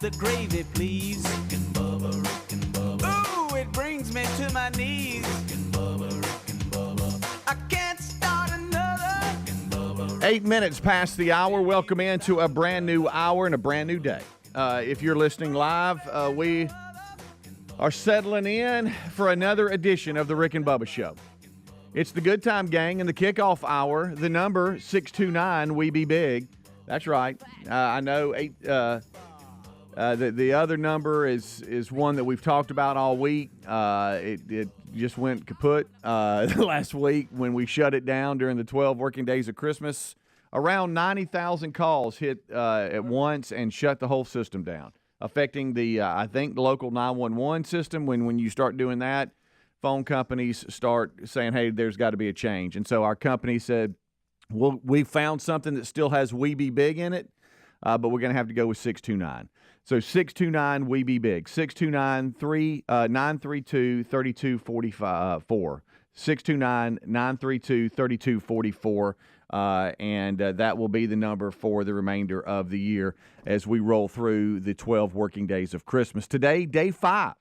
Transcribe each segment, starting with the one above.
the gravy, please. Rick and Bubba, Rick and Bubba. Ooh, it brings me to my knees. Rick and Bubba, Rick and Bubba. I can't start another. Rick and Bubba. 8 minutes past the hour. Welcome into a brand new hour and a brand new day. If you're listening live, we are settling in for another edition of the Rick and Bubba Show. It's the Good Time Gang in the kickoff hour. The number 629 We Be Big. That's right. I know the other number is one that we've talked about all week. It just went kaput last week when we shut it down during the 12 working days of Christmas. Around 90,000 calls hit at once and shut the whole system down, affecting the local 911 system. When you start doing that, phone companies start saying, hey, there's got to be a change. And so our company said, well, we found something that still has We Be Big in it, but we're going to have to go with 629. So 629 We Be Big, 629-932-3244, 629-932-3244. And that will be the number for the remainder of the year as we roll through the 12 working days of Christmas. Today, day five.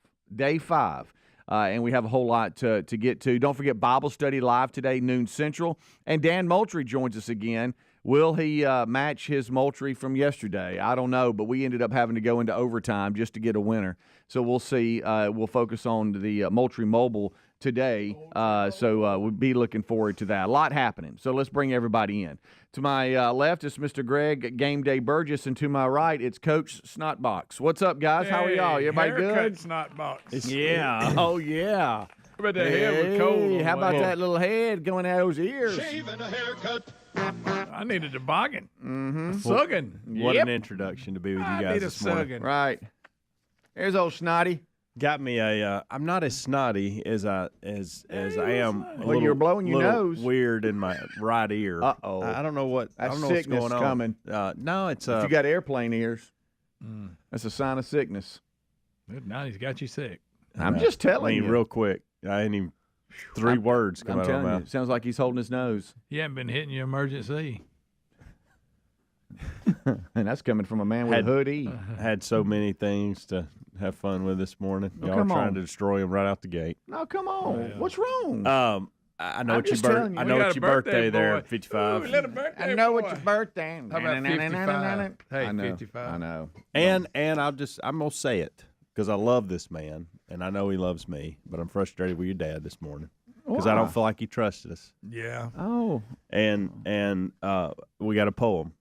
And we have a whole lot to get to. Don't forget Bible study live today, noon Central. And Dan Moultrie joins us again. Will he match his Moultrie from yesterday? I don't know, but we ended up having to go into overtime just to get a winner. So we'll see. We'll focus on the Mtry Mobile today. So we'll be looking forward to that. A lot happening. So let's bring everybody in. To my left is Mr. Greg Game Day Burgess, and to my right, it's Coach Snotbox. What's up, guys? How are y'all? Everybody good? Snotbox. Yeah. Oh, yeah. How about the head with cold? How about that little head going out of those ears? Shave and a haircut. I need a toboggan. Mm-hmm. Suggin. What an introduction to be with you guys I need a this morning. suggin. Right. There's old Snotty. Got me a. I'm not as snotty as I am. Well, you're blowing your nose. Weird in my right ear. Uh-oh. I don't know what. I That's don't know what's sickness going on. coming. No, it's If you got airplane ears, that's a sign of sickness. Now he's got you sick. I'm just telling you. real quick. I ain't even three words come I'm out of telling my you. mouth. It sounds like he's holding his nose. You haven't been hitting your emergency. And that's coming from a man with a hoodie. Had so many things to have fun with this morning. Oh, Y'all come trying on. to destroy them right out the gate. No, come on. What's wrong? I know I'm it's your just telling you. I We know got it's a your birthday there boy. at 55. Ooh, little birthday I know boy. it's your birthday. How about 55? Hey, I know, 55. I know. And I'm gonna say it because I love this man and I know he loves me, but I'm frustrated with your dad this morning because I Why? don't feel like he trusted us. Yeah. Oh. And we got a poem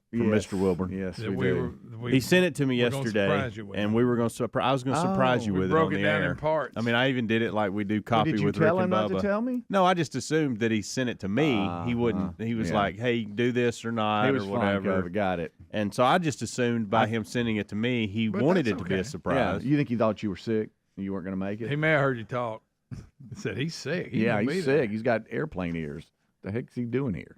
from Yes. Mr. Wilburn. Yes, That we we do. were, He sent it to me we're gonna yesterday, surprise you with and it. we were going to I was going to surprise you We with broke it on it the down air. in parts. I mean, I even did it like we do copy Did you with tell Rick him and not Bubba. to tell me? No, I just assumed that he sent it to me. He wouldn't. He was yeah. like, "Hey, do this or not, He was or fine, whatever." Cove. Got it. And so I just assumed by him sending it to me, he But wanted it that's to be a okay. Yeah. surprise. You think he thought you were sick? You weren't going to make it? He may have heard you talk. He said he's sick. He Yeah, gonna be he's there. sick. He's got airplane ears. The heck's he doing here?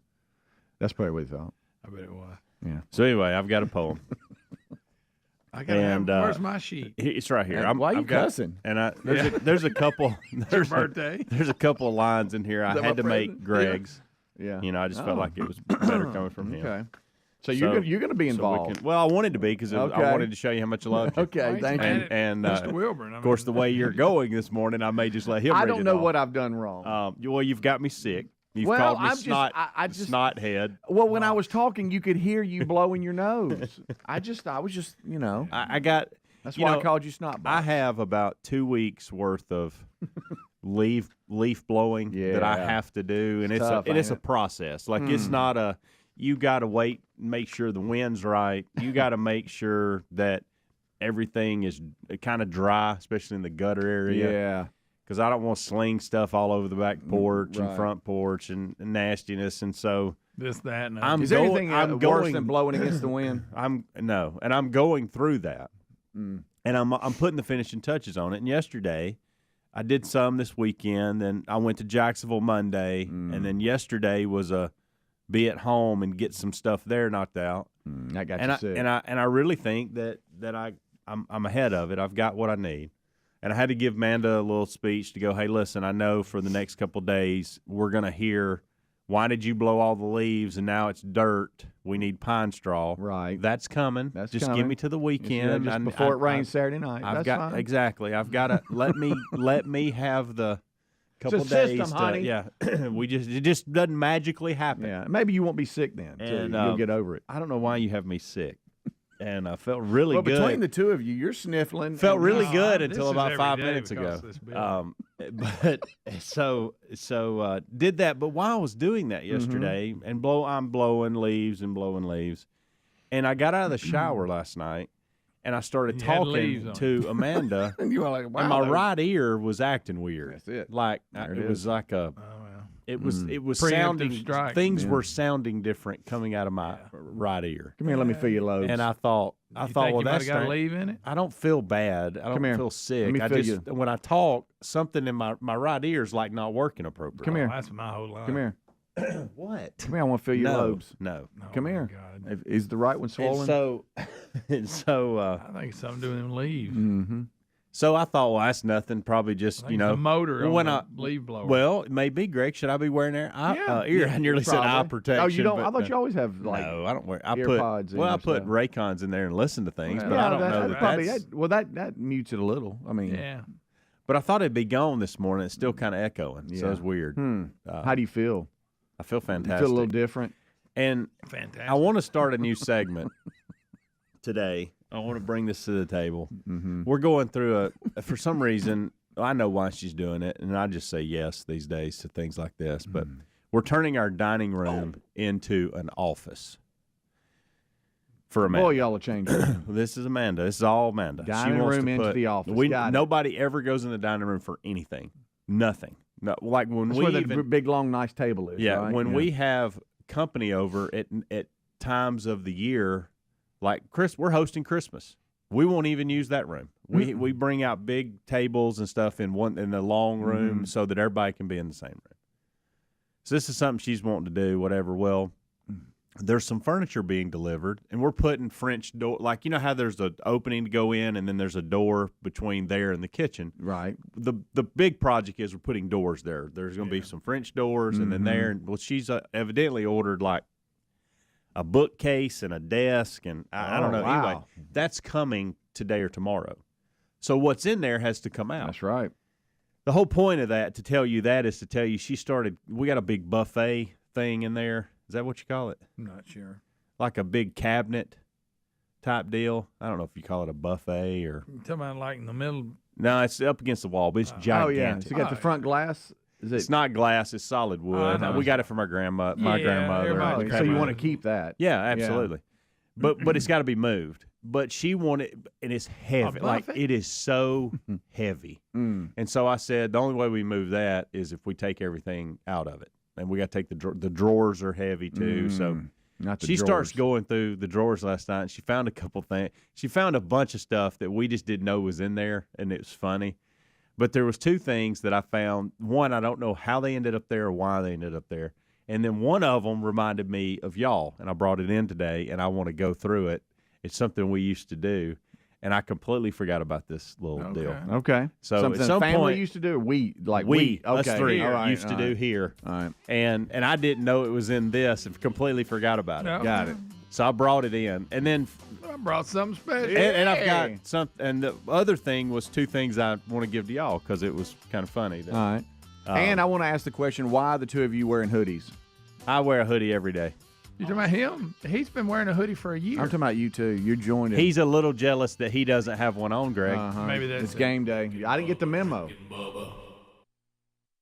That's probably what he thought. I bet it was. Yeah. So anyway, I've got a poem. I gotta And, have, where's my sheet? It's right here. Why are you I've got- cussing? And there's a couple. There's birthday. There's a couple of lines in here I that had my to make present? Greg's. Yeah. You know, I just felt Oh. like it was better coming from him. Okay. So you're gonna be So involved. well, I wanted to be because Okay. I wanted to show you how much I loved you. Okay, Well, thank he's you. mad at And Mr. Wilburn. of course, the way you're going this morning, I may just let him. I read don't it know off. what I've done wrong. Well, you've got me sick. You've Well, called me I'm just- snot, I just- snot head. Well, when I was talking, you could hear you blowing your nose. I was just, I got. that's you why know, I called you snot. I have about 2 weeks worth of leaf blowing that I Yeah. have to do, and It's it's tough, a ain't it? process. Like it's not a you got to wait, and make sure the wind's right. You got to make sure that everything is kind of dry, especially in the gutter area. Yeah. Because I don't want to sling stuff all over the back porch and right. front porch and nastiness, and so This, that, and I'm Is there going- anything I'm worse going- than blowing against the wind? I'm going through that, and I'm putting the finishing touches on it. And yesterday, I did some this weekend. Then I went to Jacksonville Monday, and then yesterday was a be at home and get some stuff there knocked out. I got And you sick. I really think that I'm ahead of it. I've got what I need. And I had to give Manda a little speech to go, hey, listen, I know for the next couple of days we're going to hear Why did you blow all the leaves and now it's dirt? We need pine straw. Right. That's coming. That's just coming. give me to the weekend. Just before it rains Saturday night. I've That's got fine. exactly. I've got to let me have the couple It's a days. system, honey. Yeah, it just doesn't magically happen. Yeah, maybe you won't be sick then. And, You'll get over it. I don't know why you have me sick, and I felt really Well, good. between the two of you, you're sniffling. Felt and- really No, good this until is about every 5 day minutes because ago. of this bill. But so did that. But while I was doing that yesterday, and I'm blowing leaves, and I got out of the shower last night, and I started You had talking leaves on to Amanda, And you were like, wow. and my that- right ear was acting weird. That's it. Like There it it was is. like a. Oh, well. It was Preemptive sounding. strike. Things Yeah. were sounding different coming out of my right ear, Come here, let me feel your lobes. and I thought, You think well, you might that's have got a not- leave in it? I don't feel bad. I Come don't here. feel Let sick. me I feel just when I talk, something in my right ear is like not working appropriately. Come here. Oh, that's my whole life. Come here. What? Come here, I want to feel your no, lobes. no. Oh, Come my here. God. Is the right one And swollen? so, and so, I think it's something to do with them leaves. Mm-hmm. so I thought, well, that's nothing. Probably just I think you it's know, the motor well, on when the I leaf blower. well, it may be, Greg. Should I be wearing ear? Yeah. I nearly said eye Probably. protection. Oh, you don't? I but, thought you always have like. no, I don't wear. I ear put pods in well, I your put stuff. Raycons in there and listen to things, Well, but yeah, I don't know that's that probably that's. that mutes it a little. I mean, yeah. But I thought it'd be gone this morning. It's still kind of echoing, so Yeah. it's weird. How do you feel? I feel You fantastic. feel a little different. And Fantastic. I want to start a new segment today. I want to bring this to the table. Mm-hmm. We're going through for some reason, I know why she's doing it, and I just say yes these days to things like this, but we're turning our dining room into an office for Amanda. Boy, y'all are changing. This is Amanda. This is all Amanda. Dining she wants room to into put, the office. Got it. Nobody ever goes in the dining room for anything. Nothing. No, like when That's we where the even, big, long, nice table is. yeah, right? when we have company over at times of the year, like we're hosting Christmas. We won't even use that room. We bring out big tables and stuff in the long room so that everybody can be in the same room. So this is something she's wanting to do, whatever. Well, there's some furniture being delivered, and we're putting French door, like you know how there's an opening to go in, and then there's a door between there and the kitchen. right. The big project is we're putting doors there. There's going to be some French doors, and then there. And well, she's evidently ordered like a bookcase and a desk, and I don't know. wow. Anyway, that's coming today or tomorrow. So what's in there has to come out. That's right. The whole point of that, to tell you that, is to tell you we got a big buffet thing in there. Is that what you call it? I'm not sure. Like a big cabinet type deal. I don't know if you call it a buffet or You talking about like in the middle? no. It's up against the wall, but it's Oh, gigantic. yeah. So you got the front glass. Is it? It's not glass; it's solid wood. know. We got it from my my Yeah, grandmother. everybody- Okay, so you want to keep that. Yeah, absolutely. But it's got to be moved. But she wanted, and it's heavy. Like buffet? it is so heavy. And so I said, the only way we move that is if we take everything out of it, and we got to take the drawers are heavy too. So Not the she starts drawers. going through the drawers last night, and she found a couple things. She found a bunch of stuff that we just didn't know was in there, and it was funny. But there was two things that I found. One, I don't know how they ended up there or why they ended up there. And then one of them reminded me of y'all, and I brought it in today, and I want to go through it. It's something we used to do, and I completely forgot about this little deal. Okay. So something at some family point, used to do. Or we like we, Okay. us three, all right, used to all do right. here. All right. And I didn't know it was in this and completely forgot about it. No. Got it. So I brought it in. And then I brought something special. and I've got Hey. some, and the other thing was two things I want to give to y'all because it was kind of funny. That, All right. And I want to ask the question: why are the two of you wearing hoodies? I wear a hoodie every day. You talking about him? He's been wearing a hoodie for a year. I'm talking about you two. You're joined in. He's a little jealous that he doesn't have one on, Greg. Uh-huh. Maybe that's it's it. game day. I didn't get the memo.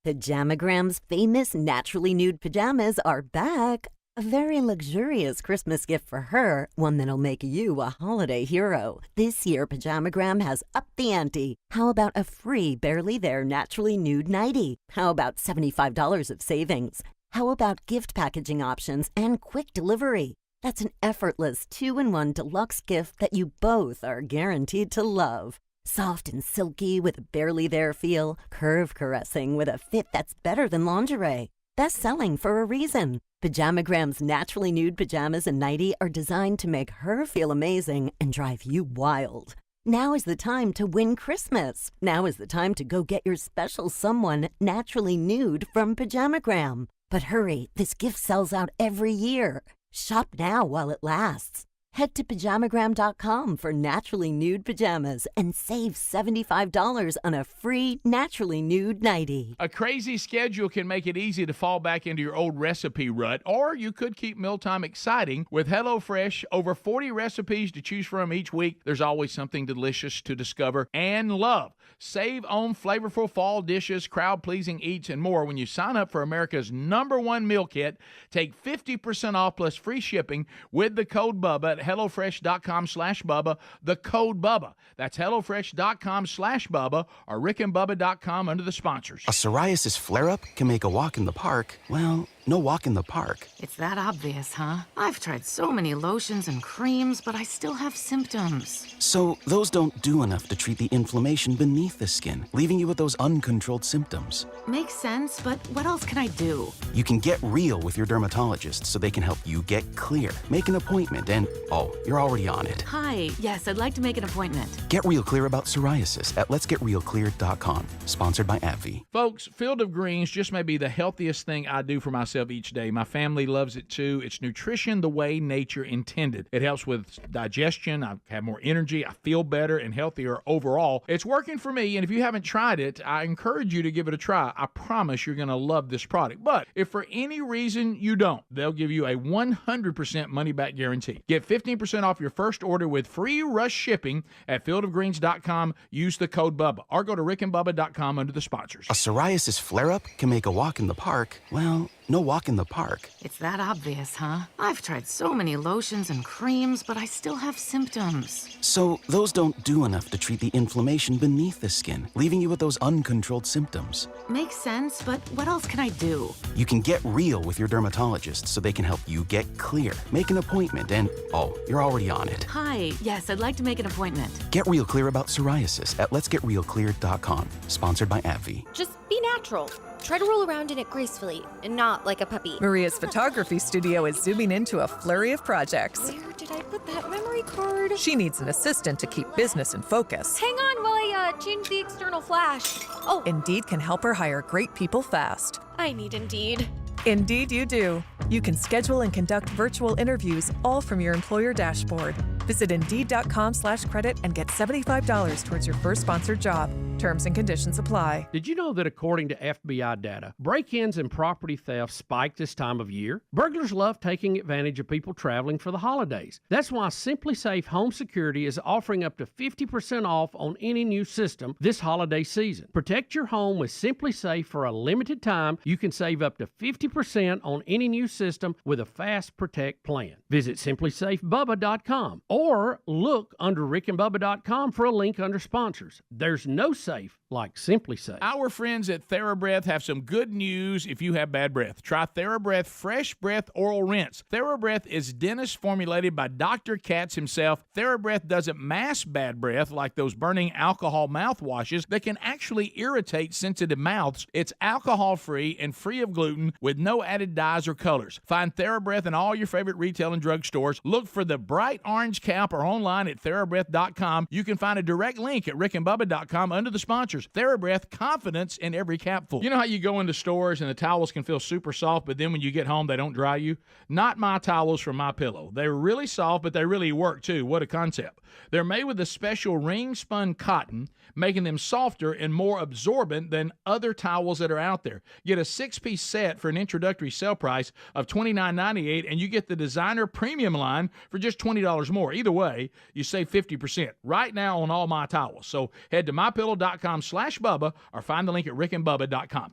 Pajamagram's famous naturally nude pajamas are back. A very luxurious Christmas gift for her, one that'll make you a holiday hero. This year, Pajamagram has upped the ante. How about a free Barely There naturally nude nightie? How about $75 of savings? How about gift packaging options and quick delivery? That's an effortless 2-in-1 deluxe gift that you both are guaranteed to love. Soft and silky with a Barely There feel, curve caressing with a fit that's better than lingerie. Best selling for a reason. Pajamagram's naturally nude pajamas and nightie are designed to make her feel amazing and drive you wild. Now is the time to win Christmas. Now is the time to go get your special someone naturally nude from Pajamagram. But hurry, this gift sells out every year. Shop now while it lasts. Head to pajamagram.com for naturally nude pajamas and save $75 on a free naturally nude nightie. A crazy schedule can make it easy to fall back into your old recipe rut, or you could keep mealtime exciting with HelloFresh. Over 40 recipes to choose from each week. There's always something delicious to discover and love. Save on flavorful fall dishes, crowd-pleasing eats, and more when you sign up for America's #1 meal kit. Take 50% off plus free shipping with the code BUBBA at HelloFresh.com/Bubba, the code BUBBA. That's HelloFresh.com/Bubba or RickandBubba.com under the sponsors. A psoriasis flare-up can make a walk in the park, well, no walk in the park. It's that obvious, huh? I've tried so many lotions and creams, but I still have symptoms. So those don't do enough to treat the inflammation beneath the skin, leaving you with those uncontrolled symptoms. Makes sense, but what else can I do? You can get real with your dermatologist so they can help you get clear. Make an appointment and, oh, you're already on it. Hi, yes, I'd like to make an appointment. Get real clear about psoriasis at letsgetrealclear.com. Sponsored by AbbVie. Folks, Field of Greens just may be the healthiest thing I do for myself each day. My family loves it too. It's nutrition the way nature intended. It helps with digestion. I have more energy. I feel better and healthier overall. It's working for me, and if you haven't tried it, I encourage you to give it a try. I promise you're going to love this product. But if for any reason you don't, they'll give you a 100% money-back guarantee. Get 15% off your first order with free rush shipping at fieldofgreens.com. Use the code BUBBA or go to rickandbubba.com under the sponsors. A psoriasis flare-up can make a walk in the park, well, no walk in the park. It's that obvious, huh? I've tried so many lotions and creams, but I still have symptoms. So those don't do enough to treat the inflammation beneath the skin, leaving you with those uncontrolled symptoms. Makes sense, but what else can I do? You can get real with your dermatologist so they can help you get clear. Make an appointment and, oh, you're already on it. Hi, yes, I'd like to make an appointment. Get real clear about psoriasis at letsgetrealclear.com. Sponsored by AbbVie. Just be natural. Try to roll around in it gracefully and not like a puppy. Maria's photography studio is zooming into a flurry of projects. Where did I put that memory card? She needs an assistant to keep business in focus. Hang on while I change the external flash. Oh, Indeed can help her hire great people fast. I need Indeed. Indeed you do. You can schedule and conduct virtual interviews all from your employer dashboard. Visit Indeed.com/credit and get $75 towards your first sponsored job. Terms and conditions apply. Did you know that according to FBI data, break-ins and property theft spike this time of year? Burglars love taking advantage of people traveling for the holidays. That's why Simply Safe Home Security is offering up to 50% off on any new system this holiday season. Protect your home with Simply Safe for a limited time. You can save up to 50% on any new system with a Fast Protect plan. Visit simplysafebubba.com or look under rickandbubba.com for a link under sponsors. There's no safe like Simply Safe. Our friends at TheraBreath have some good news if you have bad breath. Try TheraBreath Fresh Breath Oral Rinse. TheraBreath is dentist formulated by Dr. Katz himself. TheraBreath doesn't mask bad breath like those burning alcohol mouthwashes that can actually irritate sensitive mouths. It's alcohol-free and free of gluten with no added dyes or colors. Find TheraBreath in all your favorite retail and drug stores. Look for the bright orange cap or online at TheraBreath.com. You can find a direct link at rickandbubba.com under the sponsors. TheraBreath, confidence in every capful. You know how you go into stores and the towels can feel super soft, but then when you get home, they don't dry you? Not my towels from MyPillow. They're really soft, but they really work too. What a concept. They're made with a special ring-spun cotton, making them softer and more absorbent than other towels that are out there. Get a 6-piece set for an introductory sale price of $29.98, and you get the designer premium line for just $20 more. Either way, you save 50% right now on all my towels. So head to mypillow.com/Bubba or find the link at rickandbubba.com.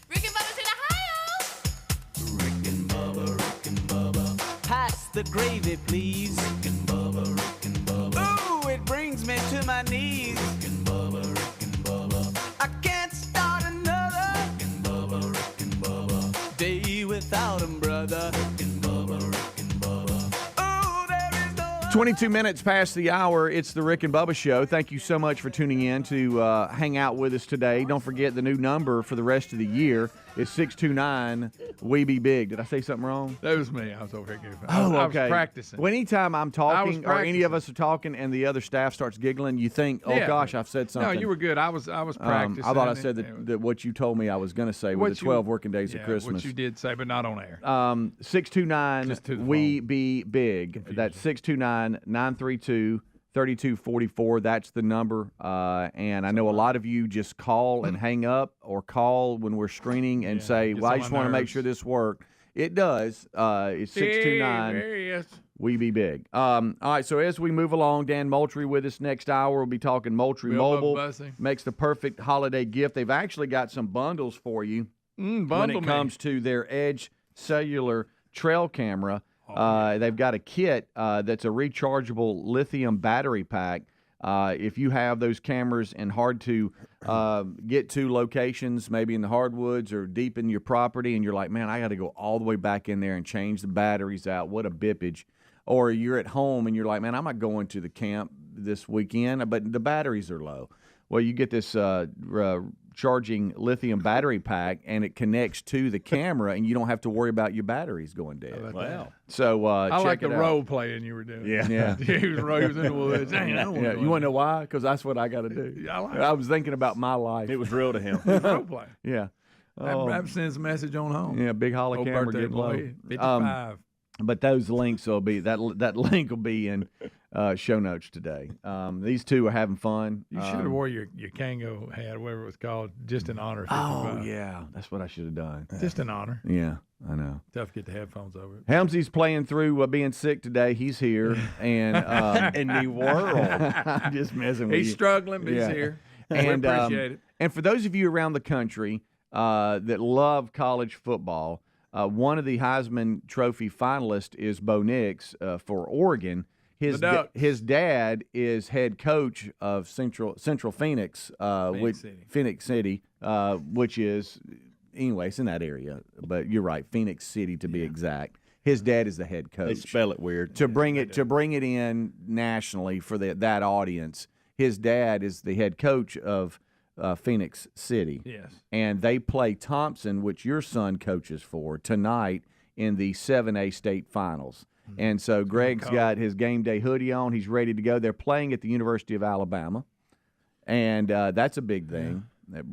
Rick and Bubba's in Ohio. Rick and Bubba. Pass the gravy, please. Rick and Bubba. Ooh, it brings me to my knees. Rick and Bubba. I can't start another. Rick and Bubba. Day without 'em, brother. Rick and Bubba. Ooh, there is no 22 minutes past the hour. It's the Rick and Bubba Show. Thank you so much for tuning in to hang out with us today. Don't forget the new number for the rest of the year is 629 We Be Big. Did I say something wrong? That was me. I was over here goofing. Oh, I okay. was practicing. Well, anytime I'm talking or any of us are talking and the other staff starts giggling, you think, oh, Yeah. gosh, I've said something. No, you were good. I was practicing. I thought I said that what you told me I was going to say with the 12 working days of Christmas. What you did say, but not on air. 629 We Be Big. That's 629-932-3244. That's the number. And I know a lot of you just call and hang up or call when we're screening and say, well, I just want to make sure this worked. It does. It's 629 There he is. We Be Big. All right, so as we move along, Dan Moultrie with us next hour. We'll be talking Mtry Mobile. Makes the perfect holiday gift. They've actually got some bundles for you when it comes to their Edge cellular trail camera. They've got a kit that's a rechargeable lithium battery pack. If you have those cameras in hard to get to locations, maybe in the hardwoods or deep in your property, and you're like, man, I got to go all the way back in there and change the batteries out. What a bippage. Or you're at home and you're like, man, I'm not going to the camp this weekend, but the batteries are low. Well, you get this charging lithium battery pack, and it connects to the camera, and you don't have to worry about your batteries going dead. Wow. So I check like it the out. role playing you were doing. Yeah. he was in the woods. Dang, I don't wanna Yeah, go you want to in know why? Because that's what I got to do. Yeah, I like I was thinking about my life. It was real to him. there. Role play. Yeah. That sends a message on home. Yeah, big hollow Old camera birthday getting low. boy, 55. But those links will be that link will be in show notes today. These two are having fun. You should have wore your Kango hat, whatever it was called, just in honor of 55. Oh yeah, that's what I should have done. Just in honor. Yeah, I know. Tough to get the headphones over it. Helmsy's playing through being sick today. He's here, and In the world. I'm just messing with you. He's struggling, but Yeah. he's here. And we appreciate it. And for those of you around the country that love college football, one of the Heisman Trophy finalists is Bo Nix for Oregon. His dad is head coach of Central Phoenix, Phoenix City, which is anyway, it's in that area. But you're right, Phoenix City to be exact. His dad is the head coach. They spell it weird. To bring it in nationally for that audience. His dad is the head coach of Phoenix City. Yes. And they play Thompson, which your son coaches for, tonight in the 7A state finals. And so Greg's got his game day hoodie on. He's ready to go. They're playing at the University of Alabama. And that's a big thing.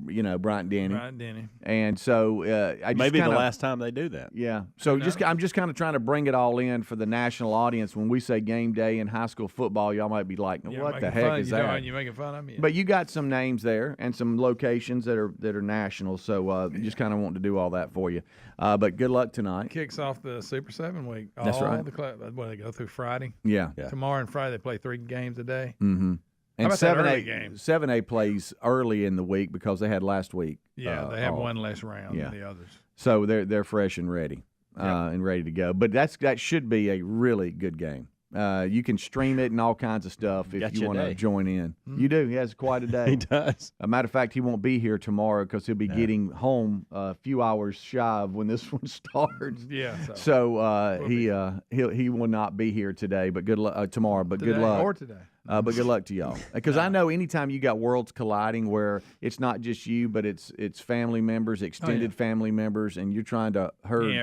You know, Bryant Denny. And so I just maybe the last time they do that. Yeah. So I'm just kind of trying to bring it all in for the national audience. When we say game day in high school football, y'all might be like, what the heck is that? You're making fun of me. But you got some names there and some locations that are national. So just kind of wanting to do all that for you. But good luck tonight. Kicks off the Super 7 week. That's right. They go through Friday. Yeah. Tomorrow and Friday they play 3 games a day. Mm-hmm. And about that early game? 7A plays early in the week because they had last week. Yeah, they have one less round than the others. So they're fresh and ready and ready to go. But that should be a really good game. You can stream it and all kinds of stuff if you want to join in. You do. He has quite a day. He does. A matter of fact, he won't be here tomorrow because he'll be getting home a few hours shy of when this one starts. Yeah. So he will not be here today, but good luck tomorrow. But good luck. Or today. But good luck to y'all, because I know anytime you got worlds colliding where it's not just you, but it's family members, extended family members, and you're trying to herd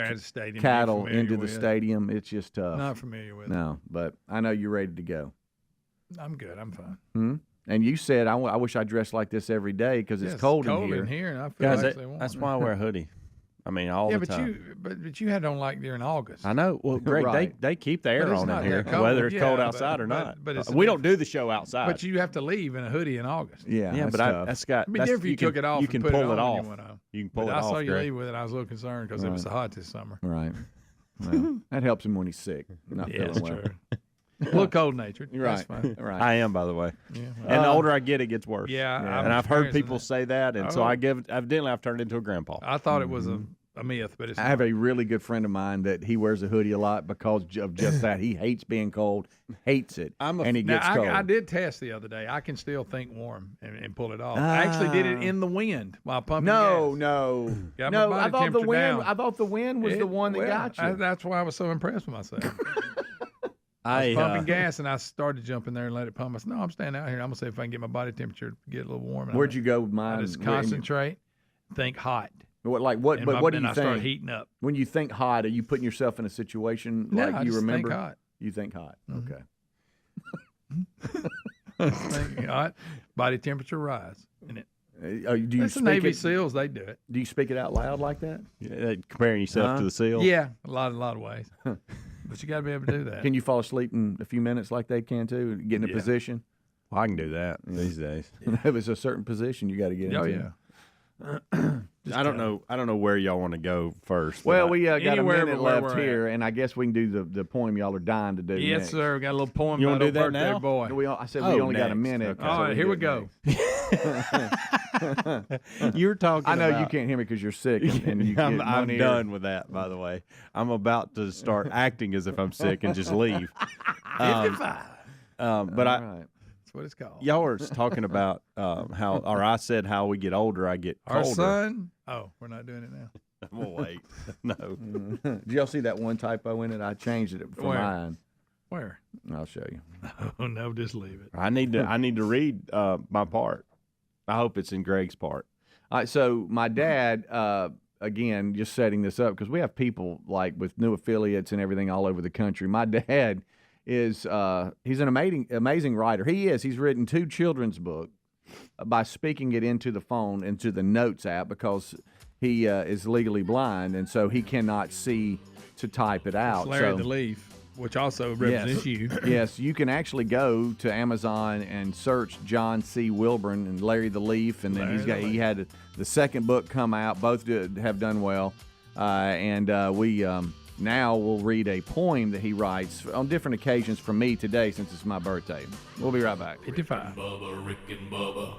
cattle into the stadium, it's just tough. Not familiar with it. No, but I know you're ready to go. I'm good. I'm fine. And you said, I wish I dressed like this every day because it's cold in here. And I feel Guys, that's why I wear a hoodie. I mean, all the time. But you had on like during August. I know. Well, Greg, Right. they keep the air on in here, cold. whether it's cold Yeah, outside or but- not. but it's we don't do the show outside. But you have to leave in a hoodie in August. Yeah, yeah, that's but tough. that's got. It'd be that's, different if you took it off. You can and put pull it on off. when you went home. You can pull But it I saw off. you Greg. leave with it. I was a little concerned because it was so hot this summer. Right. Well, that helps him when he's sick. Not Yeah, feeling that's well. true. A little cold natured. Right. That's fine. Right. I am, by the way. Yeah, And the older I get, it gets worse. Yeah, and I've heard experiencing people that. say that, and so Oh. evidently I've turned into a grandpa. I thought it was a myth, but it's I have a really good friend of mine that he wears a hoodie a lot because of just that. He hates being cold, hates it, and he gets cold. I did test the other day. I can still think warm and pull it off. I actually did it in the wind while pumping gas. No. Got my body I thought the temperature wind. down. I thought the wind was the one that got you. That's why I was so impressed with myself. I was pumping gas, and I started to jump in there and let it pump. I said, no, I'm staying out here. I'm going to see if I can get my body temperature to get a little warm. Where'd you go with mine? I just concentrate, think hot. What And do then you I start think? heating up. When you think hot, are you putting yourself in a situation No, like I you just remember? think hot. You think hot. Okay. Think hot. Body temperature rise. And it, Do you it's the speak Navy it? SEALs. They do it. Do you speak it out loud like that? Yeah, comparing yourself to the SEAL. Yeah, a lot of ways. But you got to be able to do that. Can you fall asleep in a few minutes like they can too? Get in a position. Well, I can do that these days. If it's a certain position, you got to get into. Oh yeah. I don't know where y'all want to go first. Well, we got a Anywhere minute but where left we're here, and I guess we can do the poem y'all are dying to do. Yes, next. sir. Got a little poem You about wanna do old that birthday now? boy. I said we only got a next. minute. Okay. All right, here we go. You're talking. I know about, you can't hear me because you're sick, and you I'm, get I'm one ear. done with that. By the way, I'm about to start acting as if I'm sick and just leave. 55. But All right. That's what it's called. y'all are talking about how, or I said how we get older, I get Our colder. son. Oh, we're not doing it now. We'll wait. No. Did y'all see that one typo in it? I changed it for Where? mine. Where? I'll show you. Oh no, just leave it. I need to read my part. I hope it's in Greg's part. All right, so my dad, again, just setting this up because we have people like with new affiliates and everything all over the country. My dad is he's an amazing writer. He is. He's written 2 children's books by speaking it into the phone, into the Notes app, because he is legally blind, and so he cannot see to type it out. It's Larry so, the Leaf, which also represents you. Yes, you can actually go to Amazon and search John C. Wilburn and Larry the Leaf, and then he had the second book come out. Both have done well, and we now we'll read a poem that he writes on different occasions for me today, since it's my birthday. We'll be right back. 55. Bubba, Rick and Bubba.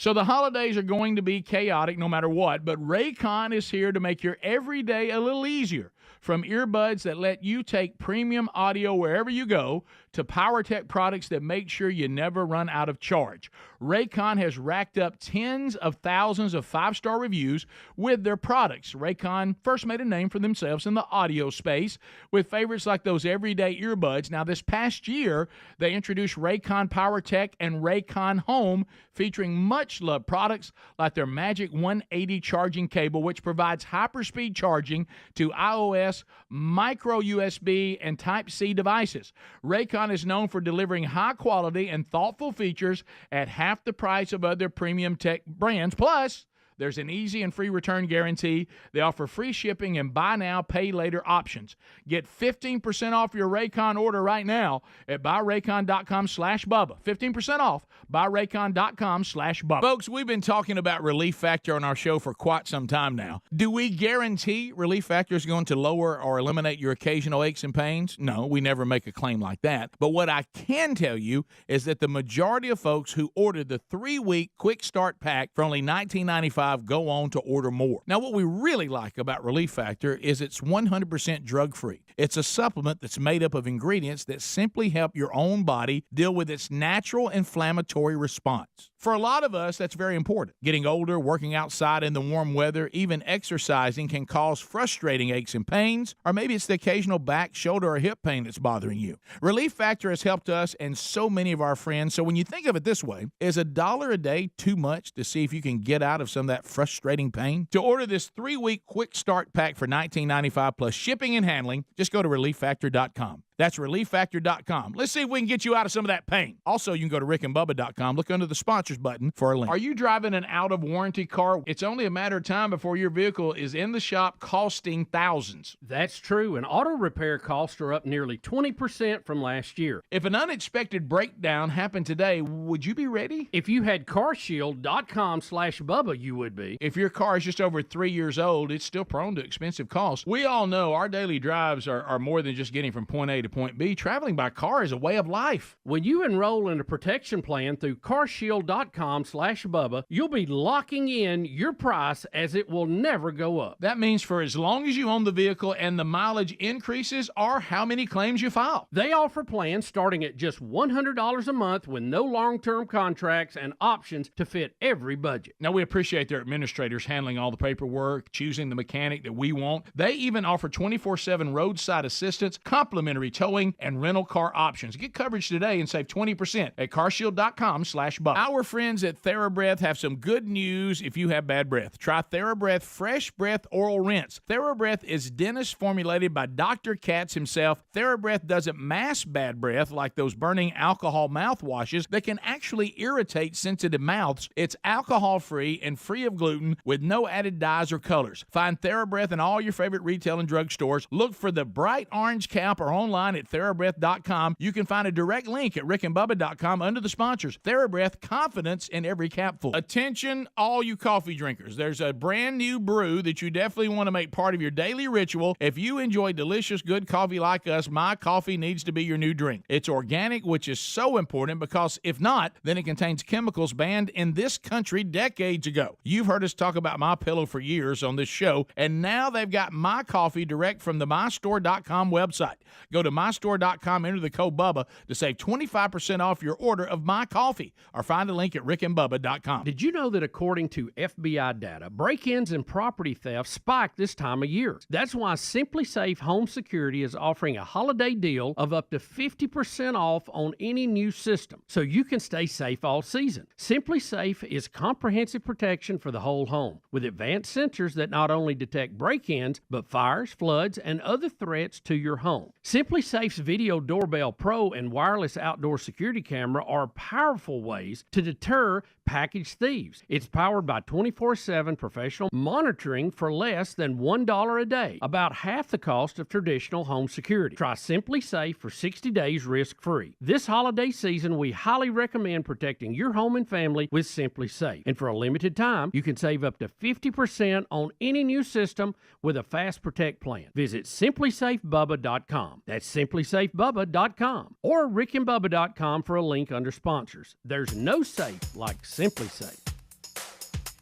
So the holidays are going to be chaotic no matter what, but Raycon is here to make your everyday a little easier. From earbuds that let you take premium audio wherever you go to PowerTech products that make sure you never run out of charge. Raycon has racked up tens of thousands of 5-star reviews with their products. Raycon first made a name for themselves in the audio space with favorites like those everyday earbuds. Now, this past year, they introduced Raycon PowerTech and Raycon Home, featuring much-loved products like their Magic 180 charging cable, which provides hyperspeed charging to iOS, micro USB, and Type-C devices. Raycon is known for delivering high-quality and thoughtful features at half the price of other premium tech brands. Plus, there's an easy and free return guarantee. They offer free shipping and buy now, pay later options. Get 15% off your Raycon order right now at buyraycon.com/Bubba. 15% off buyraycon.com/Bubba. Folks, we've been talking about Relief Factor on our show for quite some time now. Do we guarantee Relief Factor is going to lower or eliminate your occasional aches and pains? No, we never make a claim like that. But what I can tell you is that the majority of folks who ordered the 3-week quick start pack for only $19.95 go on to order more. Now, what we really like about Relief Factor is it's 100% drug-free. It's a supplement that's made up of ingredients that simply help your own body deal with its natural inflammatory response. For a lot of us, that's very important. Getting older, working outside in the warm weather, even exercising can cause frustrating aches and pains, or maybe it's the occasional back, shoulder, or hip pain that's bothering you. Relief Factor has helped us and so many of our friends. So when you think of it this way, is $1 a day too much to see if you can get out of some of that frustrating pain? To order this 3-week quick start pack for $19.95 plus shipping and handling, just go to ReliefFactor.com. That's ReliefFactor.com. Let's see if we can get you out of some of that pain. Also, you can go to RickandBubba.com. Look under the sponsors button for a link. Are you driving an out-of-warranty car? It's only a matter of time before your vehicle is in the shop costing thousands. That's true, and auto repair costs are up nearly 20% from last year. If an unexpected breakdown happened today, would you be ready? If you had carshield.com/Bubba, you would be. If your car is just over 3 years old, it's still prone to expensive costs. We all know our daily drives are more than just getting from point A to to point B, traveling by car is a way of life. When you enroll in a protection plan through carshield.com/Bubba, you'll be locking in your price as it will never go up. That means for as long as you own the vehicle and the mileage increases or how many claims you file. They offer plans starting at just $100 a month with no long-term contracts and options to fit every budget. Now, we appreciate their administrators handling all the paperwork, choosing the mechanic that we want. They even offer 24/7 roadside assistance, complimentary towing, and rental car options. Get coverage today and save 20% at carshield.com/Bubba. Our friends at TheraBreath have some good news if you have bad breath. Try TheraBreath Fresh Breath Oral Rinse. TheraBreath is dentist formulated by Dr. Katz himself. TheraBreath doesn't mask bad breath like those burning alcohol mouthwashes that can actually irritate sensitive mouths. It's alcohol-free and free of gluten with no added dyes or colors. Find TheraBreath in all your favorite retail and drug stores. Look for the bright orange cap or online at TheraBreath.com. You can find a direct link at rickandbubba.com under the sponsors. TheraBreath, confidence in every capful. Attention, all you coffee drinkers. There's a brand new brew that you definitely want to make part of your daily ritual. If you enjoy delicious, good coffee like us, My Coffee needs to be your new drink. It's organic, which is so important because if not, then it contains chemicals banned in this country decades ago. You've heard us talk about MyPillow for years on this show, and now they've got My Coffee direct from the MyStore.com website. Go to MyStore.com, enter the code BUBBA to save 25% off your order of My Coffee, or find a link at rickandbubba.com. Did you know that according to FBI data, break-ins and property theft spike this time of year? That's why Simply Safe Home Security is offering a holiday deal of up to 50% off on any new system, so you can stay safe all season. Simply Safe is comprehensive protection for the whole home, with advanced sensors that not only detect break-ins, but fires, floods, and other threats to your home. Simply Safe's Video Doorbell Pro and wireless outdoor security camera are powerful ways to deter package thieves. It's powered by 24/7 professional monitoring for less than $1 a day, about half the cost of traditional home security. Try Simply Safe for 60 days risk-free. This holiday season, we highly recommend protecting your home and family with Simply Safe. And for a limited time, you can save up to 50% on any new system with a Fast Protect plan. Visit simplysafebubba.com. That's simplysafebubba.com or rickandbubba.com for a link under sponsors. There's no safe like Simply Safe.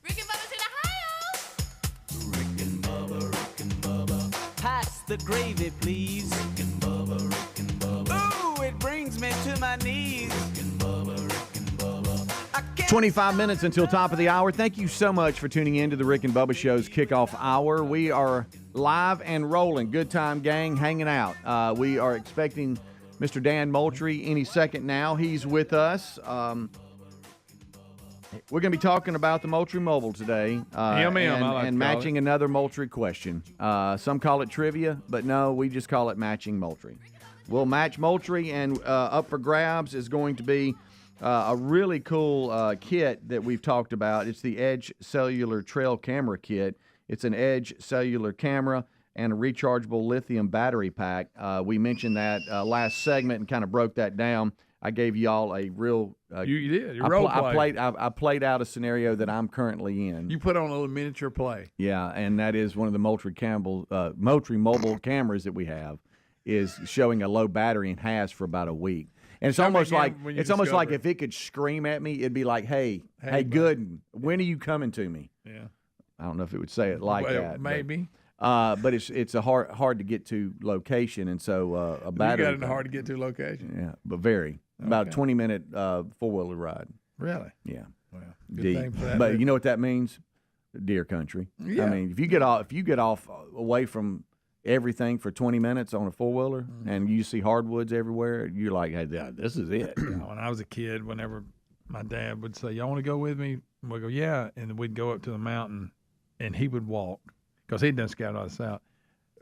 Rick and Bubba's in Ohio. Rick and Bubba. Pass the gravy, please. Rick and Bubba. Ooh, it brings me to my knees. Rick and Bubba. 25 minutes until top of the hour. Thank you so much for tuning in to the Rick and Bubba Show's kickoff hour. We are live and rolling. Good time, gang, hanging out. We are expecting Mr. Dan Moultrie any second now. He's with us. We're going to be talking about the Mtry Mobile today and matching another Moultrie question. Some call it trivia, but no, we just call it matching Moultrie. We'll match Moultrie, and up for grabs is going to be a really cool kit that we've talked about. It's the Edge Cellular Trail Camera Kit. It's an Edge Cellular camera and a rechargeable lithium battery pack. We mentioned that last segment and kind of broke that down. I gave y'all a real. You did. Your role play. I played out a scenario that I'm currently in. You put on a little miniature play. Yeah, and that is one of the Mtry Mobile cameras that we have is showing a low battery and has for about a week. And it's almost like if it could scream at me, it'd be like, "Hey, Gooden, when are you coming to me?" Yeah. I don't know if it would say it like that. Maybe. But it's a hard to get to location, and so a battery. You got it in a hard to get to location. Yeah, but very. About a 20-minute four-wheeler ride. Really? Yeah. Well, good thing for that. But you know what that means? Deer country. Yeah. I mean, if you get off away from everything for 20 minutes on a four-wheeler and you see hardwoods everywhere, you're like, hey, this is it. When I was a kid, whenever my dad would say, "Y'all want to go with me?" We'd go, "Yeah," and then we'd go up to the mountain, and he would walk because he'd done scout all this out.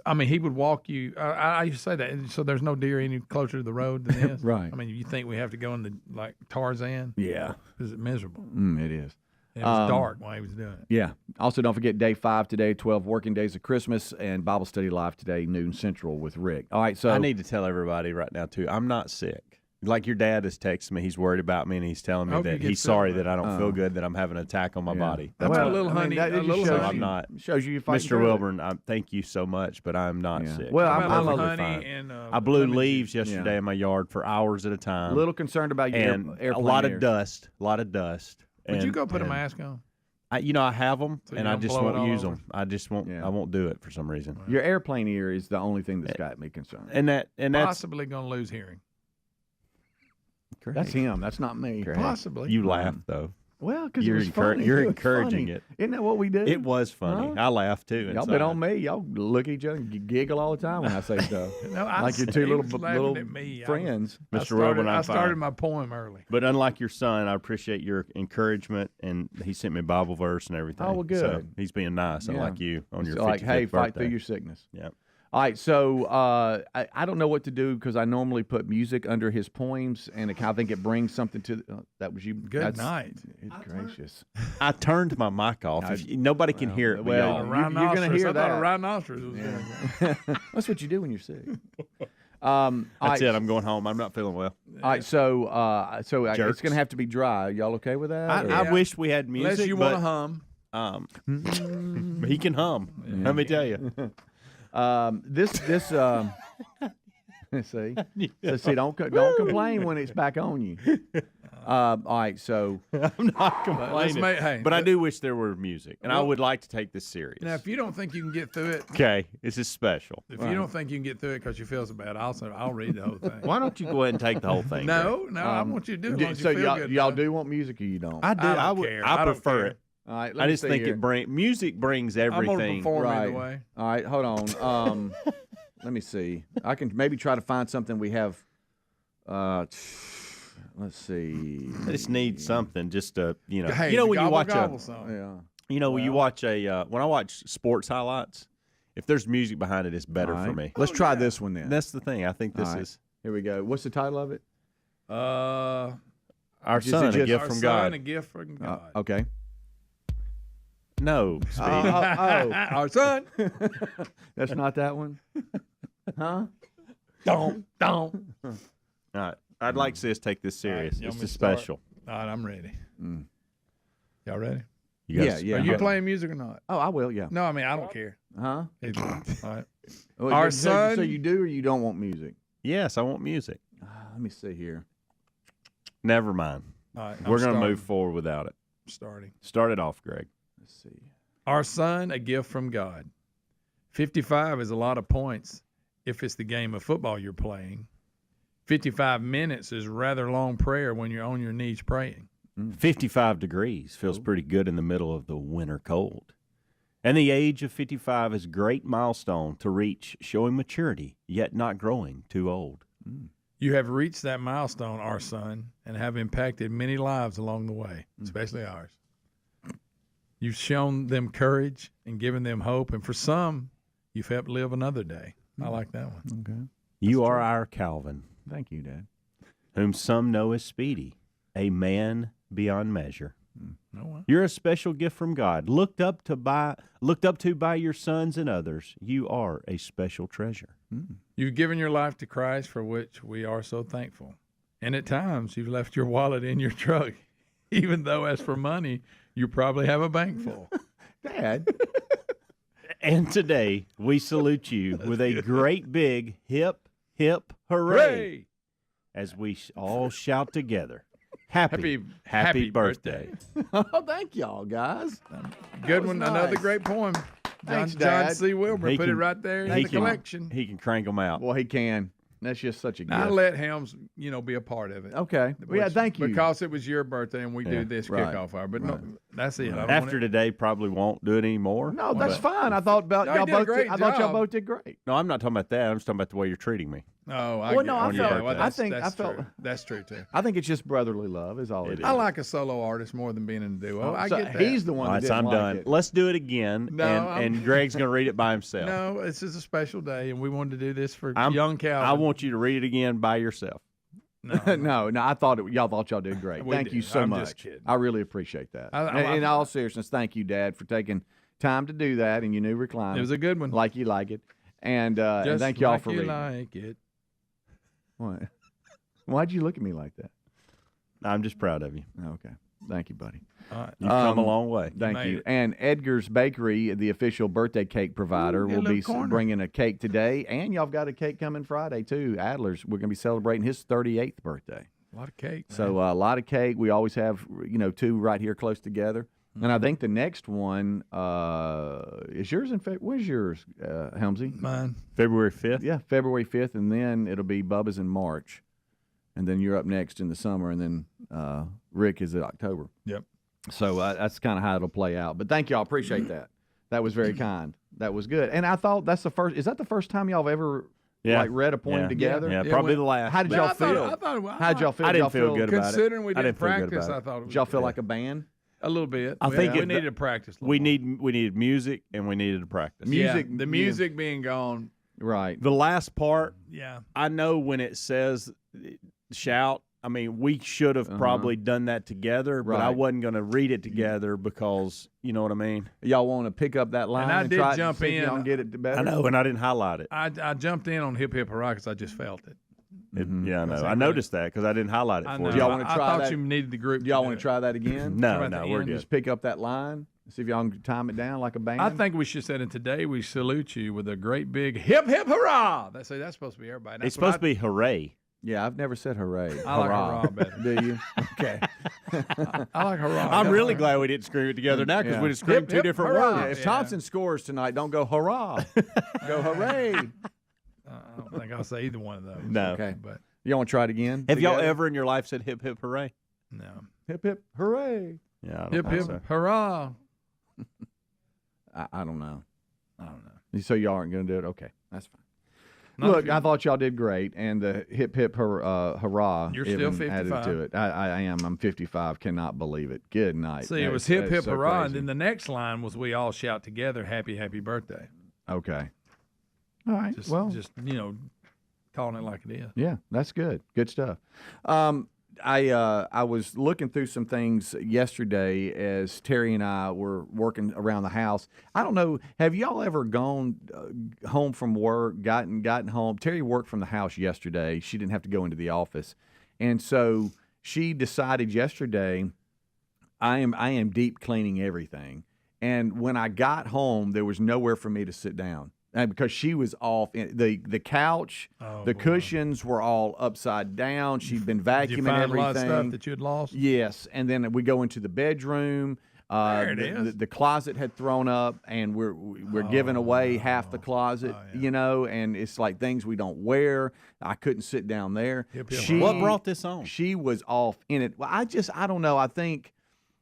I mean, he would walk you. I used to say that. So there's no deer any closer to the road than this. Right. I mean, you think we have to go in the like Tarzan? Yeah. Is it miserable? It is. It was dark while he was doing it. Yeah. Also, don't forget day 5 today, 12 working days of Christmas, and Bible study live today, noon Central with Rick. All right. So I need to tell everybody right now too. I'm not sick. Like your dad has texted me. He's worried about me, and he's telling me Hope you that get he's sorry sick. that I don't feel good, that I'm having an attack on my body. That's Well, a little I mean, honey. that A just little shows honey. I'm not. Shows you fighting Mr. through it. Wilburn, thank you so much, but I'm not sick. Well, How I'm about a little perfectly honey fine. and I blew lemon leaves juice? yesterday in my yard for hours at a time. A little concerned about your and airplane a lot ears. of dust. A lot of dust. Would you And- go put a and mask on? I have them, So and you I don't just blow it won't all use over? them. I just won't. Yeah. I won't do it for some reason. Your airplane ear is the only thing that's got me concerned. And that's Possibly going to lose hearing. That's him. That's not me. Greg, Possibly. You laugh though. Well, because You're it was funny. you're It was encouraging funny. it. Isn't that what we do? It was funny. Huh? I laughed too. Y'all inside. been on me. Y'all look at each other and giggle all the time when I say stuff. No, I like your was- two he little was laughing little at me. friends. Mr. Wilburn, I I'm started fine. my poem early. But unlike your son, I appreciate your encouragement, and he sent me a Bible verse and everything. Oh, well, good. So he's being nice, Yeah. unlike you on your It's like, 55th hey, birthday. fight through your sickness. Yeah. All right, so I don't know what to do because I normally put music under his poems, and I think it brings something to. That was you. Good night. Good gracious. I turned my mic off. Nobody can hear it. but well, y'all. you're gonna hear I thought that. a rhinoceros was there. That's what you do when you're sick. That's it. I'm going home. I'm not feeling well. All right, so it's Jerks. going to have to be dry. Y'all okay with that? or- I wish we had music. Unless you but, want to hum. he can hum. Let me tell you. This see, so see, don't complain when it's back on you. All right, so I'm not complaining. hey, but I do wish there were music, and I would like to take this serious. Now, if you don't think you can get through it, Okay, this is special. if you don't think you can get through it because you feel so bad, I'll read the whole thing. Why don't you go ahead and take the whole thing? No, I want you to do it. As so long as you feel y'all, good y'all about it. do want music or you don't? I do. I I don't would. care. I I don't prefer care. it. All right, I just think music brings I'm going to everything. perform Right. either way. All right, hold on. Let me see. I can maybe try to find something we have. Let's see. I just need something just to Hey, you know when you gobble, watch gobble a song. Yeah. when you watch a when I watch sports highlights, if there's music behind it, it's better All for right. me. Let's try this one then. That's the thing. I think this All right. is Here we go. What's the title of it? our Is it son, a just- gift Our from son, God. a gift from God. Okay. No, Speedy. Our son. That's not that one. Huh? Don't. All right. I'd like to see us take this serious. you want It's me a to start? special. All right, I'm ready. Y'all ready? You Yeah, guys- yeah. Are you playing music or not? Oh, I will. Yeah. No, I mean I don't care. Huh? Either. All right. Well, Our so son- you do or you don't want music? Yes, I want music. Let me see here. Never mind. All right. We're going to move forward without it. Starting. Start it off, Greg. Let's see. Our son, a gift from God. 55 is a lot of points if it's the game of football you're playing. 55 minutes is rather long prayer when you're on your knees praying. 55 degrees feels pretty good in the middle of the winter cold. And the age of 55 is a great milestone to reach, showing maturity, yet not growing too old. You have reached that milestone, our son, and have impacted many lives along the way, especially ours. You've shown them courage and given them hope, and for some, you've helped live another day. I like that one. Okay. You are our Calvin, Thank you, Dad. whom some know as Speedy, a man beyond measure. No one. You're a special gift from God, looked up to by your sons and others. You are a special treasure. You've given your life to Christ, for which we are so thankful. And at times, you've left your wallet in your truck, even though, as for money, you probably have a bank full. Dad. And today, we salute you with a great big hip, hip, hooray, as we all shout together. Happy birthday. Oh, thank y'all, guys. Good was one. nice. Another great poem. Thanks, John Dad. C. Wilbur He put it can- right there in he the can- collection. He can crank them out. Well, he can. That's just such a gift. I let Helms, be a part of it. Okay. Well, yeah, Which- thank you. Because it was your birthday and we Yeah, do this right, kickoff hour. But no, that's it. I don't After want it. today, probably won't do it anymore. No, that's But- fine. I thought about No, you y'all did a both. great I thought y'all job. both did great. No, I'm not talking about that. I'm just talking about the way you're treating me. Oh, I Well, get no, it. I On your felt. birthday. that's- I think that's I felt. true. That's true too. I think it's just brotherly love. Is all it is. I like a solo artist more than being in a duo. I So get that. He's the one. All that right, so didn't I'm like done. it. Let's do it again. No, and Greg's going to read it by himself. No, this is a special day, and we wanted to do this for I'm- young Calvin. I want you to read it again by yourself. no. I thought y'all did great. We Thank did. you so I'm much. just kidding. I really appreciate that. In all seriousness, thank you, Dad, for taking time to do that in your new recliner. It was a good one. like you like it, and Just thank y'all like for you reading. like it. What? Why'd you look at me like that? I'm just proud of you. Okay. Thank you, buddy. All right. You've come a long way. Thank made you. it. And Edgar's Bakery, the official birthday cake provider, Ooh, will get a be little corner. bringing a cake today. And y'all got a cake coming Friday, too. Adler's, we're going to be celebrating his 38th birthday. A lot of cake. So a lot of cake. We always have, two right here close together. And I think the next one is yours in February. When's yours, Helmsy? Mine. February 5th? Yeah, February 5th, and then it'll be Bubba's in March. And then you're up next in the summer, and then Rick is in October. Yep. So that's kind of how it'll play out. But thank y'all. Appreciate that. That was very kind. That was good. And I thought that's the first – is that the first time y'all have ever read a poem together? Yeah, probably the last. How did y'all feel? How'd y'all feel? I didn't feel good about it. Considering we I didn't didn't feel good practice, about I it. thought it was Did y'all feel like a band? a little bit. I think we it- needed to practice. A We little more. needed music and we needed to practice. Music, the music being gone. Right. The last part, Yeah. I know when it says shout, I mean, we should have probably done that together, but I Right. wasn't going to read it together because, you know what I mean? Y'all want to pick up that line I and did try jump to see if in. y'all can get it better? I know, and I didn't highlight it. I jumped in on Hip Hip Hurrah because I just felt it. Yeah, I know. That's I right. noticed that because I didn't highlight it I for know. you. Do y'all wanna I try thought that? you needed the group. Do y'all to want do to try that again? No, at no, the we're end? good. Just pick up that line. See if y'all can time it down like a band. I think we should say it today. We salute you with a great big hip hip hurrah. That's supposed to be everybody. That's It's supposed to be hooray. Yeah, I've never said hooray. I like hurrah better. Do you? Okay. I like hurrah. I'm really glad we didn't scream it together now because Yeah. we'd have screamed Hip, two hip, different hurrah. Yeah, words. if Thompson scores tonight, don't go hurrah. Go hooray. I don't think I'll say either one of those. No. Okay. But You want to try it again? Have y'all together? ever in your life said hip, hip, hooray? no. Hip, hip, hooray. Yeah, I don't Hip think hip so. hurrah. I don't know. I don't know. So y'all aren't going to do it? Okay, that's fine. Not if Look, you- I thought y'all did great, and the hip hip hurrah. You're still even added 55. to it. I am. I'm 55. Cannot believe it. Good night. See, it was hip hip hurrah, and then the next line was we all shout together, happy happy birthday. Okay. All right. Just well, just calling it like it is. yeah, that's good. Good stuff. I was looking through some things yesterday as Terry and I were working around the house. I don't know. Have y'all ever gone home from work, gotten home? Terry worked from the house yesterday. She didn't have to go into the office, and so she decided yesterday, I am deep cleaning everything. And when I got home, there was nowhere for me to sit down. Because she was off, the couch, the cushions were all upside down. She'd been vacuuming Did you find everything. a lot of stuff that you had lost? Yes, and then we go into the bedroom. There it is. The closet had thrown up, and we're giving away half the closet, and it's like things we don't wear. I couldn't sit down there. Hip, hip, What brought this on? She was off in it. Well, I don't know. I think.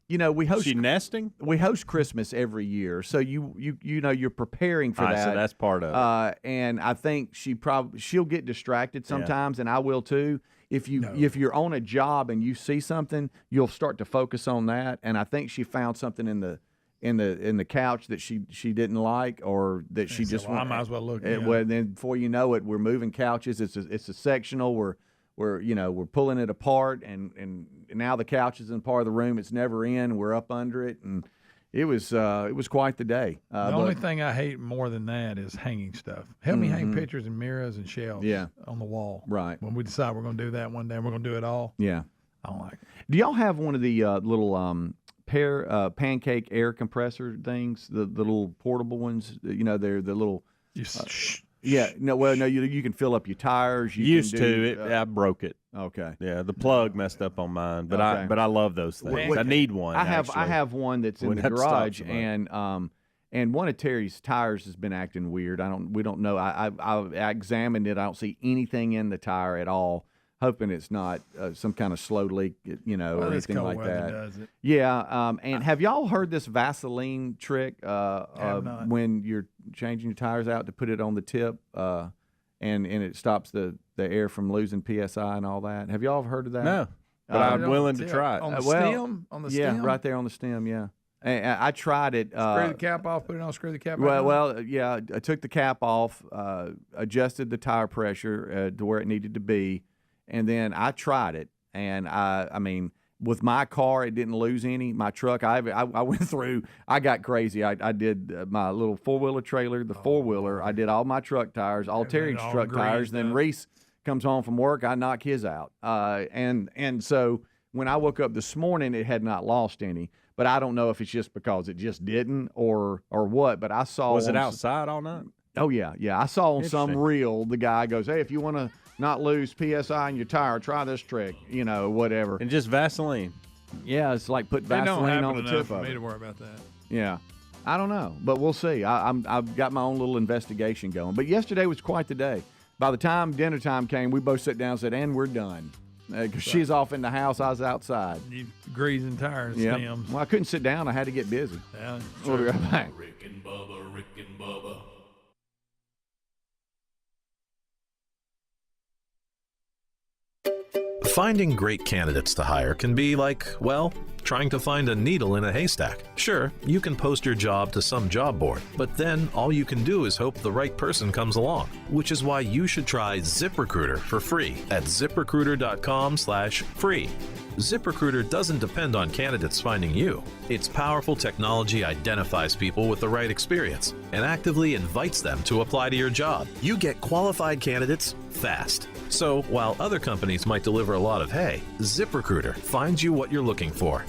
We host. She nesting? We host Christmas every year, so you're preparing for All right, that. so that's part of it. And I think she'll get distracted sometimes, and I will too. If you're on a job and you see something, you'll start to focus on that. And I think she found something in the couch that she didn't like, or that she just I might as well look. Well, then before you know it, we're moving couches. It's a sectional. We're pulling it apart, and now the couch is in part of the room it's never in. We're up under it, and it was quite the day. The only thing I hate more than that is hanging stuff. Help me hang pictures and mirrors and shelves on the wall. Right. When we decide we're going to do that one day, we're going to do it all. Yeah. I don't like it. Do y'all have one of the little pancake air compressor things, the little portable ones? They're the little. Yeah. No. Well, no. You can fill up your tires. You Used can do, to it. I broke it. Okay. Yeah, the plug messed up on mine, but Okay. I love those things. Well, I need one. I actually. have one that's in Wouldn't the have to stop garage, somebody. and one of Terry's tires has been acting weird. We don't know. I examined it. I don't see anything in the tire at all. Hoping it's not some kind of slow leak, or Well, this anything cold like weather that. does it. Yeah. And have y'all heard this Vaseline trick have not. when you're changing your tires out to put it on the tip, and it stops the air from losing PSI and all that? Have y'all ever heard of that? No, but Put it I'm on willing the to tip. try it. On the Well, stem? On the Yeah, stem? right there on the stem. Yeah. And I tried it. Screw the cap off, put it on, screw the cap back on. Well, yeah. I took the cap off, adjusted the tire pressure to where it needed to be, and then I tried it. And I mean, with my car, it didn't lose any. My truck, I went through. I got crazy. I did my little 4-wheeler trailer, the 4-wheeler. I did all my truck tires, all Terry's all truck tires. greased Then up. Reese comes home from work, I knock his out. And so when I woke up this morning, it had not lost any. But I don't know if it's just because it just didn't or what. But I saw. Was it outside all night? Oh, yeah. I saw on some reel, the guy goes, hey, if you want to not lose PSI in your tire, try this trick, whatever. And just Vaseline. Yeah, it's like put It don't Vaseline happen on the enough tip for of me it. to worry about that. Yeah. I don't know, but we'll see. I've got my own little investigation going. But yesterday was quite the day. By the time dinner time came, we both sat down and said, and we're done. Because she's off in the house, I was outside. You greasing tires, stems. Well, I couldn't sit down. I had to get busy. Yeah, We'll be right back. Rick and Bubba, Rick and Bubba. Finding great candidates to hire can be like, well, trying to find a needle in a haystack. Sure, you can post your job to some job board, but then all you can do is hope the right person comes along, which is why you should try ZipRecruiter for free at ZipRecruiter.com/free. ZipRecruiter doesn't depend on candidates finding you. Its powerful technology identifies people with the right experience and actively invites them to apply to your job. You get qualified candidates fast. So while other companies might deliver a lot of hay, ZipRecruiter finds you what you're looking for.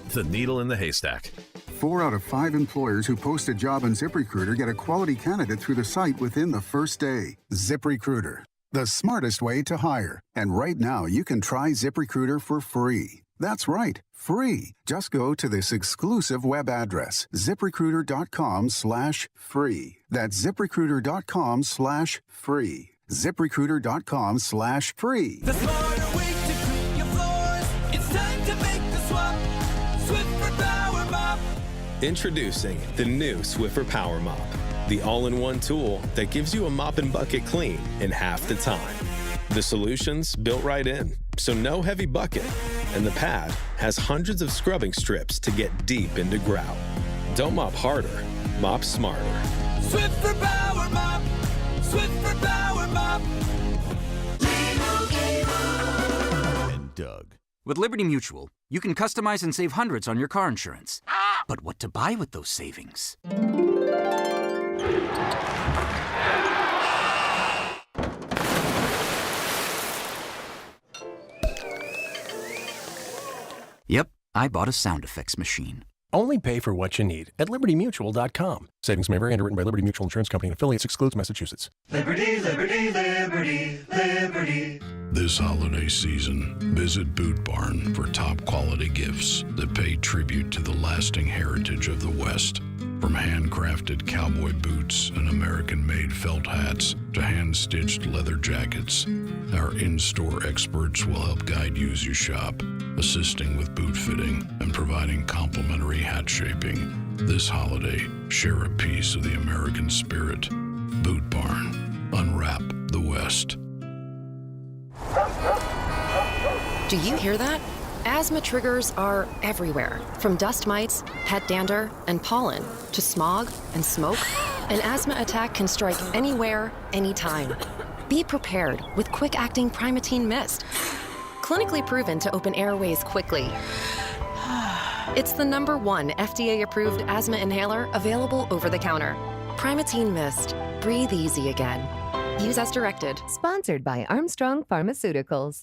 The needle in the haystack. 4 out of 5 employers who post a job on ZipRecruiter get a quality candidate through the site within the first day. ZipRecruiter, the smartest way to hire. And right now, you can try ZipRecruiter for free. That's right, free. Just go to this exclusive web address, ZipRecruiter.com/free. That's ZipRecruiter.com/free. ZipRecruiter.com/free. The smarter way to clean your floors. It's time to make the swap. Swiffer Power Mop. Introducing the new Swiffer Power Mop, the all-in-one tool that gives you a mop and bucket clean in half the time. The solution's built right in, so no heavy bucket, and the pad has hundreds of scrubbing strips to get deep into grout. Don't mop harder, mop smarter. Swiffer Power Mop. Swiffer Power Mop. And Doug. With Liberty Mutual, you can customize and save hundreds on your car insurance. But what to buy with those savings? Yep, I bought a sound effects machine. Only pay for what you need at LibertyMutual.com. Savings may vary. Underwritten by Liberty Mutual Insurance Company and affiliates. Excludes Massachusetts. Liberty, liberty, liberty, liberty. This holiday season, visit Boot Barn for top quality gifts that pay tribute to the lasting heritage of the West. From handcrafted cowboy boots and American-made felt hats to hand-stitched leather jackets, our in-store experts will help guide you as you shop, assisting with boot fitting and providing complimentary hat shaping. This holiday, share a piece of the American spirit. Boot Barn. Unwrap the West. Do you hear that? Asthma triggers are everywhere, from dust mites, pet dander, and pollen, to smog and smoke. An asthma attack can strike anywhere, anytime. Be prepared with quick-acting Primatene Mist. Clinically proven to open airways quickly. It's the #1 FDA-approved asthma inhaler available over the counter. Primatene Mist. Breathe easy again. Use as directed. Sponsored by Armstrong Pharmaceuticals.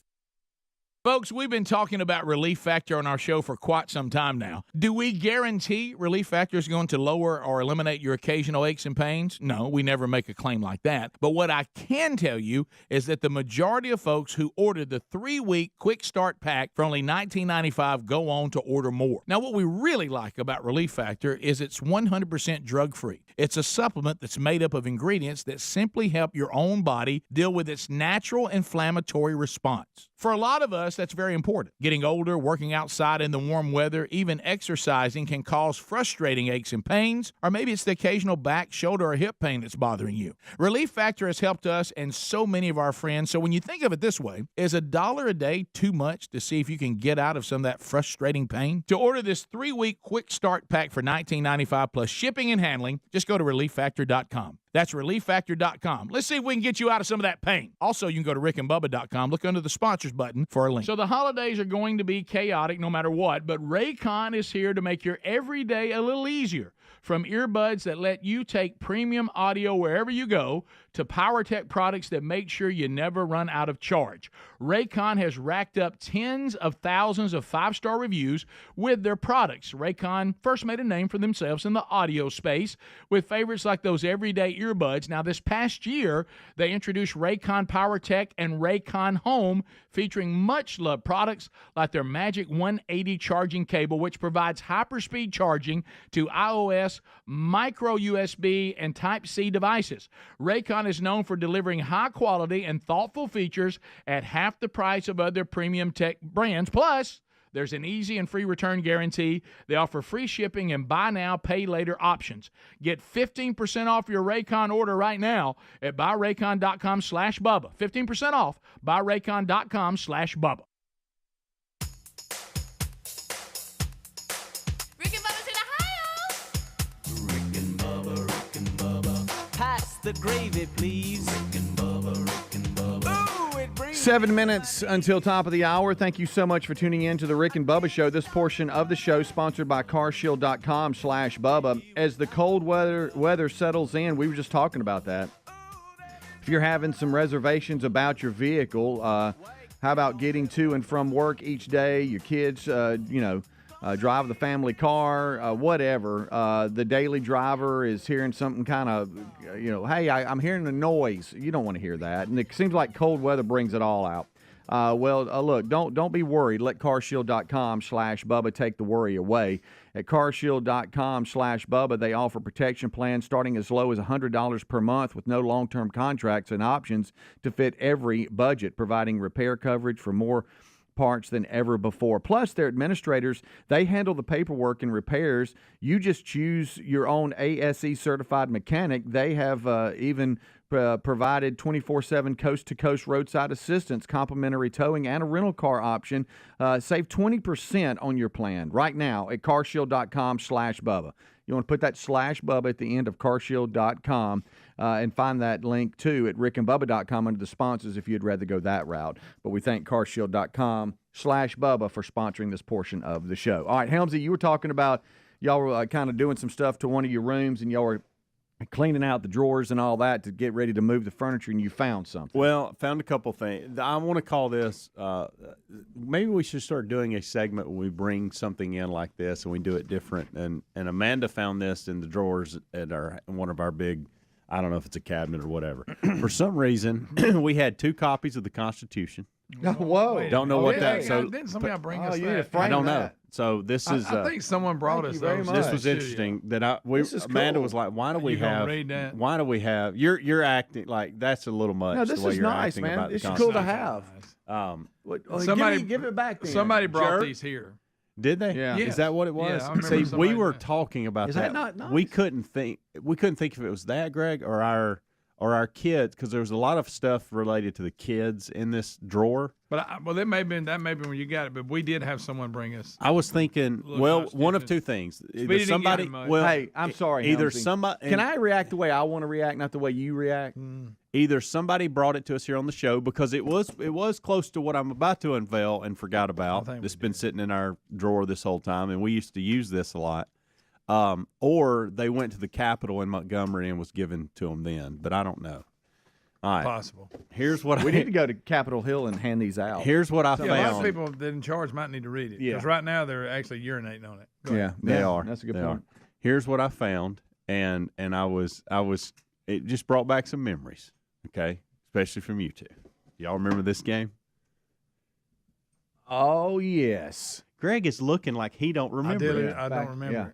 Folks, we've been talking about Relief Factor on our show for quite some time now. Do we guarantee Relief Factor is going to lower or eliminate your occasional aches and pains? No, we never make a claim like that. But what I can tell you is that the majority of folks who ordered the 3-week Quick Start Pack for only $19.95 go on to order more. Now, what we really like about Relief Factor is it's 100% drug-free. It's a supplement that's made up of ingredients that simply help your own body deal with its natural inflammatory response. For a lot of us, that's very important. Getting older, working outside in the warm weather, even exercising can cause frustrating aches and pains, or maybe it's the occasional back, shoulder, or hip pain that's bothering you. Relief Factor has helped us and so many of our friends. So when you think of it this way, is $1 a day too much to see if you can get out of some of that frustrating pain? To order this 3-week Quick Start Pack for $19.95 plus shipping and handling, just go to ReliefFactor.com. That's ReliefFactor.com. Let's see if we can get you out of some of that pain. Also, you can go to RickandBubba.com. Look under the sponsors button for a link. So the holidays are going to be chaotic no matter what, but Raycon is here to make your everyday a little easier. From earbuds that let you take premium audio wherever you go, to PowerTech products that make sure you never run out of charge. Raycon has racked up tens of thousands of 5-star reviews with their products. Raycon first made a name for themselves in the audio space with favorites like those everyday earbuds. Now, this past year, they introduced Raycon PowerTech and Raycon Home, featuring much-loved products like their Magic 180 charging cable, which provides hyperspeed charging to iOS, micro USB, and Type-C devices. Raycon is known for delivering high-quality and thoughtful features at half the price of other premium tech brands. Plus, there's an easy and free return guarantee. They offer free shipping and buy now, pay later options. Get 15% off your Raycon order right now at buyraycon.com/Bubba. 15% off, buyraycon.com/Bubba. Rick and Bubba's in Ohio. Rick and Bubba. Pass the gravy, please. Rick and Bubba, Rick and Bubba. Ooh, it brings 7 minutes until top of the hour. Thank you so much for tuning in to the Rick and Bubba Show. This portion of the show sponsored by carshield.com/Bubba. As the cold weather settles in, we were just talking about that. If you're having some reservations about your vehicle, how about getting to and from work each day? Your kids, drive the family car, whatever. The daily driver is hearing something kind of, hey, I'm hearing a noise. You don't want to hear that. And it seems like cold weather brings it all out. Look, don't be worried. Let carshield.com/Bubba take the worry away. At carshield.com/Bubba, they offer protection plans starting as low as $100 per month with no long-term contracts and options to fit every budget, providing repair coverage for more parts than ever before. Plus, their administrators, they handle the paperwork and repairs. You just choose your own ASE certified mechanic. They have even provided 24/7 coast-to-coast roadside assistance, complimentary towing, and a rental car option. Save 20% on your plan right now at carshield.com/Bubba. You want to put that /Bubba at the end of carshield.com and find that link, too, at rickandbubba.com under the sponsors if you'd rather go that route. But we thank carshield.com/Bubba for sponsoring this portion of the show. All right, Helmsy, you were talking about y'all were kind of doing some stuff to one of your rooms, and y'all were cleaning out the drawers and all that to get ready to move the furniture, and you found something. Well, found a couple things. I want to call this, maybe we should start doing a segment when we bring something in like this and we do it different. And Amanda found this in the drawers at one of our big, I don't know if it's a cabinet or whatever. For some reason, we had 2 copies of the Constitution. Whoa. Don't know what that. So didn't somebody bring us you need to that? frame I don't that. know. So this is. I think someone brought us those. This was interesting. That Amanda cool. was like, "Why do we You gonna have? read that? Why do we have? You're acting like that's a little much. No, this the way is you're nice, acting man. about the It's cool to Constitution. have. Somebody give it back then. Somebody brought Jerk. these here. Did they? Yeah. Is that what it was? Yeah, I remember See, we somebody- were talking about Is that. that not nice? We couldn't think if it was that, Greg, or our kids, because there was a lot of stuff related to the kids in this drawer. But that may have been when you got it. But we did have someone bring us. I was thinking, Look, one of 2 things. Speedy Either didn't somebody, get him much. well, Hey, I'm sorry, Either Helmsy. somebody, Can I react the way I want to react, not the way you react? Either somebody brought it to us here on the show because it was close to what I'm about to unveil and forgot about. It's been sitting in our drawer this whole time, and we used to use this a lot. Or they went to the Capitol in Montgomery and was given to them then, but I don't know. All right. Possible. Here's what We need to go to Capitol Hill and hand these out. Here's what I A lot of found. people that in charge might need to read it. Yeah. Because right now they're actually urinating on it. Go ahead. They are. That's a good They point. are. Here's what I found, and I was it just brought back some memories. Okay, especially from you 2. Y'all remember this game? Oh yes. Greg is looking like he don't remember it. I don't remember yeah. it.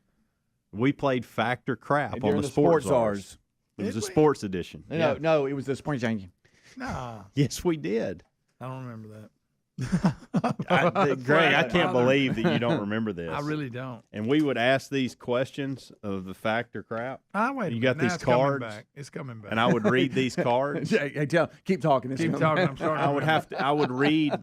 We played Fact or Crap on During the the Sports Sports Ours. Ours. It was a sports edition. No, it was the Sports Engine. Nah, Yes, we did. I don't remember that. Greg, I can't Father. believe that you don't remember this. I really don't. And we would ask these questions of the Fact or Crap. Wait. You got now these it's coming cards? back. It's coming back. And I would read these cards. Hey, keep talking. It's Keep coming talking. back. I'm sorry. I would read.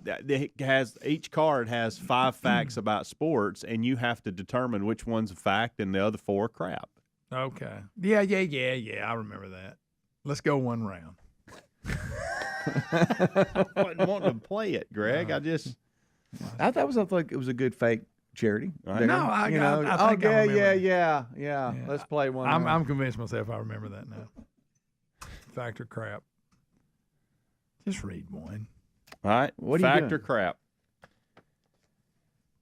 Each card has 5 facts about sports, and you have to determine which one's a fact and the other 4 are crap. Okay. Yeah. I remember that. Let's go one round. I wasn't wanting to play it, Greg. I just. I thought it was a good fake charity. Right. there. No, I think I remember. yeah. Let's play one. I'm convinced myself I remember that now. Fact or crap? Just read one. All right. What are you Fact or doing? crap?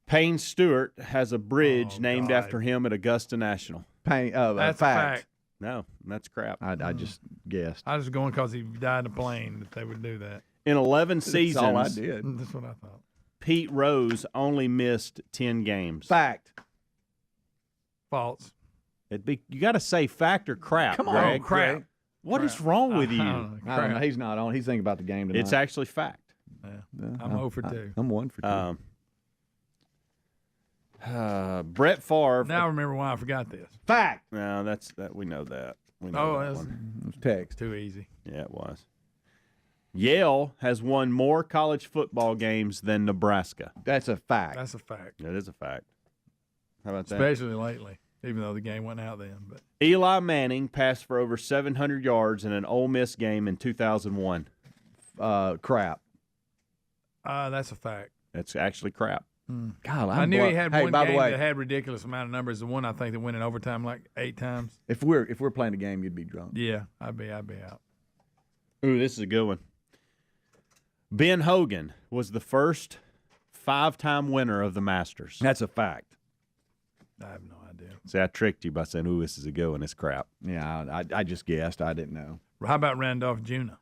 Payne Stewart has a bridge named after him at Augusta National. That's That's a fact. No, that's crap. I just guessed. I was going because he died in a plane that they would do that. In 11 That's seasons, all I did. That's what I thought. Pete Rose only missed 10 games. Fact. False. You got to say fact or crap. Come on, Greg. crap. What is wrong with you? I don't know. He's not on. He's thinking about the game tonight. It's actually fact. I'm 0 for 2. I'm 1 for 2. Brett Favre. Now I remember why I forgot this. Fact. No, that we know that. We know that that's one. Text. Too easy. Yeah, it was. Yale has won more college football games than Nebraska. That's a fact. That's a fact. That is a fact. How about that? Especially lately, even though the game went out then. But Eli Manning passed for over 700 yards in an Ole Miss game in 2001. Crap. That's a fact. That's actually crap. God, I knew he had hey, one by game the way, that had ridiculous amount of numbers. The one I think that went in overtime like 8 times. If we're playing a game, you'd be drunk. Yeah, I'd be out. Ooh, this is a good one. Ben Hogan was the first 5-time winner of the Masters. That's a fact. I have no idea. See, I tricked you by saying, ooh, this is a good one. It's crap. Yeah, I just guessed. I didn't know. How about Randolph Jr.?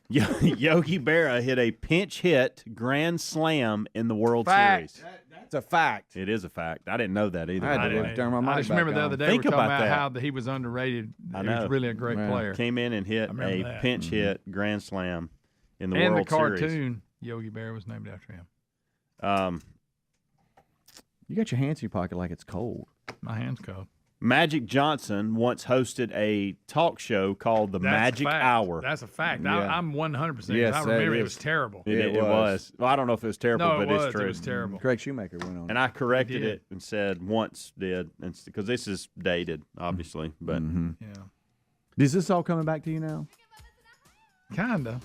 Yogi Berra hit a pinch hit grand slam in the World Series. That's a fact. It is a fact. I didn't know that either. I had to turn my mic I just back remember the on. other day Think we were talking about about that. how he was underrated. I He know. was really a great player. Came in and hit remember a that. pinch hit grand slam in the And World the cartoon, Series. Yogi Berra was named after him. You got your hands in your pocket like it's cold. My hand's cold. Magic Johnson once hosted a talk show called The Magic a fact. Hour. That's a fact. Yeah. I'm 100%. Yes, I remember that it was terrible. It was. Well, I don't know if it was terrible, No, but it it's was. true. It was terrible. Craig Shoemaker went on. And I corrected He did. it and said once did, because this is dated, obviously. But Yeah. Is this all coming back to you now? Kinda.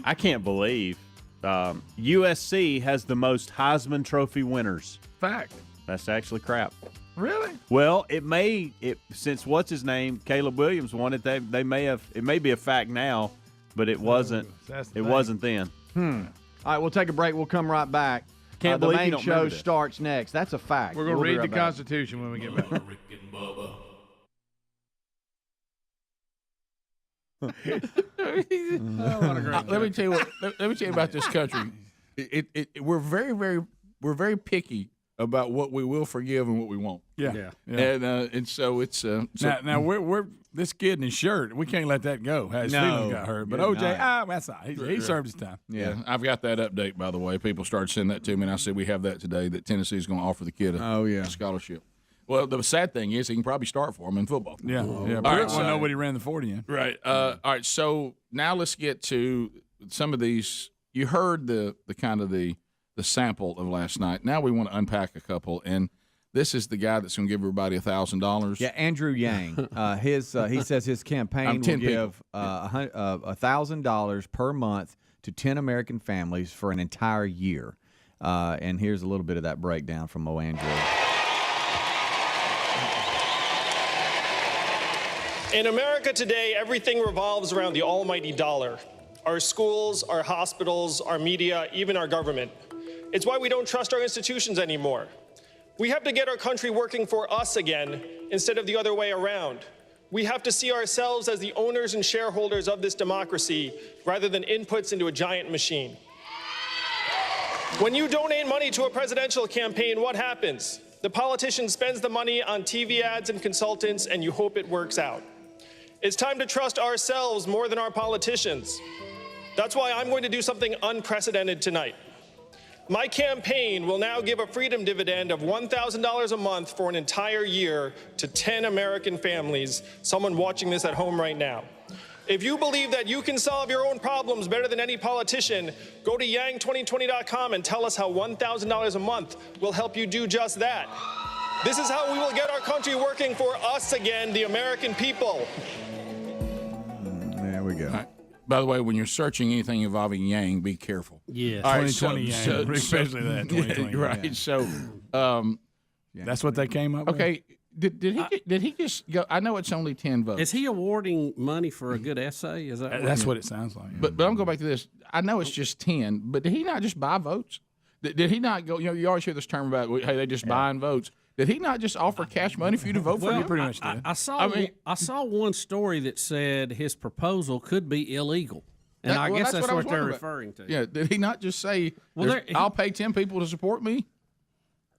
I can't believe USC has the most Heisman Trophy winners. Fact. That's actually crap. Really? Well, since what's his name, Caleb Williams won it. They may have. It may be a fact now, but it wasn't. That's the It thing. wasn't then. All right, we'll take a break. We'll come right back. Can't the believe main you don't show remember this. starts next. That's a fact. We're going to We'll be read right the back. Constitution when we get back. Rick and Bubba. Let me tell you what. Let me tell you about this country. We're very picky about what we will forgive and what we won't. Yeah. And so it's Now we're this kid in his shirt. We can't let that go. His feelings got hurt. But Yeah, OJ, that's not. He served his time. Yeah, I've got that update, by the way. People started sending that to me, and I said we have that today, that Tennessee's going to offer the kid a scholarship. Well, the sad thing is he can probably start for him in football. Yeah. All Pruitt right, wasn't nobody ran the 40 in. Right. All right, so now let's get to some of these. You heard the kind of the sample of last night. Now we want to unpack a couple, and this is the guy that's going to give everybody $1,000. Yeah, Andrew Yang. He says his campaign will 10 give $1,000 per month to 10 American families for an entire year. And here's a little bit of that breakdown from Mo Andrew. In America today, everything revolves around the almighty dollar. Our schools, our hospitals, our media, even our government. It's why we don't trust our institutions anymore. We have to get our country working for us again instead of the other way around. We have to see ourselves as the owners and shareholders of this democracy rather than inputs into a giant machine. When you donate money to a presidential campaign, what happens? The politician spends the money on TV ads and consultants, and you hope it works out. It's time to trust ourselves more than our politicians. That's why I'm going to do something unprecedented tonight. My campaign will now give a freedom dividend of $1,000 a month for an entire year to 10 American families, someone watching this at home right now. If you believe that you can solve your own problems better than any politician, go to yang2020.com and tell us how $1,000 a month will help you do just that. This is how we will get our country working for us again, the American people. There we go. All right. By the way, when you're searching anything involving Yang, be careful. Yeah, All right, 2020 Yang, especially that 2020. Right. Yeah. So That's what they came up with? Okay, Did he just go? I know it's only 10 votes. Is he awarding money for a good essay? Is that That's what it sounds like. But I'm going back to this. I know it's just 10, but did he not just buy votes? Did he not go? You always hear this term about hey, they just buying votes. Did he not just offer cash money for you to vote for him? Pretty much did. I saw one story that said his proposal could be illegal. And I guess that's what they're referring to. Yeah, did he not just say, I'll pay 10 people to support me?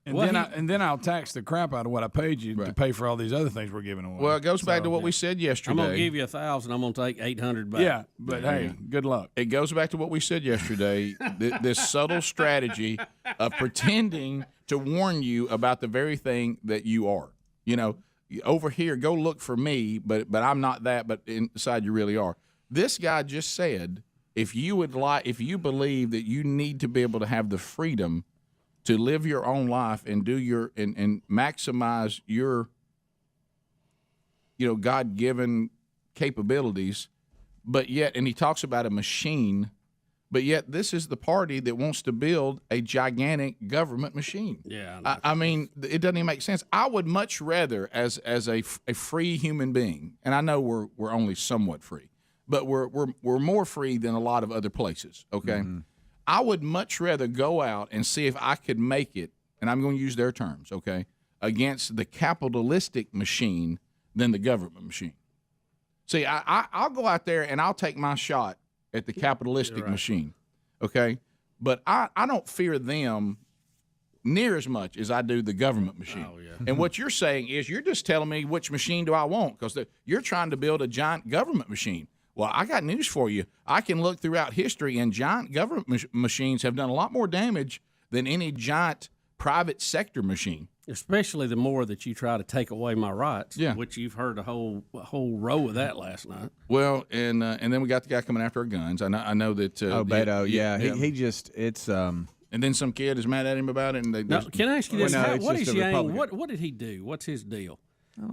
And then I'll tax the crap out of what I paid you to pay for all these other things we're giving away. Well, it goes back to what we said yesterday. I'm going to give you 1,000. I'm going to take 800 back. Yeah, but hey, good luck. It goes back to what we said yesterday, this subtle strategy of pretending to warn you about the very thing that you are. You know, over here, go look for me, but I'm not that, but inside you really are. This guy just said, if you believe that you need to be able to have the freedom to live your own life and do and maximize your, God-given capabilities, but yet, and he talks about a machine, but yet this is the party that wants to build a gigantic government machine. Yeah, I mean, it doesn't even make sense. I would much rather, as a free human being, and I know we're only somewhat free, but we're more free than a lot of other places. Okay. Mm-hmm. I would much rather go out and see if I could make it, and I'm going to use their terms, okay, against the capitalistic machine than the government machine. See, I'll go out there and I'll take my shot at the capitalistic machine, okay? But I don't fear them near as much as I do the government machine. Oh, yeah. And what you're saying is you're just telling me which machine do I want, because you're trying to build a giant government machine. Well, I got news for you. I can look throughout history, and giant government machines have done a lot more damage than any giant private sector machine. Especially the more that you try to take away my rights, which you've heard a whole row of that last night. Well, and then we got the guy coming after our guns. I know that. Beto, he just it's. And then some kid is mad at him about it. And can I ask you this? What is Yang? What did he do? What's his deal?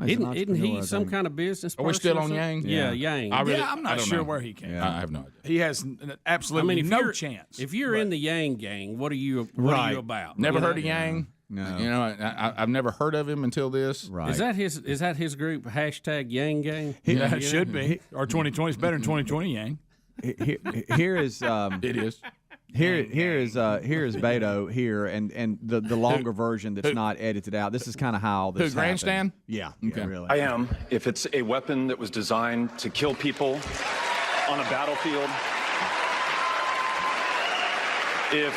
Isn't he some kind of business person? Are we still on Yang? Yeah, Yang. I'm not sure where he came from. I have no idea. He has absolutely no chance. If you're in the Yang gang, what are you about? Never heard of Yang? No. I've never heard of him until this. Right. Is that his group, # Yang Gang? Yeah, it should be. Or 2020 is better than 2020 Yang. Here is it is. Here is Beto here, and the longer version that's not edited out. This is kind of how this grandstand? Yeah, okay. Really. I am. If it's a weapon that was designed to kill people on a battlefield, if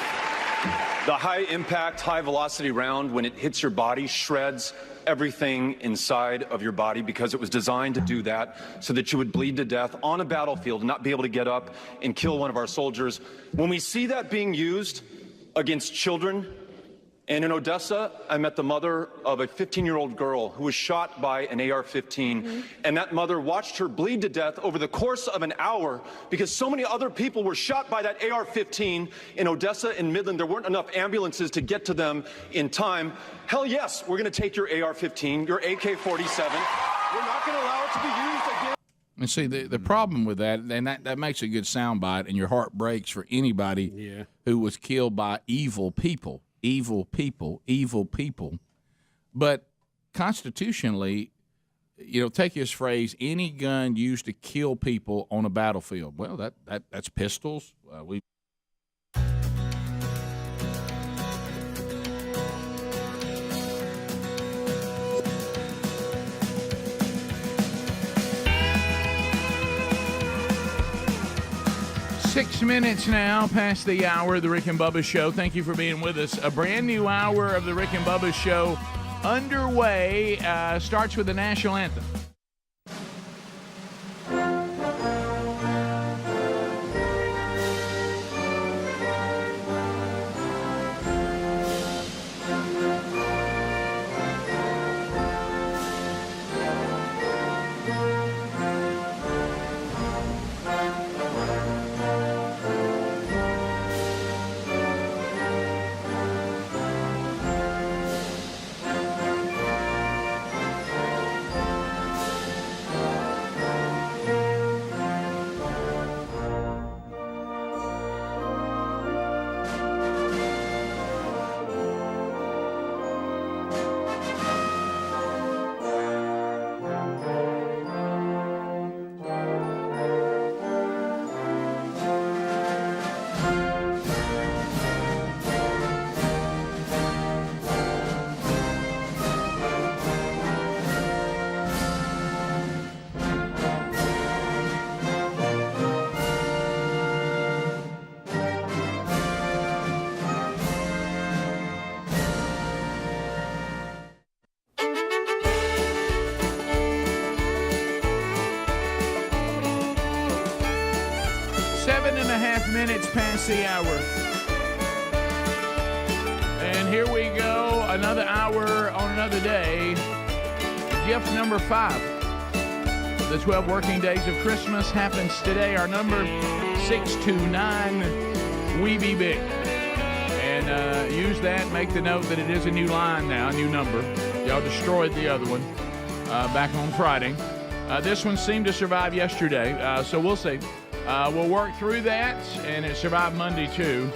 the high-impact, high-velocity round, when it hits your body, shreds everything inside of your body because it was designed to do that so that you would bleed to death on a battlefield and not be able to get up and kill one of our soldiers. When we see that being used against children, and in Odessa, I met the mother of a 15-year-old girl who was shot by an AR-15, and that mother watched her bleed to death over the course of an hour because so many other people were shot by that AR-15 in Odessa and Midland. There weren't enough ambulances to get to them in time. Hell yes, we're going to take your AR-15, your AK-47. We're not going to allow it to be used again. And see, the problem with that, and that makes a good soundbite, and your heart breaks for anybody who was killed by evil people. Evil people. But constitutionally, take his phrase, any gun used to kill people on a battlefield. Well, that's pistols. 6 minutes now past the hour of the Rick and Bubba Show. Thank you for being with us. A brand new hour of the Rick and Bubba Show underway. Starts with the national anthem. minutes past the hour. And here we go, another hour on another day. Gift number 5. The 12 working days of Christmas happens today. Our number 629, We Be Big. And use that, make the note that it is a new line now, a new number. Y'all destroyed the other one back on Friday. This one seemed to survive yesterday, so we'll see. We'll work through that, and it survived Monday too.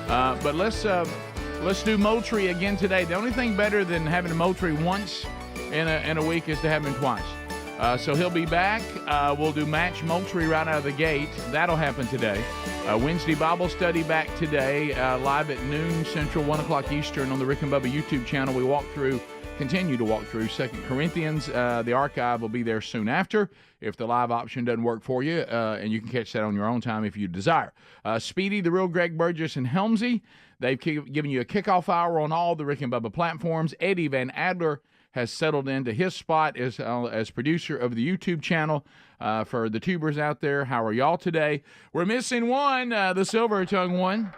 But let's do Moultrie again today. The only thing better than having a Moultrie once in a week is to have him twice. So he'll be back. We'll do Match Moultrie right out of the gate. That'll happen today. Wednesday Bible study back today, live at noon Central, 1 o'clock Eastern on the Rick and Bubba YouTube channel. We continue to walk through 2 Corinthians. The archive will be there soon after if the live option doesn't work for you, and you can catch that on your own time if you desire. Speedy, the real Greg Burgess, and Helmsy, they've given you a kickoff hour on all the Rick and Bubba platforms. Eddie Van Adler has settled into his spot as producer of the YouTube channel. For the tubers out there, how are y'all today? We're missing one, the silver-tongued one,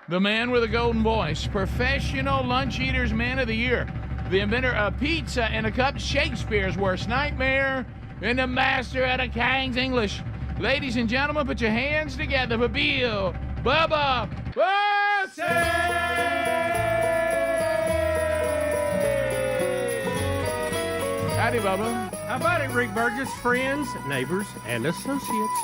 the man with a golden voice, professional lunch eaters man of the year, the inventor of pizza in a cup, Shakespeare's worst nightmare, and the master of the King's English. Ladies and gentlemen, put your hands together for Bill Bubba Bussey! Howdy, Bubba. How about it, Rick Burgess? Friends, neighbors, and associates.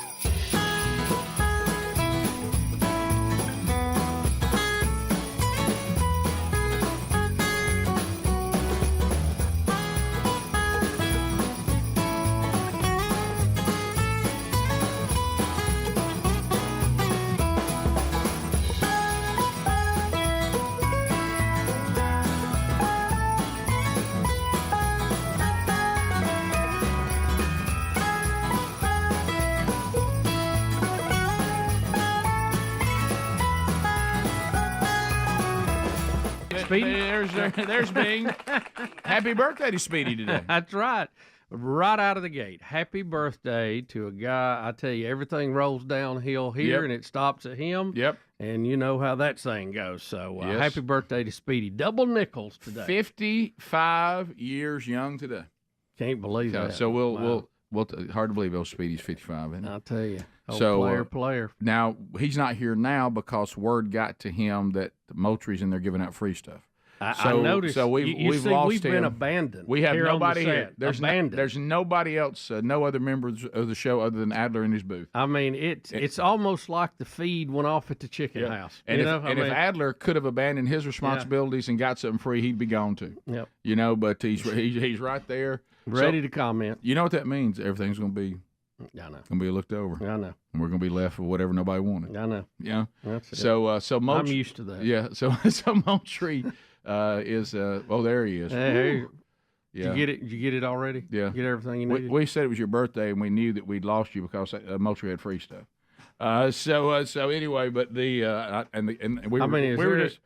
Speedy? There's Bing. Happy birthday to Speedy today. That's right. Right out of the gate. Happy birthday to a guy. I tell you, everything rolls downhill here, and it stops at him. Yep. And you know how that saying goes. So Yes. happy birthday to Speedy. Double nickels today. 55 years young today. Can't believe that. So Wow. we'll hard to believe old Speedy's 55, isn't it? I'll tell you. So Player. Now he's not here now because word got to him that the Moultrie's in there giving out free stuff. I noticed. So we've lost we've him. been abandoned. We have here on the nobody set. here. There's abandoned. there's nobody else. No other members of the show other than Adler in his booth. I mean, it's almost like the feed went off at the chicken house. And, you if, if Adler could have abandoned his responsibilities and got something free, he'd be gone too. Yep. You know, but he's right there, ready to comment. You know what that means? Everything's going to be. I know. Going to be looked over. I know. And we're going to be left with whatever nobody wanted. I know. Yeah. That's it. So Moultrie, I'm used to that. Yeah. So Moultrie is there he is. Hey, yeah. Did you get it? Did you get it already? Yeah. Get everything you needed? We said it was your birthday, and we knew that we'd lost you because Moultrie had free stuff. So anyway, but we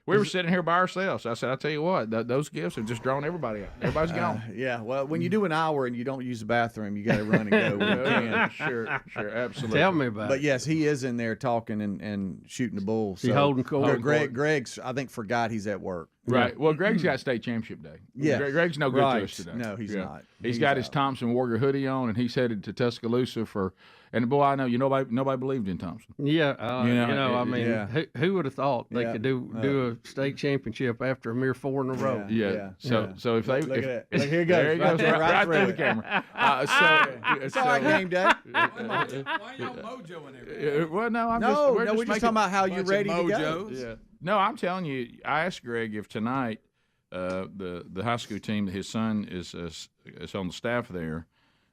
were sitting here by ourselves. I said, I tell you what, those gifts have just drawn everybody out. Everybody's gone. Yeah. Well, when you do an hour and you don't use the bathroom, you got to run and go. When you can. Sure, absolutely. Tell me about it. But yes, he is in there talking and shooting the bull. He holding court. Greg's, I think, forgot he's at work. Right. Well, Greg's got state championship day. Yeah. Greg's no good to us today. No, he's not. He's got his Thompson Warrior hoodie on, and he's headed to Tuscaloosa for. And boy, I know nobody believed in Thompson. Yeah, I mean, who would have thought they could do a state championship after a mere 4 in a row? Yeah. So if they look at it. Look, there here it goes. he goes right through the it. camera. It's all right, game day. Why y'all mojoing everything? Well, no, we're just just talking about how you're ready to go. Yeah. No, I'm telling you. I asked Greg if tonight the high school team that his son is on the staff there.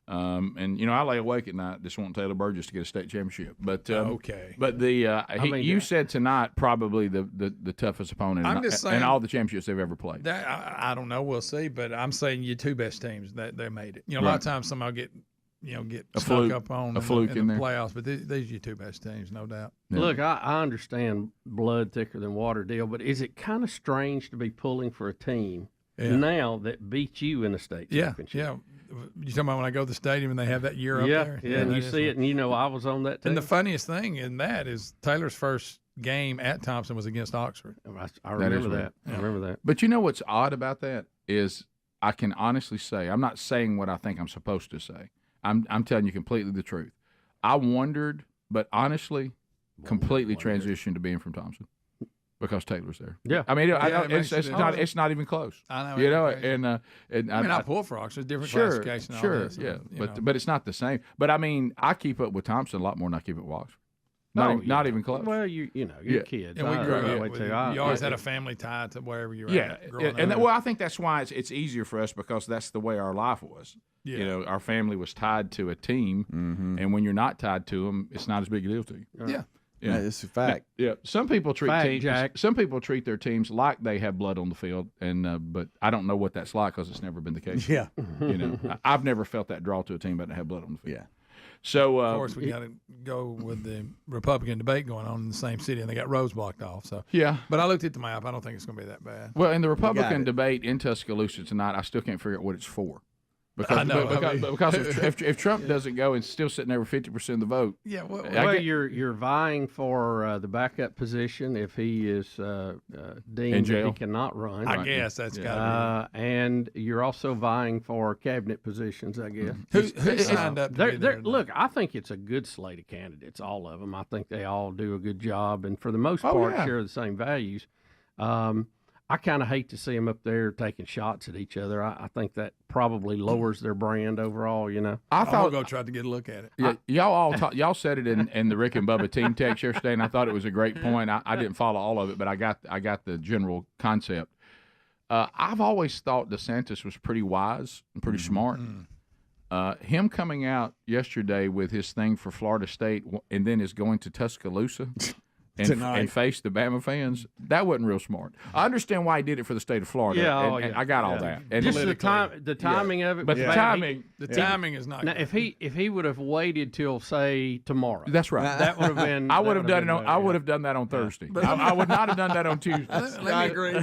And I lay awake at night just wanting Taylor Burgess to get a state championship. But okay. But you said tonight probably the toughest opponent I'm just saying, in all the championships they've ever played. That, I don't know. We'll see. But I'm saying your two best teams that they made it. A lot of times somebody get A snuck fluke. up on A fluke in in the there. playoffs. But these are your two best teams, no doubt. Yeah. Look, I understand blood thicker than water deal, but is it kind of strange to be pulling for a team now that beat you in the state championship? Yeah. You talking about when I go to the stadium and they have that year up there? Yeah, and you see it, and I was on that team. And the funniest thing in that is Taylor's first game at Thompson was against Oxford. I remember that. I remember that. But you know what's odd about that is I can honestly say, I'm not saying what I think I'm supposed to say. I'm telling you completely the truth. I wondered, but honestly, completely transitioned to being from Thompson because Taylor's there. Yeah, I mean, it's not even close. I know, you know, and I pull for Oxford, different sure, classification. Sure, this, yeah, but it's not the same. But I mean, I keep up with Thompson a lot more than I keep up with Oxford. Not even close. Well, you're kids. And we grew up with you always had a family tie to wherever you were at. And well, I think that's why it's easier for us because that's the way our life was. Yeah. You know, our family was tied to a team, and when you're not tied to them, it's not as big a deal to you. Yeah. Yeah, it's a fact. Yeah, some people treat teams. Jack. Some people treat their teams like they have blood on the field, and but I don't know what that's like because it's never been the case. Yeah, you know, I've never felt that draw to a team that have blood on the field. Yeah. So of course we got to go with the Republican debate going on in the same city, and they got roads blocked off. So yeah, but I looked at the map. I don't think it's going to be that bad. Well, in the Republican debate in Tuscaloosa tonight, I still can't figure out what it's for. Because if Trump doesn't go and still sitting there with 50% of the vote, yeah. Well, you're vying for the backup position if he is deemed that he cannot run. I guess that's got to be. And you're also vying for cabinet positions, I guess. Who signed up? Look, I think it's a good slate of candidates, all of them. I think they all do a good job, and for the most part, share the same values. I kind of hate to see them up there taking shots at each other. I think that probably lowers their brand overall. You know, I thought I'll go try to get a look at it. Yeah, y'all said it in the Rick and Bubba team text yesterday, and I thought it was a great point. I didn't follow all of it, but I got the general concept. I've always thought DeSantis was pretty wise and pretty smart. Him coming out yesterday with his thing for Florida State and then is going to Tuscaloosa. And face the Bama fans, that wasn't real smart. I understand why he did it for the state of Florida. And I got all that. And just the timing of it. But the timing is not. Now, if he would have waited till say tomorrow, that's right. That would have been. I would have done it. I would have done that on Thursday. But I would not have done that on Tuesday. Let me agree.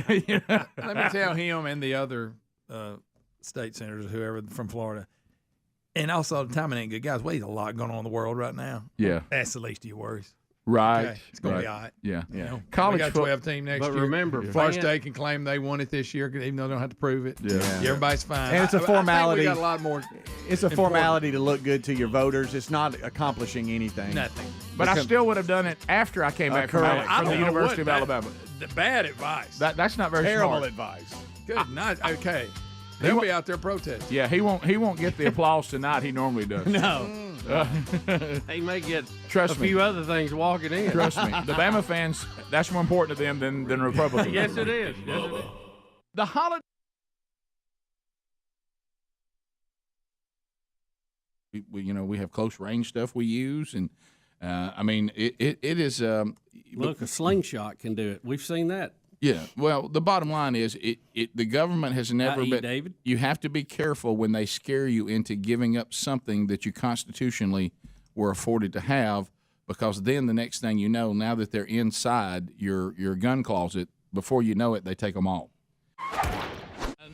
Let me tell him and the other state senators, whoever from Florida. And also, the timing ain't good, guys. Wait, a lot going on in the world right now. Yeah, that's the least of your worries. Right. Okay. It's going to be all right. Yeah. You know, college we got a 12 team next year. But remember, Florida State can claim they won it this year, even though they don't have to prove it. Yeah. Everybody's fine. And it's a formality. I think we got a lot more. It's a formality to look good to your voters. It's not accomplishing anything. Nothing. But I still would have done it after I came back from the University of Alabama. Bad advice. That's not very terrible smart. advice. Good night. Okay. They'll be out there protesting. Yeah, he won't get the applause tonight he normally does. No. He may get Trust a me. few other things walking in. Trust me. The Bama fans, that's more important to them than Republicans. Yes, it is. Yes, it is. The holiday. We have close range stuff we use, and I mean it is. Look, a slingshot can do it. We've seen that. Yeah, well, the bottom line is the government has never been. David? You have to be careful when they scare you into giving up something that you constitutionally were afforded to have, because then the next thing you know, now that they're inside your gun closet, before you know it, they take them all.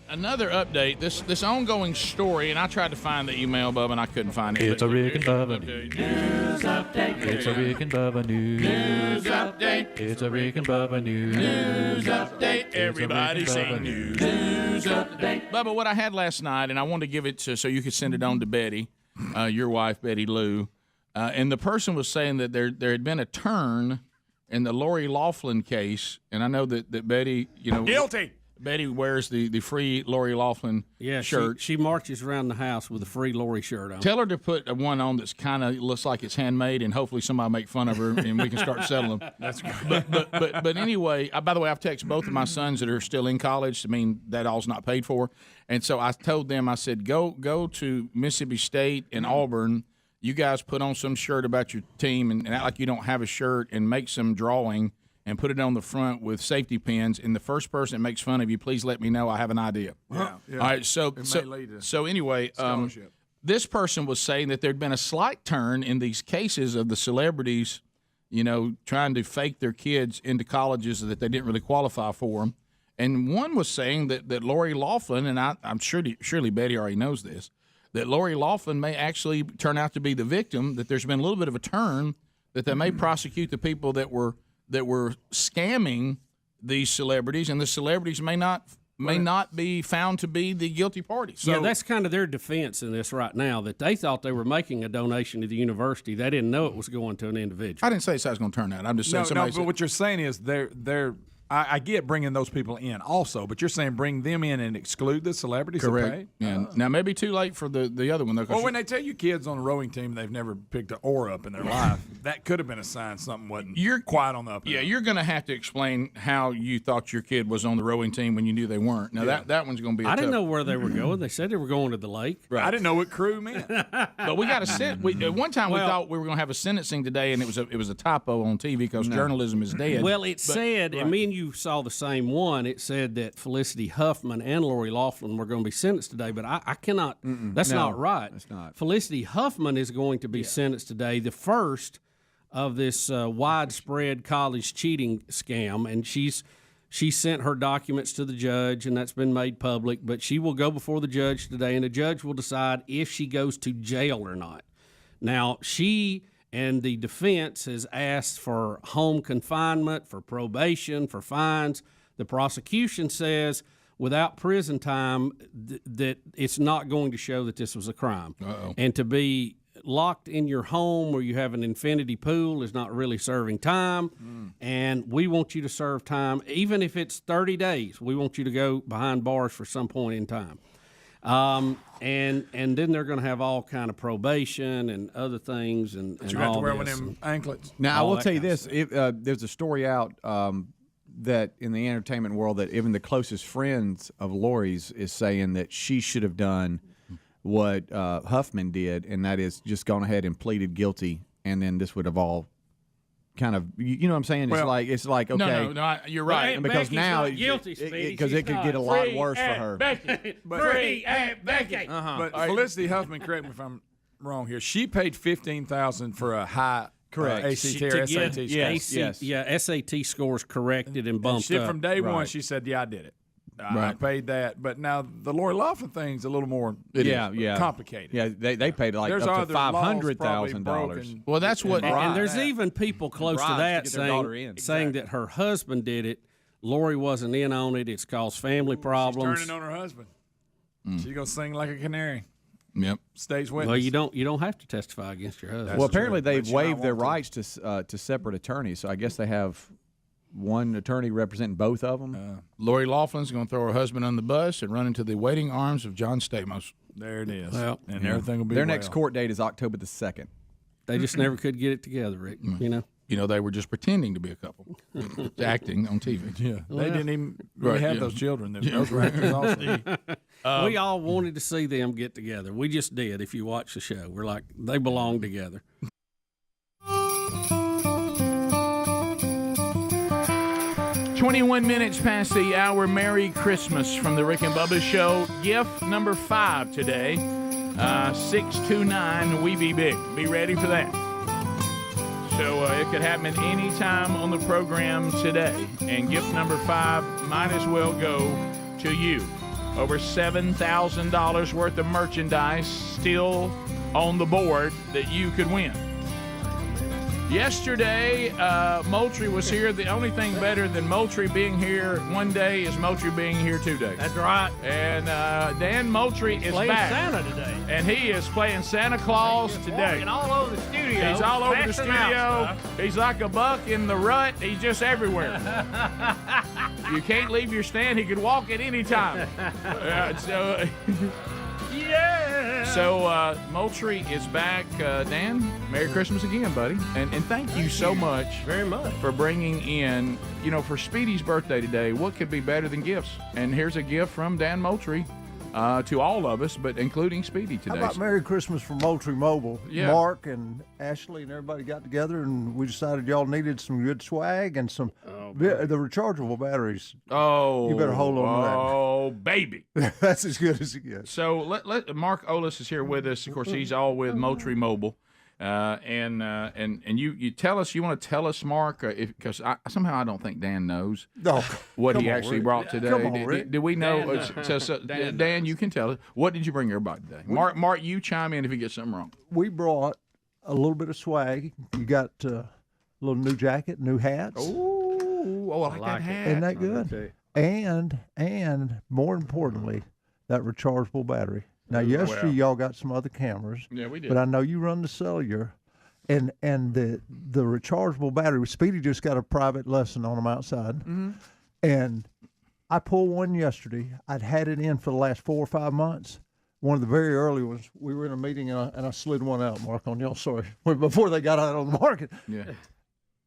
Another update, this ongoing story, and I tried to find the email, Bubba, and I couldn't find it. It's a Rick and Bubba news update. It's a Rick and Bubba news update. It's a Rick and Bubba news update. Everybody say news update. Bubba, what I had last night, and I wanted to give it so you could send it on to Betty, your wife, Betty Lou, and the person was saying that there had been a turn in the Lori Loughlin case, and I know that Betty, guilty. Betty wears the free Lori Loughlin shirt. She marches around the house with a free Lori shirt on. Tell her to put one on that's kind of looks like it's handmade, and hopefully somebody make fun of her, and we can start selling them. That's great. But anyway, by the way, I've texted both of my sons that are still in college. I mean, that all's not paid for, and so I told them, I said, go to Mississippi State and Auburn. You guys put on some shirt about your team and act like you don't have a shirt, and make some drawing and put it on the front with safety pins. And the first person that makes fun of you, please let me know. I have an idea. Yeah. All right. So anyway, this person was saying that there'd been a slight turn in these cases of the celebrities, trying to fake their kids into colleges that they didn't really qualify for them. And one was saying that Lori Loughlin, and I'm surely Betty already knows this, that Lori Loughlin may actually turn out to be the victim, that there's been a little bit of a turn, that they may prosecute the people that were scamming these celebrities, and the celebrities may not be found to be the guilty party. So, yeah, that's kind of their defense in this right now, that they thought they were making a donation to the university. They didn't know it was going to an individual. I didn't say it's how it's going to turn out. I'm just saying No, but what you're saying is they're I get bringing those people in also, but you're saying bring them in and exclude the celebrities. correct. And now maybe too late for the other one though. Well, when they tell you kids on a rowing team they've never picked an oar up in their life, that could have been a sign something wasn't quiet on the up. Yeah, you're going to have to explain how you thought your kid was on the rowing team when you knew they weren't. Now that one's going to be. I didn't know where they were going. They said they were going to the lake. Right. I didn't know what crew meant. But we got to sit. At one time we thought we were going to have a sentencing today, and it was a typo on TV because journalism is dead. Well, it said, and me and you saw the same one. It said that Felicity Huffman and Lori Loughlin were going to be sentenced today, but I cannot. That's not right. That's not. Felicity Huffman is going to be sentenced today, the first of this widespread college cheating scam, and she sent her documents to the judge, and that's been made public. But she will go before the judge today, and the judge will decide if she goes to jail or not. Now, she and the defense has asked for home confinement, for probation, for fines. The prosecution says without prison time that it's not going to show that this was a crime. And to be locked in your home where you have an infinity pool is not really serving time. And we want you to serve time, even if it's 30 days. We want you to go behind bars for some point in time. And then they're going to have all kind of probation and other things. And you have to wear one of them anklets. Now, I will tell you this. There's a story out that in the entertainment world that even the closest friends of Lori's is saying that she should have done what Huffman did, and that is just gone ahead and pleaded guilty, and then this would have all kind of, you know what I'm saying? It's like okay. No, you're right. Well, because Becky's now not guilty, Speedy. because it could get a lot worse for her. Becky. Free at Becky. But Felicity Huffman, correct me if I'm wrong here, she paid $15,000 for a high correct ACT or SAT score. Yes. Yeah, SAT scores corrected and bumped And up. from day one, she said, "Yeah, I did it. I paid that." But now the Lori Loughlin thing's a little more complicated. Yeah, they paid like There's up to other laws probably $500,000. broken. Well, that's what. And there's even people close to that saying that her husband did it. Lori wasn't in on it. It's caused family problems. She's turning on her husband. She's gonna sing like a canary. Yep. Stage witness. Well, you don't have to testify against your husband. Well, apparently they've waived their rights to separate attorneys, so I guess they have one attorney representing both of them. Lori Loughlin's going to throw her husband on the bus and run into the waiting arms of John Stamos. There it is. Well, and everything will be their next court date is October the 2nd. They just never could get it together, Rick. You know, they were just pretending to be a couple, acting on TV. Yeah, they didn't even really have those children. Those were actors also. We all wanted to see them get together. We just did. If you watch the show, we're like, they belong together. 21 minutes past the hour. Merry Christmas from the Rick and Bubba Show. Gift number 5 today. 629 We Be Big. Be ready for that. So it could happen at any time on the program today. And gift number 5 might as well go to you. Over $7,000 worth of merchandise still on the board that you could win. Yesterday, Moultrie was here. The only thing better than Moultrie being here one day is Moultrie being here 2 days. That's right. And Dan Moultrie is playing back. Santa today. And he is playing Santa Claus today. Walking all over the studio. He's all over the passing out studio. stuff. He's like a buck in the rut. He's just everywhere. You can't leave your stand. He could walk at any time. Yeah. So Moultrie is back. Dan, Merry Christmas again, buddy. And thank you so much. Very much. For bringing in, for Speedy's birthday today, what could be better than gifts? And here's a gift from Dan Moultrie to all of us, but including Speedy today. How about Merry Christmas from Mtry Mobile? Yeah. Mark and Ashley and everybody got together, and we decided y'all needed some good swag and some the rechargeable batteries. Oh, you better hold on to that. Oh, baby. That's as good as it gets. So let Mark Olis is here with us. Of course, he's all with Mtry Mobile. And you tell us, you want to tell us, Mark, because somehow I don't think Dan knows what he actually brought today. Come on, Rick. Did we know? Dan Dan, you can tell us. What did you bring everybody today? Mark, you chime in if you get something wrong. We brought a little bit of swag. You got a little new jacket, new hats. Oh, I like that hat. Isn't that good? And more importantly, that rechargeable battery. Now, yesterday y'all got some other cameras. Yeah, we did. But I know you run the cellular, and the rechargeable battery. Speedy just got a private lesson on them outside, and I pulled one yesterday. I'd had it in for the last 4 or 5 months. One of the very early ones. We were in a meeting, and I slid one out, Mark, on y'all. Sorry, before they got out on the market. Yeah.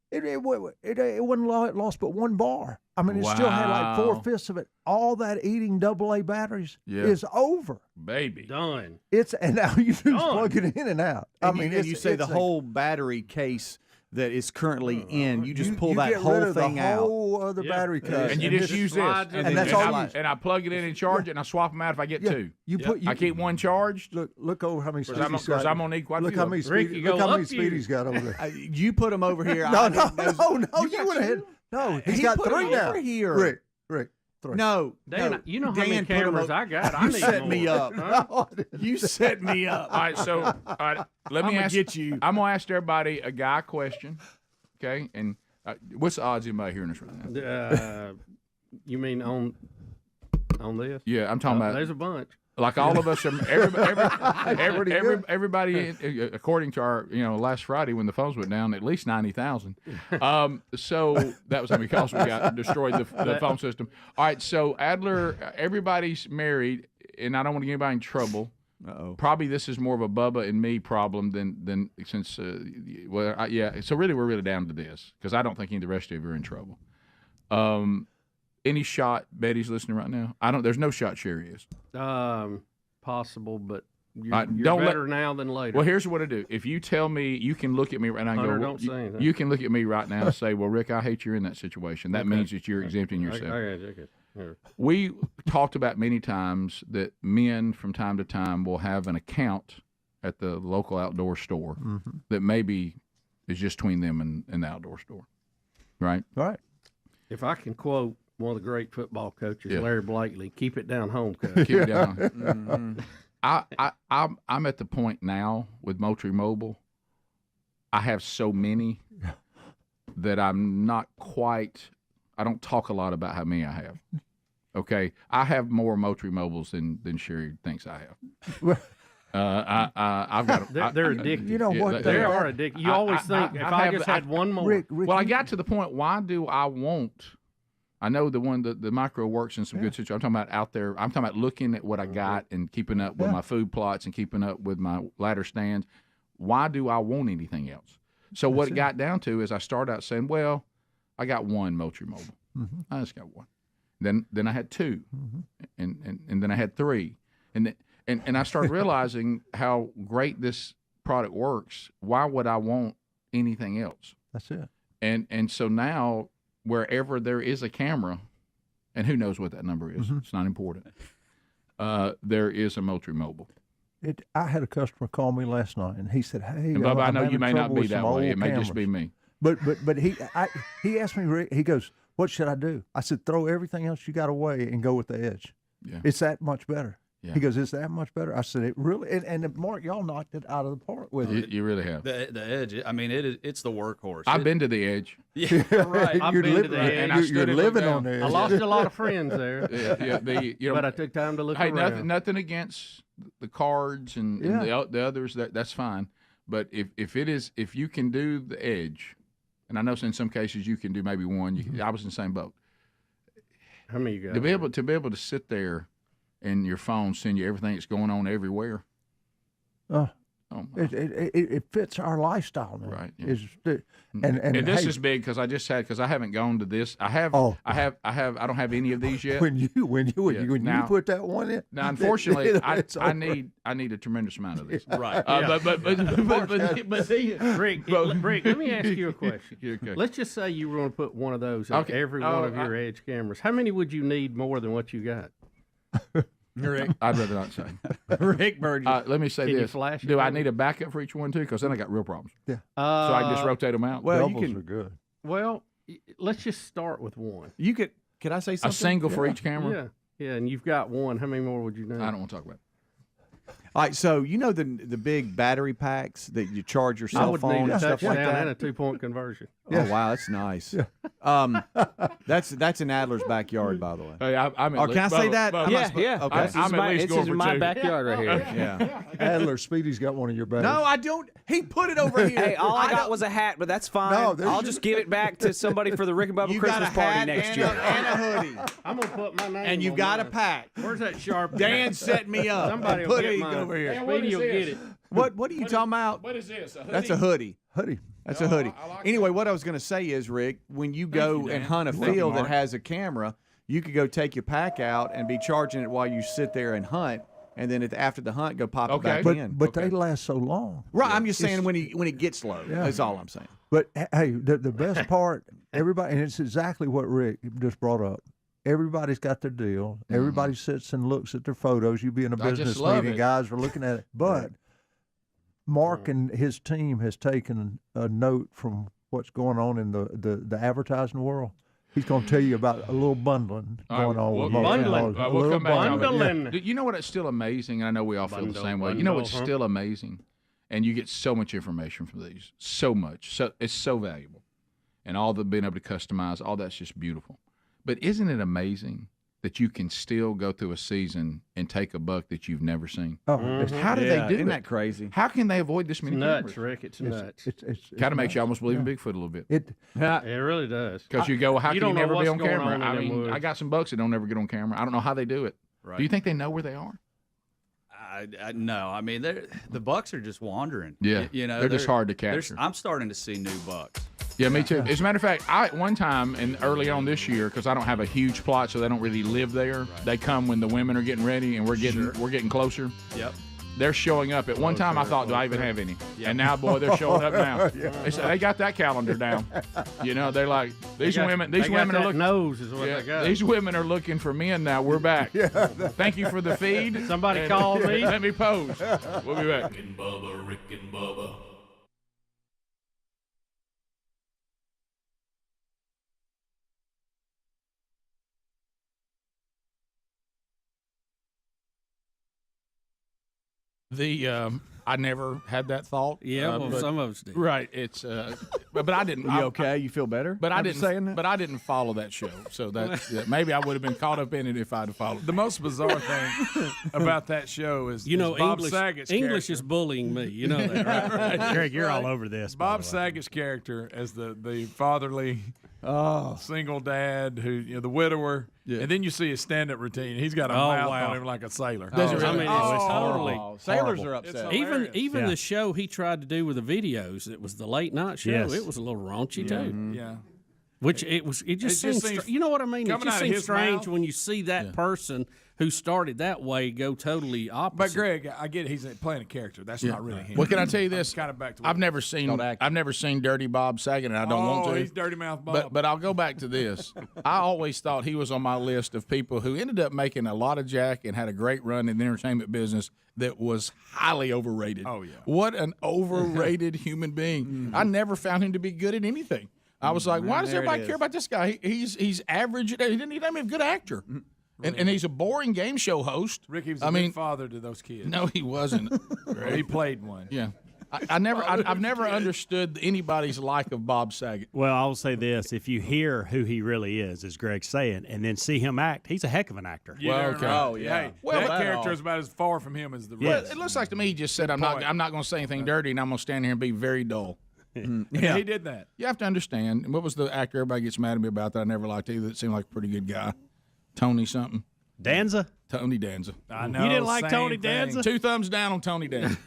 It wasn't lost but one bar. I mean, it still had like 4/5 of it. All that eating AA batteries is over. Baby. Done. And now you just plug it in and out. I mean, you say the whole battery case that is currently in, you just pull that get whole rid of thing the out. whole other battery case. And you just use this. And that's all. And I plug it in and charge it, and I swap them out if I get two. I keep one charged. Look over how many Speedy's got. Because I'm going to need quite a few. Look how many Speedy's got over there. You put them over here. No, you went ahead. No, he's got 3 now. Here. Rick. 3. No, Dan, you know how many cameras I got. I You need set more. me up. No, You set me up. All right, so let me ask you. I'm going to ask everybody a guy question, okay? And what's the odds of anybody hearing this right now? You mean on this? Yeah, I'm talking about. There's a bunch. Like all of us, everybody, according to our, last Friday when the phones went down, at least 90,000. So that was how many calls we got, destroyed the phone system. All right, so Adler, everybody's married, and I don't want to get anybody in trouble. Probably this is more of a Bubba and me problem than since, So really we're really down to this because I don't think any of the rest of you are in trouble. Any shot Betty's listening right now? There's no shot Sherry is. Possible, but you're better now than later. Well, here's what I do. If you tell me, you can look at me right now and Hunter, go, don't say anything. You can look at me right now and say, well, Rick, I hate you're in that situation. That means that you're exempting yourself. Okay. We talked about many times that men from time to time will have an account at the local outdoor store that maybe is just between them and the outdoor store. Right? Right. If I can quote one of the great football coaches, Larry Blakely, keep it down home, coach. Keep it down. I'm at the point now with Mtry Mobile. I have so many that I'm not quite. I don't talk a lot about how many I have. Okay, I have more Mtry Mobiles than Sherry thinks I have. I've got. They're addicted. You know what? They are addicted. You always think if I just had one more. Rick, well, I got to the point. Why do I want? I know the one the micro works in some good situations. I'm talking about out there. I'm talking about looking at what I got and keeping up with my food plots and keeping up with my ladder stands. Why do I want anything else? So what it got down to is I started out saying, well, I got one Mtry Mobile. I just got one. Then I had 2, and then I had 3, and I started realizing how great this product works. Why would I want anything else? That's it. And so now, wherever there is a camera, and who knows what that number is, it's not important. There is a Mtry Mobile. I had a customer call me last night, and he said, "Hey, and Bubba, I know you may not be with that some way. old It may cameras." just be me. But he asked me, Rick, he goes, "What should I do?" I said, "Throw everything else you got away and go with the Edge. Yeah. It's that much better." Yeah. He goes, "It's that much better." I said, "It really." And Mark, y'all knocked it out of the park with it. You really have. The Edge. I mean, it's the workhorse. I've been to the Edge. Yeah, right. I've been to the Edge. You're living on the Edge. I lost a lot of friends there. Yeah, but I took time to look around. Hey, nothing against the cards and the others. That's fine. But if you can do the Edge, and I know in some cases you can do maybe one. I was in the same boat. How many you got? To be able to sit there and your phone send you everything that's going on everywhere. It fits our lifestyle now. Right. Yeah. And this is big because I haven't gone to this. I don't have any of these yet. When you put that one in. Now, unfortunately, I need a tremendous amount of this. Right. But Rick, let me ask you a question. Okay. Let's just say you were going to put one of those on every one of your Edge cameras. How many would you need more than what you got? Rick, I'd rather not say. Rick Burgess. Let me say Can you this. flash it Do I for me? need a backup for each one, too? Because then I got real problems. Yeah. So I can just rotate them out? Well, Doubles you can. are good. Well, let's just start with one. You could. Could I say something? A single for each camera? Yeah, and you've got one. How many more would you need? I don't want to talk about it. All right, so you know the big battery packs that you charge your I cell would phone need a and stuff like touchdown that. and a 2-point conversion. Oh wow, that's nice. That's in Adler's backyard, by the way. Hey, I'm or can I say that? Yeah. Okay. This is my backyard right here. Yeah. Adler Speedy's got one of your bags. No, I don't. He put it over here. Hey, all I got was a hat, but that's fine. I'll just give it back to somebody for the Rick and Bubba You got Christmas a party hat next and year. and a hoodie. I'm gonna put my name. And you on got a mine. pack. Where's that sharp? Dan set me up. Somebody and will put get it mine. over here. Yeah, Speedy will get it. What are you talking about? What is this? A hoodie? That's a hoodie. Hoodie. That's a hoodie. Anyway, what I was going to say is, Rick, when you go and hunt a field that has a camera, you could go take your pack out and be charging it while you sit there and hunt, and then after the hunt, go pop it back in. But they last so long. Right, I'm just saying when it gets low. That's all I'm saying. But hey, the best part, everybody, and it's exactly what Rick just brought up. Everybody's got their deal. Everybody sits and looks at their photos. You be in a I just business love meeting, it. guys are looking at it. But Mark and his team has taken a note from what's going on in the advertising world. He's going to tell you about a little bundling going on with Bundling. most. We'll come back to it. Bundling. You know what? It's still amazing, and I know we all feel the same way. You know what's still amazing, and you get so much information from these, so much. So it's so valuable, and all the being able to customize, all that's just beautiful. But isn't it amazing that you can still go through a season and take a buck that you've never seen? Oh, How do they do Isn't it? that crazy? How can they avoid this many Nuts, cameras? Rick. It's nuts. Kind of makes you almost believe in Bigfoot a little bit. It really does. Because you go, well, how You can you don't know never be what's on going camera? on in I them mean, woods. I got some bucks that don't ever get on camera. I don't know how they do it. Right. Do you think they know where they are? No, I mean the bucks are just wandering. Yeah, you know they're just hard to capture. I'm starting to see new bucks. Yeah, me too. As a matter of fact, I one time and early on this year, because I don't have a huge plot, so they don't really live there. Right. They come when the women are getting ready, and we're getting closer. Yep. They're showing up. At one time, I thought, do I even have any? Yep. And now, boy, they're showing up now. They got that calendar down. You know, they're like these women. These women are looking. Nose is what they got. These women are looking for men now. We're back. Thank you for the feed. Somebody call me. Let me pose. We'll be back. Rick and Bubba, Rick and Bubba. I never had that thought. Yeah, well, but- some of us did. Right. It's but I didn't. You okay? You feel better? But I after didn't. saying that? But I didn't follow that show, so that maybe I would have been caught up in it if I'd have followed. The most bizarre thing about that show is Bob Saget's English character. is bullying me. You know that, right? Greg, you're all over this. Bob Saget's character as the fatherly single dad who the widower, and then you see his stand-up routine. He's got a mouth on him like a sailor. Does it really? I mean, it's totally. Sailors are upset. Even the show he tried to do with the videos, it was the late night show. Yes. It was a little raunchy too. Yeah. Which it just seems. You know what I mean? It coming just out of seems his strange mouth. when you see that person who started that way go totally opposite. But Greg, I get it. He's playing a character. That's not really him. Well, can I tell you this? Kind of back to I've never seen Dirty Bob Saget, and I don't want to. He's Dirty Mouth Bob. But I'll go back to this. I always thought he was on my list of people who ended up making a lot of jack and had a great run in the entertainment business that was highly overrated. Oh, yeah. What an overrated human being. I never found him to be good at anything. I was like, why does everybody care about this guy? He's average. He didn't even be a good actor. And he's a boring game show host. Ricky was a good father to those kids. No, he wasn't. He played one. Yeah. I've never understood anybody's like of Bob Saget. Well, I'll say this: if you hear who he really is, as Greg's saying, and then see him act, he's a heck of an actor. Yeah, okay. right. Hey, Well, that that character is about as far from him as the Well, rest. it looks like to me he just said, I'm not going to say anything dirty, and I'm going to stand here and be very dull. Yeah, he did that. You have to understand. And what was the actor everybody gets mad at me about that I never liked either? That seemed like a pretty good guy. Tony something. Danza? Tony Danza. I know. You didn't like same Tony thing. Danza? 2 thumbs down on Tony Danza.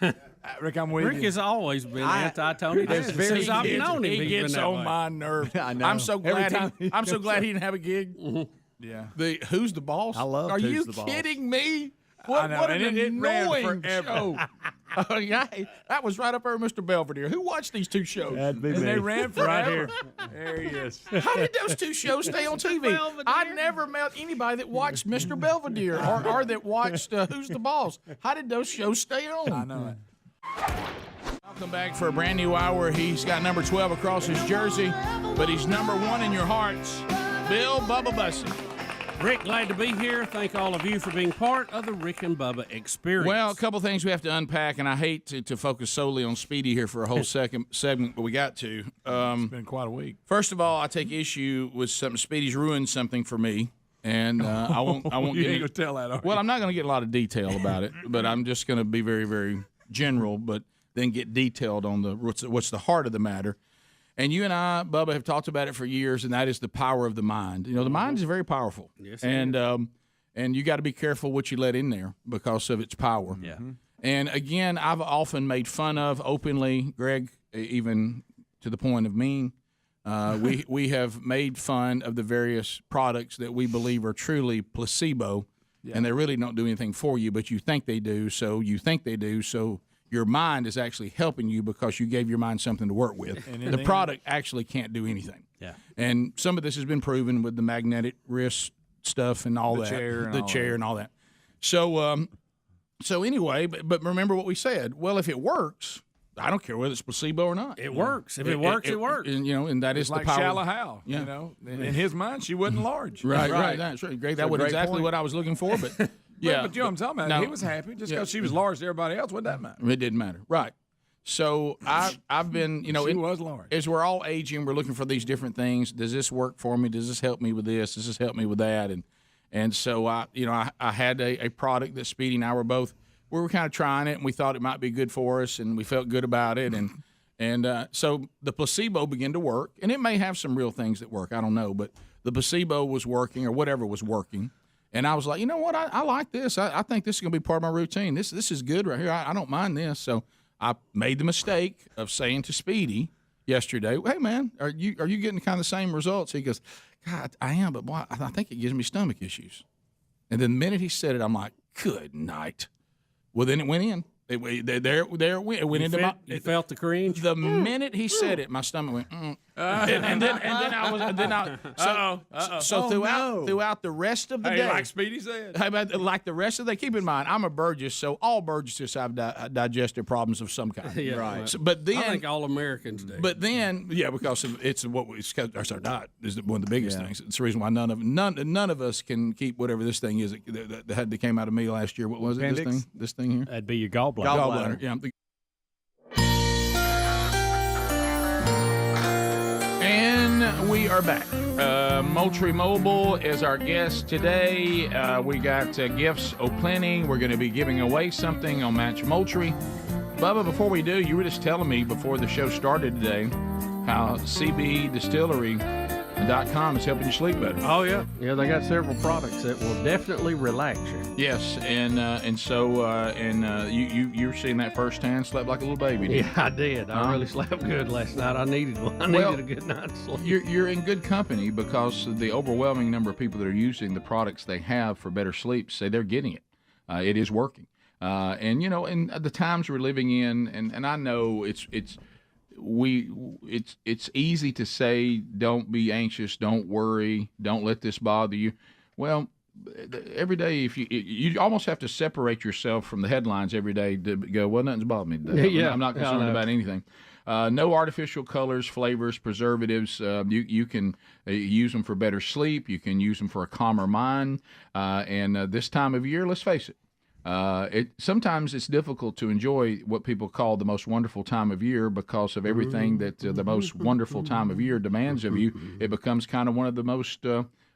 Rick, I'm with Rick you. has always been anti-Tony Danza. Since I've known him, he he's gets been that on way. my nerves. I know. I'm so glad. Every I'm so glad he didn't have a gig. Yeah. The Who's the Boss? I love Are Who's you the Boss. kidding me? I What know, an and it ran annoying forever. show. Oh, yeah, that was right up there, Mr. Belvedere. Who watched these two shows? That'd be And me. they ran forever. Right here. There he is. How did those two shows stay on TV? I never met anybody that watched Mr. Belvedere or that watched Who's the Boss. How did those shows stay on? I know it. Welcome back for a brand new hour. He's got number 12 across his jersey, but he's number 1 in your hearts. Bill Bubba Bussey. Rick, glad to be here. Thank all of you for being part of the Rick and Bubba experience. Well, a couple things we have to unpack, and I hate to focus solely on Speedy here for a whole second segment, but we got to. It's been quite a week. First of all, I take issue with something. Speedy's ruined something for me, and I won't. You get ain't gonna tell that, are you? Well, I'm not going to get a lot of detail about it, but I'm just going to be very, very general, but then get detailed on what's the heart of the matter. And you and I, Bubba, have talked about it for years, and that is the power of the mind. You know, the mind is very powerful. Yes, and you got to be careful what you let in there because of its power. Yeah. And again, I've often made fun of openly, Greg, even to the point of mean. We have made fun of the various products that we believe are truly placebo, and they really don't do anything for you, but you think they do. So your mind is actually helping you because you gave your mind something to work with. The product actually can't do anything. Yeah. And some of this has been proven with the magnetic wrist stuff and all that. The chair and all that. So anyway, but remember what we said. Well, if it works, I don't care whether it's placebo or not. It works. If it works, it works. And, and that It's is like the power. Shallow Hal. Yeah. You know, in his mind, she wasn't large. Right. That's right. Greg, that was exactly what I was looking for, but yeah. But you know what I'm talking about. No. He was happy just because she was large to everybody else. What that matter? It didn't matter. Right. So I've been, She was large. As we're all aging, we're looking for these different things. Does this work for me? Does this help me with this? Does this help me with that? And so I had a product that Speedy and I we were kind of trying it, and we thought it might be good for us, and we felt good about it, and so the placebo began to work, and it may have some real things that work. I don't know, but the placebo was working, or whatever was working. And I was like, you know what? I like this. I think this is going to be part of my routine. This is good right here. I don't mind this. So I made the mistake of saying to Speedy yesterday, hey, man, are you getting kind of the same results? He goes, God, I am, but boy, I think it gives me stomach issues. And then the minute he said it, I'm like, good night. Well, then it went in. It went into my. You felt the cringe. The minute he said it, my stomach went. And then I throughout the rest of the day, like Speedy said, like the rest of the day. Keep in mind, I'm a Burgess, so all Burgesses have digestive problems of some kind. Yeah, right. So, but then I think all Americans do. But then, because it's our diet is one of the biggest things. It's the reason why none of us can keep whatever this thing is that came out of me last year. What was it? Appendix? This thing here. That'd be your gallbladder. Yeah. And we are back. Mtry Mobile is our guest today. We got gifts plenty. We're going to be giving away something on Match Moultrie. Bubba, before we do, you were just telling me before the show started today how CBDistillery.com is helping you sleep better. Oh, yeah. Yeah, they got several products that will definitely relax you. Yes, and so you're seeing that firsthand. Slept like a little baby. Didn't Yeah, I did. I really slept good last night. I needed one. I needed a good night's sleep. You're in good company because the overwhelming number of people that are using the products they have for better sleep say they're getting it. It is working. And in the times we're living in, and I know it's easy to say, don't be anxious, don't worry, don't let this bother you. Well, every day, if you almost have to separate yourself from the headlines every day to go, well, nothing's bothering me today. Yeah, I'm not concerned about anything. No artificial colors, flavors, preservatives. You can use them for better sleep. You can use them for a calmer mind. And this time of year, let's face it, sometimes it's difficult to enjoy what people call the most wonderful time of year because of everything that the most wonderful time of year demands of you. It becomes kind of one of the most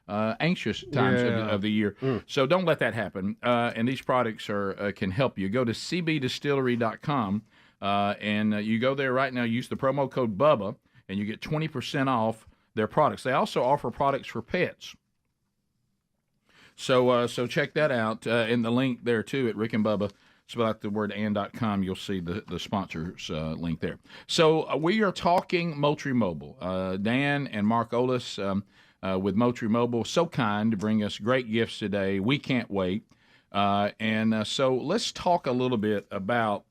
anxious times of the year. So don't let that happen. And these products can help you. Go to cbdistillery.com and you go there right now. Use the promo code BUBBA and you get 20% off their products. They also offer products for pets. So check that out. In the link there, too, at Rick and Bubba, spell out the word and.com, you'll see the sponsors link there. So we are talking Mtry Mobile. Dan and Mark Olis with Mtry Mobile, so kind to bring us great gifts today. We can't wait. So let's talk a little bit about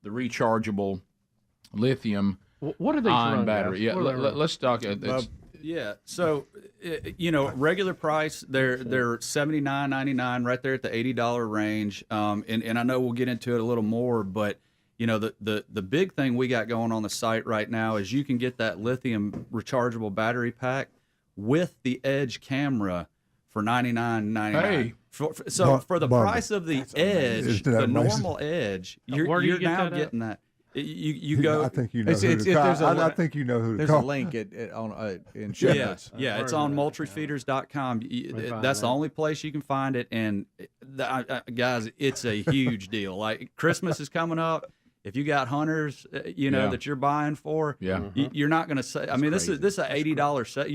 the rechargeable lithium What are these ion run, battery. guys? Yeah, What are they run? let's talk. Yeah. So, regular price they're $79.99 right there at the $80 range. And I know we'll get into it a little more, but the big thing we got going on the site right now is you can get that lithium rechargeable battery pack with the Edge camera for $99.99. Hey. For the Bubba, price of the Edge, Isn't that the amazing? normal Edge, Where do you you're get now that at? getting that. You go. I think you know It's- who it's- to if call. there's a I li- think you know who to There's call. a link in show notes. Yeah, it's on MultryFeeders.com. That's the only place you can find it. And guys, it's a huge deal. Like Christmas is coming up. If you got hunters, that you're buying for, you're not going to say. I mean, this is an $80 set.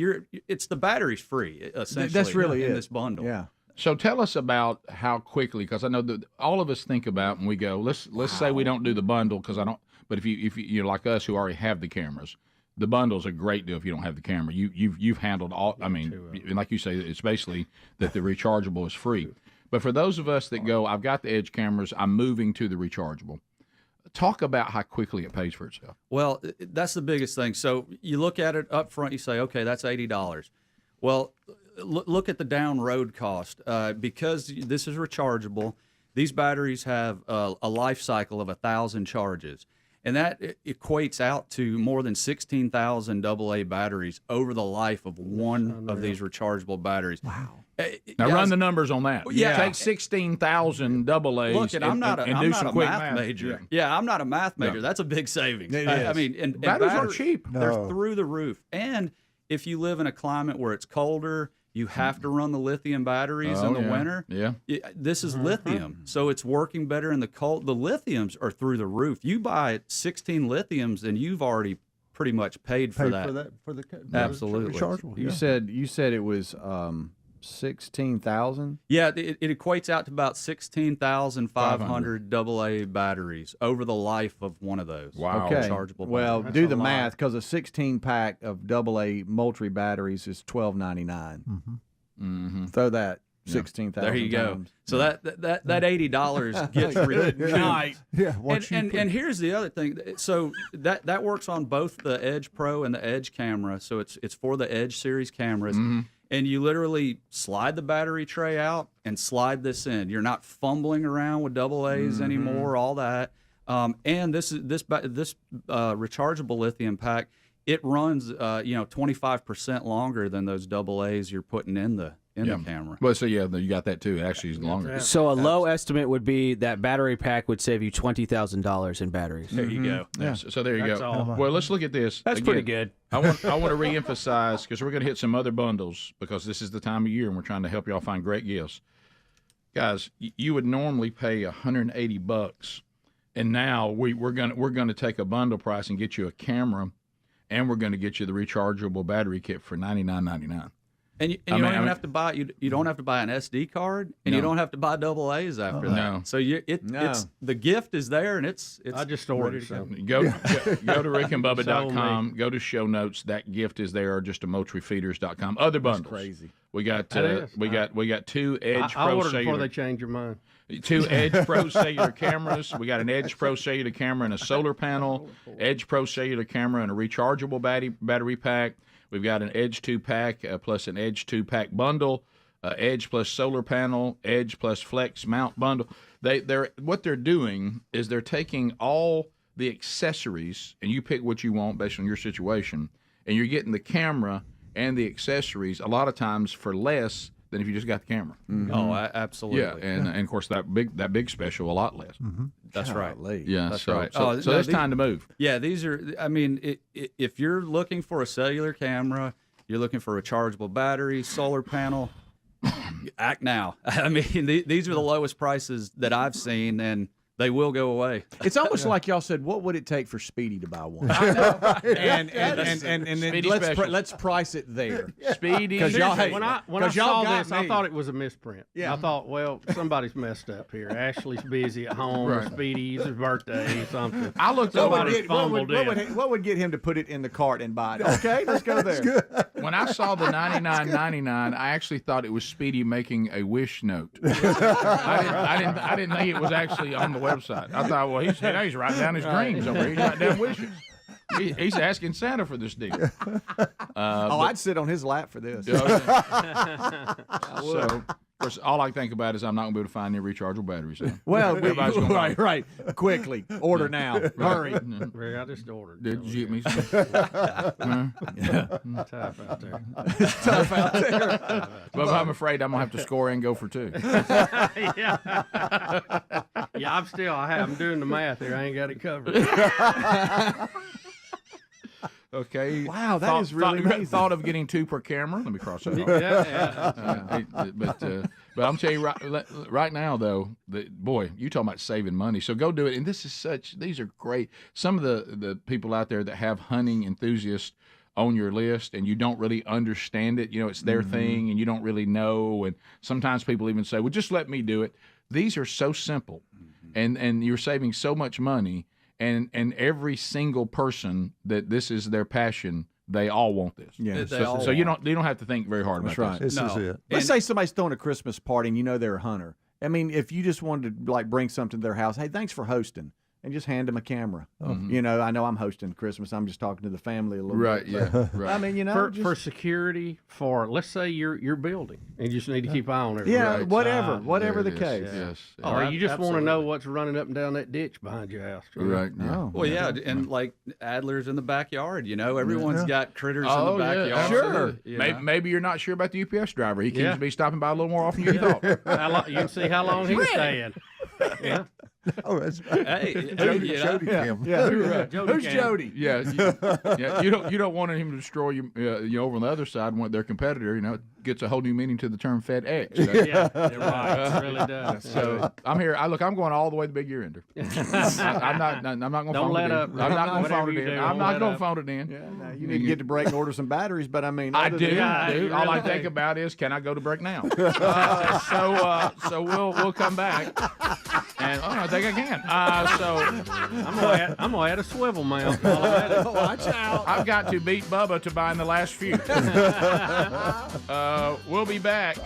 It's the battery's free essentially. That's really in it. this bundle. Yeah. So tell us about how quickly, because I know that all of us think about when we go. Let's say we don't do the bundle because I don't. But if you're like us who already have the cameras, the bundle's a great deal. If you don't have the camera, you've handled all. I mean, and like you say, it's basically that the rechargeable is free. But for those of us that go, I've got the Edge cameras, I'm moving to the rechargeable. Talk about how quickly it pays for itself. Well, that's the biggest thing. So you look at it up front, you say, okay, that's $80. Well, look at the down road cost. Because this is rechargeable, these batteries have a life cycle of 1,000 charges. And that equates out to more than 16,000 AA batteries over the life of one of these rechargeable batteries. Wow. Now run the numbers on that. Yeah. Take 16,000 AA's Look, and I'm not a math major. Yeah, I'm not a math major. No. That's a big savings. It I is. mean, and Batteries aren't cheap. They're No. through the roof. And if you live in a climate where it's colder, you have to run the lithium batteries in the winter. Yeah. This is lithium, so it's working better in the cold. The lithiums are through the roof. You buy 16 lithiums, and you've already pretty much paid for that. For the Absolutely. rechargeable. You said it was 16,000. Yeah, it equates out to about 16,500 AA batteries over the life of one of those. Wow. Okay. Rechargeable Well, batteries. do the math because a 16 pack of AA Moultrie batteries is $12.99. Mm-hmm. Throw that 16,000. There you go. times. So that $80 gets Good night. Yeah. And here's the other thing. So that works on both the Edge Pro and the Edge camera. So it's for the Edge series cameras. Mm-hmm. And you literally slide the battery tray out and slide this in. You're not fumbling around with AA's anymore, all that. And this rechargeable lithium pack, it runs 25% longer than those AA's you're putting in the camera. Well, so you got that too. It actually is longer. So a low estimate would be that battery pack would save you $20,000 in batteries. There you go. Yeah. So there you That's go. all. Well, let's look at this. That's pretty good. I want to reemphasize because we're going to hit some other bundles because this is the time of year and we're trying to help y'all find great gifts. Guys, you would normally pay $180, and now we're going to take a bundle price and get you a camera, and we're going to get you the rechargeable battery kit for $99.99. And you don't even have to buy you don't have to buy an SD card, and you don't have to buy AA's after that. No. So it's the gift is there, and it's I just ordered some. Go to rickandbubba.com. Go to show notes. That gift is there, or just to MultryFeeders.com. Other bundles. Crazy. We got That is. we got two Edge I Pro ordered before cellular. they change your mind. Two Edge Pro cellular cameras. We got an Edge Pro cellular camera and a solar panel, Edge Pro cellular camera and a rechargeable battery pack. We've got an Edge 2 pack plus an Edge 2 pack bundle, Edge plus solar panel, Edge plus flex mount bundle. What they're doing is they're taking all the accessories, and you pick what you want based on your situation, and you're getting the camera and the accessories a lot of times for less than if you just got the camera. Mm-hmm. Oh, absolutely. Yeah, and of course that big special a lot less. Mm-hmm. That's right. Yeah, that's so, right. So, so it's time to move. Yeah, these are. I mean, if you're looking for a cellular camera, you're looking for a rechargeable battery, solar panel. Act now. I mean, these are the lowest prices that I've seen, and they will go away. It's almost like y'all said, what would it take for Speedy to buy one? and then let's price it there. Speedy. When I saw got this, I me. thought it was a misprint. Yeah. I thought, well, somebody's messed up here. Ashley's busy at home. Right. Speedy's his birthday or something. I looked Somebody fumbled it. what would get him to put it in the cart and buy it? Okay, let's go there. When I saw the $99.99, I actually thought it was Speedy making a wish note. I didn't think it was actually on the website. website. I thought, well, he's writing down his dreams over here. He's writing down wishes. He's asking Santa for this deal. I'd sit on his lap for this. So, of course, all I think about is I'm not going to be able to find any rechargeable batteries. So. Well, right. Quickly. Order now. Hurry. I just ordered. Did you get me some? Tough out there. Tough out there. But I'm afraid I'm going to have to score and go for 2. Yeah, I'm doing the math here. I ain't got it covered. Okay. Wow, that is really amazing. Thought of getting 2 per camera. Let me cross that off. But I'm telling you right now, though, boy, you talking about saving money. So go do it. And these are great. Some of the people out there that have hunting enthusiasts on your list and you don't really understand it, it's their thing and you don't really know. And sometimes people even say, well, just let me do it. These are so simple and you're saving so much money. And every single person that this is their passion, they all want this. Yeah. So you don't have to think very hard about this. This is it. Let's say somebody's throwing a Christmas party and they're a hunter. I mean, if you just wanted to bring something to their house, hey, thanks for hosting. And just hand them a camera. I know I'm hosting Christmas. I'm just talking to the family a little bit. Right, yeah. Right. I mean, for security, let's say you're building, and you just need to keep an eye on everything. Yeah, whatever the case. Yes. Or you just want to know what's running up and down that ditch behind your house. Right. Oh, Well, yeah, and like Adler's in the backyard. Everyone's got critters in the backyard. Yeah, sure. Yeah. Maybe you're not sure about the UPS driver. He seems to be stopping by a little more often than you thought. You can see how long he's staying. Yeah. Oh, that's Hey, Jody Cam. Who's Jody? Yeah. You don't want him to destroy you. Over on the other side, want their competitor. It gets a whole new meaning to the term FedEx. Yeah, you're right. It really does. So I'm here. I'm going all the way to Big Year Ender. I'm not going to Don't phone let it up. in. I'm not going to phone it Whatever you in. do, I'm not don't going let to phone it in. Yeah, no, you need to get to break and order some batteries, but I mean, I do. Yeah, All I really think do. about is, can I go to break now? So we'll come back. And I think I can. I'm gonna add a swivel mount. While I'm at it. Watch out. I've got to beat Bubba to buy in the last few. We'll be back.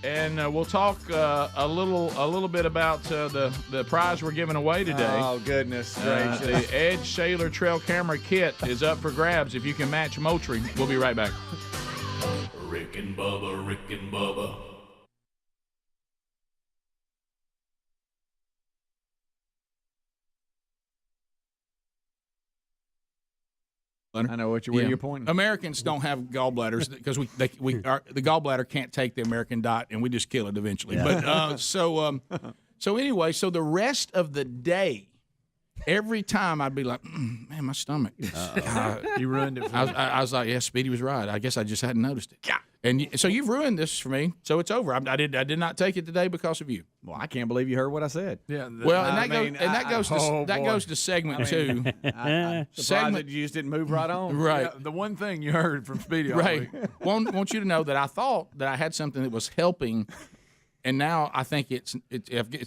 And we'll talk a little bit about the prize we're giving away today. Oh, goodness gracious. The Edge Sailor Trail Camera Kit is up for grabs if you can match Mtry. We'll be right back. Rick and Bubba, Rick and Bubba. I know where you're pointing. Americans don't have gallbladders because the gallbladder can't take the American diet, and we just kill it eventually. Yeah. But so anyway, so the rest of the day, every time I'd be like, man, my stomach. You ruined it for me. I was like, yeah, Speedy was right. I guess I just hadn't noticed it. Yeah. And so you've ruined this for me. So it's over. I did not take it today because of you. Well, I can't believe you heard what I said. Yeah. That goes to segment 2. Surprised that you just didn't move right on. Right. Yeah, the one thing you heard from Speedy all Right. week. Want you to know that I thought that I had something that was helping, and now I think it's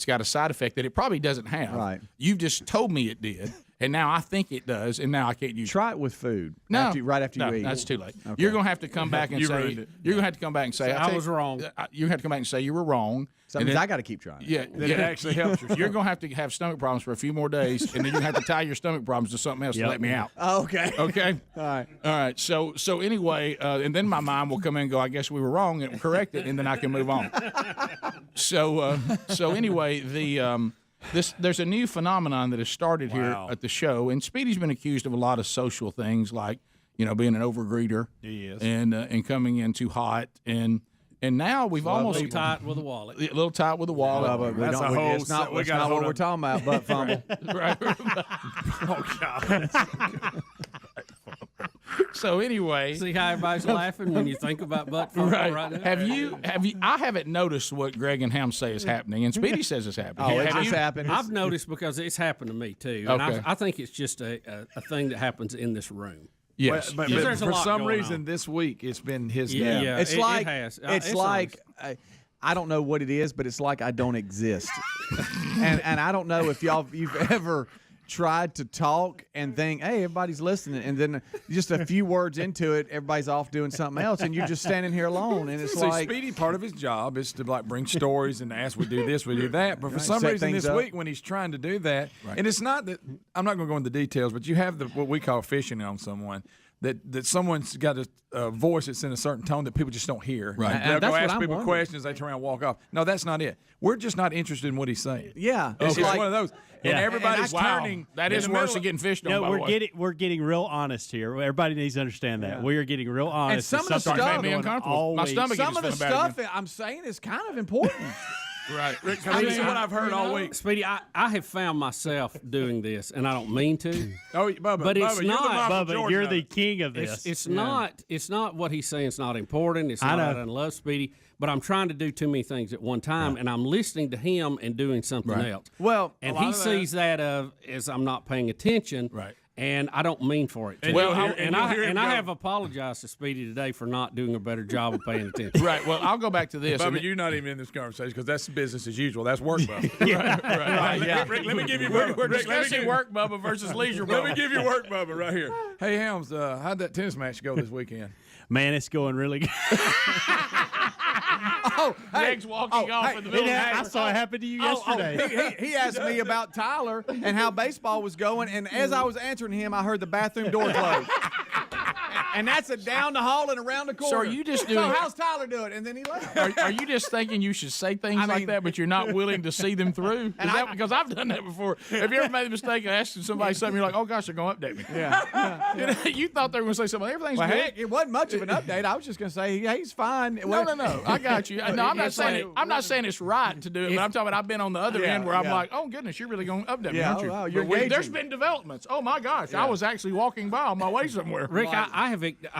got a side effect that it probably doesn't have. Right. You've just told me it did, and now I think it does, and now I can't use it. Try it with food. No, right after you eat. That's too late. Okay. You're gonna have to come back and You say ruined it. you're gonna have to come back and say I was wrong. You have to come back and say you were wrong. So that means I got to keep trying. Yeah, It actually helps your You're gonna have to have stomach problems for a few more days, and then you have to tie your stomach problems to something else to let me out. Oh, okay. Okay. All right. So anyway, and then my mind will come in and go, I guess we were wrong, and correct it, and then I can move on. So anyway, there's a new phenomenon that has started here at the show, and Speedy's been accused of a lot of social things, like being an overgreeter, and coming in too hot, and now we've almost a little tight with a wallet. A little tight with a wallet. That's not what we're talking about, butt fumble. Right. Oh, God. So anyway, See how everybody's laughing when you think about butt fumble right now? Have you? I haven't noticed what Greg and Ham say is happening, and Speedy says it's happening. Oh, it just happened. I've noticed because it's happened to me too. And Okay. I think it's just a thing that happens in this room. Yes. But there's a for lot some going reason on. this week it's been his day. Yeah, It's it like has. it's like I don't know what it is, but it's like I don't exist, and I don't know if you've ever tried to talk and think, hey, everybody's listening, and then just a few words into it, everybody's off doing something else, and you're just standing here alone, and it's See, like Speedy, part of his job is to like bring stories and ask, we do this, we do that. But for Right. some Set reason things this up. week when he's trying to do that, and it's not that I'm not going to go into details, but you have what we call fishing on someone. That someone's got a voice that's in a certain tone that people just don't hear. Right. And they'll And that's go what ask I'm people wondering. questions, they turn around and walk off. No, that's not it. We're just not interested in what he's saying. Yeah. It's Okay. just Like- one of those. And Yeah. everybody's And I- turning. That in is the worse middle than of- getting fished on. No, by the way. we're getting real honest here. Everybody needs to understand that. Yeah. We are getting real honest. some of the It's something stuff- that's made me going on uncomfortable. all My week. stomach some of the feeling bad stuff I'm saying is kind of important. Right. Rick, Speedy, this is what I've heard all week. Speedy, I have found myself doing this, and I don't mean to. Oh, Bubba, but it's Bubba, you're the not. Michael Jordan you're of the it. king of this. It's not. It's not what he's saying. It's not important. It's I not know. I don't love Speedy. But I'm trying to do too many things at one time, and I'm listening to him and doing something Right. else. Well, and a lot he of that- sees that as I'm not paying attention. Right. And I don't mean for it. And Well, you'll hear- and you'll hear him I go- have apologized to Speedy today for not doing a better job of paying attention. Right. Well, I'll go back to this. Bubba, and you're not even in this conversation because that's business as usual. That's work, Bubba. Right, yeah. Rick, let me give you We're Bubba. Rick, let me discussing give- work, Bubba, versus leisure, Let Bubba. me give you work, Bubba, right here. Hey, Helms, how'd that tennis match go this weekend? Man, it's going really good. Oh, Greg's walking off in the middle of the I game. saw it happen to you yesterday. He asked me about Tyler and how baseball was going, and as I was answering him, I heard the bathroom door close. And that's a down the hall and around the corner. So are you just doing- So how's Tyler doing? And then he left. Are you just thinking you should say things like that, but you're not willing to see them through? Because I've done that before. Have you ever made the mistake of asking somebody something? You're like, oh gosh, they're going to update me. Yeah. You know, you thought they were going to say something. Everything's Well, good. heck, it wasn't much of an update. I was just going to say, yeah, he's fine. No. I got you. No, I'm not saying I'm not saying it's right to do it, but I'm talking about I've been on the other end where I'm like, oh goodness, you're really going to update me, Yeah, aren't you? oh, you're There's engaging. been developments. Oh my gosh, I was actually walking by on my way somewhere. Rick, I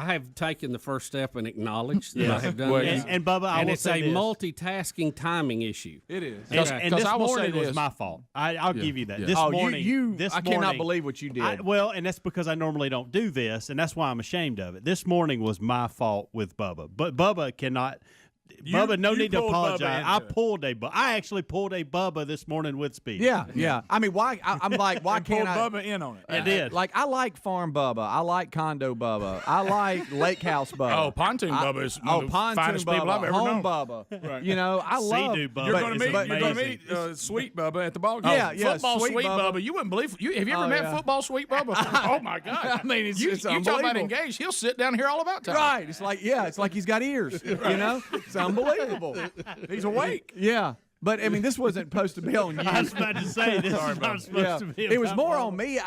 have taken the first step and acknowledged that I have done Well, this. and Bubba, I and will it's say a this. multitasking timing issue. It is. And this I will say morning was this. my fault. I'll give you that. Yeah. This Oh, morning, I cannot believe what you did. Well, and that's because I normally don't do this, and that's why I'm ashamed of it. This morning was my fault with Bubba, but Bubba cannot. Bubba, no you need to pulled Bubba apologize. into it. I actually pulled a Bubba this morning with Speed. Yeah. I mean, why? I'm like, why And pulled can't I? Bubba in on it. I did. Like, I like farm Bubba. I like condo Bubba. I like lake house Bubba. Oh, pontoon Bubba is one of the pontoon finest Bubba, people I've ever home known. Bubba. Right. You know, I love. Sea-Doo Bubba You're But going it's to meet. You're going to amazing. meet Sweet Bubba at the ball game. Yeah. Football Sweet Sweet Bubba. Bubba. You wouldn't believe. Have you ever met yeah. Football Sweet Bubba? Oh my God! I mean, it's you talk about unbelievable. engaged. He'll sit down here all about time. Right. It's like, it's like he's got ears. You know, it's unbelievable. He's awake. Yeah. But I mean, this wasn't supposed to be on you. I was about to say this Sorry, is Bubba. not supposed to be. It was about more Bubba. on me.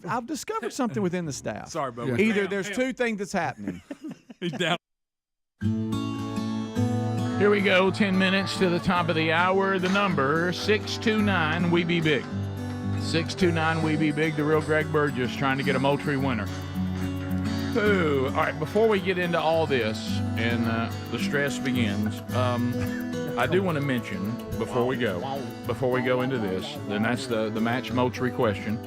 I've discovered something within the staff. Sorry, Bubba. Either there's two things that's happening. He's down. Here we go. 10 minutes to the top of the hour. The number 629. We be big. 629. We be big. The real Greg Burgess trying to get a Mtry winner. Ooh. All right. Before we get into all this and the stress begins, I do want to mention before we go into this, then that's the match Mtry question.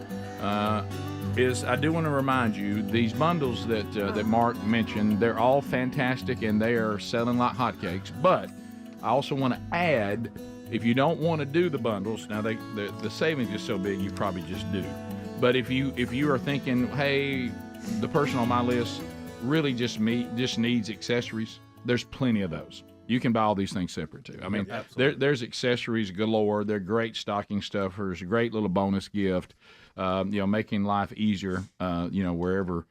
Is I do want to remind you these bundles that Mark mentioned, they're all fantastic and they are selling like hotcakes. But I also want to add, if you don't want to do the bundles, now the savings is so big you probably just do. But if you are thinking, hey, the person on my list really just needs accessories, there's plenty of those. You can buy all these things separate too. I mean, there's accessories galore. They're great stocking stuffers, a great little bonus gift. Making life easier. Wherever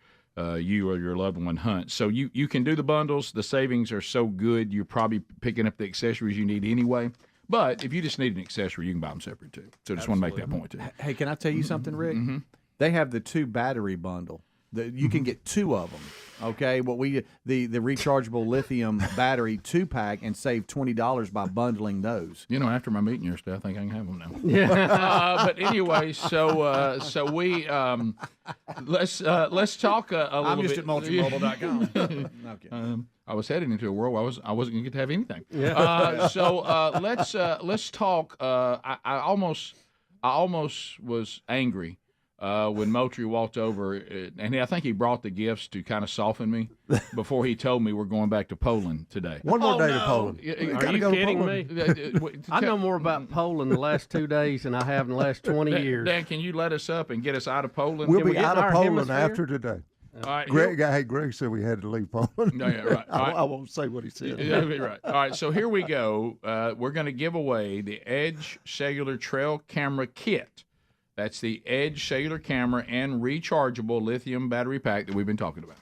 you or your loved one hunt. So you can do the bundles. The savings are so good. You're probably picking up the accessories you need anyway. But if you just need an accessory, you can buy them separate too. So just want to make that point too. Hey, can I tell you something, Rick? Mm-hmm. They have the 2 battery bundle. You can get 2 of them. Okay, the rechargeable lithium battery 2-pack and save $20 by bundling those. After my meeting yesterday, I think I can have them now. Yeah. But anyway, so we let's talk a little bit. I'm just at MtryMobile.com. Okay. I was heading into a world where I wasn't going to get to have anything. Yeah. Let's talk. I almost was angry when Mtry walked over, and I think he brought the gifts to kind of soften me before he told me we're going back to Poland today. One more day to Poland. Are you kidding me? I know more about Poland the last 2 days than I have in the last 20 years. Dan, can you let us up and get us out of Poland? We'll be out of Poland after today. All right, Greg said we had to leave Poland. No, yeah, right. All right. I won't say what he said. Yeah, right. All right, so here we go. We're going to give away the Edge Cellular Trail Camera Kit. That's the Edge Cellular Camera and rechargeable lithium battery pack that we've been talking about.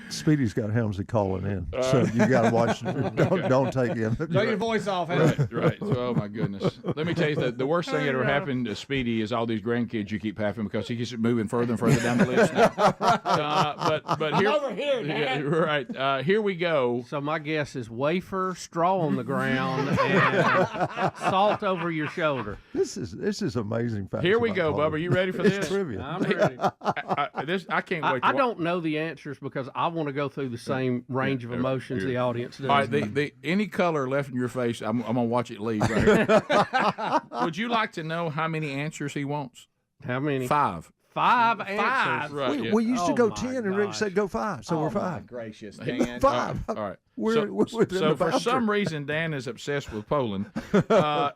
Speedy's got Helmsley calling in, so you got to watch. Don't take him. Turn your voice off. Right. Oh my goodness. Let me tell you the worst thing that ever happened to Speedy is all these grandkids you keep having because he keeps moving further and further down the list now. But here, over here, Dad. right. Here we go. So my guess is wafer, straw on the ground, and salt over your shoulder. This is amazing. Facts Here we about go, Poland. Bubba. You ready for It's this? trivia. I'm ready. I can't wait. I don't know the answers because I want to go through the same range of emotions the audience does. All right, any color left in your face, I'm going to watch it leave right here. Would you like to know how many answers he wants? How many? 5. 5 answers. Right, We used to go 10, and Rick said go 5, so we're 5. Gracious, Dan. 5. All right. We're within So the for boundary. some reason, Dan is obsessed with Poland,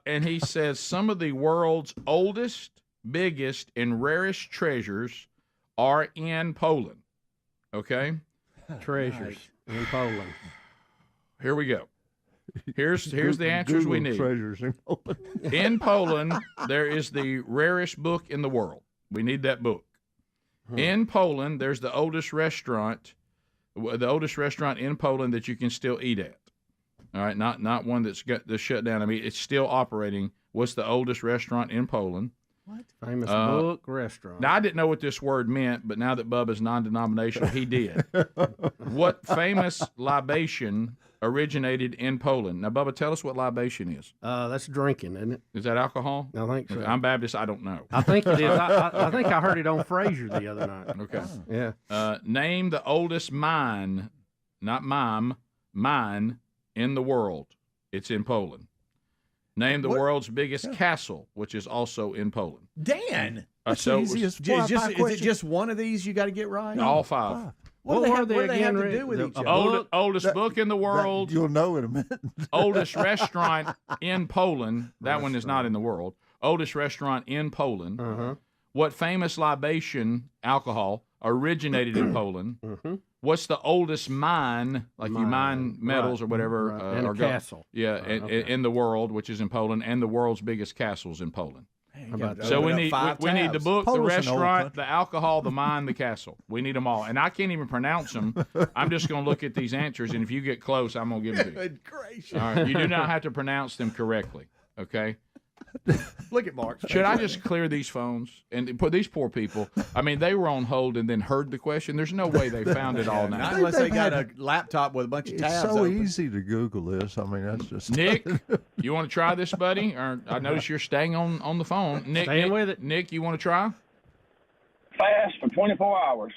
and he says some of the world's oldest, biggest, and rarest treasures are in Poland. Okay? Treasures in Poland. Here we go. Here's the answers we need. Treasures in Poland. In Poland, there is the rarest book in the world. We need that book. In Poland, there's the oldest restaurant in Poland that you can still eat at. All right, not one that's shut down. I mean, it's still operating. What's the oldest restaurant in Poland? What? Famous book restaurant. Now, I didn't know what this word meant, but now that Bubba's non-denominational, he did. What famous libation originated in Poland? Now, Bubba, tell us what libation is. That's drinking, isn't it? Is that alcohol? I think so. I'm Baptist. I don't know. I think it is. I think I heard it on Frasier the other night. Okay. Yeah. Name the oldest mine, not mine in the world. It's in Poland. Name the world's biggest castle, which is also in Poland. Dan. That's the easiest Is it just one of these you got to get right? All 5. What do they again, have to Rick? do with each other? Oldest book in the world. You'll know in a minute. Oldest restaurant in Poland. That one is not in the world. Oldest restaurant in Poland. What famous libation, alcohol, originated in Poland? What's the oldest mine, like you mine metals or whatever? And or a castle. Yeah, in the world, which is in Poland, and the world's biggest castles in Poland. So we need the book, the Poland's an old restaurant, country. the alcohol, the mine, the castle. We need them all, and I can't even pronounce them. I'm just going to look at these answers, and if you get close, I'm going to give them to you. Good gracious. All right, you do not have to pronounce them correctly. Okay. Look at Mark. Should I just clear these phones and put these poor people? I mean, they were on hold and then heard the question. There's no way they found it all now. Not unless they got a laptop with a bunch of tabs. It's so open. easy to Google this. I mean, that's just Nick, you want to try this, buddy? Or I notice you're staying on the phone. Nick, Staying with it. Nick, you want to try? Fast for 24 hours.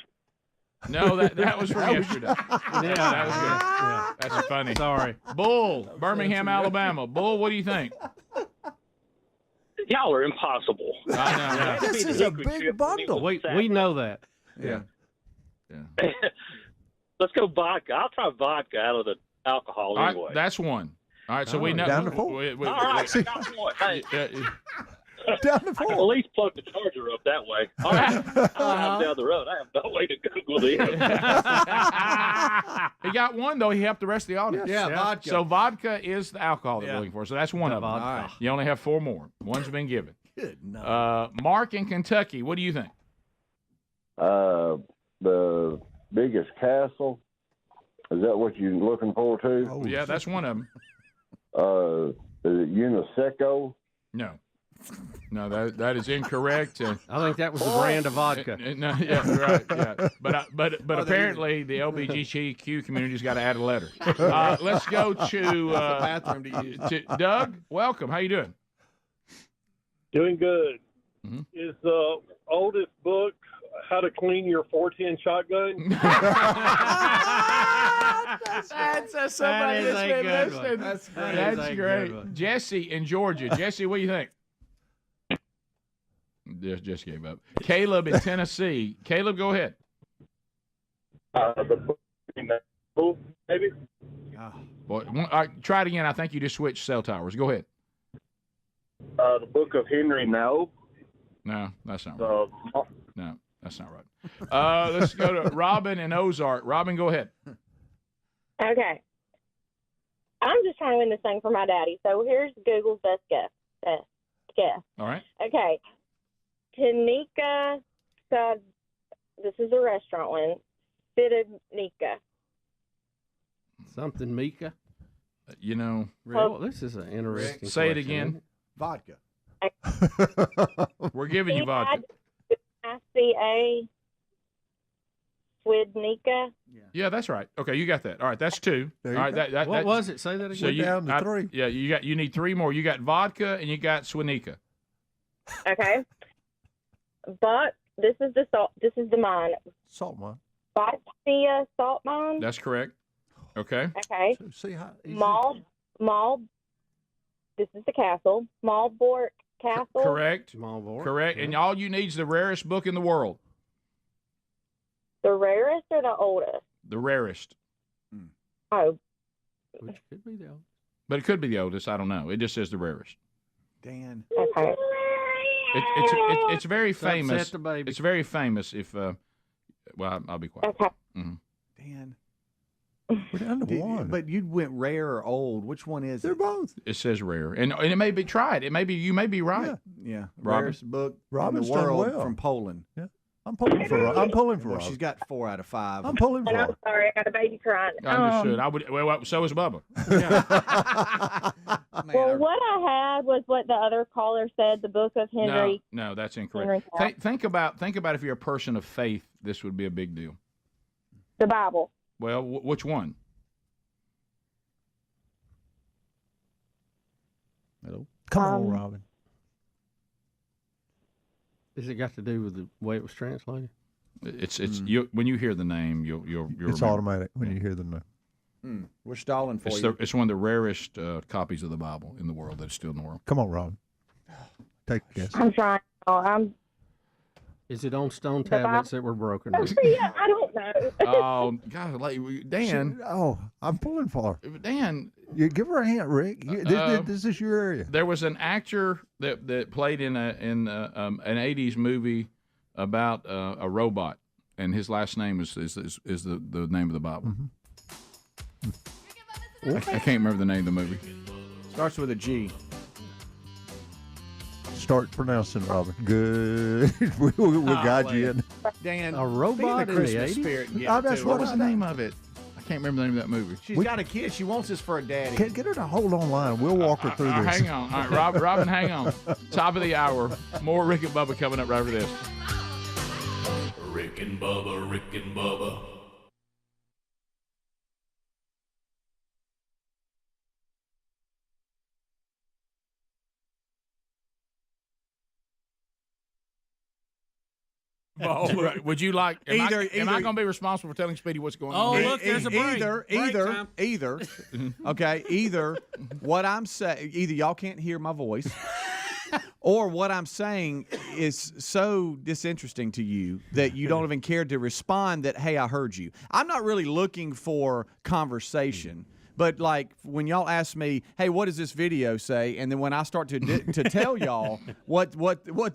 No, that was from yesterday. Yeah, that was good. Yeah. That's funny. Sorry. Bull, Birmingham, Alabama. Bull, what do you think? Y'all are impossible. I know. This is a big bundle. We know that. Yeah. Let's go vodka. I'll try vodka out of the alcohol All right, anyway. that's one. All right, so we know. down to 4. All right, I got one. Hey, Down to I can 4. at least plug the charger up that way. All right, I'm down the road. I have no way to Google this. He got one, though. He helped the rest of the audience. Yeah, vodka. So vodka is the alcohol that we're looking for. So that's one of them. All right. You only have 4 more. One's been given. Good night. Mark in Kentucky, what do you think? The biggest castle. Is that what you're looking for, too? Oh, Yeah, that's one of them. Is it Uniseco? No. No, that is incorrect. I think that was the brand of vodka. No, yeah, right. Yeah, but apparently the LGBTQ community's got to add a letter. Let's go to bathroom to use. to Doug. Welcome. How you doing? Doing good. Mhm. Is the oldest book How to Clean Your 410 Shotgun? That's somebody That is that's a been good listening. one. That's great. That is That's a great. good one. Jesse in Georgia. Jesse, what do you think? just gave up. Caleb in Tennessee. Caleb, go ahead. The book, maybe. Boy, try it again. I think you just switched cell towers. Go ahead. The book of Henry No. No, that's not right. No, that's not right. Let's go to Robin in Ozark. Robin, go ahead. Okay. I'm just trying to win this thing for my daddy. So here's Google's best guess. All right. Okay. Tanika, this is a restaurant one. Nika. Something Mika. You know, Oh, this is an interesting. say it question, again. isn't it? Vodka. We're giving you vodka. ICA. Swidnika. Yeah, that's right. Okay, you got that. All right, that's two. All right, What was it? Say that again. So you, down to three. Yeah, you need three more. You got vodka and you got Swinika. Okay. But this is the salt. This is the mine. Salt mine. Botsia salt mine. That's correct. Okay. Okay. So see how easy. Mal. This is the castle. Malbork Castle. Correct. Malbork. Correct. And all you need is the rarest book in the world. The rarest or the oldest? The rarest. Oh. Which could be the oldest. But it could be the oldest. I don't know. It just says the rarest. Dan. Okay. It's very Upset famous. the baby. It's very famous. If well, I'll be quiet. Okay. Dan. We're down to one. But you went rare or old. Which one is They're it? both. It says rare, and it may be tried. It may be you may be right. Yeah. Robin? Rarest book Robin's in the done world well. from Poland. Yeah. I'm pulling for Well, Robin. she's got 4 out of 5. I'm pulling for And I'm Robin. sorry, I got a baby crying. Understood. I would. Well, so is Bubba. Well, what I had was what the other caller said. The book of Henry. No, that's incorrect. Henry Think about if you're a person of faith, this would be a big deal. The Bible. Well, which one? Hello. Come on, Robin. Has it got to do with the way it was translated? It's you when you hear the name, you'll It's remember. automatic when you hear the name. We're stalling for It's, you. it's one of the rarest copies of the Bible in the world that's still in the world. Come on, Robin. Take a guess. I'm trying. Is it on stone tablets that were broken? Yeah, I don't know. Oh, God, Dan. I'm pulling for her. Dan. You give her a hint, Rick. This is your area. There was an actor that played in an '80s movie about a robot, and his last name is the name of the Bible. I can't remember the name of the movie. Starts with a G. Start pronouncing, Robin. Good. we'll guide you in. Dan, A robot be in in the the Christmas 80s? spirit. and give Oh, it that's to what her. What's the name of it? I can't remember the name of that movie. She's got a kid. She wants this for a daddy. Get her to hold on line. We'll walk her through this. Hang on. All right, Robin, hang on. Top of the hour. More Rick and Bubba coming up right after this. Rick and Bubba, Rick and Bubba. Would you like? Am I Either- going to be responsible for telling Speedy what's going Oh, on? look, there's a break. Either. Okay, either what I'm saying, either y'all can't hear my voice, or what I'm saying is so disinteresting to you that you don't even care to respond that, hey, I heard you. I'm not really looking for conversation. But like when y'all ask me, hey, what does this video say? And then when I start to tell y'all what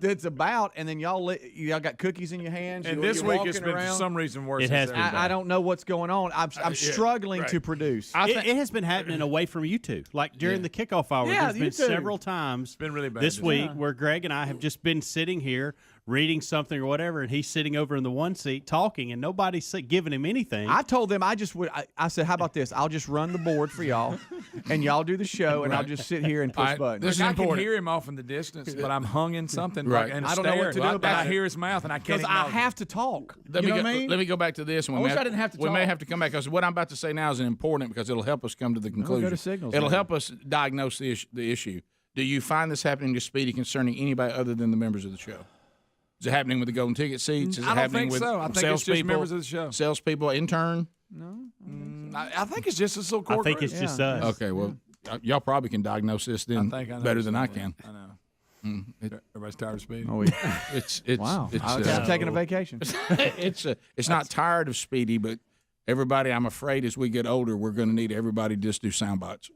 it's about, and then y'all got cookies in your hands, And you're this week walking it's been for around. some reason worse. It has been. I don't know what's going on. I'm struggling right. to produce. It has been happening away from you two. Like during the kickoff hour, Yeah, there's you been too. several times It's been really bad. this week where Greg and I have just been sitting here reading something or whatever, and he's sitting over in the one seat talking, and nobody's giving him anything. I told them I said, how about this? I'll just run the board for y'all, and y'all do the show, and I'll just sit here and push buttons. This I can hear him off in the distance, but I'm hung in something. Right. Like, and I don't know what to do I about it. hear his mouth, and I can't. Because I have to talk. Let you me know go, what I mean? Let me go back to this. And I wish I didn't have to We may talk. have to come back because what I'm about to say now is important because it'll help us come to the conclusion. to signals It'll then. help us diagnose the issue. Do you find this happening to Speedy concerning anybody other than the members of the show? Is it happening with the golden ticket seats? Is it I don't happening think with so. I think it's just salespeople? members of the show. Salespeople, intern? I think it's just this little core I think group. it's just us. Okay, well, y'all probably can diagnose this then I know better than I something. can. I know. Everybody's tired of Speedy. Oh, It's wow. It's, I'm taking a vacation. It's not tired of Speedy, but everybody, I'm afraid, as we get older, we're going to need everybody to just do sound bites.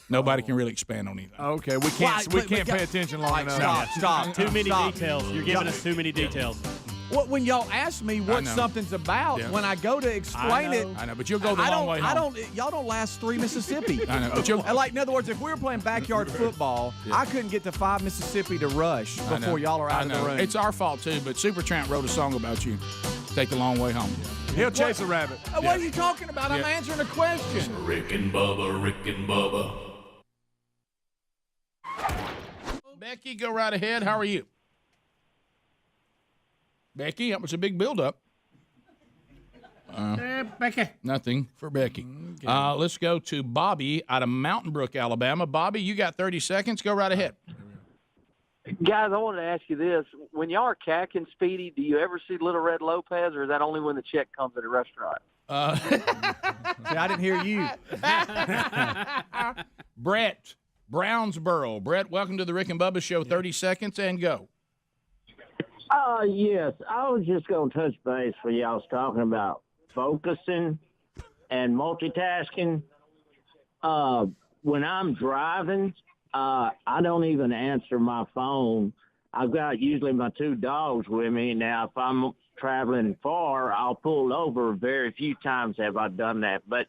Nobody can really expand on anything. Okay, we can't pay attention long enough. Stop. Too many Stop. details. You're giving us too many details. When y'all ask me what something's about, when I go to explain it, I know, but you'll go the long way home. Y'all don't last 3 Mississippi. I know, but you'll, like, in other words, if we were playing backyard football, I couldn't get to 5 Mississippi to rush before y'all are out of the room. It's our fault too, but Supertramp wrote a song about you. Take the long way home. He'll chase a rabbit. What are you talking about? I'm answering a question. Rick and Bubba. Becky, go right ahead. How are you? Becky, that was a big build-up. Becky. Nothing for Becky. Let's go to Bobby out of Mountain Brook, Alabama. Bobby, you got 30 seconds. Go right ahead. Guys, I wanted to ask you this. When y'all are cacking Speedy, do you ever see Little Red Lopez, or is that only when the check comes at a restaurant? See, I didn't hear you. Brett, Brownsboro. Brett, welcome to the Rick and Bubba Show. 30 seconds and go. Yes, I was just going to touch base for y'all was talking about focusing and multitasking. When I'm driving, I don't even answer my phone. I've got usually my 2 dogs with me. Now, if I'm traveling far, I'll pull over. Very few times have I done that. But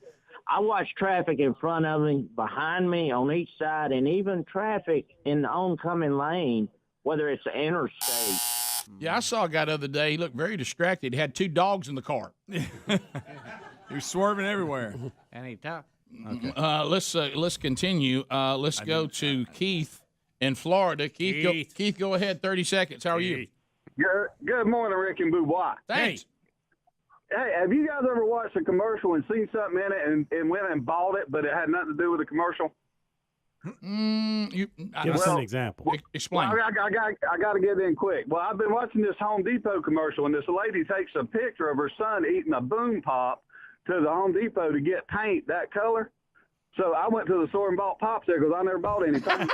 I watch traffic in front of me, behind me, on each side, and even traffic in the oncoming lane, whether it's an interstate. Yeah, I saw a guy the other day. He looked very distracted. He had 2 dogs in the car. He was swerving everywhere. And he talked. Okay. Let's continue. Let's go to Keith in Florida. Keith, go ahead. 30 seconds. How are you? Good morning, Rick and Bubba. Thanks. Hey, have you guys ever watched a commercial and seen something in it and went and bought it, but it had nothing to do with the commercial? Give us an example. Explain. Well, I got to get in quick. Well, I've been watching this Home Depot commercial, and this lady takes a picture of her son eating a boom pop to the Home Depot to get paint that color. So I went to the store and bought popsicles. I never bought anything.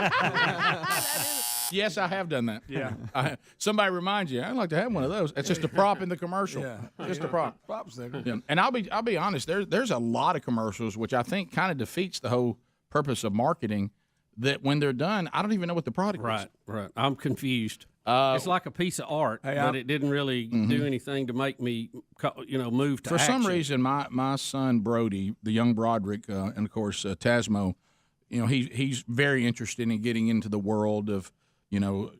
Yes, I have done that. Yeah. Somebody reminds you, I'd like to have one of those. It's just a prop in the commercial. Yeah. Just a prop. Popsicle. Yeah. And I'll be honest, there's a lot of commercials which I think kind of defeats the whole purpose of marketing, that when they're done, I don't even know what the product is. Right. I'm confused. It's like a piece of art, but it didn't really do anything to make me, move to For action. some reason, my son Brody, the young Broderick, and of course Tasmo, he's very interested in getting into the world of,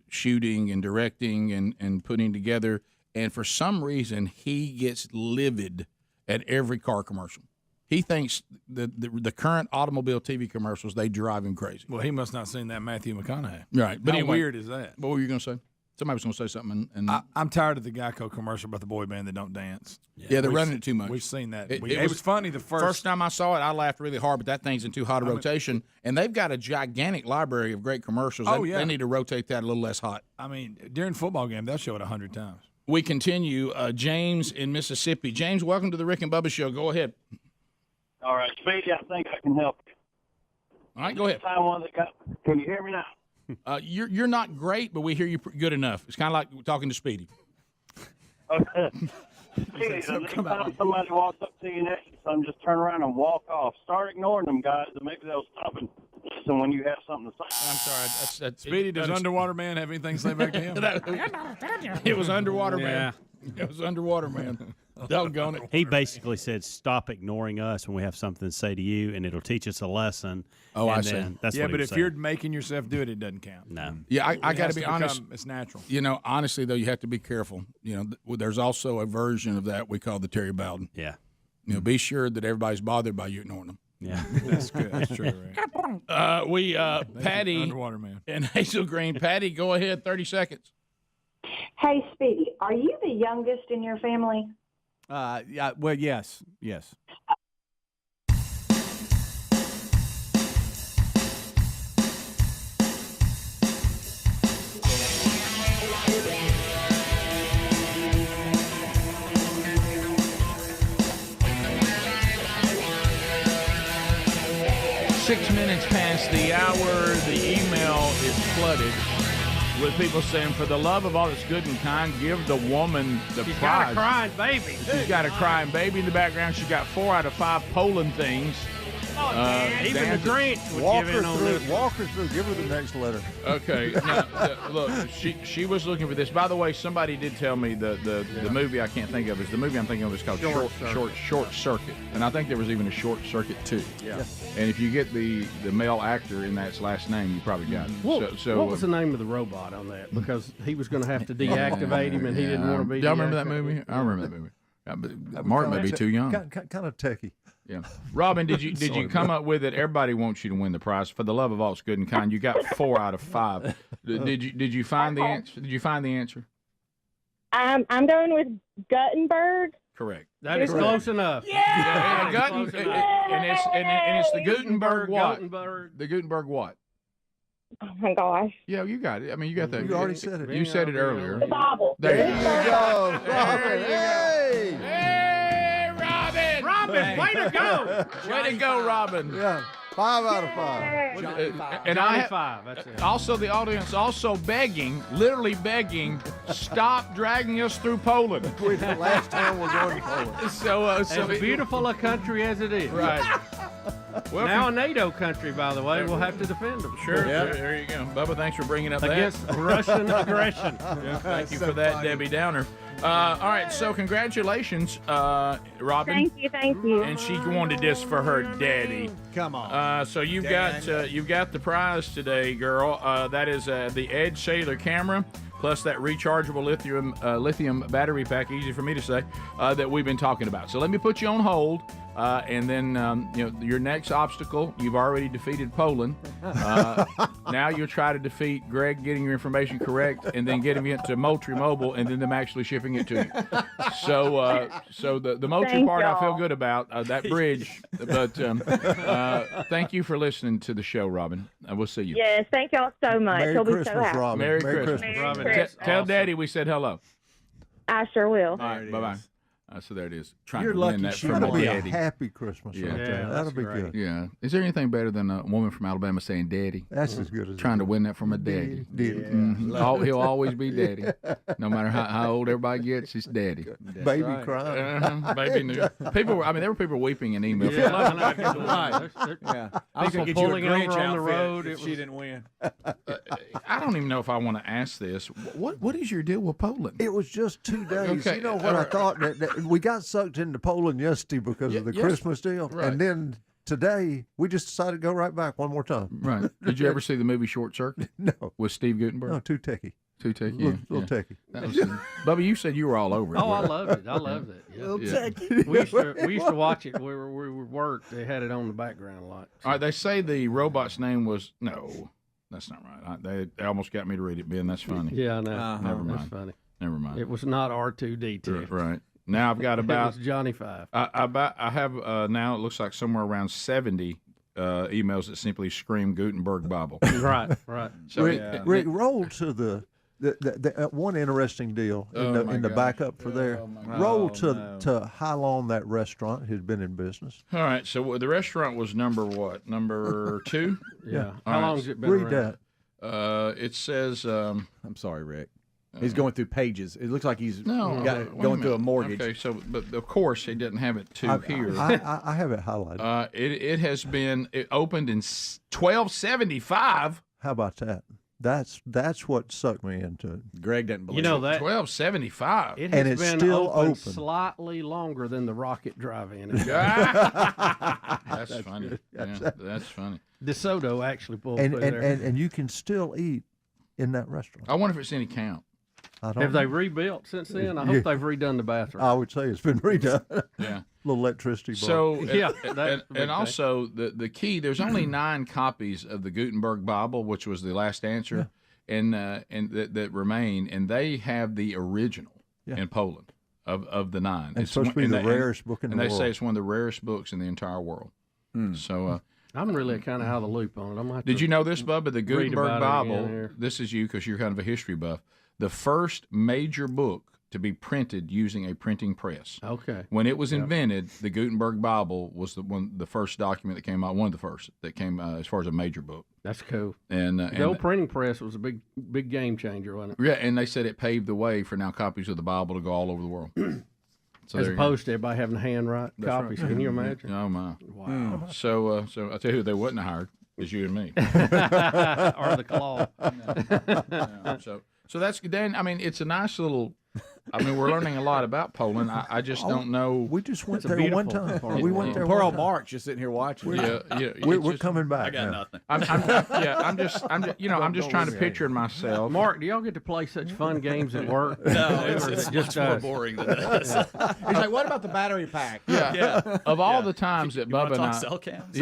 shooting and directing and putting together. And for some reason, he gets livid at every car commercial. He thinks the current automobile TV commercials, they drive him crazy. Well, he must not have seen that Matthew McConaughey. Right. But How anyway, weird is that? What were you going to say? Somebody was going to say something. And I'm tired of the Geico commercial about the boy band that don't dance. Yeah, they're running it too much. We've seen that. It was funny the first time I saw it. I laughed really hard, but that thing's in too hot a rotation. And they've got a gigantic library of great commercials. They need to rotate that a little less hot. I mean, during football game, they'll show it 100 times. We continue. James in Mississippi. James, welcome to the Rick and Bubba Show. Go ahead. All right, Speedy, I think I can help you. All right, go ahead. Can you hear me now? You're not great, but we hear you good enough. It's kind of like talking to Speedy. Okay. Anytime somebody walks up to you next to something, just turn around and walk off. Start ignoring them guys, and maybe they'll stop and listen when you have something to say. I'm sorry. Speedy, does Underwater Man have anything to say back to him? It was Underwater Man. It was Underwater Man. Doggone it. He basically said, "Stop ignoring us when we have something to say to you, and it'll teach us a lesson." Oh, and I see. That's yeah, what he but was if you're saying. making yourself do it, it doesn't count. No. Yeah, I got to be honest. It's natural. Honestly, though, you have to be careful. There's also a version of that we call the Terry Bowden. Yeah. Be sure that everybody's bothered by you ignoring them. Yeah, that's good. That's true. Right? Patty Underwater Man and Hazel Green. Patty, go ahead. 30 seconds. Hey, Speedy, are you the youngest in your family? Yeah. Well, yes. 6 minutes past the hour. The email is flooded. with people saying, for the love of all that's good and kind, give the woman the She's prize. got a crying baby. She's got a crying baby in the background. She got 4 out of 5 Poland things. Even the Grinch would Walk give her in on through. this. Walk her through. Give her the next letter. Okay, now, look, she was looking for this. By the way, somebody did tell me the movie I can't think of is the movie I'm thinking of is called Short Circuit, and I think there was even a Short Circuit 2. Yeah. And if you get the male actor in that's last name, you probably got it. What was the name of the robot on that? Because he was going to have to deactivate him, and he didn't want to be. Do y'all remember that movie? I remember that movie. Mark may be too young. Kind of techie. Yeah, Robin, did you come up with it? Everybody wants you to win the prize. For the love of all that's good and kind, you got 4 out of 5. Did you find the answer? Did you find the answer? I'm going with Gutenberg. Correct. That is close enough. Yeah, Close enough. and it's the Gutenberg what? Gutenberg. The Gutenberg what? Oh my gosh. Yeah, you got it. I mean, you got that. You already said it. You said it earlier. The Bible. There you go. Hey! Robin, way to go! Way to go, Robin. Yeah, 5 out of 5. And Johnny 5. That's it. Also, the audience also begging, literally begging, stop dragging us through Poland. The last time we're going to Poland. So As beautiful a country as it is. Right. Well, Now a NATO country, by the way, we'll have to defend them. Sure. There you go. Bubba, thanks for bringing up Against that. Russian aggression. Yeah, thank you for that, Debbie Downer. All right, so congratulations, Robin. Thank you. And she wanted this for her daddy. Come on. So you've got the prize today, girl. That is the Edge cellular camera, plus that rechargeable lithium battery pack. Easy for me to say that we've been talking about. So let me put you on hold. And then your next obstacle, you've already defeated Poland. Now you'll try to defeat Greg getting your information correct, and then getting it to Mtry Mobile, and then them actually shipping it to you. So the Mtry Thank part I feel y'all. good about that bridge. But thank you for listening to the show, Robin. We'll see you. Yes, thank y'all so much. Merry He'll be Christmas, so happy. Robin. Merry Christmas, Robin. Tell Daddy we said hello. I sure will. All right, bye bye. So there it is. Trying You're to lucky win that she from will my be daddy. a happy Christmas. Yeah. Right Yeah, there. that's That'll be great. good. Yeah. Is there anything better than a woman from Alabama saying daddy? That's as good as Trying to win that from a daddy. Daddy. He'll always be daddy. No matter how old everybody gets, it's daddy. Baby crying. Baby news. There were people weeping in email. Yeah, I know. Yeah. I was People gonna get you a pulling Grinch over on the outfit road. if she didn't win. I don't even know if I want to ask this. What is your deal with Poland? It was just 2 days. Okay, You know what I thought? That we got sucked into Poland yesterday because of the yes. Christmas deal. Right. And then today, we just decided to go right back one more time. Right. Did you ever see the movie Short Circuit? No. With Steve Gutenberg? No, too techie. Too techie. Little techie. That was, Bubba, you said you were all over it. Oh, I loved it. I loved it. Yeah. We used to watch it. We worked. They had it on the background a lot. All right, they say the robot's name was no. That's not right. They almost got me to read it, Ben. That's funny. Yeah, I know. Never That's mind. funny. Never mind. It was not R2D2. Right. Now I've got about It was Johnny 5. I have now it looks like somewhere around 70 emails that simply scream Gutenberg Bible. Right. So Rick, roll to the one interesting deal in the backup for there. Roll to how long that restaurant has been in business. All right, so the restaurant was number what? Number 2? Yeah. All How right. long has it been Read around? that. It says I'm sorry, Rick. He's going through pages. It looks like he's wait a going through a minute. mortgage. Okay, so but of course he didn't have it here. I have it highlighted. It has been opened in 1275. How about that? That's what sucked me into it. Greg doesn't believe that 1275. It And has it's been still open. slightly longer than the Rocket Drive-In. That's funny. good. Yeah, that's funny. DeSoto actually pulled And through there. and you can still eat in that restaurant. I wonder if it's any count. I don't Have know. they rebuilt since then? I hope they've redone the bathroom. I would say it's been redone. Yeah. Little electricity. So Yeah, that's a big and also the key. There's only 9 copies of the Gutenberg Bible, which was the last answer, and that remain, and they have the original in Poland of the 9. It's supposed to be the rarest book in the world. world. And they say it's one of the rarest books in the entire world. So. I'm really kind of out of the loop on it. I'm gonna have Did to you know this, Bubba? The Gutenberg about it again Bible. here. This is you because you're kind of a history buff. The first major book to be printed using a printing press. Okay. When it was invented, the Gutenberg Bible was the first document that came out, one of the first that came as far as a major book. That's cool. And the old printing press was a big game changer, wasn't it? Yeah, and they said it paved the way for now copies of the Bible to go all over the world. So as opposed to everybody having to handwrite copies. Right. Can you imagine? Oh my! Wow. So I tell you who they wouldn't have hired is you and me, or the claw. So that's Dan. I mean, it's a nice little. I mean, we're learning a lot about Poland. I just don't know. We just went there one time. We went there. Poor old Mark's just sitting here watching. We're coming back. I got nothing. I'm just trying to picture myself. Mark, do y'all get to play such fun games at work? No, it's just more boring than this. He's like, what about the battery pack? Yeah. Of all the times that You wanna Bubba and I, talk cell cams?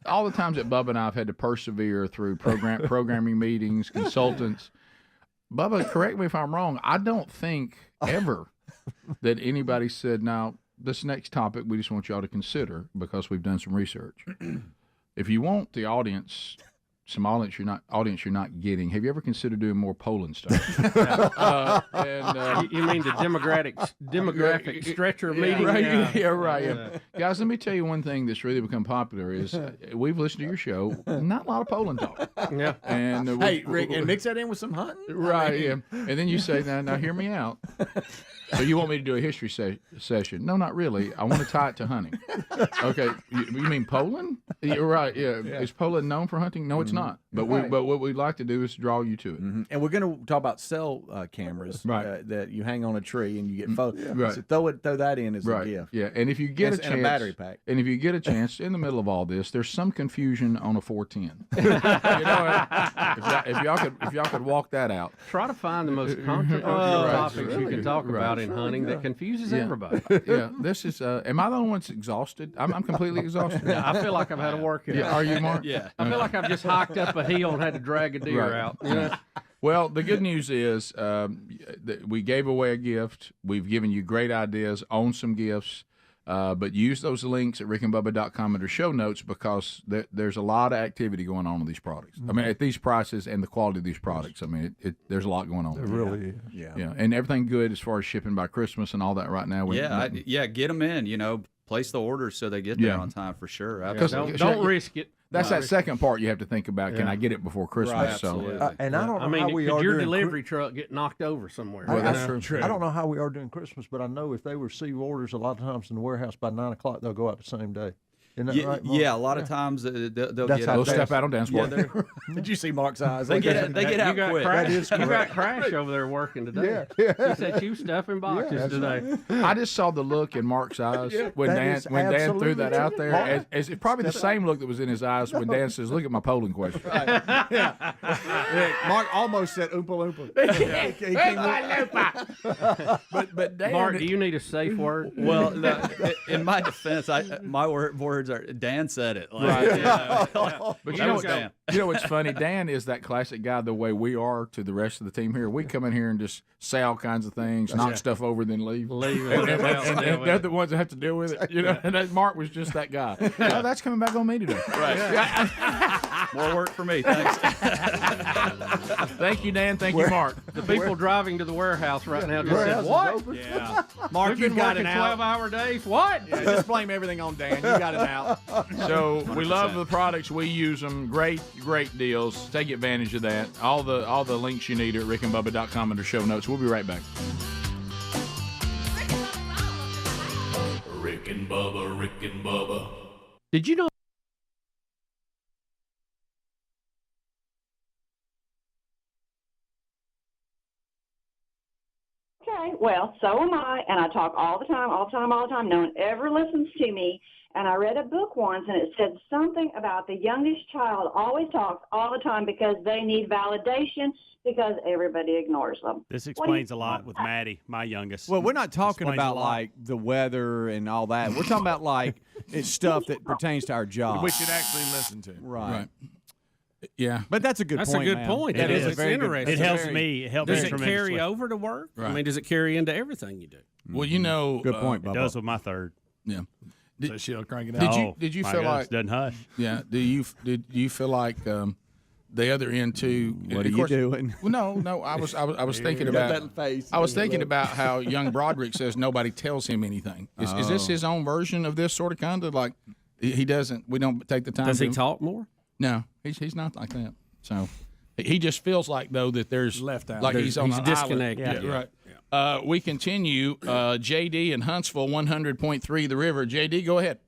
all the times that Bubba and I have had to persevere through programming meetings, consultants. Bubba, correct me if I'm wrong. I don't think ever that anybody said, now, this next topic we just want y'all to consider because we've done some research. If you want the audience, some audience you're not getting, have you ever considered doing more Poland stuff? You mean the demographic stretcher meeting? Right, yeah. Guys, let me tell you one thing that's really become popular is we've listened to your show, not a lot of Poland talk. Yeah. And hey, Rick, and mix that in with some hunting. Right, yeah. And then you say, now hear me out. So you want me to do a history session? No, not really. I want to tie it to hunting. Okay, you mean Poland? You're right. Yeah. Is Poland known for hunting? No, it's not. But what we'd like to do is draw you to it. And we're going to talk about cell cameras that you hang on a tree and you get photos. Right. So throw that in as a gift. Yeah, and if you get a chance, and a battery pack. And if you get a chance, in the middle of all this, there's some confusion on a 410. You know, if y'all could walk that out. Try to find the most controversial topics you can talk about in hunting that confuses everybody. Yeah, this is. Am I the only one that's exhausted? I'm completely exhausted. Yeah, I feel like I've had a workout. Yeah, are you, Mark? Yeah. I feel like I've just hiked up a hill and had to drag a deer out. You know? Well, the good news is we gave away a gift. We've given you great ideas on some gifts. But use those links at rickandbubba.com under show notes because there's a lot of activity going on with these products. I mean, at these prices and the quality of these products. I mean, there's a lot going on. It really is. Yeah. And everything good as far as shipping by Christmas and all that right now. Get them in. You know, place the orders so they get there on time for sure. Don't risk it. That's that second part you have to think about. Can I get it before Christmas? Right, so, and I don't know how we are could your doing delivery truck get knocked over somewhere? Well, that's true. I don't know how we are doing Christmas, but I know if they receive orders a lot of times in the warehouse by 9 o'clock, they'll go out the same day. Isn't that right, Mark? Yeah, a lot of times they'll step out on dance floor. Did you see Mark's eyes? They get out quick. You got Crash over there working today. He said you stuffing boxes today. I just saw the look in Mark's eyes when Dan threw that out there. As probably the same look that was in his eyes when Dan says, "Look at my polling question." Mark almost said "oompa loompa." But Dan, Mark, do you need a safe word? Well, in my defense, my words are Dan said it. But you know what's funny? Dan is that classic guy the way we are to the rest of the team here. We come in here and just say all kinds of things, knock stuff over, then leave. And they're the ones that have to deal with it. You know, and Mark was just that guy. Oh, that's coming back on me today. Right. More work for me. Thanks. Thank you, Dan. Thank you, Mark. The people driving to the warehouse right now just said, "What? Yeah, Mark, We've been working 12-hour days. What? Yeah, just blame everything on Dan. You got it out. So we love the products. We use them. Great deals. Take advantage of that. All the links you need are at rickandbubba.com under show notes. We'll be right back. Rick and Bubba. Did you know? Okay, well, so am I, and I talk all the time. No one ever listens to me. And I read a book once, and it said something about the youngest child always talks all the time because they need validation because everybody ignores them. This explains a lot with Maddie, my youngest. Well, we're not talking about like the weather and all that. We're talking about like it's stuff that pertains to our job. We should actually listen to. Right. Yeah, but that's a good point. That's a good point. That is very interesting. It helps me. It helps me Does it tremendously. carry over to work? Right. I mean, does it carry into everything you do? Well, you know, good point, Bubba. It does with my third. Yeah. So she'll crank it out. Did you feel goodness, like doesn't hush? Yeah. Did you feel like the other end too. What are you doing? Well, no. I was thinking You got about that face. I was thinking about how young Broderick says nobody tells him anything. Is this his own version of this sort of kind of like he doesn't? We don't take the time. Does he to- talk more? No, he's not like that. So he just feels like though that there's left out. like he's on an disconnected. island. Yeah, right. We continue. JD in Huntsville, 100.3 The River. JD, go ahead.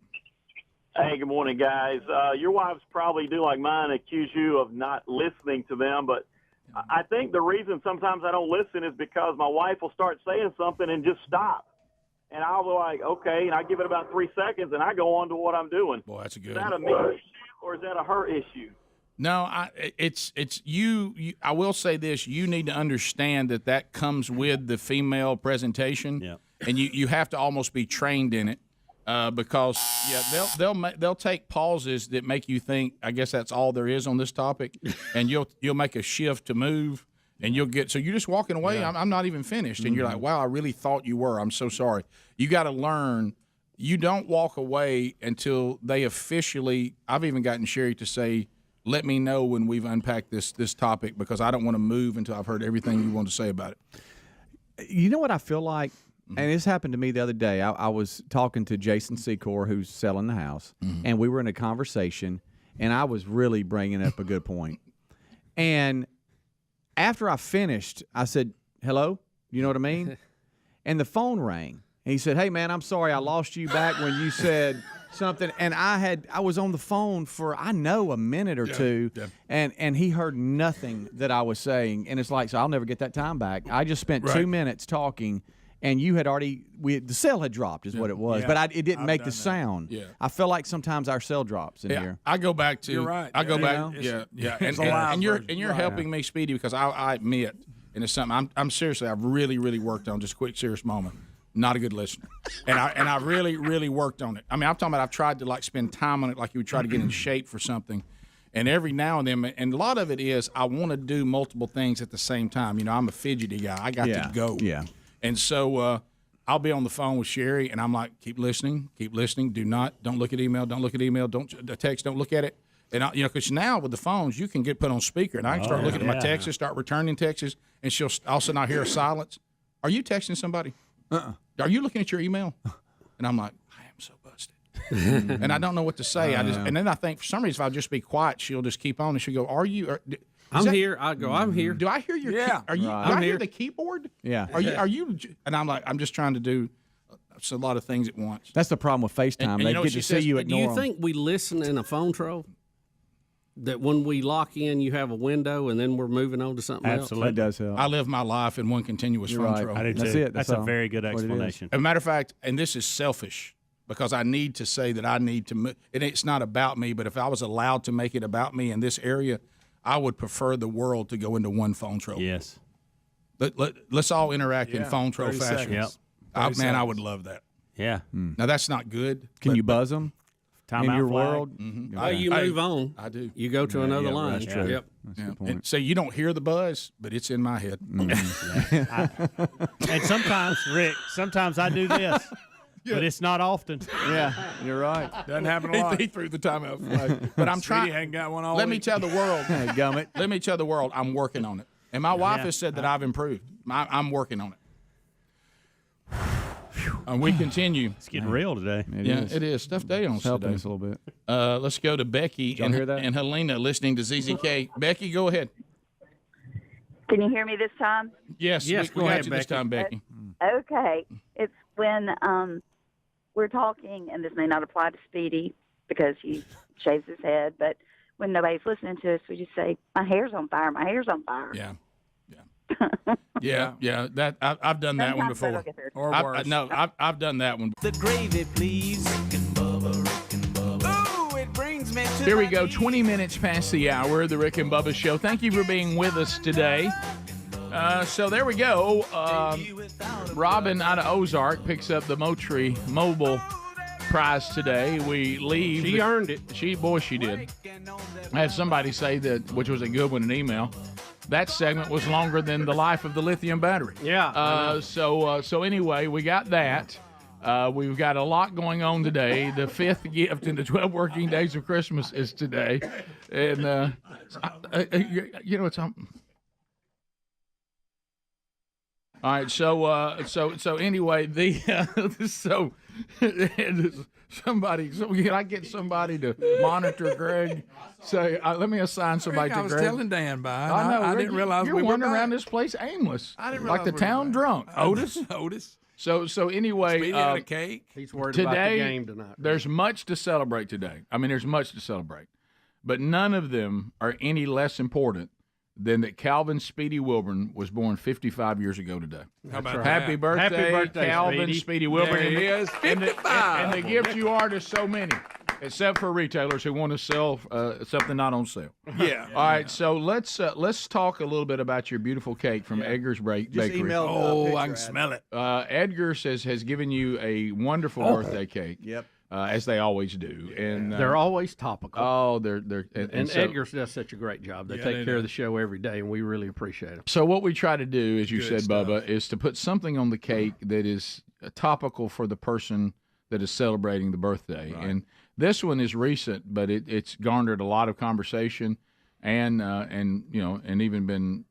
Hey, good morning, guys. Your wives probably do like mine, accuse you of not listening to them, but I think the reason sometimes I don't listen is because my wife will start saying something and just stop. And I'll be like, okay, and I give it about 3 seconds, and I go on to what I'm doing. Boy, that's a good Is that a me issue or is that a her issue? No, it's you. I will say this: you need to understand that comes with the female presentation, and you have to almost be trained in it because they'll take pauses that make you think. I guess that's all there is on this topic, and you'll make a shift to move, and you'll get so you're just walking away. Yeah. I'm not even finished, and you're like, wow, I really thought you were. I'm so sorry. You got to learn. You don't walk away until they officially. I've even gotten Sherry to say, let me know when we've unpacked this topic because I don't want to move until I've heard everything you want to say about it. You know what I feel like? And this happened to me the other day. I was talking to Jason Secor, who's selling the house, and we were in a conversation, and I was really bringing up a good point. And after I finished, I said, hello? You know what I mean? And the phone rang. And he said, hey, man, I'm sorry I lost you back when you said something. And I was on the phone for, I know, a minute or two. Yeah. And he heard nothing that I was saying. And it's like, so I'll never get that time back. I just spent 2 minutes talking, and you had already, the cell had dropped is what it was. Yeah. But it didn't make the sound. Yeah. I feel like sometimes our cell drops in here. I go back to. You're right. I go back. know? Yeah. It's a live And you're version. helping me, Speedy, because I admit, and it's something I'm seriously, I've really, really worked on. Just a quick, serious moment. Not a good listener, and I really, really worked on it. I mean, I'm talking about I've tried to like spend time on it, like you would try to get in shape for something, and every now and then, and a lot of it is I want to do multiple things at the same time. You know, I'm a fidgety guy. I got to go. Yeah. And so I'll be on the phone with Sherry, and I'm like, keep listening. Don't look at email. Don't text. Don't look at it. And because now with the phones, you can get put on speaker, and I can start looking at my texts, start returning texts, and she'll all of a sudden I hear a silence. Are you texting somebody? Are you looking at your email? And I'm like, I am so busted. And I don't know what to say. And then I think for some reason, if I'll just be quiet, she'll just keep on, and she'll go, are you? I'm here. I go, I'm here. Do I hear your are you? Right. Do I I'm hear here. the keyboard? Yeah. Are you? And I'm like, I'm just trying to do a lot of things at once. That's the problem with FaceTime. And They you know what get she to see says? you Do ignore you them. think we listen in a phone troll? That when we lock in, you have a window, and then we're moving on to something else? That does help. I live my life in one continuous You're phone right. troll. I do That's too. it. That's That's a all. very good What it is. explanation. As a matter of fact, and this is selfish because I need to say that I need to move. And it's not about me, but if I was allowed to make it about me in this area, I would prefer the world to go into one phone troll. Yes. Let's all interact in phone troll 30 fashion. seconds. Man, 30 I seconds. would love that. Yeah. Now, that's not good. Can you buzz them Time in out your flag. world? Oh, you move on. I do. You go to another yeah, line. that's true. Yep. That's a Yeah. good point. And so you don't hear the buzz, but it's in my head. And sometimes, Rick, I do this, but it's not often. Yeah, you're right. Doesn't happen a lot. He threw the timeout flag. But I'm Speedy trying. hadn't got one all Let me week. tell the world. Gummit. Let me tell the world I'm working on it. And my wife has said that I've improved. I'm working on it. And we continue. It's getting real today. It is. Tough day on us Helping today. us a little bit. Let's go to Becky y'all hear that? and Helena listening to ZZK. Becky, go ahead. Can you hear me this time? Yes, Yes, we go got ahead, you this Becky. time, Becky. Okay. It's when we're talking, and this may not apply to Speedy because he shaves his head, but when nobody's listening to us, we just say, my hair's on fire, my hair's on fire. Yeah. Yeah. That I've done that one Sometimes I before. don't get there. Or I've- worse. No, I've done that one. The gravy, please. Rick and Bubba. Ooh, it brings me to Here we my go, knees. 20 minutes past the hour, the Rick and Bubba Show. Thank you for being with us today. So there we go. Robin out of Ozark picks up the Mtry Mobile prize today. We leave. She earned it. She did. I had somebody say that, which was a good one in email. That segment was longer than the life of the lithium battery. Yeah. So anyway, we got that. We've got a lot going on today. The fifth gift in the 12 working days of Christmas is today. And You know, it's All right, so anyway, somebody. So can I get somebody to monitor Greg? Say, let me assign somebody Rick, to I was Greg. telling Dan by. I know. I Rick, didn't realize you're we were wandering back. around this place aimless. I didn't like realize the we were town back. drunk. Otis. Otis. So anyway, Speedy had a cake. He's worried today, about the game tonight. There's much to celebrate today. I mean, there's much to celebrate, but none of them are any less important than that Calvin Speedy Wilburn was born 55 years ago today. How about Happy that? birthday, Happy birthday, Calvin Speedy Wilburn. There he is, 55. And the gift you are to so many, except for retailers who want to sell something not on sale. Yeah. All right, so let's talk a little bit about your beautiful cake from Edgar's Bakery. email Oh, I can smell it. Edgar has given you a wonderful birthday cake. Yep. As they always do, and They're always topical. oh, they're and so, Edgar does such a great job. They take care of the show every day, and we really appreciate them. So what we try to do, as you Good said, stuff. Bubba, is to put something on the cake that is topical for the person that is celebrating the birthday. Right. And this one is recent, but it's garnered a lot of conversation, and even been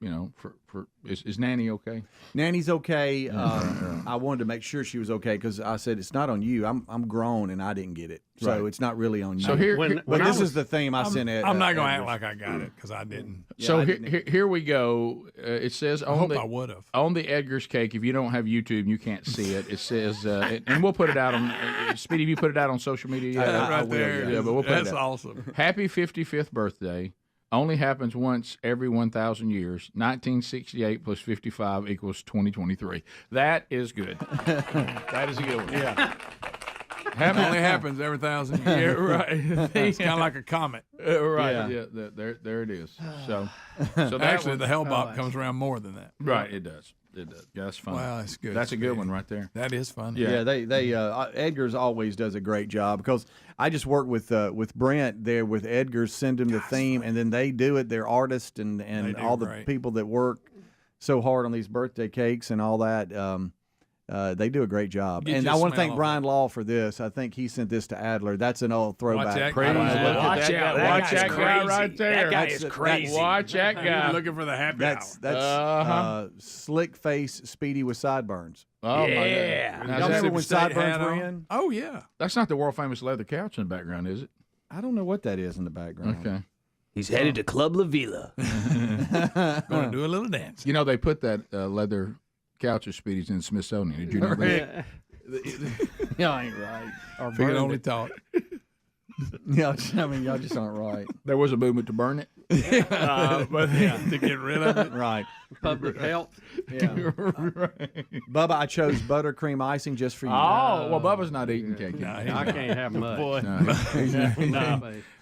for is Nanny okay? Nanny's okay. I wanted to make sure she was okay because I said it's not on you. I'm grown and I didn't get it, so Right. it's not really on you. So here, but this is the theme I sent. I'm not going to act like I got it because I didn't. So Yeah, here we go. It says I on hope the I would have. on the Edgar's cake. If you don't have YouTube, you can't see it. It says, and we'll put it out on Speedy. Have you put it out on social media? Yet? That right will, there. yeah, but we'll put That's it out. awesome. Happy 55th birthday. Only happens once every 1,000 years. 1968 plus 55 equals 2023. That is good. That is a good one. Yeah. Only happens every 1,000 Yeah, years. right. It's kind of like a comet. Right. Yeah. There it is. So that Actually, one- the Hellbop comes around more than that. Right. It does. It does. Yeah, that's fun. Wow, that's good. That's a good one right there. That is fun. Yeah. They Edgar's always does a great job because I just work with Brent there with Edgar's, send him the theme, and then they do it. They're artists and do all the great. people that work so hard on these birthday cakes and all that. They do a great job. Get And you I a want to smell thank of Brian Law for this. I think he sent this to Adler. That's an old throwback. that Praise guy. look at Watch that out, guy. that Watch guy's that guy crazy. right there. That guy That's- is crazy. Watch that You're guy. looking for the happy That's hour. slick face Speedy with sideburns. Oh, Yeah. my God. Y'all Now, remember when Mississippi State sideburns hat were on. in? Oh, yeah. that's not the world famous leather couch in the background, is it? I don't know what that is in the background. Okay. He's headed to Club La Villa. Going to do a little dance. You know, they put that leather couch of Speedy's in the Smithsonian. Did you know that? Y'all ain't right. If he could only talk. Yeah, I mean, y'all just aren't right. There was a movement to burn it. But to get rid of it. Right. Public health. Yeah. Bubba, I chose buttercream icing just for you. Oh, well, Bubba's not eating cake. I can't have much. Boy.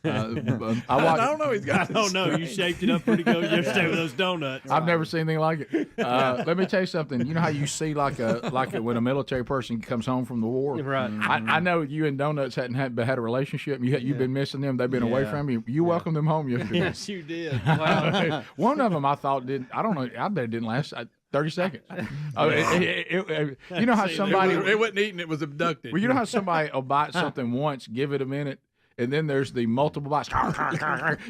I don't know. He's got I don't know. You shaped it up pretty good yesterday with those donuts. I've never seen anything like it. Let me tell you something. You know how you see like when a military person comes home from the war. Right. I know you and Donuts hadn't had a relationship. You've been missing them. They've been away from you. You welcomed them home yesterday. Yes, you did. Wow. One of them I thought didn't. I don't know. I bet it didn't last 30 seconds. You know how somebody It wasn't eating, it was abducted. Well, you know how somebody will bite something once, give it a minute, and then there's the multiple bites,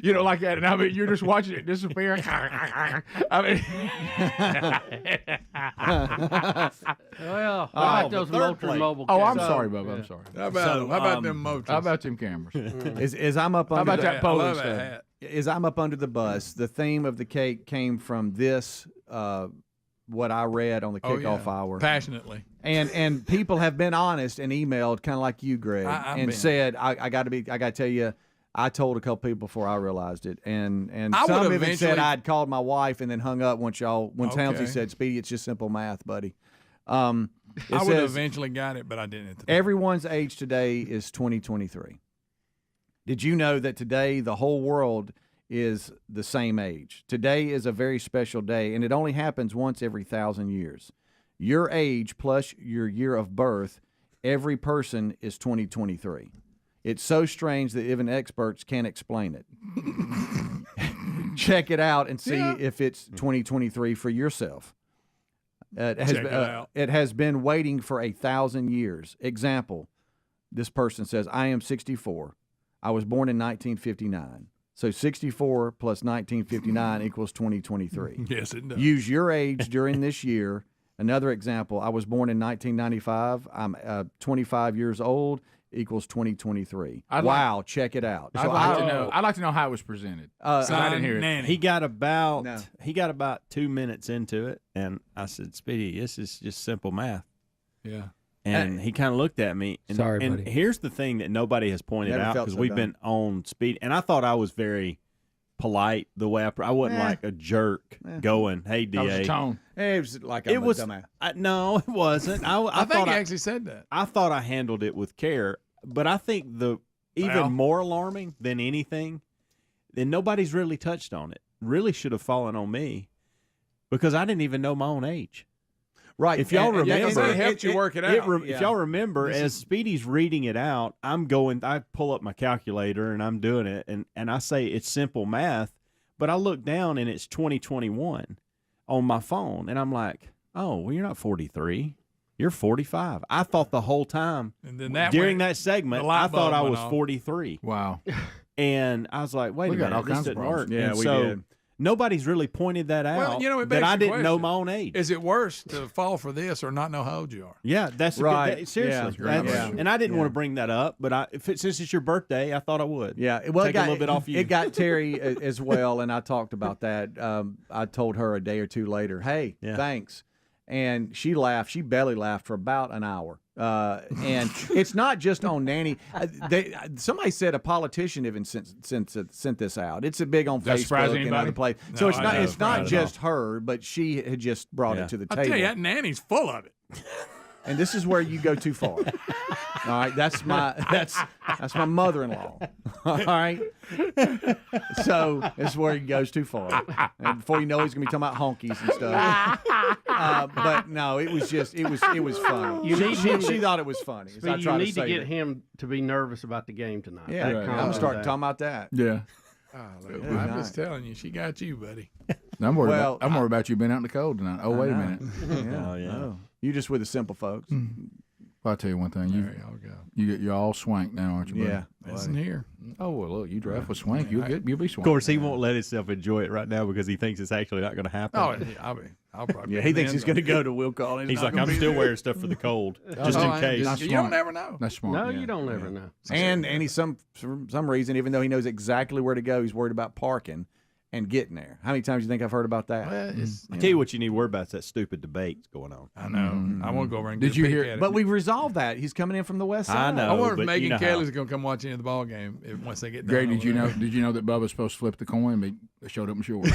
you know, like that. And I mean, you're just watching it disappear. I mean, Well, I like those Mtry Mobile. oh, I'm cameras. sorry, Bubba. I'm sorry. How about them motors? How about them cameras? As I'm up How under about the, that polo I love that stuff? hat. as I'm up under the bus, the theme of the cake came from this. What I read on the kickoff hour Passionately. and people have been honest and emailed kind of like you, Greg, I've and been. said I got to tell you, I told a couple people before I realized it, and I some would even said eventually- I'd called my wife and then hung up when Townsend Okay. said, "Speedy, it's just simple math, buddy." It I would have says, eventually got it, but I didn't. At the time. everyone's age today is 2023. Did you know that today the whole world is the same age? Today is a very special day, and it only happens once every 1,000 years. Your age plus your year of birth, every person is 2023. It's so strange that even experts can't explain it. Check it out and see if it's 2023 for yourself. It has been waiting for 1,000 years. Example, this person says, I am 64. I was born in 1959. So 64 plus 1959 equals 2023. Yes, it does. Use your age during this year. Another example, I was born in 1995. I'm 25 years old equals 2023. Wow, check it out. I'd like to know how it was presented. I didn't hear it. He got about 2 minutes into it, and I said, Speedy, this is just simple math. Yeah. And he kind of looked at me. And, Sorry, and buddy. here's the thing that nobody has pointed Never out, felt because so we've dumb. been on Speedy, and I thought I was very polite the way I wasn't like a jerk going, hey, DA. That was the tone. It was like I'm a dumbass. No, it wasn't. I think thought he actually said that. I thought I handled it with care, but I think even more alarming than anything, then nobody's really touched on it. Really should have fallen on me, because I didn't even know my own age. Right. If y'all remember, it helped you work it out. If y'all remember, as Speedy's reading it out, I pull up my calculator and I'm doing it, and I say it's simple math, but I look down and it's 2021 on my phone, and I'm like, oh, well, you're not 43. You're 45. I thought the whole time And then during that segment, the light I thought bulb I went was off. 43. Wow. And I was like, wait We a got minute, all this kinds of didn't work. problems. Yeah, And we so did. nobody's really pointed that out, Well, it that begs I the didn't know question. my own age. Is it worse to fall for this or not know how old you are? Yeah, that's Right. a good, seriously. Yeah. That's- Yeah. And I didn't Yeah. want to bring that up, but since it's your birthday, I thought I would. Yeah, well, take a little bit off you. It got Terry as well, and I talked about that. I told her a day or two later, "Hey, thanks," and she laughed. She belly laughed for about an hour. And it's not just on Nanny. Somebody said a politician even sent this out. It's a big on Does that surprise Facebook and anybody? other places. No, So it's I not. know. It's not Not at just her, but she had just brought it to the I table. tell you, that nanny's full of it. And this is where you go too far. All right, that's my mother-in-law. All right, so that's where he goes too far, and before you know, he's gonna be talking about honkies and stuff. But no, it was funny. She thought it was funny. as I Speedy, tried you to need to say get that. him to be nervous about the game tonight. Yeah, That I'm calms starting him talking down. about that. Yeah. Good I'm night. just telling you, she got you, buddy. I'm worried, Well, I'm worried about you being out in the cold tonight. Oh, wait a minute. Yeah. Oh, yeah. No. You just with the simple folks. Well, I'll tell you one thing. You're all swank now, aren't you, buddy? Yeah. Listen here. Oh, well, look, you draft with swank. You'll be swank. Of course, he won't let himself enjoy it right now because he thinks it's actually not going to happen. Oh, I'll probably. Yeah, he thinks he's going to go to Will Call. He's like, I'm still wearing stuff for the cold, just in case. That's You smart. don't never know. That's smart. No, yeah. you don't ever know. And he's for some reason, even though he knows exactly where to go, he's worried about parking and getting there. How many times do you think I've heard about that? Well, I tell you what you need to worry about is that stupid debate going on. I know. I won't go over and Did get you a peek hear- at it. But we've resolved that. He's coming in from the west side. I know. I wonder if but Megan you know Kelly's how. going to come watch the end of the ball game once they get done. Greg, over did you there. know? Did you know that Bubba's supposed to flip the coin, but they showed up in shorts?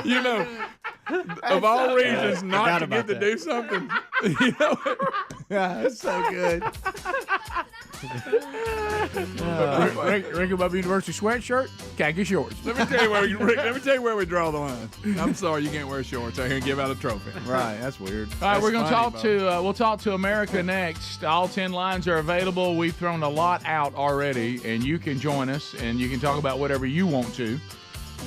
You know, of all reasons not to get to that. do something. You know, Yeah, that's so good. Rick and Bubba University sweatshirt, khaki shorts. Let me tell you where we draw the line. I'm sorry you can't wear shorts out here and give out a trophy. Right, that's weird. All right, we're going to funny, talk to we'll talk to America next. All 10 lines are available. We've thrown a lot out already, and you can join us, and you can talk about whatever you want to.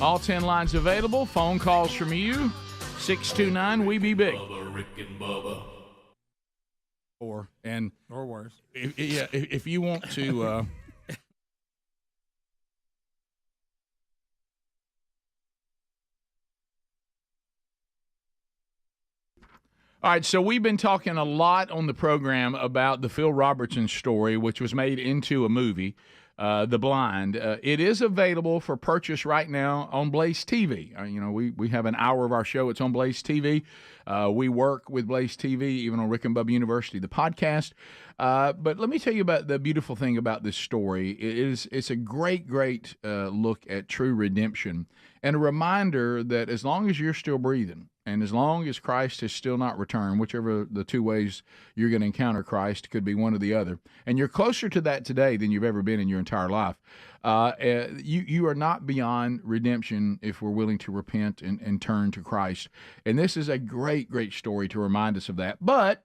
All 10 lines available. Phone calls from you. 629 We Be Big. Rick and Bubba. Or worse. If you want to. All right, so we've been talking a lot on the program about the Phil Robertson story, which was made into a movie, The Blind. It is available for purchase right now on Blaze TV. We have an hour of our show. It's on Blaze TV. We work with Blaze TV, even on Rick and Bubba University, the podcast. But let me tell you about the beautiful thing about this story. It's a great, great look at true redemption and a reminder that as long as you're still breathing, and as long as Christ has still not returned, whichever the two ways you're going to encounter Christ, could be one or the other, and you're closer to that today than you've ever been in your entire life, you are not beyond redemption if we're willing to repent and turn to Christ. And this is a great, great story to remind us of that. But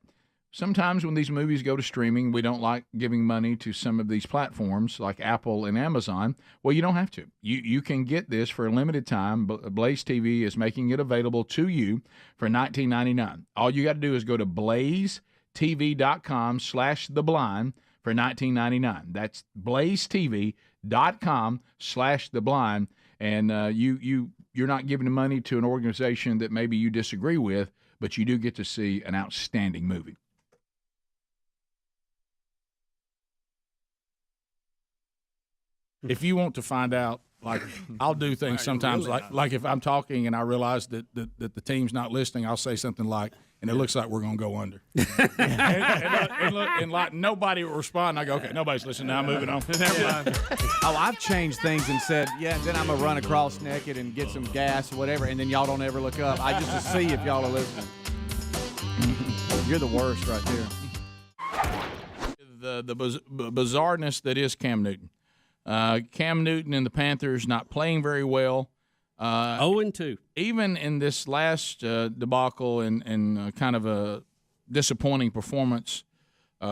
sometimes when these movies go to streaming, we don't like giving money to some of these platforms like Apple and Amazon. Well, you don't have to. You can get this for a limited time. Blaze TV is making it available to you for $19.99. All you got to do is go to blazetv.com/theblind for $19.99. That's blazetv.com/theblind. And you're not giving the money to an organization that maybe you disagree with, but you do get to see an outstanding movie. If you want to find out, like, I'll do things sometimes, like if I'm talking and I realize that the team's not listening, I'll say something like, and it looks like we're going to go under. and like nobody will respond. I go, okay, nobody's listening now. I'm moving on. Oh, I've changed things and said, yeah, then I'm going to run across naked and get some gas or whatever, and then y'all don't ever look up. I just to see if y'all are listening. You're the worst right there. The bizarreness that is Cam Newton. Cam Newton and the Panthers not playing very well. 0-2. Even in this last debacle and kind of a disappointing performance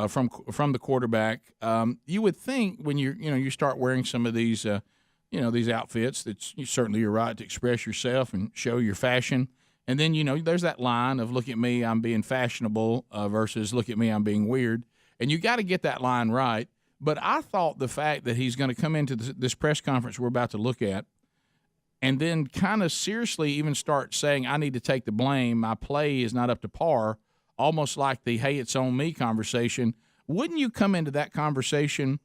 from the quarterback, you would think when you start wearing some of these these outfits that certainly you're right to express yourself and show your fashion, and then there's that line of look at me, I'm being fashionable versus look at me, I'm being weird, and you got to get that line right. But I thought the fact that he's going to come into this press conference we're about to look at and then kind of seriously even start saying, I need to take the blame, my play is not up to par, almost like the hey, it's on me conversation, wouldn't you come into that conversation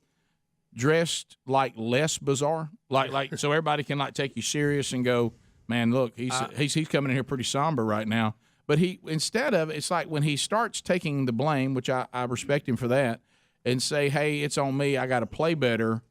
dressed like less bizarre? Like so everybody can take you serious and go, man, look, he's coming in here pretty somber right now. But instead of, it's like when he starts taking the blame, which I respect him for that, and say, hey, it's on me, I got to play better.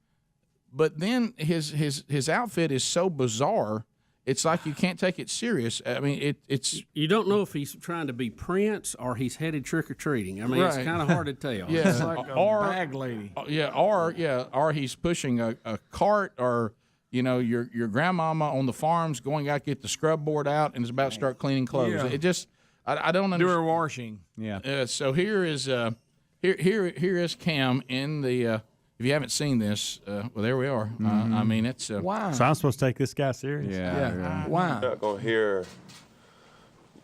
But then his outfit is so bizarre, it's like you can't take it serious. I mean, it's you don't know if he's trying to be Prince or he's headed trick-or-treating. I mean, right. It's kind of hard to tell. Yeah, it's like a bag lady. Or he's pushing a cart, or your grandmama on the farm's going out to get the scrub board out and is about to start cleaning clothes. Yeah. It just I don't understand. Do her washing. Yeah. So here is Cam in the. If you haven't seen this, well, there we are. Mm-hmm. I mean, it's wow. So I'm supposed to take this guy serious? Yeah. Wow. You're not gonna hear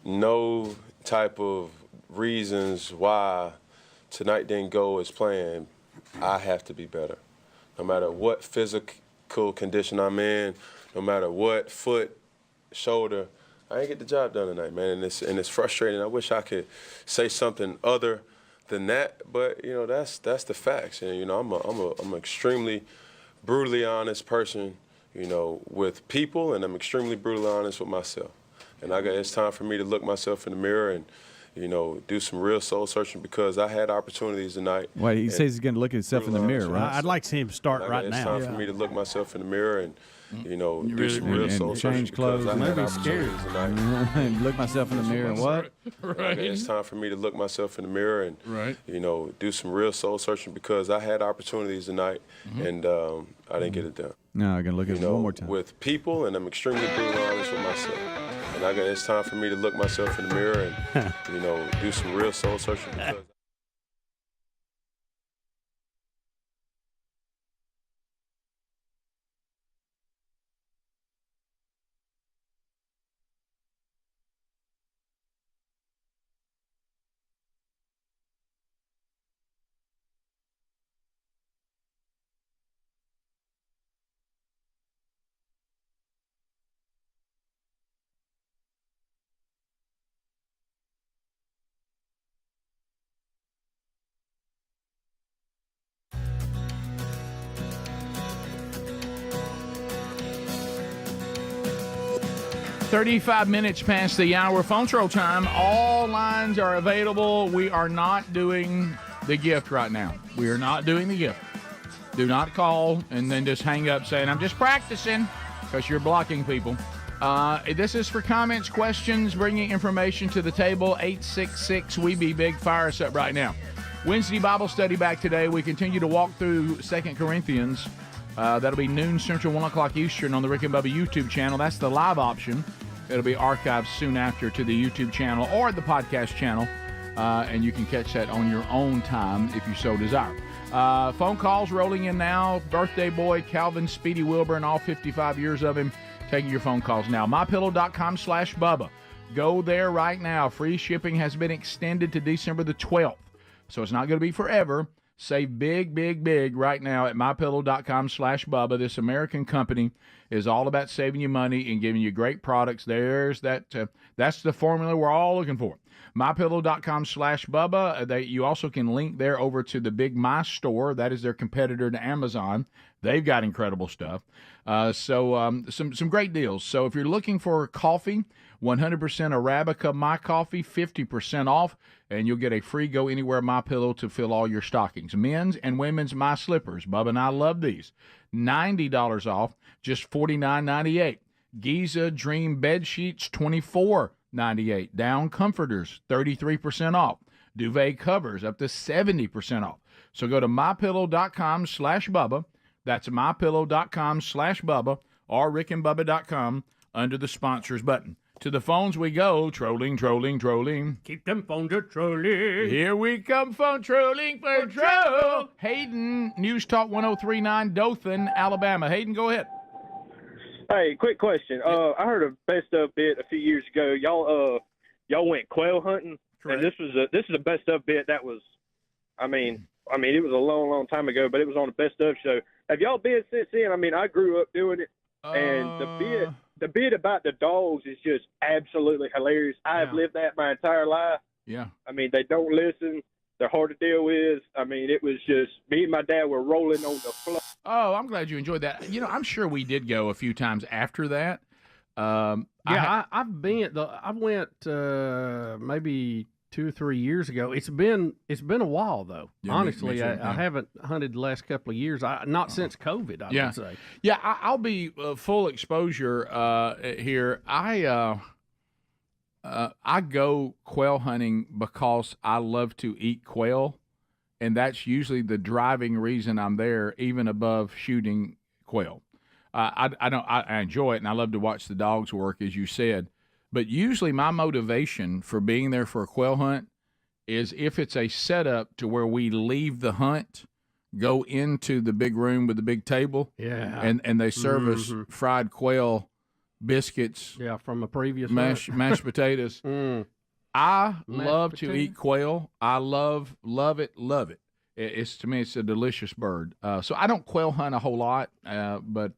no type of reasons why tonight didn't go as planned. I have to be better, no matter what physical condition I'm in, no matter what foot, shoulder. I ain't get the job done tonight, man, and it's frustrating. I wish I could say something other than that, but that's the facts, and I'm an extremely brutally honest person, with people, and I'm extremely brutally honest with myself. And it's time for me to look myself in the mirror and do some real soul searching, because I had opportunities tonight. Wait, he says he's going to look at himself in the mirror, right? I'd like to see him start right it's now. It's time for me to look myself in the mirror and do really some real soul searching, change clothes. because I had Maybe scared. opportunities tonight. Look myself in the mirror and what? Right. It's time for me to look myself in the mirror and do some real soul searching, because I had opportunities tonight and I didn't get it done. No, I'm going to look at it one more time. With people, and I'm extremely brutally honest with myself. And it's time for me to look myself in the mirror and do some real soul searching, because $35 minutes past the hour. Phone troll time. All lines are available. We are not doing the gift right now. We are not doing the gift. Do not call and then just hang up saying, I'm just practicing, because you're blocking people. This is for comments, questions, bringing information to the table. 866-WE-BE-BIG. Fire us up right now. Wednesday Bible study back today. We continue to walk through 2 Corinthians. That'll be noon Central, 1 o'clock Eastern on the Rick and Bubba YouTube channel. That's the live option. It'll be archived soon after to the YouTube channel or the podcast channel, and you can catch that on your own time if you so desire. Phone calls rolling in now. Birthday boy Calvin Speedy Wilburn, all 55 years of him, taking your phone calls now. MyPillow.com/Bubba. Go there right now. Free shipping has been extended to December the 12th, so it's not going to be forever. Save big, big, big right now at mypillow.com/Bubba. This American company is all about saving you money and giving you great products. There's that. That's the formula we're all looking for. mypillow.com/Bubba. You also can link there over to the Big My Store. That is their competitor to Amazon. They've got incredible stuff. Some great deals. So if you're looking for coffee, 100% Arabica My Coffee, 50% off, and you'll get a free Go Anywhere My Pillow to fill all your stockings. Men's and women's My Slippers. Bubba and I love these. $90 off, just $49.98. Giza Dream Bed Sheets, $24.98. Down Comforters, 33% off. Duvet covers, up to 70% off. So go to mypillow.com/Bubba. That's mypillow.com/Bubba or rickandbubba.com under the sponsors button. To the phones we go. Trolling. Keep them phones a trolling. Here we come, phone trolling for troll. Hayden, News Talk 1039, Dothan, Alabama. Hayden, go ahead. Hey, quick question. I heard a best of bit a few years ago. Y'all went quail hunting, Correct. and this is a best of bit that was, I mean, it was a long time ago, but it was on the best of show. Have y'all been since then? I mean, I grew up doing it, and the bit about the dogs is just absolutely hilarious. I have lived that my entire life. Yeah. I mean, they don't listen. They're hard to deal with. I mean, it was just me and my dad were rolling on the floor. Oh, I'm glad you enjoyed that. I'm sure we did go a few times after that. I went maybe 2 or 3 years ago. It's been a while though. Yeah, honestly, me too, I haven't hunted the last couple of years. Not since COVID. I would say. Yeah, I'll be full exposure here. I go quail hunting because I love to eat quail, and that's usually the driving reason I'm there, even above shooting quail. I enjoy it, and I love to watch the dogs work, as you said. But usually my motivation for being there for a quail hunt is if it's a setup to where we leave the hunt, go into the big room with the big table, and they serve us fried quail biscuits. Yeah, from a previous mashed potatoes. I love to eat quail. I love it. It's to me, it's a delicious bird. So I don't quail hunt a whole lot, but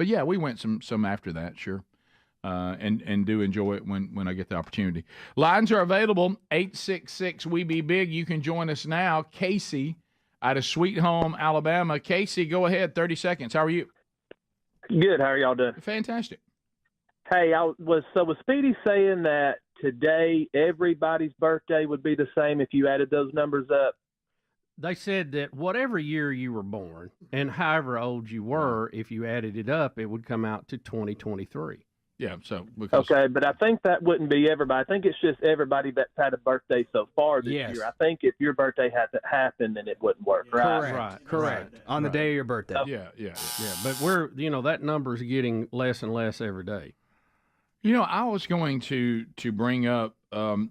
yeah, we went some after that, sure. And do enjoy it when I get the opportunity. Lines are available, 866-WE-BE-BIG. You can join us now. Casey out of Sweet Home, Alabama. Casey, go ahead, 30 seconds. How are you? Good. How are y'all doing? Fantastic. Hey, was Speedy saying that today everybody's birthday would be the same if you added those numbers up? They said that whatever year you were born and however old you were, if you added it up, it would come out to 2023. Yeah, so okay, but I think that wouldn't be everybody. I think it's just everybody that's had a birthday so far this year. I think if your birthday hasn't happened, then it wouldn't work, right? Correct. On the day of your birthday. Yeah. But we're, that number's getting less and less every day. I was going to bring up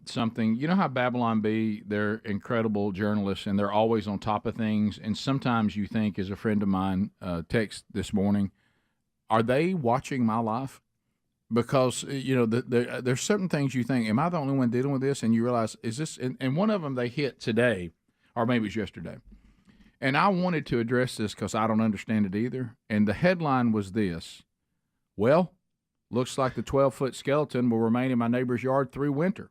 something. You know how Babylon Bee, they're incredible journalists, and they're always on top of things. And sometimes you think, as a friend of mine text this morning, are they watching my life? Because, there's certain things you think, am I the only one dealing with this? And you realize, is this, and one of them they hit today, or maybe it was yesterday. And I wanted to address this because I don't understand it either. And the headline was this: well, looks like the 12-foot skeleton will remain in my neighbor's yard through winter.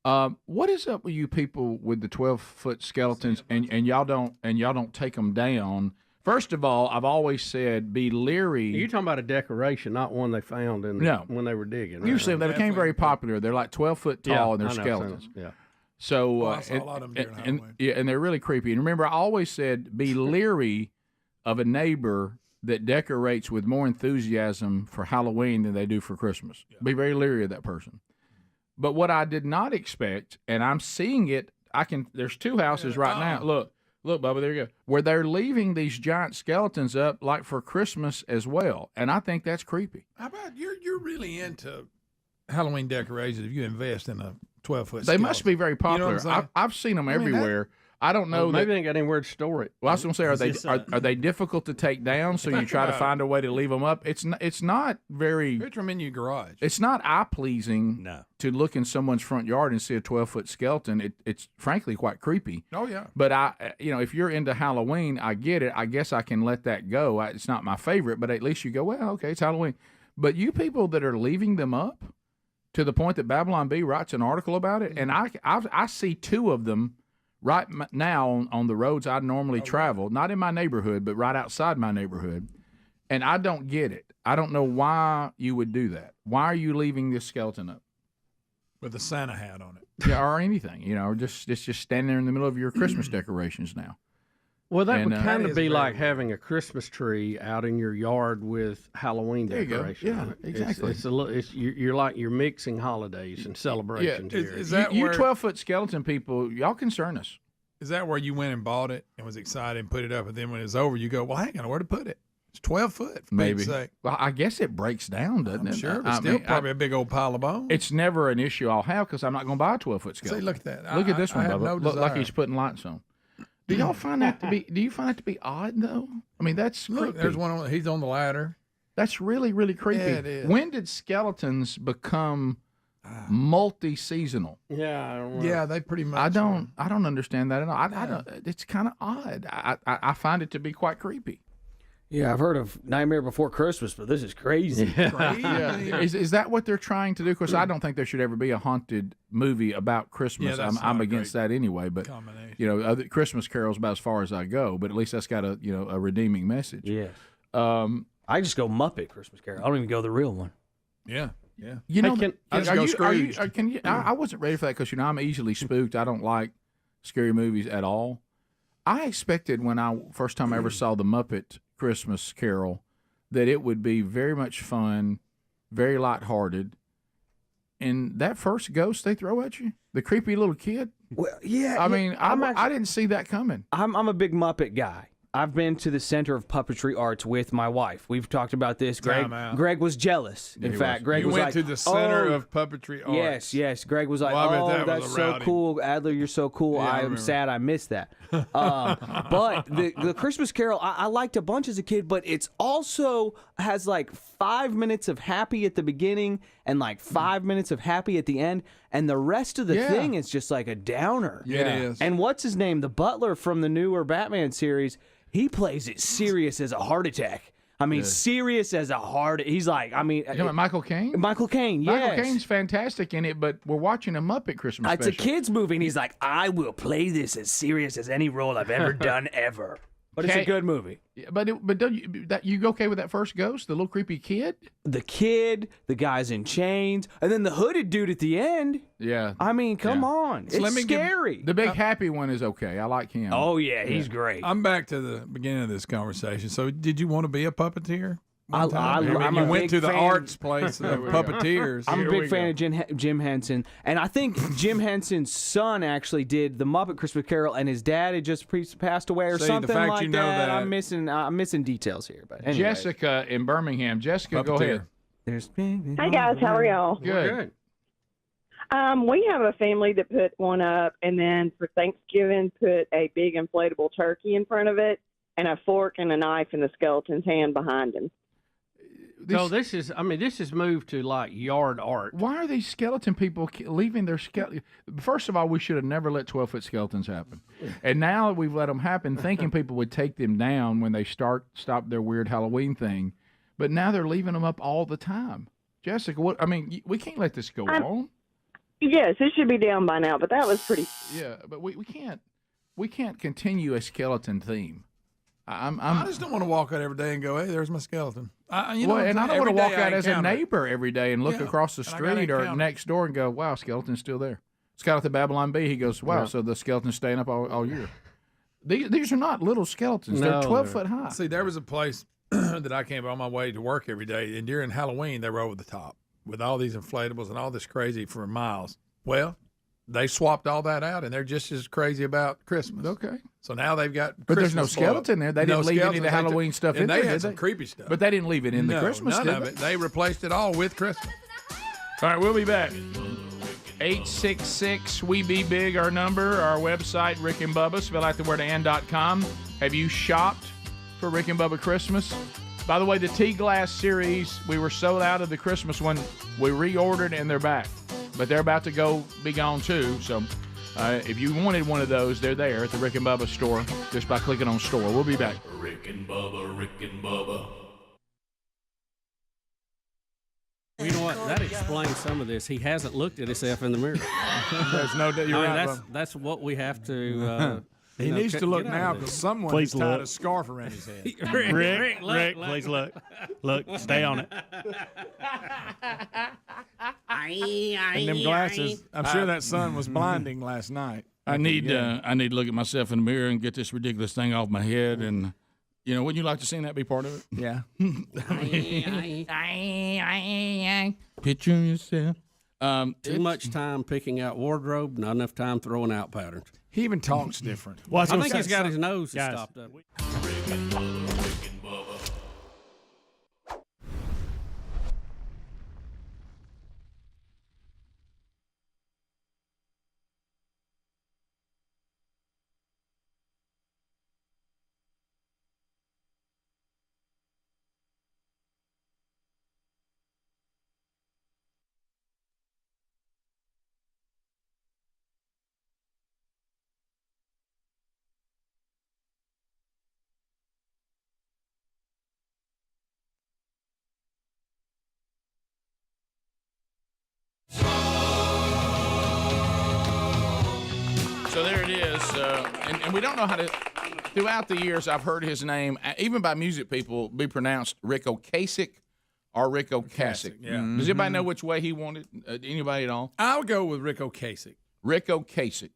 What is up with you people with the 12-foot skeletons and y'all don't take them down? First of all, I've always said be leery. You're talking about a decoration, not one they found when they were digging. Right? Usually they became very popular. They're like 12 foot tall and they're skeletons. Yeah. So I saw a lot of them during Halloween. And they're really creepy. And remember, I always said be leery of a neighbor that decorates with more enthusiasm for Halloween than they do for Christmas. Yeah. Be very leery of that person. But what I did not expect, and I'm seeing it, there's two houses right now. Look, Bubba, there you go. Where they're leaving these giant skeletons up like for Christmas as well. And I think that's creepy. How about you're really into Halloween decorations if you invest in a 12-foot They must be very popular. You know what I'm saying? I've seen them everywhere. I don't know. Maybe they ain't got anywhere to store it. Well, I was going to say, are they difficult to take down? So you try to find a way to leave them up. It's not very. Picture them in your garage. It's not eye pleasing. No. To look in someone's front yard and see a 12-foot skeleton. It's frankly quite creepy. Oh yeah. But if you're into Halloween, I get it. I guess I can let that go. It's not my favorite, but at least you go, well, okay, it's Halloween. But you people that are leaving them up to the point that Babylon Bee writes an article about it, and I see 2 of them right now on the roads I normally travel, not in my neighborhood, but right outside my neighborhood, and I don't get it. I don't know why you would do that. Why are you leaving this skeleton up? With a Santa hat on it. Yeah, or anything, or it's just standing there in the middle of your Christmas decorations now. Well, that would kind of be like having a Christmas tree out in your yard with Halloween decoration. Yeah, exactly. You're mixing holidays and celebrations. Yeah. Is that you where 12-foot skeleton people? Y'all concern us. Is that where you went and bought it and was excited and put it up, and then when it's over, you go, well, I ain't got where to put it. It's 12 foot. For Maybe. Pete's sake. Well, I guess it breaks down, doesn't it? Sure, but still probably a big old pile of bones. It's never an issue I'll have because I'm not going to buy a 12-foot skeleton. See, look at that. Look at this one, I have Bubba. no Look like desire. he's putting lights on. Do y'all find that to be? Do you find it to be odd though? I mean, that's Look, creepy. there's one. He's on the ladder. That's really, really creepy. Yeah, it is. When did skeletons become multi-seasonal? Yeah, I don't know. Yeah, they pretty much. I don't understand that at all. I don't. It's kind of odd. I find it to be quite creepy. Yeah, I've heard of Nightmare Before Christmas, but this is crazy. Yeah. Is that what they're trying to do? Because I don't think there should ever be a haunted movie about Christmas. Yeah, that's I'm not a against that anyway. But other Christmas Carol's about as far as I go. But at least that's got a redeeming message. Yeah. I just go Muppet Christmas Carol. I don't even go the real one. Yeah. Yeah. You know, I I wasn't ready for that because I'm easily spooked. I don't like scary movies at all. I expected when first time I ever saw the Muppet Christmas Carol that it would be very much fun, very lighthearted. And that first ghost they throw at you, the creepy little kid. Well, yeah. I mean, I didn't see that coming. I'm a big Muppet guy. I've been to the Center of Puppetry Arts with my wife. We've talked about this. Greg was jealous. In fact, Greg was went like, to the Center of Puppetry Arts. Yes. Greg was like, Well, I bet that that's was a so rowdy. cool. Adler, you're so cool. Yeah, I I'm remember. sad I missed that. But the Christmas Carol, I liked a bunch as a kid, but it's also has like 5 minutes of happy at the beginning and like 5 minutes of happy at the end. And the rest of the thing is just like a downer. Yeah, it is. And what's his name? The butler from the newer Batman series, he plays it serious as a heart attack. I mean, serious as a heart. He's like, I mean, Michael Caine. Michael Caine, yes. Michael Caine's fantastic in it, but we're watching a Muppet Christmas It's a special. kids movie, and he's like, I will play this as serious as any role I've ever done ever. But it's a good movie. Yeah, but don't you okay with that first ghost, the little creepy kid? The kid, the guys in chains, and then the hooded dude at the end. Yeah. I mean, come on. So It's let me give- scary. The big happy one is okay. I like him. Oh, yeah, he's great. I'm back to the beginning of this conversation. So, did you want to be a puppeteer? I'm you a went big to the fan. arts place of puppeteers. I'm a big fan of Jim Henson, and I think Jim Henson's son actually did the Muppet Christmas Carol, and his dad had just passed away or See, the something fact like you know that- I'm missing details here, but anyway. Jessica in Birmingham. Jessica, go ahead. Hi guys, how are y'all? Good. We have a family that put one up, and then for Thanksgiving put a big inflatable turkey in front of it, and a fork and a knife in the skeleton's hand behind him. So this is moved to like yard art. Why are these skeleton people leaving their skeleton? First of all, we should have never let 12-foot skeletons happen. And now that we've let them happen, thinking people would take them down when they stop their weird Halloween thing. But now they're leaving them up all the time. Jessica, we can't let this go on. Yes, it should be down by now, but that was pretty. Yeah, but we can't continue a skeleton theme. I just don't want to walk out every day and go, hey, there's my skeleton. I don't want to walk out as a neighbor every day and look across the and I gotta street or encounter. next door and go, wow, skeleton's still there. Scott at the Babylon Bee, he goes, wow, Yeah. so the skeleton's staying up all year. These are not little skeletons. No, they're 12 foot high. See, there was a place that I came on my way to work every day, and during Halloween, they were over the top with all these inflatables and all this crazy for miles. Well, they swapped all that out, and they're just as crazy about Christmas. Okay. So now they've got But there's no Christmas blow up. skeleton there. They No didn't leave any of the skeletons. Halloween stuff and in they there, had did some they? creepy stuff. But they didn't leave it in the No, Christmas, none did of they? it. They replaced it all with Christmas. All right, we'll be back. 866 We Be Big, our number. Our website, Rick and Bubba, spell out the word and.com. Have you shopped for Rick and Bubba Christmas? By the way, the tea glass series, we were sold out of the Christmas one. We reordered and they're back. But they're about to be gone too. So if you wanted one of those, they're there at the Rick and Bubba store just by clicking on store. We'll be back. Rick and Bubba, Rick and Bubba. You know what? That explains some of this. He hasn't looked at himself in the mirror. There's no doubt. You're right. That's what we have to. He needs to look now because someone has tied a scarf around his head. Rick, please look. Look, stay on it. And them glasses. I'm sure that sun was blinding last night. I need to look at myself in the mirror and get this ridiculous thing off my head. And, wouldn't you like to see that be part of it? Yeah. Picture yourself. Too much time picking out wardrobe, not enough time throwing out patterns. He even talks different. Well, I think he's got his nose stopped up. Rick and Bubba, Rick and Bubba. So there it is. And we don't know how to. Throughout the years, I've heard his name, even by music people, be pronounced Rick Ocasek or Rick Ocasek. Yeah. Does anybody know which way he wanted? Anybody at all? I'll go with Rick Ocasek. Rick Ocasek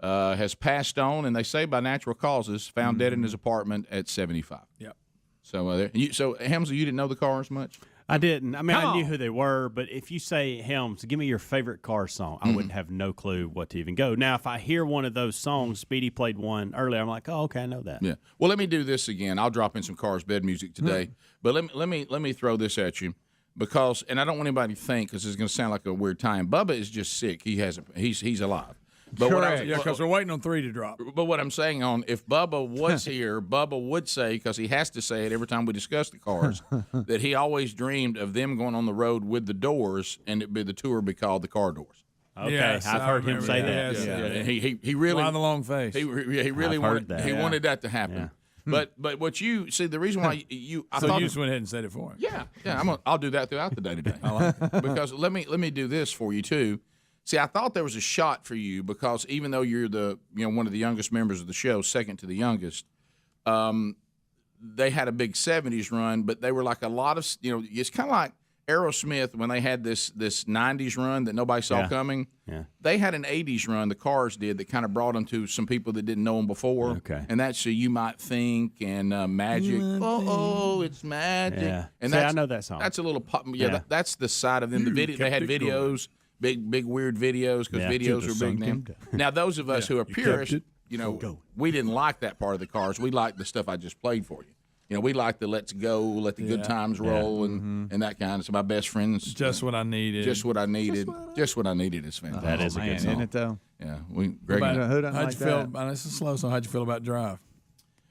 has passed on, and they say by natural causes, found dead in his apartment at 75. Yep. So, so Helmsley, you didn't know the cars much? I didn't. I mean, I knew who they were, but if you say, Helms, give me your favorite car song, I wouldn't have no clue what to even go. Now, if I hear one of those songs, Speedy played one earlier, I'm like, oh, okay, I know that. Yeah. Well, let me do this again. I'll drop in some Cars Bed music today, but let me throw this at you because, and I don't want anybody to think because it's going to sound like a weird time. Bubba is just sick. He's alive. But correct. Because we're waiting on 3 to drop. But what I'm saying if Bubba was here, Bubba would say, because he has to say it every time we discuss the cars, that he always dreamed of them going on the road with the Doors, and the tour be called the Car Doors. Okay, yes, I've heard him say that. Yes, yeah. And he really Why the long face. He really wanted that. He wanted that to happen. Yeah. But what you see, the reason why you I thought you just went ahead and said it for him. Yeah. I'll do that throughout the day today. I like it. Because let me do this for you too. See, I thought there was a shot for you because even though you're one of the youngest members of the show, second to the youngest, they had a big 70s run, but they were like a lot of it's kind of like Aerosmith when they had this 90s run that nobody saw coming. Yeah. They had an 80s run, the Cars did, that kind of brought them to some people that didn't know them before. Okay. And that's So You Might Think and Magic. It's Magic. Yeah. And I know that song. That's a little pop. Yeah, that's the side of them. They had videos. Big weird videos because videos are big now. Now those of us who are purists, we didn't like that part of the Cars. We liked the stuff I just played for you. We like the Let's Go, Let the Good Times Roll, and that kind of stuff. My best friends. Just what I needed. Just what I needed. Just what I needed is fantastic. That is a good song, isn't it though? Yeah, Greg. How'd you feel? This is a slow song. How'd you feel about Drive?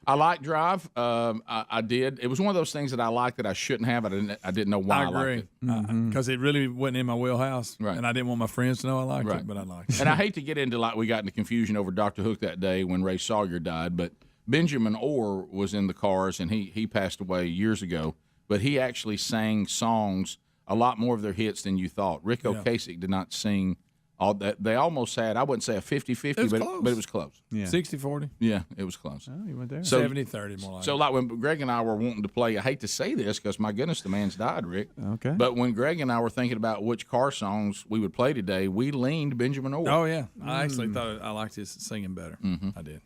I like Drive. I did. It was one of those things that I liked that I shouldn't have. I didn't know why I liked it. Because it really wasn't in my wheelhouse, right. And I didn't want my friends to know I liked it, but I liked it. And I hate to get into we got into confusion over Dr. Hook that day when Ray Sawyer died, but Benjamin Orr was in the Cars, and he passed away years ago. But he actually sang songs, a lot more of their hits than you thought. Rick Ocasek did not sing all that. They almost had, I wouldn't say a 50-50, but it was close. Yeah. 60-40? Yeah, it was close. Oh, you went there. So, 70-30 more like So like when Greg and I were wanting to play, I hate to say this because my goodness, the man's died, Rick. Okay. But when Greg and I were thinking about which car songs we would play today, we leaned Benjamin Orr. Oh, yeah. I actually thought I liked his singing better. I did.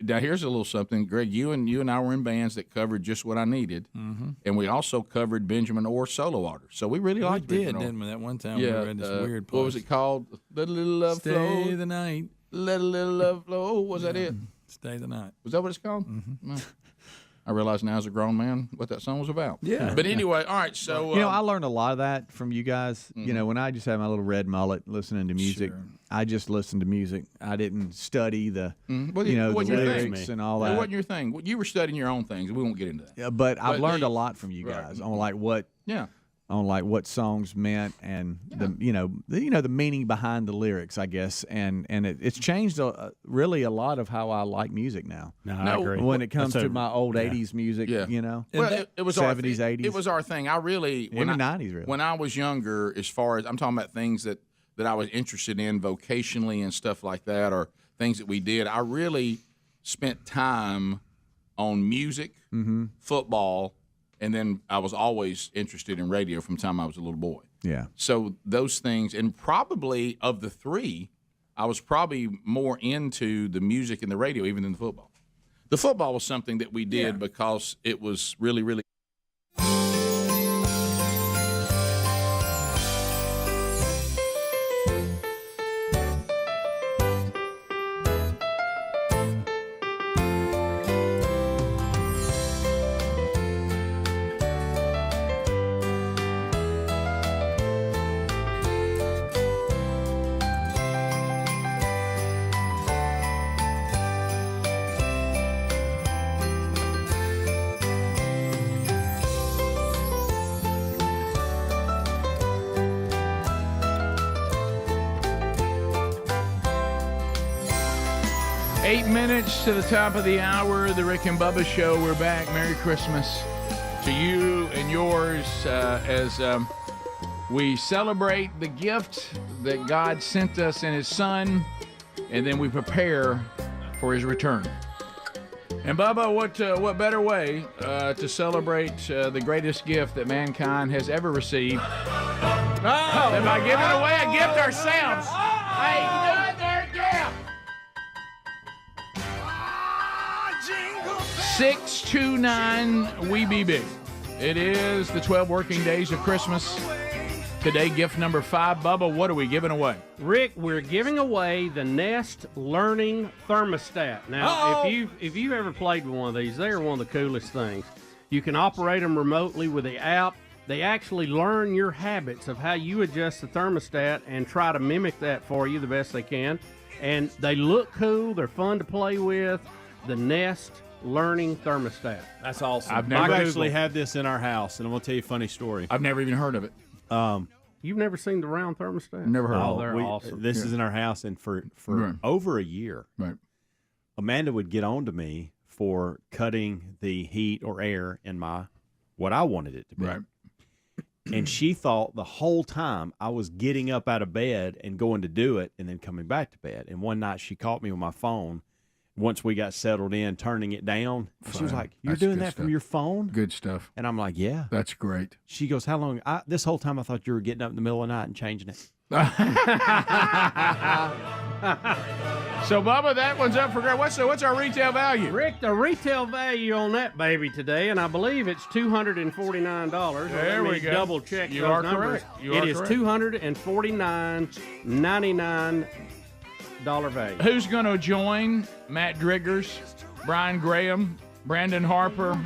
Now here's a little something, Greg. You and I were in bands that covered Just What I Needed, and we also covered Benjamin Orr solo artists. So we really liked Benjamin Orr. Didn't we? That one time we were in this weird place. What was it called? Let a little love flow. Stay the night. Let a little love flow. Was that it? Stay the night. Was that what it's called? I realize now as a grown man what that song was about. Yeah. But anyway, all right. So I learned a lot of that from you guys. When I just had my little red mullet listening to music, I just listened to music. I didn't study the the lyrics and all that. It wasn't your thing. You were studying your own things. We won't get into that. Yeah, but I've learned a lot from you guys on what songs meant and the meaning behind the lyrics, I guess, and it's changed really a lot of how I like music now. No, I agree. When it comes to my old '80s music, Well, it was '70s, our '80s. It was our thing. I really in the '90s, really. When I was younger, as far as I'm talking about things that I was interested in vocationally and stuff like that, or things that we did, I really spent time on music, football. And then I was always interested in radio from the time I was a little boy. Yeah. So those things, and probably of the three, I was probably more into the music and the radio even than the football. The football was something that we did because it was really, really. 8 minutes to the top of the hour, the Rick and Bubba Show. We're back. Merry Christmas to you and yours as we celebrate the gift that God sent us in His Son, and then we prepare for His return. And Bubba, what better way to celebrate the greatest gift that mankind has ever received than by giving away a gift ourselves? Another gift! 629 We Be Big. It is the 12 working days of Christmas. Today, gift number 5. Bubba, what are we giving away? Rick, we're giving away the Nest Learning Thermostat. Now, if you've ever played with one of these, they are one of the coolest things. You can operate them remotely with the app. They actually learn your habits of how you adjust the thermostat and try to mimic that for you the best they can. And they look cool. They're fun to play with. The Nest Learning Thermostat. That's awesome. I've I've actually had this in our house, and I'm going to tell you a funny story. I've never even heard of it. You've never seen the round thermostat? Never heard of it. They're awesome. This is in our house, and for over a year, Amanda would get on to me for cutting the heat or air in what I wanted it to be. Right. And she thought the whole time I was getting up out of bed and going to do it and then coming back to bed. And one night she caught me with my phone. Once we got settled in, turning it down, she was like, "You're doing that from your phone?" Good stuff. And I'm like, "Yeah, that's great." She goes, "How long?" This whole time I thought you were getting up in the middle of the night and changing it. So, Bubba, that one's up for grabs. What's our retail value? Rick, the retail value on that baby today, and I believe it's $249. There we go. Double check You those are numbers. correct. You It are is correct. $249.99 value. Who's going to join Matt Driggers, Brian Graham, Brandon Harper,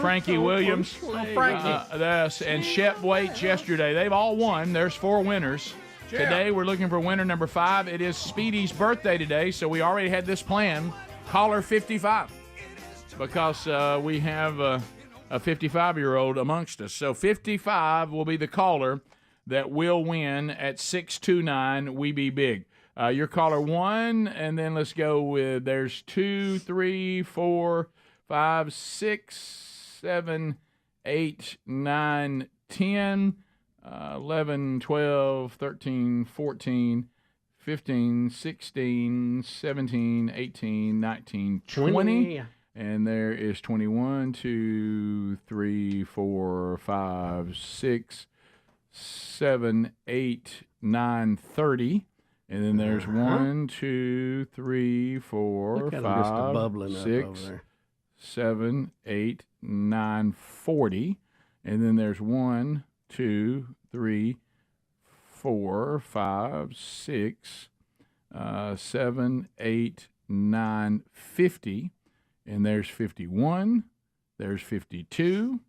Frankie Williams, and Shep Waits yesterday? They've all won. There's 4 winners. Yeah. Today we're looking for winner number 5. It is Speedy's birthday today, so we already had this plan. Caller 55 because we have a 55-year-old amongst us. So 55 will be the caller that will win at 629 We Be Big. Your caller 1, and then let's go with there's 2, 3, 4, 5, 6, 7, 8, 9, 10, 11, 12, 13, 14, 15, 16, 17, 18, 19, 20. And there is 21, 2, 3, 4, 5, 6, 7, 8, 9, 30. And then there's 1, 2, 3, 4, Look at 'em just 5, bubbling up 6, over there. 7, 8, 9, 40. And then there's 1, 2, 3, 4, 5, 6, 7, 8, 9, 50. And there's 51, There's 52.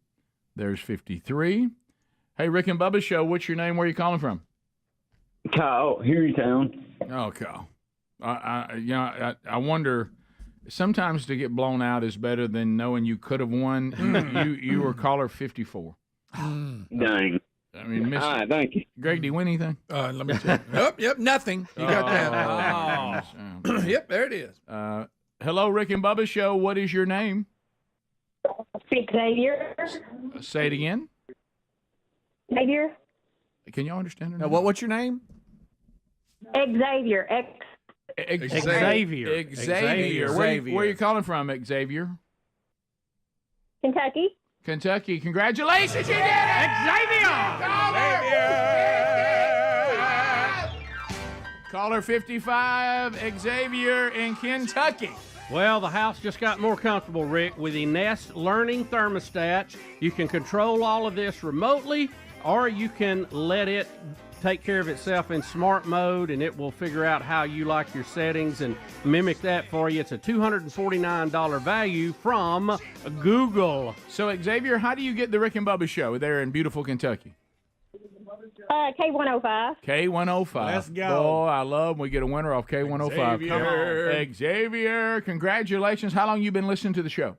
There's 53. Hey, Rick and Bubba Show, what's your name? Where are you calling from? Kyle, here in town. Oh, Kyle. I wonder, sometimes to get blown out is better than knowing you could have won. You were caller 54. Dang. I mean, all right, thank you. Greg, do you win anything? Let me check. Yep, nothing. You got that. Oh. Yep, there it is. Hello, Rick and Bubba Show. What is your name? Xavier. Say it again. Xavier. Can y'all understand her? Now, what's your name? Xavier. Xavier. Where are you calling from, Xavier? Kentucky. Kentucky. Congratulations, you did it! Caller 55, Xavier in Kentucky. Well, the house just got more comfortable, Rick, with the Nest Learning Thermostat. You can control all of this remotely, or you can let it take care of itself in smart mode, and it will figure out how you like your settings and mimic that for you. It's a $249 value from Google. So, Xavier, how do you get the Rick and Bubba Show there in beautiful Kentucky? K105. K105. Let's go. Boy, I love when we get a winner off K105. Xavier. Come on. Xavier, congratulations. How long you been listening to the show?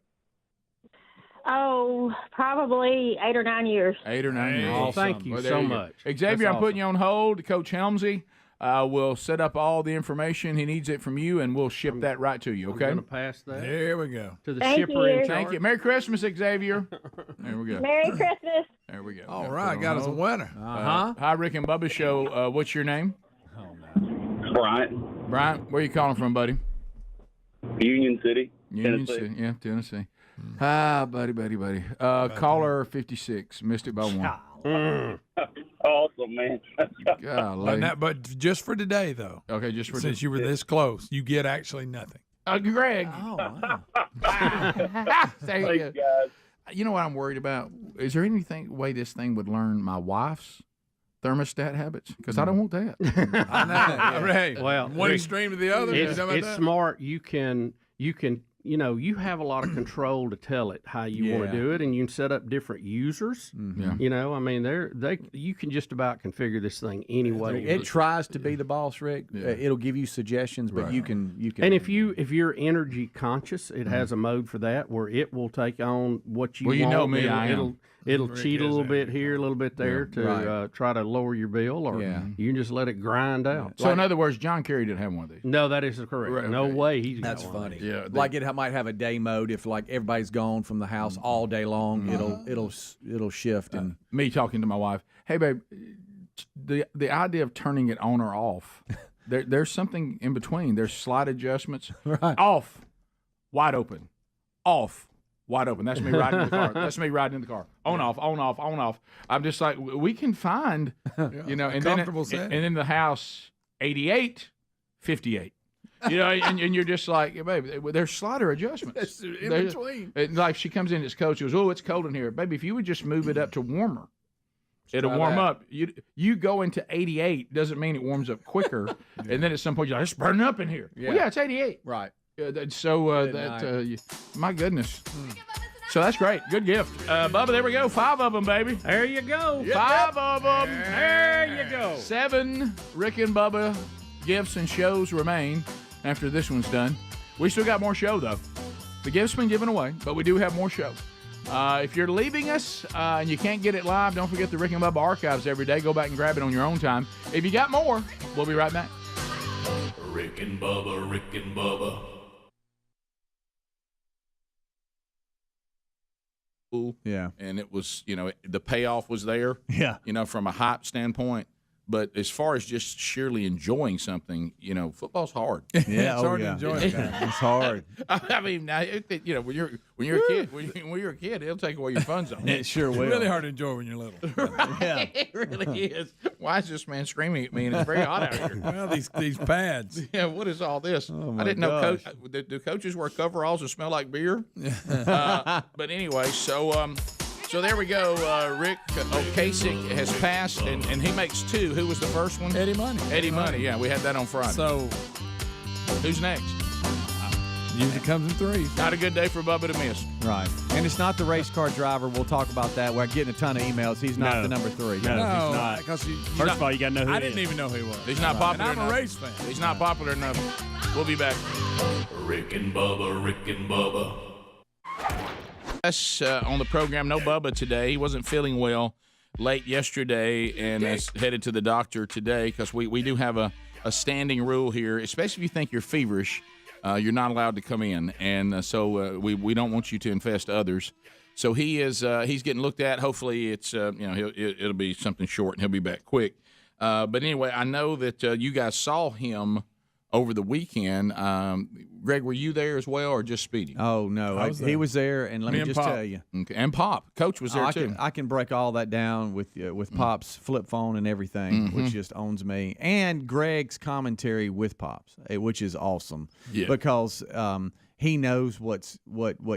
Oh, probably 8 or 9 years. 8 or 9 years. Awesome. Thank you Well, there so go. much. Xavier, That's I'm putting you on hold. Coach Helmsy will set up all the information. He needs it from you, and we'll ship that right to you, okay? I'm going to pass that. There we go. To the Thank shipper you. in charge. Thank you. Merry Christmas, Xavier. There we go. Merry Christmas. There we go. All Put right, on got us a hold. winner. Hi, Rick and Bubba Show. What's your name? Bryant. Bryant, where you calling from, buddy? Union City, Union Tennessee. City. Yeah, Tennessee. Ah, buddy. Caller 56. Missed it by one. Awesome, man. Golly. But just for today, though. Okay, just for since today. you were this close, you get actually nothing. Greg. Oh, wow. Thank you. You know what I'm worried about? Is there anything way this thing would learn my wife's thermostat habits? Because I don't want that. I know. Right. Well, one Rick, extreme to the other. It's, You know about it's that? smart. You can, you have a lot of control to tell it how you want Yeah. to do it, and you can set up different users. Yeah. You can just about configure this thing any way. It tries to be the boss, Rick. It'll give you suggestions, but you can. And if you're energy conscious, it has a mode for that where it will take on what you Well, want. you know me, I am. It'll Rick cheat a has little that. bit here, a little bit there to right. try to lower your bill, or you can just let it grind out. So, in other words, John Kerry didn't have one of these. No, that is correct. Right, No okay. way he's That's got one. funny. Yeah, like it might have a day mode if like everybody's gone from the house all day long. It'll shift and Me talking to my wife. Hey, babe, the idea of turning it on or off. There's something in between. There's slight adjustments. Right. Off, wide open. Off, wide open. That's me riding in the car. That's me riding in the car. On, off, on, off, on, off. I'm just like, we can find, and comfortable then, setting. and then the house, 88, 58. And you're just like, baby, there's slighter adjustments. In between. Like she comes in as coach, she goes, oh, it's cold in here. Baby, if you would just move it up to warmer, it'll try warm that. up. You go into 88, doesn't mean it warms up quicker. And then at some point, you're like, it's burning up in here. Well, yeah, it's 88. right. My goodness. So that's great. Good gift. Bubba, there we go. 5 of them, baby. There you go. 5 of them. There you go. 7 Rick and Bubba gifts and shows remain after this one's done. We still got more show, though. The gift's been given away, but we do have more show. If you're leaving us and you can't get it live, don't forget the Rick and Bubba archives every day. Go back and grab it on your own time. If you got more, we'll be right back. Rick and Bubba, Rick and Bubba. Yeah. And it was, the payoff was there. Yeah. From a hype standpoint. But as far as just sheerly enjoying something, football's hard. Yeah, It's hard to enjoy it. It's hard. I mean, when you're a kid, when you're a kid, it'll take away your fun zone. It sure It's will. really hard to enjoy when you're little. Yeah. It really is. Why is this man screaming at me? And it's very hot out here. Well, these pads. Yeah, what is all this? Oh, I my didn't know. gosh. Do coaches wear coveralls that smell like beer? But anyway, so there we go. Rick Ocasek has passed, and he makes 2. Who was the first one? Eddie Money. Eddie Money. Yeah, we had that on Friday. So who's next? Usually comes in threes. Not a good day for Bubba to miss. Right. And it's not the race car driver. We'll talk about that. We're getting a ton of emails. He's not No. the number 3. No, he's not. Because First of all, you got to know who I he didn't is. even know who he was. He's not popular And I'm enough. a race fan. He's not popular enough. We'll be back. Rick and Bubba, Rick and Bubba. Us on the program, no Bubba today. He wasn't feeling well late yesterday and is headed to the doctor today because we do have a standing rule here, especially if you think you're feverish. You're not allowed to come in, and so we don't want you to infest others. So he's getting looked at. Hopefully, it's it'll be something short, and he'll be back quick. But anyway, I know that you guys saw him over the weekend. Greg, were you there as well, or just Speedy? Oh no, he was there, and let me just tell you. Okay. And Pop, Coach was there too. I can break all that down with Pop's flip phone and everything, which just owns me, and Greg's commentary with Pop's, which is awesome. Yeah. Because he knows what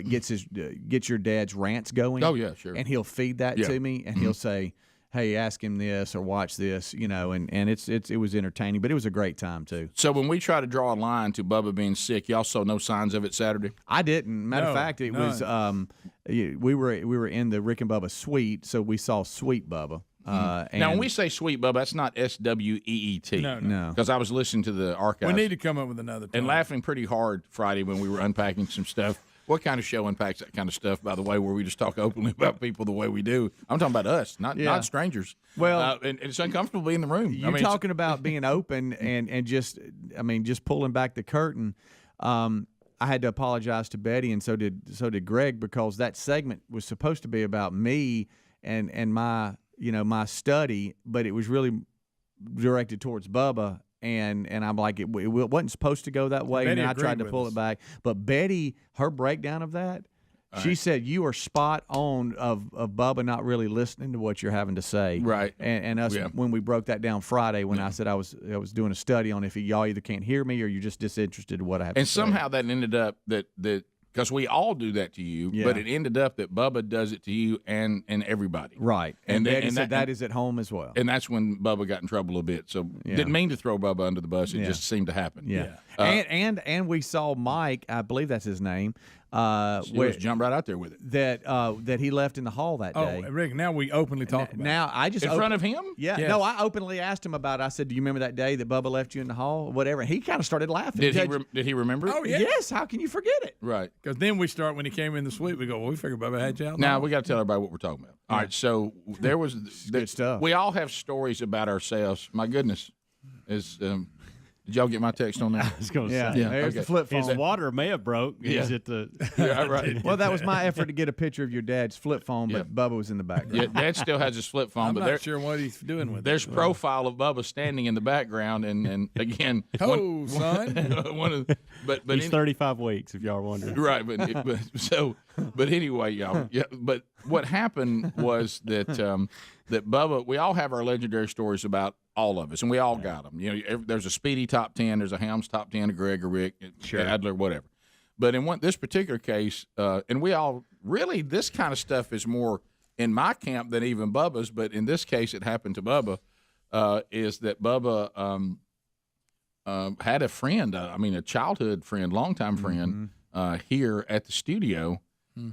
gets your dad's rants going. Oh yeah, sure. And he'll feed that to me, and he'll say, hey, ask him this or watch this, and it was entertaining, but it was a great time too. So when we try to draw a line to Bubba being sick, y'all saw no signs of it Saturday? I didn't. Matter of fact, it was we were in the Rick and Bubba suite, so we saw Sweet Bubba. Now, when we say Sweet Bubba, that's not SWEET. No. Because I was listening to the archives. We need to come up with another term. And laughing pretty hard Friday when we were unpacking some stuff. What kind of show unpacks that kind of stuff, by the way, where we just talk openly about people the way we do? I'm talking about us, not strangers. Well, and it's uncomfortable being in the room. You're talking about being open and just pulling back the curtain. I had to apologize to Betty, and so did Greg, because that segment was supposed to be about me and my my study, but it was really directed towards Bubba. And I'm like, it wasn't supposed to go that way. Betty and I tried to agreed pull with it back. But Betty, her breakdown of that, she said, you are spot on of Bubba not really listening to what you're having to say. Right. And us, when we broke that down Friday, when I said I was doing a study on if y'all either can't hear me or you're just disinterested in what I have to say. And somehow that ended up that because we all do that to you, but it ended up that Bubba does it to you and everybody. Right. And Betty said that is at home as well. And that's when Bubba got in trouble a bit. So didn't mean to throw Bubba under the bus. It just seemed to happen. Yeah. And we saw Mike, I believe that's his name. Jump right out there with it. That he left in the hall that day. Oh, Rick, now we openly talk about now I just in front of him? Yeah. Yes. No, I openly asked him about it. I said, do you remember that day that Bubba left you in the hall? Whatever. And he kind of started laughing. Did he remember it? Oh, yeah. Yes. How can you forget it? Right. Because then we start, when he came in the suite, we go, well, we figured Bubba had you out. Now, we got to tell everybody what we're talking about. All right, so there was good stuff. We all have stories about ourselves. My goodness. Did y'all get my text on that? I was going to say. Yeah. There's the flip phone. His water may have broke. Yeah. Is it the? Yeah, right. Well, that was my effort to get a picture of your dad's flip phone, but Bubba was in the background. Yeah, Dad still has his flip phone, I'm but not sure what he's doing with there's it. profile of Bubba standing in the background, and again, son. But He's 35 weeks, if y'all are wondering. Right, but anyway, y'all. Yeah, but what happened was that that Bubba, we all have our legendary stories about all of us, and we all got them. There's a Speedy top 10, there's a Helms top 10, a Greg, a Rick, Adler, whatever. But in this particular case, and we all really, this kind of stuff is more in my camp than even Bubba's. But in this case, it happened to Bubba. Is that Bubba had a friend, a childhood friend, longtime friend, here at the studio,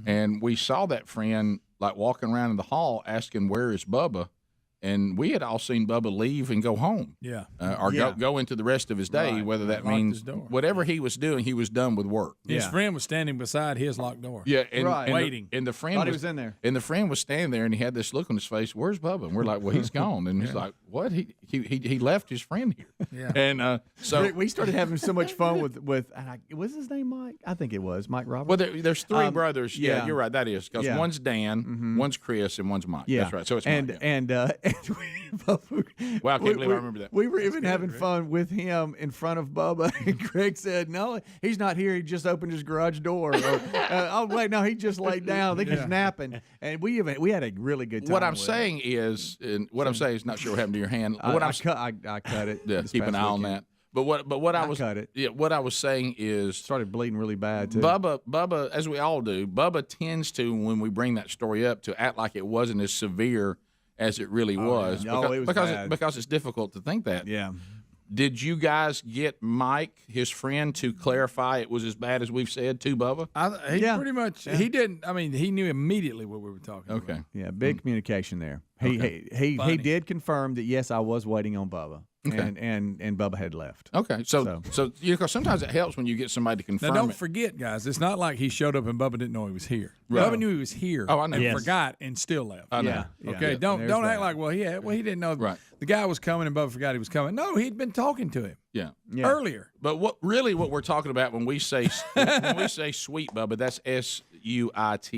and we saw that friend like walking around in the hall asking, "Where is Bubba?" And we had all seen Bubba leave and go home, go into the rest of his day, whether that means whatever he was doing, he was done with work. His friend was standing beside his locked door. Yeah, and waiting. And the friend Thought he was in there. And the friend was standing there, and he had this look on his face. Where's Bubba? And we're like, well, he's gone. And he's like, what? He left his friend here. Yeah. And so we started having so much fun with was his name Mike? I think it was Mike Roberts. Well, there's three brothers. Yeah, you're right. That is because one's Dan, one's Chris, and one's Mike. Yeah, that's right. So it's Mike. Wow, I can't believe I remember that. We were even having fun with him in front of Bubba, and Greg said, "No, he's not here. He just opened his garage door." Or, oh wait, no, he just laid down. I think he's napping. And we had a really good time. What I'm saying is, not sure what happened to your hand. I cut it. Yeah, keep an eye on that. But what I was cut it. Yeah, what I was saying is started bleeding really bad too. Bubba, as we all do, Bubba tends to, when we bring that story up, to act like it wasn't as severe as it really was. Yeah. It was bad. Because it's difficult to think that. Yeah. Did you guys get Mike, his friend, to clarify it was as bad as we've said to Bubba? He pretty much he didn't. I mean, he knew immediately what we were talking about. Okay. Yeah, big communication there. Okay. He did confirm that yes, I was waiting on Bubba, and Bubba had left. Okay, so you know, sometimes it helps when you get somebody to confirm. Now, don't it. forget, guys, it's not like he showed up and Bubba didn't know he was here. Right. Bubba knew he was here. Oh, I know. And Yes. forgot and still left. I know. Okay, Yeah. don't There's act that. like he didn't know the guy was coming and Bubba forgot he was coming. No, he'd been talking to him. Yeah. Earlier. But what we're talking about when we say sweet Bubba, that's SUITE.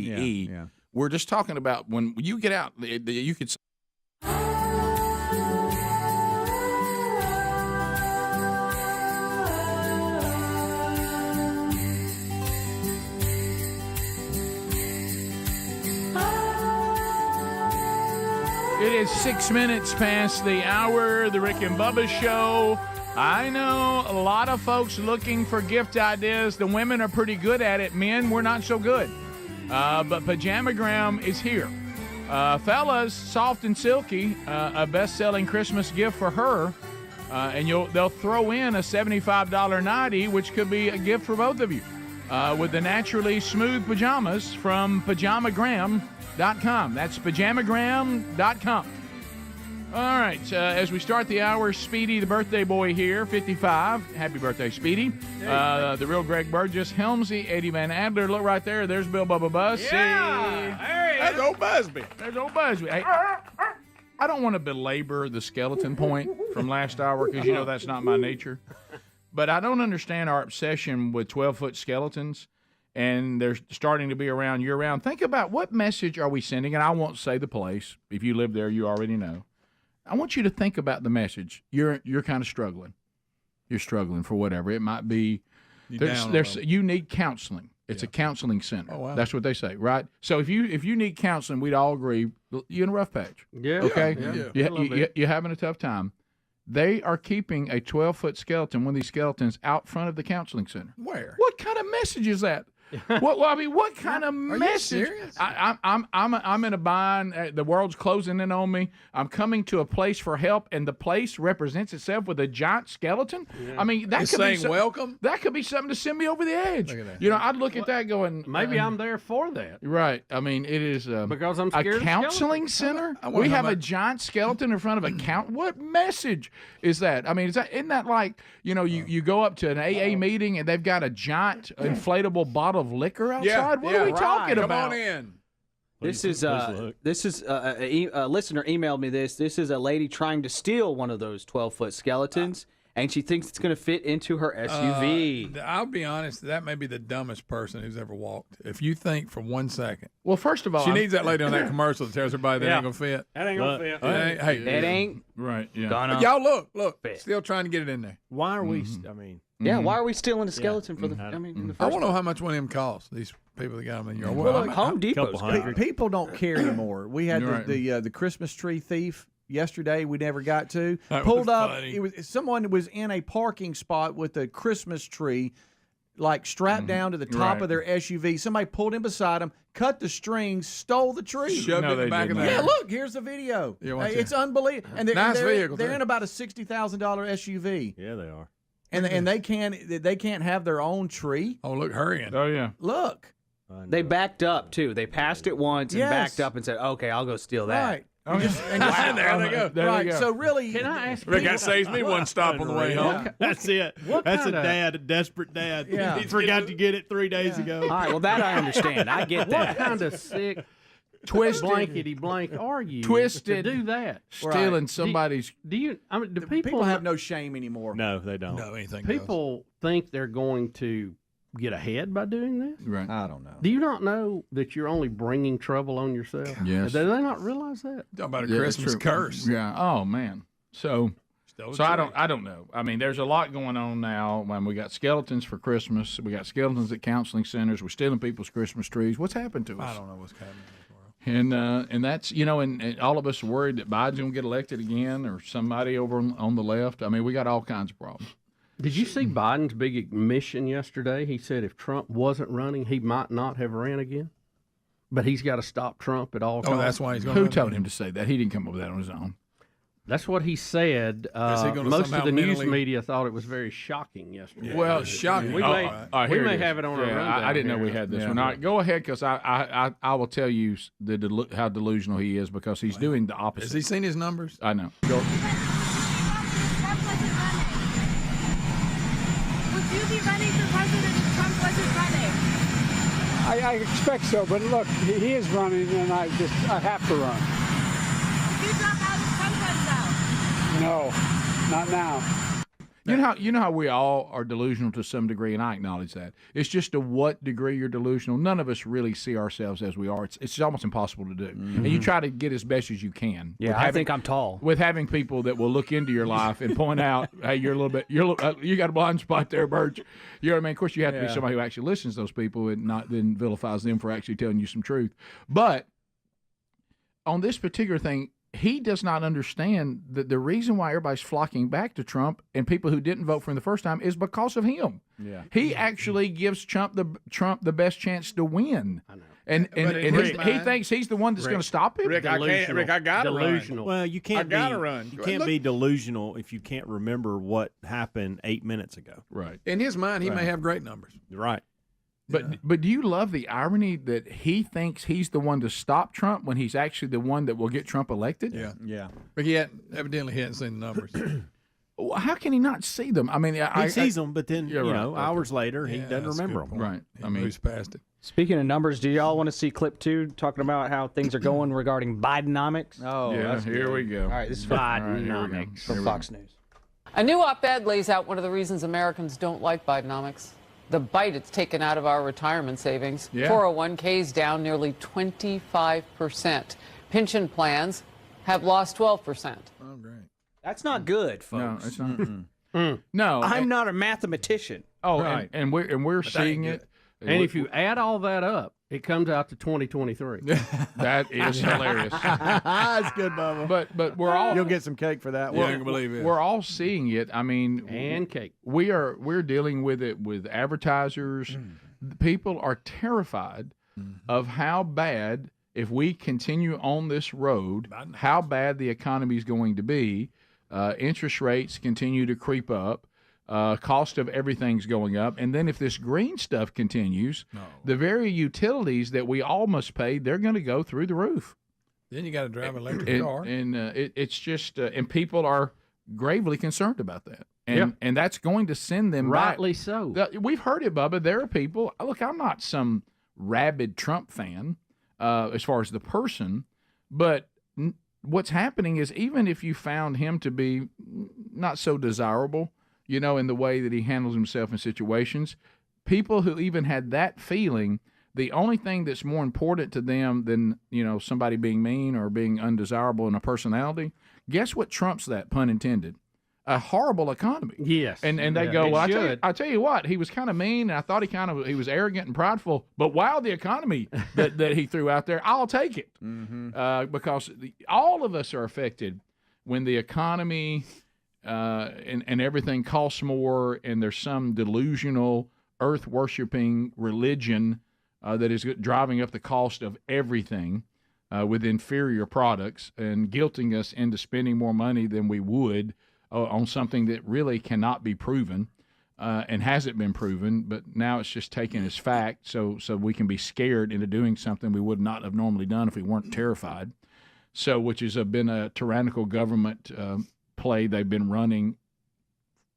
Yeah. We're just talking about when you get out, you could say, it is 6 minutes past the hour, the Rick and Bubba Show. I know a lot of folks looking for gift ideas. The women are pretty good at it. Men, we're not so good. But Pajamagram is here. Fellas, soft and silky, a best-selling Christmas gift for her. And they'll throw in a $75 nightie, which could be a gift for both of you. With the naturally smooth pajamas from Pajamagram.com. That's Pajamagram.com. All right, as we start the hour, Speedy, the birthday boy here, 55. Happy birthday, Speedy. The real Greg Burgess, Helmsy, Eddie Van Adler. Look right there. There's Bill Bubba Bussy. That's old Busby. There's old Busby. Hey, I don't want to belabor the skeleton point from last hour because, you know, that's not my nature. But I don't understand our obsession with 12-foot skeletons, and they're starting to be around year-round. Think about what message are we sending, and I won't say the place. If you live there, you already know. I want you to think about the message. You're kind of struggling. You're struggling for whatever. It might be you need counseling. It's a counseling center. Oh, wow. That's what they say, right? So if you need counseling, we'd all agree you're in a rough patch. Yeah. Okay? Yeah. You're having a tough time. They are keeping a 12-foot skeleton, one of these skeletons, out front of the counseling center. Where? What kind of message is that? What kind of message? You serious? I'm in a bind. The world's closing in on me. I'm coming to a place for help, and the place represents itself with a giant skeleton. Yeah. I mean, that It's could saying be welcome. That could be something to send me over the edge. Look at that. You know, I'd look at that going, Maybe I'm there for that. Right. I mean, it is because I'm scared a of counseling center. I wonder We how have a much- giant skeleton in front of a count. What message is that? I mean, isn't that like, you know, you go up to an AA meeting and they've got a giant inflatable bottle of liquor outside? What are we talking Come about? on in. This is a listener emailed me this. This is a lady trying to steal one of those 12-foot skeletons, and she thinks it's going to fit into her SUV. I'll be honest, that may be the dumbest person who's ever walked. If you think for 1 second. Well, first of all, she needs that lady on that commercial that tells everybody that Yeah. ain't going to fit. That ain't gonna fit. That ain't right. Yeah. gonna Y'all look. Still trying to get it in there. Why are we? I mean, Yeah, why are we stealing a skeleton for the? I mean, in the I first want to know how much one of them costs. These people that got them in your Well, Home Depot's couple got hundred. People don't care anymore. We had Right. the Christmas tree thief yesterday. We never got to. That Pulled was up. funny. It was someone was in a parking spot with a Christmas tree, like strapped down to the top Right. of their SUV. Somebody pulled in beside them, cut the strings, stole the tree. Shoved No, it in they the back of didn't. the Yeah, look, here's the video. Yeah, watch It's it. unbelievable. And they're, Nice they're, vehicle, they're too. in about a $60,000 SUV, yeah, they are. and they can't have their own tree. Oh, look, hurrying. Oh yeah. Look, They backed up too. They passed it once and Yes. backed up and said, "Okay, I'll go steal that." right? And just- and just- There they go. There right. you go. So really, Can I ask Rick, you? that saves me one stop on the way home. That's it. what That's a kinda- dad, a desperate dad. Yeah. He forgot to get it 3 days ago. All right, well that I understand. I get What that. kind of sick, Twisted, blankety blank are you? Twisted. to do that. stealing somebody's. Do you? I mean, do people have no shame anymore. No, they don't. No, anything people think they're going to get ahead by doing this? Right. I don't know. Do you not know that you're only bringing trouble on yourself? Yes. Do they not realize that? Talking about a Yeah, Christmas it's true. curse. Yeah. Oh man. So Stole a So I tree. don't know. I mean, there's a lot going on now. When we got skeletons for Christmas, we got skeletons at counseling centers. We're stealing people's Christmas trees. What's happened to us? I don't know what's happening in this world. And that's and all of us are worried that Biden's gonna get elected again or somebody over on the left. I mean, we got all kinds of problems. Did you see Biden's big admission yesterday? He said if Trump wasn't running, he might not have ran again. But he's got to stop Trump at all costs. Oh, that's why he's going Who told him to say that? He didn't come up with that on his own. That's what he said. Is he gonna Most of somehow the news mentally- media thought it was very shocking yesterday. Well, shocking. We Oh, may, all right, we here may it is. have it on our Yeah, rundown. I didn't know we here. had this one. All right, go ahead, because I will tell you how delusional he is, because he's doing the opposite. Has he seen his numbers? I know. Go. Would you be running for president if Trump wasn't running? I expect so, but look, he is running, and I have to run. Would you drop out if Trump runs out? No, not now. You know how we all are delusional to some degree, and I acknowledge that. It's just to what degree you're delusional. None of us really see ourselves as we are. It's almost impossible to do. And you try to get as best as you can. Yeah, I think I'm tall. With having people that will look into your life and point out, hey, you got a blind spot there, Birch. You know what I mean? Of course, you have to be somebody who actually listens to those people and not then vilifies them for actually telling you some truth. But on this particular thing, he does not understand that the reason why everybody's flocking back to Trump and people who didn't vote for him the first time is because of him. Yeah. He actually gives Trump the best chance to win. I know. And Rick, he thinks he's the one that's going to stop him. Rick, I gotta run. Well, you can't gotta run. You can't be delusional if you can't remember what happened 8 minutes ago. Right. In his mind, he may have great numbers. Right. But do you love the irony that he thinks he's the one to stop Trump when he's actually the one that will get Trump elected? Yeah. But evidently he hadn't seen the numbers. Well, how can he not see them? I mean, He sees them, but then, You're right. hours later, he doesn't that's a remember good them. point. Right. He I mean, moves past it. Speaking of numbers, do y'all want to see clip 2 talking about how things are going regarding Bidenomics? Oh, yeah, here we go. All right, this is Bidenomics from Fox News. A new op-ed lays out one of the reasons Americans don't like Bidenomics. The bite it's taken out of our retirement savings. Yeah. 401ks down nearly 25%. Pension plans have lost 12%. Oh, great. That's not good, No, folks. it's not. No, I'm not a mathematician. Oh, Right. and we're But that seeing ain't it. And if you add all that up, it comes out to 2023. That is hilarious. That's good, Bubba. But we're all You'll get some cake for that Yeah, I one. can believe it. we're all seeing it. I mean, And cake. we're dealing with it with advertisers. People are terrified of how bad, if we continue on this road, how bad the economy is going to be. Interest rates continue to creep up. Cost of everything's going up. And then if this green stuff continues, the very utilities that we all must pay, they're going to go through the roof. Then you got to drive an electric car. And it's just, and people are gravely concerned about that. And that's going to send them Rightly back. so. We've heard it, Bubba. There are people, look, I'm not some rabid Trump fan as far as the person, but what's happening is even if you found him to be not so desirable, in the way that he handles himself in situations, people who even had that feeling, the only thing that's more important to them than, somebody being mean or being undesirable in a personality, guess what trumps that, pun intended? A horrible economy. Yes. And they go, well, I tell you what, he was kind of mean, and I thought he was arrogant and prideful, but wow, the economy that he threw out there, I'll take it. Because all of us are affected when the economy and everything costs more, and there's some delusional, earth-worshiping religion that is driving up the cost of everything with inferior products and guilting us into spending more money than we would on something that really cannot be proven and hasn't been proven, but now it's just taken as fact so we can be scared into doing something we would not have normally done if we weren't terrified. So, which has been a tyrannical government play they've been running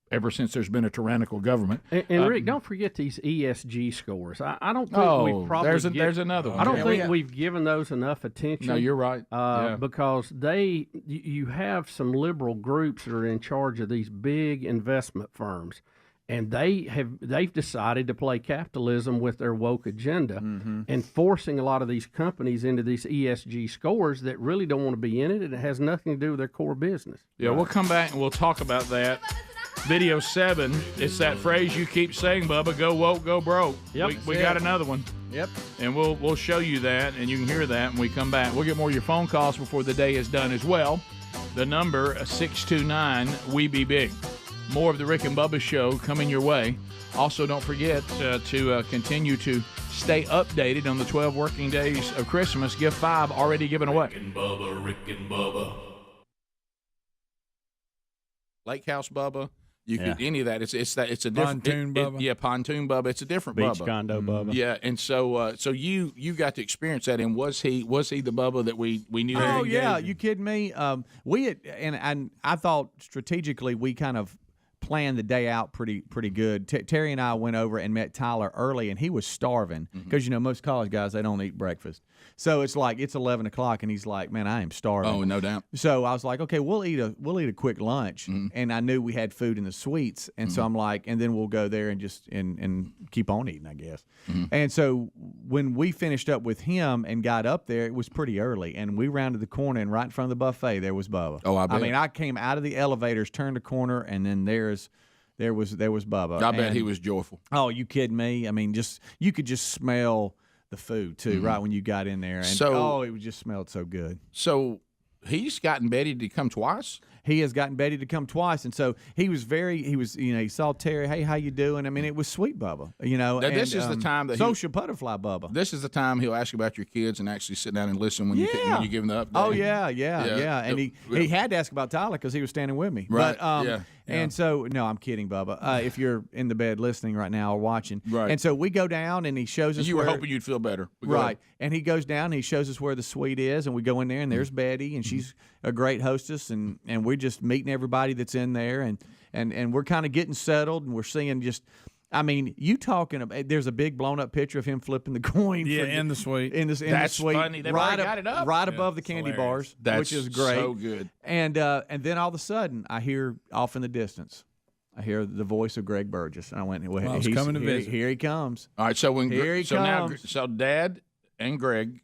ever since there's been a tyrannical government. And Rick, don't forget these ESG scores. I don't think we've probably there's another one. I don't think we've given those enough attention. No, you're right. Because you have some liberal groups that are in charge of these big investment firms, and they've decided to play capitalism with their woke agenda and forcing a lot of these companies into these ESG scores that really don't want to be in it, and it has nothing to do with their core business. Yeah, we'll come back and we'll talk about that. Video 7, it's that phrase you keep saying, Bubba, go woke, go broke. Yep. We got another one. Yep. And we'll show you that, and you can hear that when we come back. We'll get more of your phone calls before the day is done as well. The number, 629-WE-BE-BIG. More of the Rick and Bubba Show coming your way. Also, don't forget to continue to stay updated on the 12 working days of Christmas. Give 5 already given away. Rick and Bubba. Lake House Bubba. You Yeah. could any of that. It's a different Pontoon Bubba. yeah, pontoon Bubba. It's a different Beach Bubba. condo Bubba. Yeah, and so you got to experience that. And was he the Bubba that we knew? Oh yeah, you kidding me? We had, and I thought strategically we kind of planned the day out pretty good. Terry and I went over and met Tyler early, and he was starving because most college guys, they don't eat breakfast. So it's like it's 11 o'clock, and he's like, "Man, I am starving." Oh, no doubt. So I was like, "Okay, we'll eat a quick lunch," and I knew we had food in the suites, and so I'm like, and then we'll go there and just and keep on eating, I guess. And so when we finished up with him and got up there, it was pretty early, and we rounded the corner, and right in front of the buffet there was Bubba. Oh, I bet. I mean, I came out of the elevators, turned the corner, and then there was Bubba. I bet And- he was joyful. Oh, you kidding me? I mean, you could just smell the food too, right when you got in there, and it just smelled so good. So he's gotten Betty to come twice. He has gotten Betty to come twice, and so he saw Terry. Hey, how you doing? I mean, it was sweet Bubba, Now, this and, is the time that social butterfly Bubba. This is the time he'll ask you about your kids and actually sit down and listen when you give him the update. Oh yeah. And he had to ask about Tyler because he was standing with me. Right. But, Yeah. And so no, I'm kidding, Bubba. If you're in the bed listening right now or watching, Right. And so we go down and he shows us. You were where- hoping you'd feel better. Go Right. ahead. And he goes down and he shows us where the suite is, and we go in there and there's Betty, and she's a great hostess, and we're just meeting everybody that's in there, and we're kind of getting settled, and we're seeing just. I mean, you talking about? There's a big blown up picture of him flipping the coin. Yeah, for in the suite. In That's the suite, funny. They've right already got it up. right Yeah, above the it's candy hilarious. bars, which is great. So good. And then all of a sudden, I hear off in the distance, I hear the voice of Greg Burgess, and I went, "Well, Mom's he's coming to here, visit." Here he comes." All right. So Here he now comes. so Dad and Greg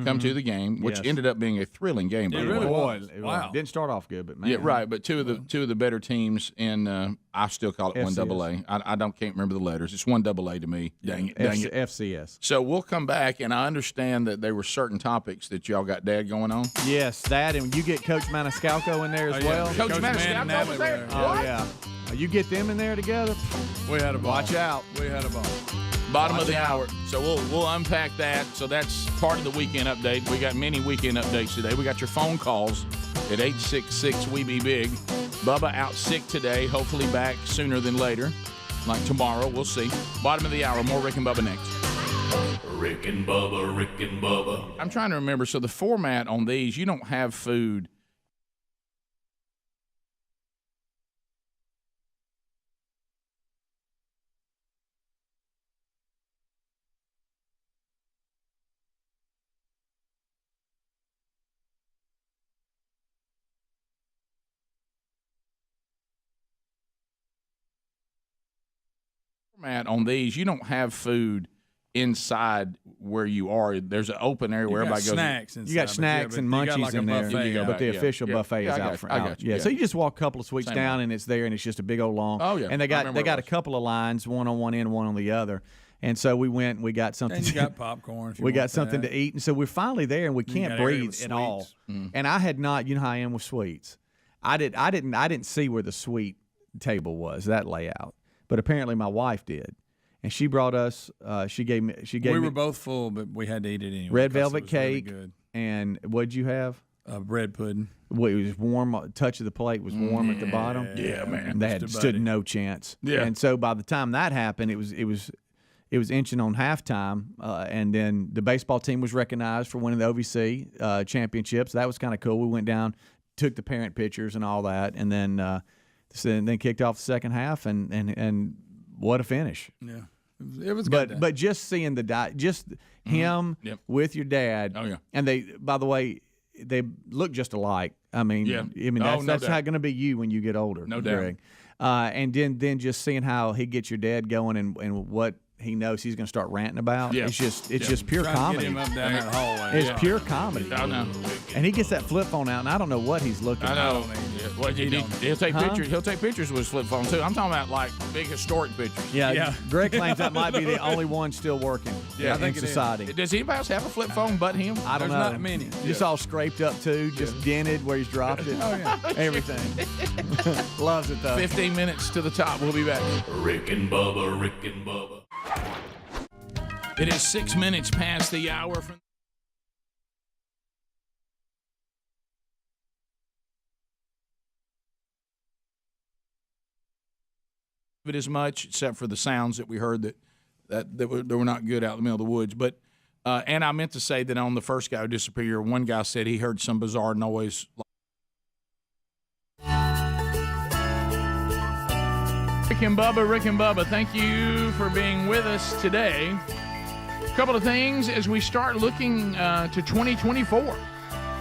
come to the game, which Yes. ended up being a thrilling game. By It the really way. was. It Wow. didn't start off good, but man, Yeah, right. But two of the better teams in I still call it FCS. 1AA. I can't remember the letters. It's 1AA to me. Dang it. Dang it. FCS. So we'll come back, and I understand that there were certain topics that y'all got Dad going on. Yes, that, and you get Coach Maniscalco in there as yeah. well. Coach Coach Maniscalco Mann was there. and Oh What? yeah, you get them in there together. We had a ball. Watch out. We had a ball. Bottom of the hour. So we'll unpack that. So that's part of the weekend update. We got many weekend updates today. We got your phone calls at 866-WE-BE-BIG. Bubba out sick today. Hopefully back sooner than later, like tomorrow. We'll see. Bottom of the hour. More Rick and Bubba next. Rick and Bubba, Rick and Bubba. I'm trying to remember. So the format on these, you don't have food. Format on these, you don't have food inside where you are. There's an open area where You got everybody goes. snacks inside, You got but snacks but and you got munchies like a in there, buffet out. but the Yeah, official yeah. buffet Yeah, is I out got front. you, I got you, Yeah, yeah. so you just walk a couple of suites Same down, way. and it's there, and it's just a big old long. Oh, yeah. and they I got remember a it was. couple of lines, one on one end, one on the other, and so we went. We got something. And you got popcorn. If you we got want something that. to eat, and so we're finally there, and we You can't got area breathe with at all. sweets. And I had not. You know how I am with sweets. I didn't see where the sweet table was, that layout, but apparently my wife did. And she brought us. She gave me. We me were both full, but we had to eat it anyway. red 'cause it velvet was really cake. good. And what'd you have? Bread pudding. Well, it was warm. Touch of the plate was warm at the bottom. Yeah, man. They had Mr. stood Buddy. no chance. Yeah. And so by the time that happened, it was inching on halftime, and then the baseball team was recognized for winning the OVC championships. That was kind of cool. We went down, took the parent pictures and all that, and then kicked off the second half, and what a finish! Yeah, it was good. But just seeing him Yep. with your dad. Oh, yeah. And they, by the way, they look just alike. I mean, Yeah. that's, Oh, no that's doubt. how going to be you when you get older. No doubt. Greg. And then just seeing how he gets your dad going and what he knows he's going to start ranting about. Yeah. It's just Yeah. pure Trying to comedy. get him up down that hallway. It's Yeah. pure comedy. I know. And he gets that flip phone out, and I don't know what he's looking I at. know. Well, he'll take Huh? pictures. He'll take pictures with his flip phone too. I'm talking about like big historic pictures. Yeah, Greg claims that might be the only one still working in society. Does anybody else have a flip phone but him? I don't There's know. not many. Just all scraped up too, just dented where he's dropped it. Oh, yeah. Everything. Loves it though. 15 minutes to the top. We'll be back. Rick and Bubba, Rick and Bubba. It is 6 minutes past the hour from. it as much, except for the sounds that we heard that were not good out in the middle of the woods. But and I meant to say that on the first guy who disappeared, one guy said he heard some bizarre noise. Rick and Bubba, thank you for being with us today. A couple of things as we start looking to 2024. All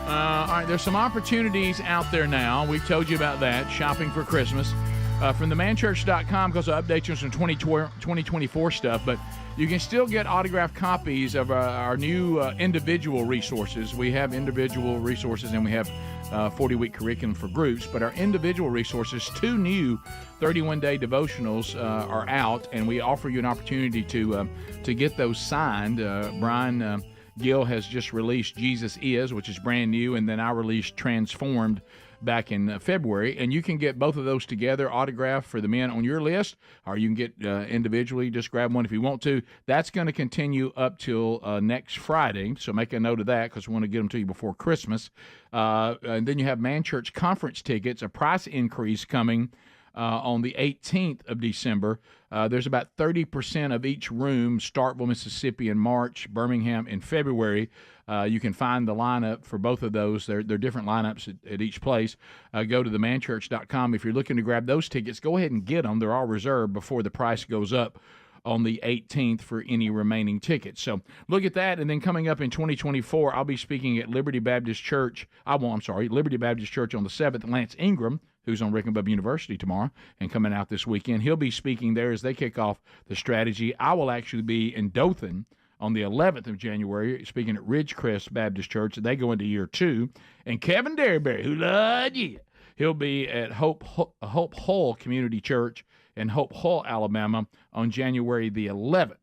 right, there's some opportunities out there now. We've told you about that, shopping for Christmas. From themanchurch.com, because I update you on some 2024 stuff, but you can still get autographed copies of our new individual resources. We have individual resources and we have 40-week curriculum for groups, but our individual resources, 2 new 31-day devotionals are out, and we offer you an opportunity to get those signed. Brian Gill has just released Jesus Is, which is brand new, and then I released Transformed back in February, and you can get both of those together, autographed for the men on your list, or you can get individually, just grab one if you want to. That's going to continue up till next Friday, so make a note of that because we want to get them to you before Christmas. And then you have Man Church Conference tickets, a price increase coming on the 18th of December. There's about 30% of each room, Starkville, Mississippi in March, Birmingham in February. You can find the lineup for both of those. They're different lineups at each place. Go to themanchurch.com. If you're looking to grab those tickets, go ahead and get them. They're all reserved before the price goes up on the 18th for any remaining tickets. So look at that. And then coming up in 2024, I'll be speaking at Liberty Baptist Church. Liberty Baptist Church on the 7th. Lance Ingram, who's on Rick and Bubba University tomorrow and coming out this weekend, he'll be speaking there as they kick off the strategy. I will actually be in Dothan on the 11th of January, speaking at Ridgecrest Baptist Church. They go into year 2. And Kevin Derryberry, who loved you, he'll be at Hope Hull Community Church in Hope Hull, Alabama on January the 11th.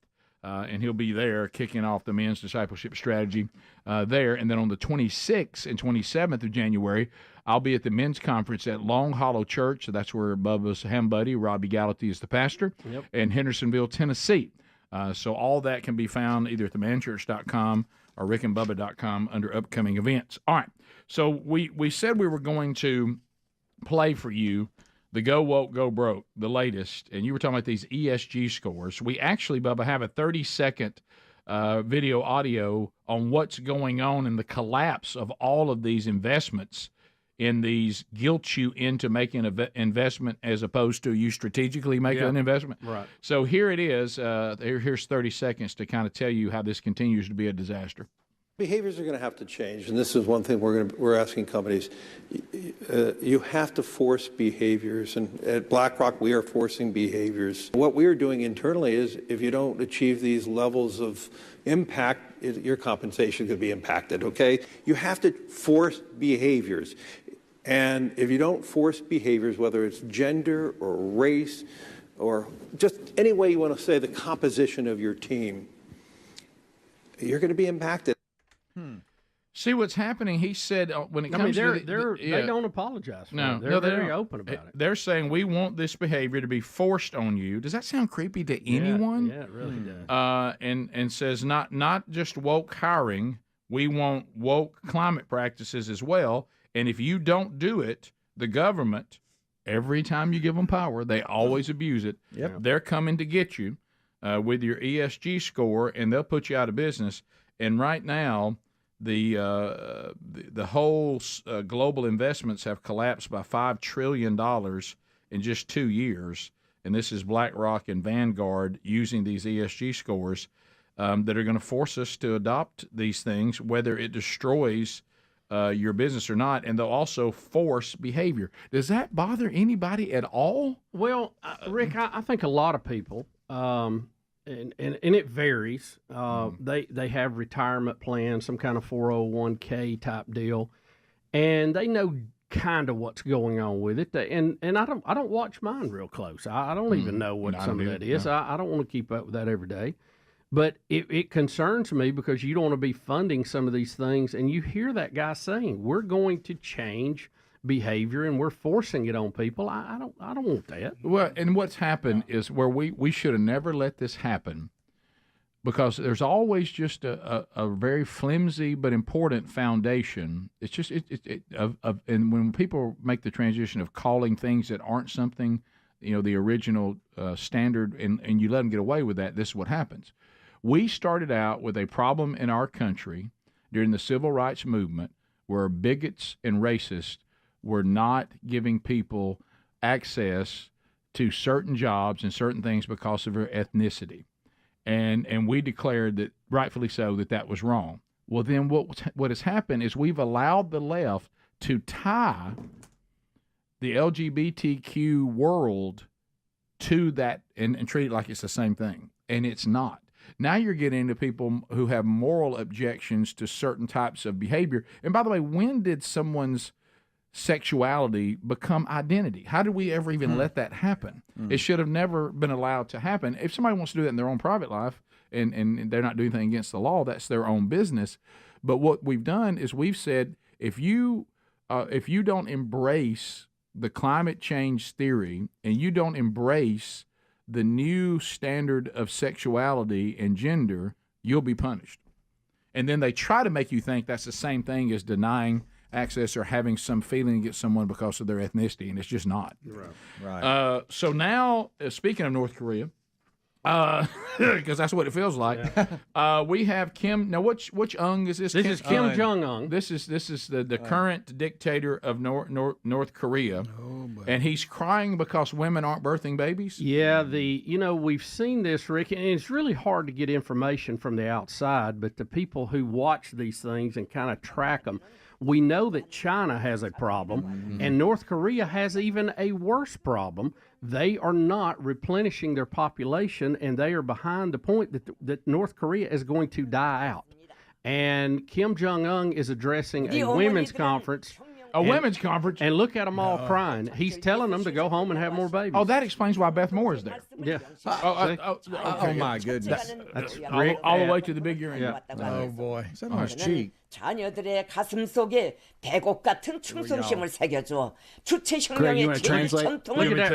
And he'll be there kicking off the men's discipleship strategy there. And then on the 26th and 27th of January, I'll be at the men's conference at Long Hollow Church. So that's where Bubba's ham buddy, Robbie Gallaty, is the pastor, in Hendersonville, Tennessee. So all that can be found either at themanchurch.com or rickandbubba.com under upcoming events. All right. So we said we were going to play for you the Go Woke, Go Broke, the latest, and you were talking about these ESG scores. We actually, Bubba, have a 30-second video audio on what's going on in the collapse of all of these investments in these guilt you into making an investment as opposed to you strategically making an investment. Right. So here it is. Here's 30 seconds to kind of tell you how this continues to be a disaster. Behaviors are going to have to change, and this is one thing we're asking companies. You have to force behaviors, and at BlackRock we are forcing behaviors. What we are doing internally is if you don't achieve these levels of impact, your compensation could be impacted, okay? You have to force behaviors. And if you don't force behaviors, whether it's gender or race or just any way you want to say the composition of your team, you're going to be impacted. See what's happening? He said when it comes to they don't apologize for it. They're they very don't. open about it. They're saying we want this behavior to be forced on you. Does that sound creepy to anyone? Yeah, it really does. And says not just woke hiring, we want woke climate practices as well. And if you don't do it, the government, every time you give them power, they always abuse it. Yep. They're coming to get you with your ESG score, and they'll put you out of business. And right now, the whole global investments have collapsed by $5 trillion in just 2 years. And this is BlackRock and Vanguard using these ESG scores that are going to force us to adopt these things, whether it destroys your business or not, and they'll also force behavior. Does that bother anybody at all? Well, Rick, I think a lot of people, and it varies. They have retirement plans, some kind of 401k type deal, and they know kind of what's going on with it. And I don't watch mine real close. I don't even know what some of that is. No. I don't want to keep up with that every day. But it concerns me because you don't want to be funding some of these things, and you hear that guy saying we're going to change behavior and we're forcing it on people. I don't want that. Well, and what's happened is where we should have never let this happen, because there's always just a very flimsy but important foundation. It's just and when people make the transition of calling things that aren't something the original standard, and you let them get away with that, this is what happens. We started out with a problem in our country during the civil rights movement where bigots and racists were not giving people access to certain jobs and certain things because of their ethnicity. And we declared that, rightfully so, that was wrong. Well, then what has happened is we've allowed the left to tie the LGBTQ world to that and treat it like it's the same thing. And it's not. Now you're getting into people who have moral objections to certain types of behavior. And by the way, when did someone's sexuality become identity? How did we ever even let that happen? It should have never been allowed to happen. If somebody wants to do that in their own private life and they're not doing anything against the law, that's their own business. But what we've done is we've said, if you don't embrace the climate change theory and you don't embrace the new standard of sexuality and gender, you'll be punished. And then they try to make you think that's the same thing as denying access or having some feeling against someone because of their ethnicity, and it's just not. Right. So now, speaking of North Korea, because that's what it feels like, we have Kim. Now, which Ung is this? This is Kim Jong-un. This is the current dictator of North Korea, and he's crying because women aren't birthing babies. Yeah, we've seen this, Rick, and it's really hard to get information from the outside, but the people who watch these things and kind of track them, we know that China has a problem, and North Korea has even a worse problem. They are not replenishing their population, and they are behind the point that North Korea is going to die out. And Kim Jong-un is addressing a women's conference. Women's conference? And look at them all crying. He's telling them to go home and have more babies. Oh, that explains why Beth Moore is there. Yeah. Oh, my goodness. That's Rick, all the way to the big urine. Yeah. Oh, boy. Is that on his cheek? 자녀들의 가슴 속에 대곡 같은 충성심을 새겨줘. 주체혁명의 제일 전통을 Look at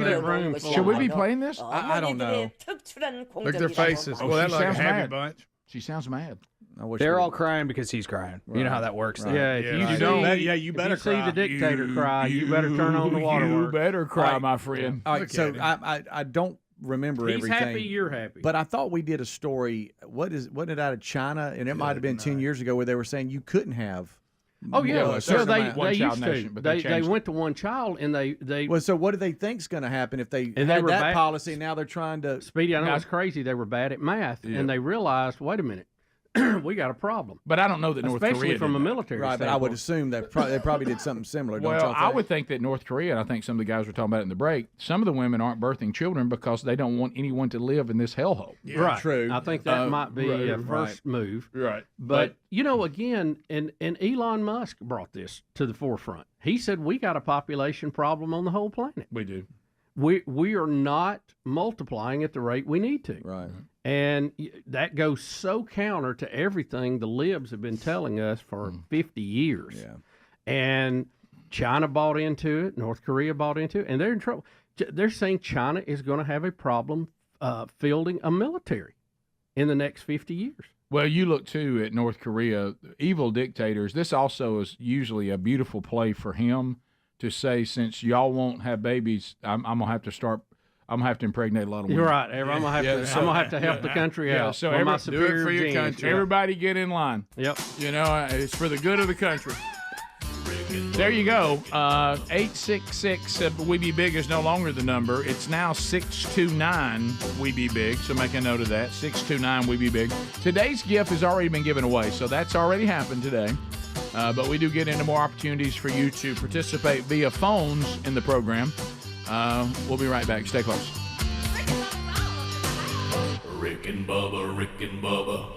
that room. Should we be playing this? I don't know. Look at their faces. Well, that she like a sounds happy mad. bunch. She sounds mad. They're all crying because he's crying. You know how that works. Then. Yeah, you better see the dictator cry. You better turn on the waterworks. You better cry, my friend. All right, so I don't remember He's everything. happy, you're happy. But I thought we did a story. Wasn't it out of China? And it might have been 10 years ago where they were saying you couldn't have. Oh yeah, so they used nation, to. but They went to one child, and they. Well, so what do they think's going to happen if they And had they were that bad. policy? Now they're trying to. Speedy, I know it's crazy. They were bad at math, and they realized, wait a minute, we got a problem. But I don't know that North Korea Especially from a did that. military Right, but I would standpoint. assume that they probably did something similar. Don't Well, y'all I think? would think that North Korea, and I think some of the guys were talking about it in the break, some of the women aren't birthing children because they don't want anyone to live in this hellhole. Right. True. I think that might be a right. first move. Right. But again, and Elon Musk brought this to the forefront. He said we got a population problem on the whole planet. We do. We are not multiplying at the rate we need to. Right. And that goes so counter to everything the libs have been telling us for 50 years. Yeah. And China bought into it, North Korea bought into it, and they're in trouble. They're saying China is going to have a problem fielding a military in the next 50 years. Well, you look, too, at North Korea, evil dictators. This also is usually a beautiful play for him to say, since y'all won't have babies, I'm going to have to start – I'm gonna have to impregnate a lot of women. You're right. I'm gonna have to help the country out. So my do it superior for your genes. country. Everybody get in line. Yep. It's for the good of the country. There you go. 866 We Be Big is no longer the number. It's now 629 We Be Big. So make a note of that. 629 We Be Big. Today's gift has already been given away, so that's already happened today. But we do get into more opportunities for you to participate via phones in the program. We'll be right back. Stay close. Rick and Bubba, Rick and Bubba.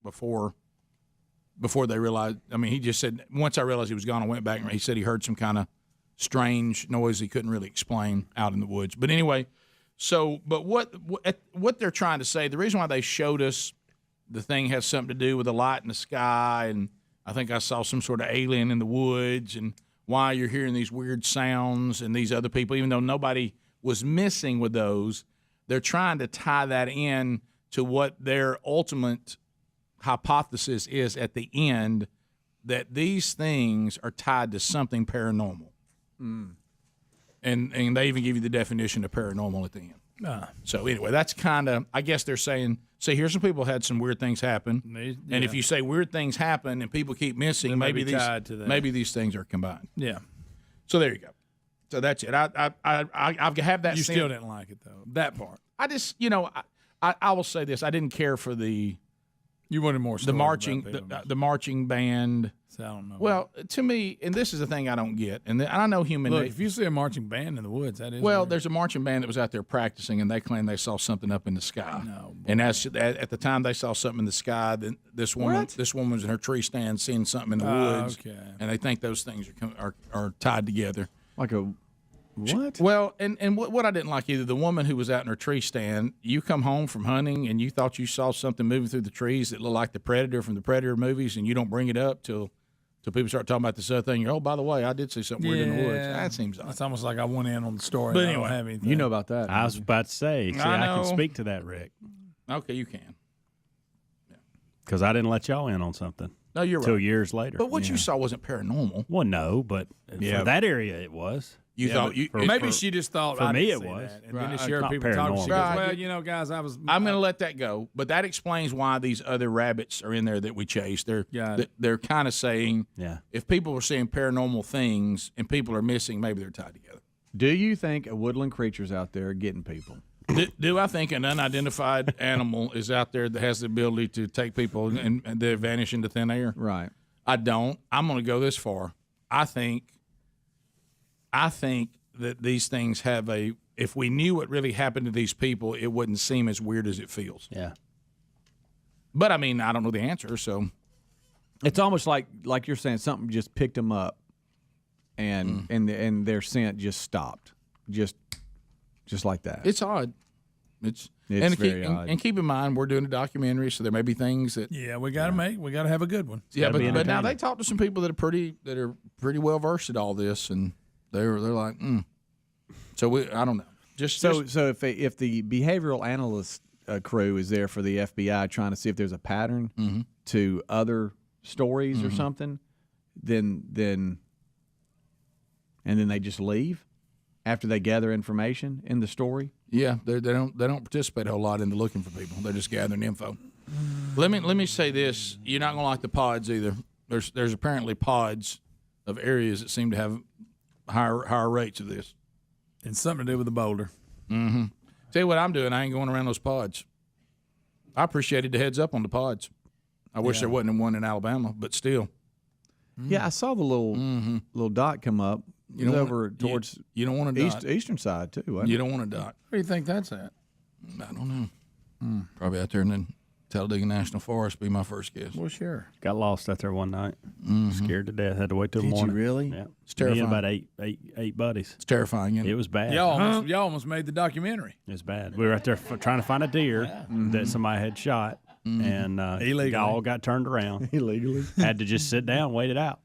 Before they realized, he just said, once I realized he was gone, I went back and he said he heard some kind of strange noise he couldn't really explain out in the woods. But anyway, but what they're trying to say, the reason why they showed us the thing has something to do with the light in the sky, and I think I saw some sort of alien in the woods, and why you're hearing these weird sounds and these other people, even though nobody was missing with those, they're trying to tie that in to what their ultimate hypothesis is at the end, that these things are tied to something paranormal. And they even give you the definition of paranormal at the end. So anyway, that's kind of, I guess they're saying, say, here's some people had some weird things happen. And if you say weird things happen and people keep missing, maybe these things are combined. Yeah. So there you go. So that's it. I have that. You still didn't like it, though, that part. I just, I will say this. I didn't care for the. You wanted more the marching, the marching band. So I don't know. Well, to me, and this is the thing I don't get, and I know human. Look, if you see a marching band in the woods, that is. Well, weird. there's a marching band that was out there practicing, and they claim they saw something up in the sky. No, and at the time they saw something in the sky, then this woman was in her tree stand seeing something in the woods, and they think those things are tied together. Like a what? Well, and what I didn't like either, the woman who was out in her tree stand, you come home from hunting and you thought you saw something moving through the trees that looked like the Predator from the Predator movies, and you don't bring it up till people start talking about this other thing. You're, oh, by the way, I did see something weird in the woods. That seems odd. It's almost like I went in on the story. But and anyway, I don't have anything. You know about that. I was about to say, see, I can speak to that, Rick. Okay, you can. Because I didn't let y'all in on something. No, you're right. Until years later. But what you saw wasn't paranormal. Well, no, but for that area it was. You thought maybe she just thought for I me didn't it see was. that. And then she heard Not people talking. She goes, paranormal. well, guys, I'm going to let that go, but that explains why these other rabbits are in there that we chase. They're kind of saying, if people are seeing paranormal things and people are missing, maybe they're tied together. Do you think a woodland creature's out there getting people? Do I think an unidentified animal is out there that has the ability to take people and they vanish into thin air? Right. I don't. I'm going to go this far. I think that these things have if we knew what really happened to these people, it wouldn't seem as weird as it feels. Yeah. But I mean, I don't know the answer, so it's almost like you're saying something just picked them up, and their scent just stopped, just like that. It's odd. It's very odd. And keep in mind, we're doing a documentary, so there may be things that we got to have a good one. Yeah, but now they talk to some people that are pretty well versed at all this, and they're like, So I don't know. So if the behavioral analyst crew is there for the FBI trying to see if there's a pattern to other stories or something, then they just leave after they gather information in the story. Yeah, they don't participate a whole lot in the looking for people. They're just gathering info. Let me say this: you're not going to like the pods either. There's apparently pods of areas that seem to have higher rates of this. It's something to do with the boulder. Mm-hmm. Tell you what I'm doing. I ain't going around those pods. I appreciated the heads up on the pods. I wish there wasn't one in Alabama, but still. Yeah, I saw the little dot come up. You don't over towards you don't want a dot. Eastern side too. You don't want a dot. Where do you think that's at? I don't know. Probably out there in the Talladega National Forest. Be my first guess. Well, sure. Got lost out there one night. Scared to death. Had to wait till the morning. Did you really? Yeah. It's terrifying. Me and about eight buddies. It's terrifying. Isn't it? It was bad. Y'all almost made the documentary. It was bad. We were out there trying to find a deer that somebody had shot, and all got turned around illegally. Had to just sit down, and wait it out.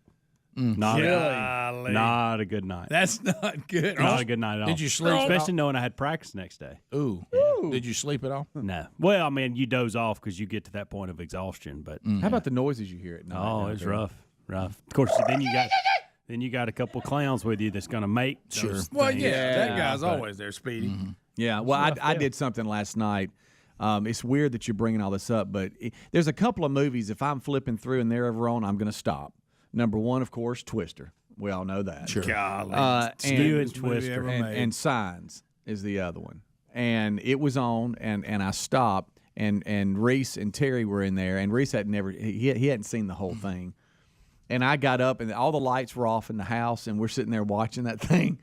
Not a good night. That's not good. Not a good night at all. Did you sleep? Especially knowing I had practice next day. Ooh. Did you sleep at all? No. Well, I mean, you doze off because you get to that point of exhaustion. But how about the noises you hear at night? Oh, it's rough. Of course, then you got a couple clowns with you that's going to make those Well, things. that guy's always there, Speedy. Yeah. Well, I did something last night. It's weird that you're bringing all this up, but there's a couple of movies. If I'm flipping through and they're ever on, I'm going to stop. Number one, of course, Twister. We all know that. Sure. And Twister. And Signs is the other one. And it was on, and I stopped, and Reese and Terry were in there, and Reese he hadn't seen the whole thing. And I got up, and all the lights were off in the house, and we're sitting there watching that thing.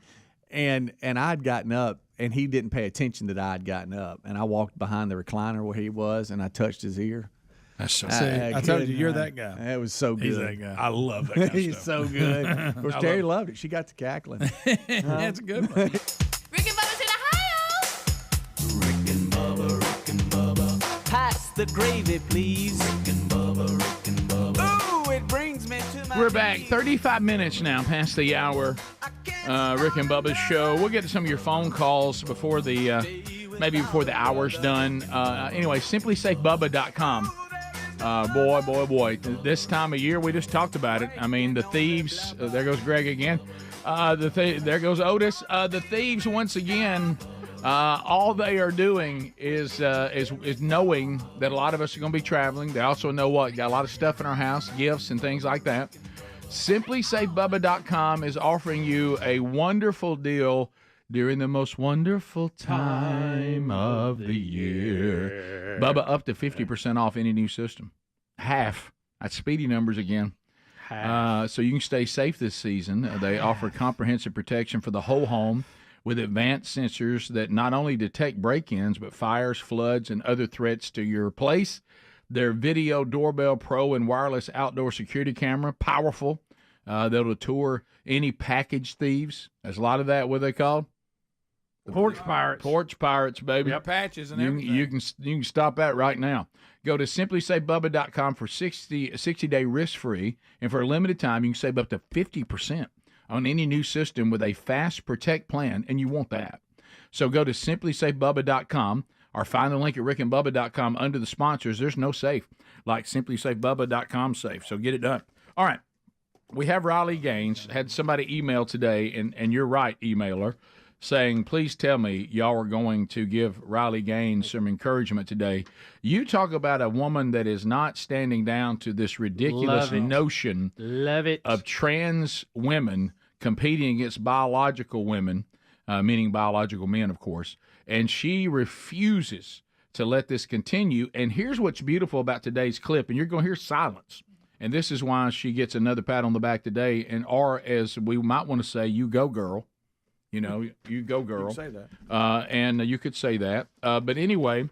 And I'd gotten up, and he didn't pay attention that I'd gotten up. And I walked behind the recliner where he was, and I touched his ear. That's so I told you, you're that guy. It was so good. He's that guy. I love that kind of He's stuff. so good. Of course, Terry loved it. She got to cackling. That's a good one. Rick and Bubba's in Ohio. Rick and Bubba. Pass the gravy, please. Rick and Bubba. Ooh, it brings me to my We're back 35 minutes now past the hour. Rick and Bubba's show. We'll get to some of your phone calls before maybe before the hour's done. Anyway, simplysafebubba.com. Boy. This time of year, we just talked about it. I mean, the thieves, there goes Greg again. There goes Otis. The thieves, once again, all they are doing is knowing that a lot of us are going to be traveling. They also know what? Got a lot of stuff in our house, gifts and things like that. SimplySafeBubba.com is offering you a wonderful deal during the most wonderful time of the year. Bubba, up to 50% off any new system. Half. That's Speedy numbers again. So you can stay safe this season. They offer comprehensive protection for the whole home with advanced sensors that not only detect break-ins, but fires, floods, and other threats to your place. Their Video Doorbell Pro and wireless outdoor security camera, powerful. They'll deter any package thieves. There's a lot of that. What are they called? Porch pirates. Porch pirates, baby. Yep. Patches and everything. You can stop that right now. Go to simplysafebubba.com for 60-day risk-free, and for a limited time, you can save up to 50% on any new system with a fast protect plan, and you want that. So go to simplysafebubba.com or find the link at rickandbubba.com under the sponsors. There's no safe like simplysafebubba.com safe, so get it done. All right. We have Riley Gaines. Had somebody email today, and you're right, emailer, saying, please tell me y'all are going to give Riley Gaines some encouragement today. You talk about a woman that is not standing down to this ridiculous notion of trans women competing against biological women, meaning biological men, of course, and she refuses to let this continue. And here's what's beautiful about today's clip, and you're going to hear silence. And this is why she gets another pat on the back today, or as we might want to say, you go, girl. You know, you go, girl. You can say that. And you could say that. But anyway,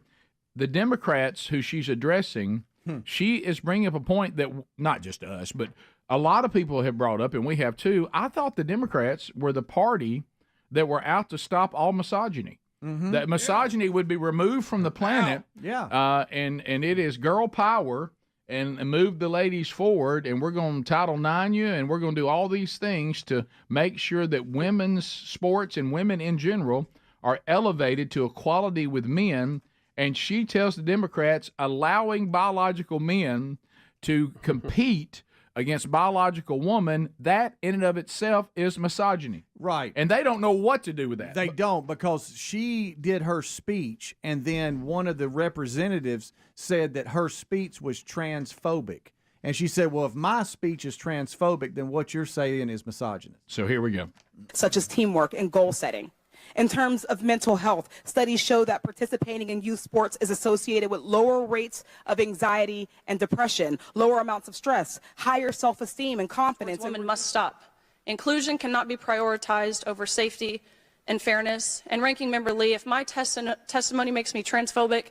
the Democrats who she's addressing, she is bringing up a point that not just us, but a lot of people have brought up, and we have too. I thought the Democrats were the party that were out to stop all misogyny. Mm-hmm. That misogyny would be removed from the planet. Yeah. And it is girl power. And move the ladies forward, and we're going to Title IX you, and we're going to do all these things to make sure that women's sports and women in general are elevated to equality with men. And she tells the Democrats allowing biological men to compete against biological woman, that in and of itself is misogyny. Right. And they don't know what to do with that. They don't, because she did her speech, and then one of the representatives said that her speech was transphobic. And she said, well, if my speech is transphobic, then what you're saying is misogynist. So here we go. Such as teamwork and goal setting. In terms of mental health, studies show that participating in youth sports is associated with lower rates of anxiety and depression, lower amounts of stress, higher self-esteem and confidence. Women must stop. Inclusion cannot be prioritized over safety and fairness. And Ranking Member Lee, if my testimony makes me transphobic,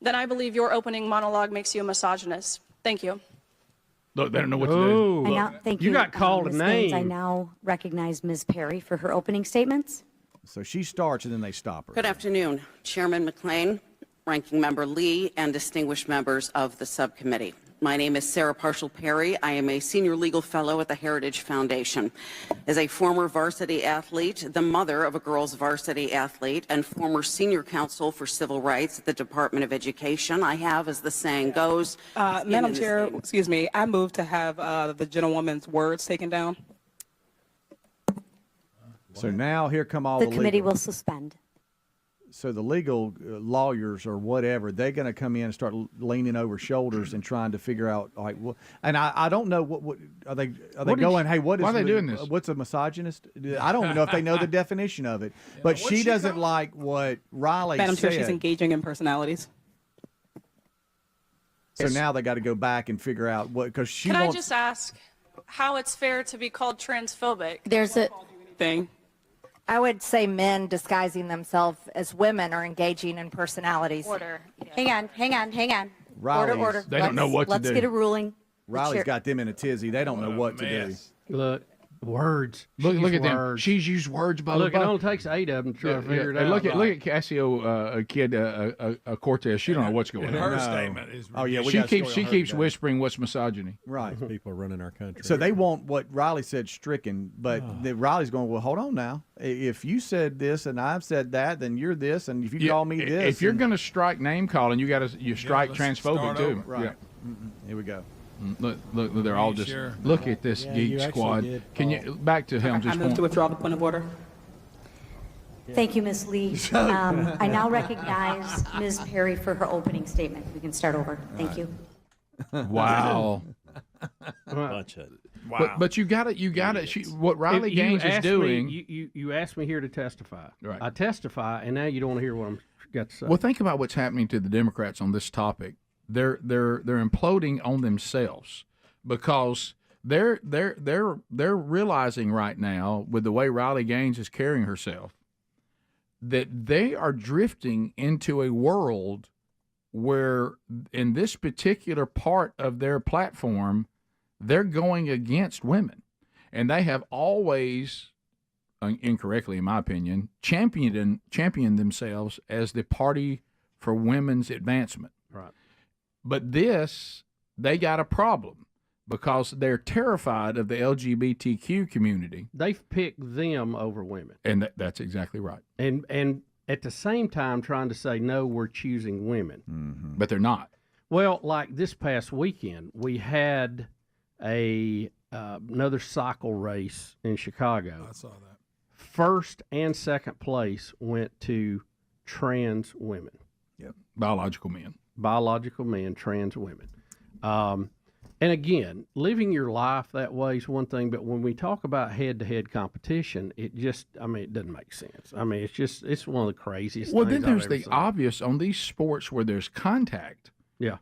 then I believe your opening monologue makes you a misogynist. Thank you. Look, they don't know what to do. I Look. now, thank you got called a Ms. Gaines, name. I now recognize Ms. Perry for her opening statements. So she starts, and then they stop her. Good afternoon, Chairman McLean, Ranking Member Lee, and distinguished members of the subcommittee. My name is Sarah Parshall-Perry. I am a senior legal fellow at the Heritage Foundation. As a former varsity athlete, the mother of a girls varsity athlete, and former senior counsel for civil rights at the Department of Education, I have, as the saying goes, Madam Chair, excuse me, I move to have the gentlewoman's words taken down. So now here come all The the committee legal. will suspend. So the legal lawyers or whatever, they're going to come in and start leaning over shoulders and trying to figure out, like, what. And I don't know what are they What is- going? Hey, what is? why are they doing this? What's a misogynist? I don't know if they know the definition of it. But she doesn't like what Riley Madam said. Chair, she's engaging in personalities. So now they got to go back and figure out what, because she Can I wants. just ask how it's fair to be called transphobic? There's a thing. I would say men disguising themselves as women are engaging in personalities. Order. Hang on. Riley's- Order. They don't know what to Let's do. get a ruling. Riley's got them in a tizzy. They don't know what to do. Look, words. Look She's at them. words. She's used words by Look, the it only takes 8 of them to try to figure it And out. look at Cassio, a kid, Cortez. She don't know what's going on. Her statement is. Oh yeah, we She got a keeps story on her today. whispering what's misogyny. Right. People are running our country. So they want what Riley said stricken, but Riley's going, well, hold on now. If you said this and I've said that, then you're this, and if you call me this, If you're and- going to strike name calling, you strike transphobic start too. over. Right. Here we go. Look, they're all just look at this geek squad. Can you back to Helms' I move point? to withdraw the point of order. Thank you, Ms. Lee. I now recognize Ms. Perry for her opening statement. We can start over. Thank you. Wow. Bunch of Wow. But you got it. What Riley You Gaines is asked doing. you asked me here to testify. Right. I testify, and now you don't want to hear what I'm got to say. Well, think about what's happening to the Democrats on this topic. They're imploding on themselves because they're realizing right now with the way Riley Gaines is carrying herself that they are drifting into a world where in this particular part of their platform they're going against women, and they have always, incorrectly in my opinion, championed themselves as the party for women's advancement. Right. But this, they got a problem because they're terrified of the LGBTQ community. They've picked them over women, And that's exactly right. and at the same time trying to say no, we're choosing women, But they're not. Well, like this past weekend, we had another cycle race in Chicago. I saw that. First and second place went to trans women. Yep. Biological men, trans women. And again, living your life that way is one thing, but when we talk about head-to-head competition, it doesn't make sense. I mean, it's one of the craziest Well, things then there's I've the ever seen. obvious on these sports where there's contact. Yeah.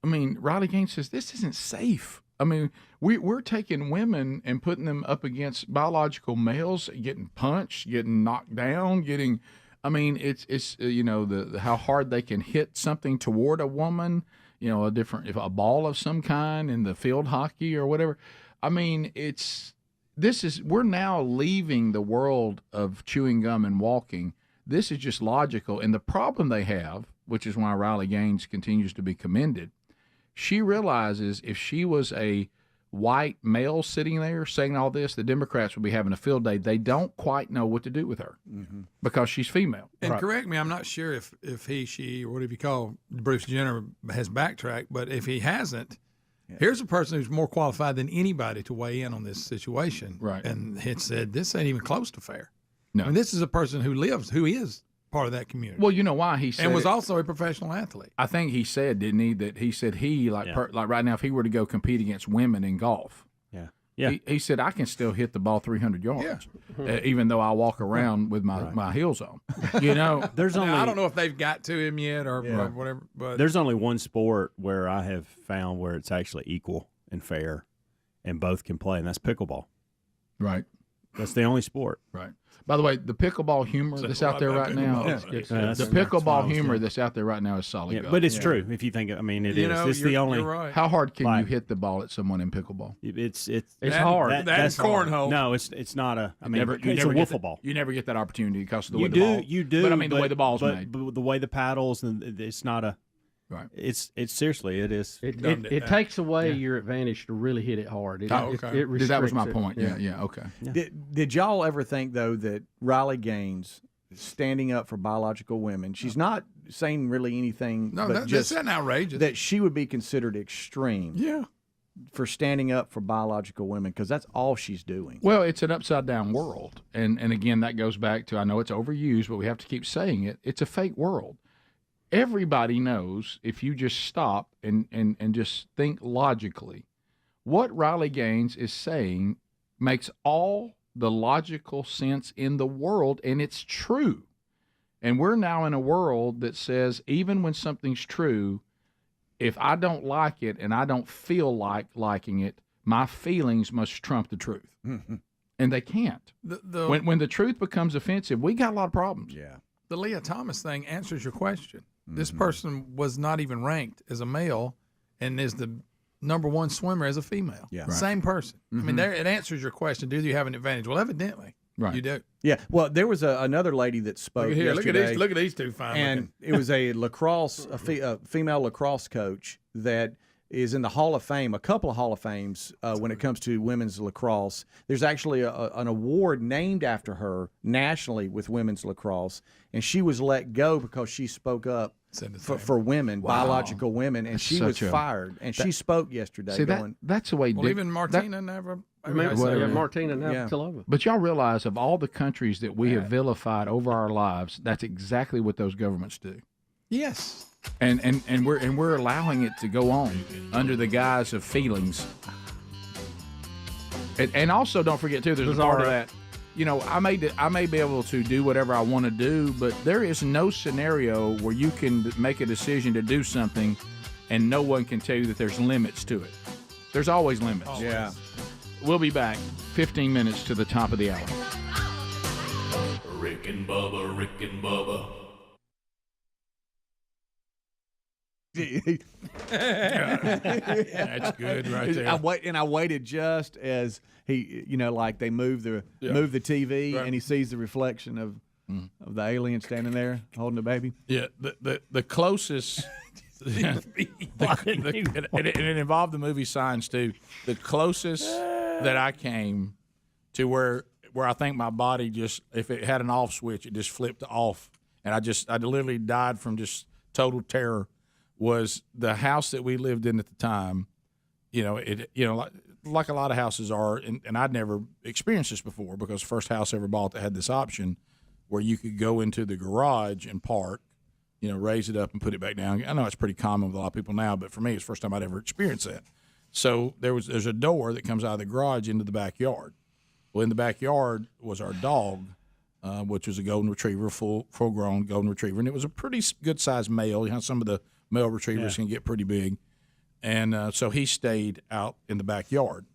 I mean, Riley Gaines says this isn't safe. I mean, we're taking women and putting them up against biological males, getting punched, getting knocked down, getting. I mean, it's the how hard they can hit something toward a woman. If a ball of some kind in the field hockey or whatever. I mean, we're now leaving the world of chewing gum and walking. This is just logical. And the problem they have, which is why Riley Gaines continues to be commended, she realizes if she was a white male sitting there saying all this, the Democrats would be having a field day. They don't quite know what to do with her because she's female. And correct me, I'm not sure if he, she, or whatever you call Bruce Jenner has backtracked, but if he hasn't, here's a person who's more qualified than anybody to weigh in on this situation. Right. And had said, this ain't even close to fair. No. I mean, this is a person who is part of that community. Well, you know why he said and was it. also a professional athlete. I think he said, didn't he, that he said like right now, if he were to go compete against women in golf, he said, I can still hit the ball 300 yards, even though I walk around with my heels on. There's only I don't know if they've got to him yet or whatever, but there's only one sport where I have found where it's actually equal and fair, and both can play, and that's pickleball. Right. That's the only sport. Right. By the way, the pickleball humor that's out there right now, the pickleball humor that's out there right now is solid gold. But it's true if you think. I mean, it is. It's the only. Right. How hard can you hit the ball at someone in pickleball? It's hard. That's cornhole. No, it's not a. I mean, you it's never a get wiffle ball. You never get that opportunity because of the way You the ball. You do. But I mean, the way the ball's made. But the way the paddles, and it's not a. Right. It's seriously, it is. It takes away your advantage to really hit it hard. That was my point. Yeah. Okay. Did y'all ever think though that Riley Gaines standing up for biological women, she's not saying really anything, but just that's outrageous. that she would be considered extreme. Yeah. For standing up for biological women, because that's all she's doing. Well, it's an upside down world, and again that goes back to, I know it's overused, but we have to keep saying it. It's a fake world. Everybody knows if you just stop and just think logically, what Riley Gaines is saying makes all the logical sense in the world, and it's true. And we're now in a world that says even when something's true, if I don't like it and I don't feel like liking it, my feelings must trump the truth. And they can't. When the truth becomes offensive, we got a lot of problems. Yeah. The Leah Thomas thing answers your question. This person was not even ranked as a male and is the number one swimmer as a female. Yeah. Right. Same person. I mean, it answers your question. Do you have an advantage? Well, evidently, you do. Yeah. Well, there was another lady that spoke Look here. yesterday. Look at these two fine and looking. it was a female lacrosse coach that is in the Hall of Fame, a couple of Hall of Fames when it comes to women's lacrosse. There's actually an award named after her nationally with women's lacrosse, and she was let go because she spoke up for women, Wow. biological women, and That's she was such a- fired. And she that- spoke yesterday. See, going, that's the way. Well, even Martina never. Martina Yeah. Navratilova. But y'all realize of all the countries that we have vilified over our lives, that's exactly what those governments do. Yes. And we're allowing it to go on under the guise of feelings. And also, don't forget too, there's a part of that. You know, I may be able to do whatever I want to do, but there is no scenario where you can make a decision to do something, and no one can tell you that there's limits to it. There's always limits. Oh, yeah. We'll be back. 15 minutes to the top of the hour. Rick and Bubba, Rick and Bubba. That's good right there. I waited just as he, like they move the TV, Right. and he sees the reflection of the alien standing there holding the baby. Yeah, the closest. And it involved the movie Signs too. The closest that I came to where I think my body just, if it had an off switch, it just flipped off, and I literally died from just total terror. Was the house that we lived in at the time? Like a lot of houses are, and I'd never experienced this before because the first house I ever bought that had this option where you could go into the garage and park, raise it up and put it back down. I know it's pretty common with a lot of people now, but for me, it's the first time I'd ever experienced that. So there's a door that comes out of the garage into the backyard. Well, in the backyard was our dog, which was a golden retriever, full-grown golden retriever, and it was a pretty good-sized male. Some of the male retrievers can get pretty big. And so he stayed out in the backyard.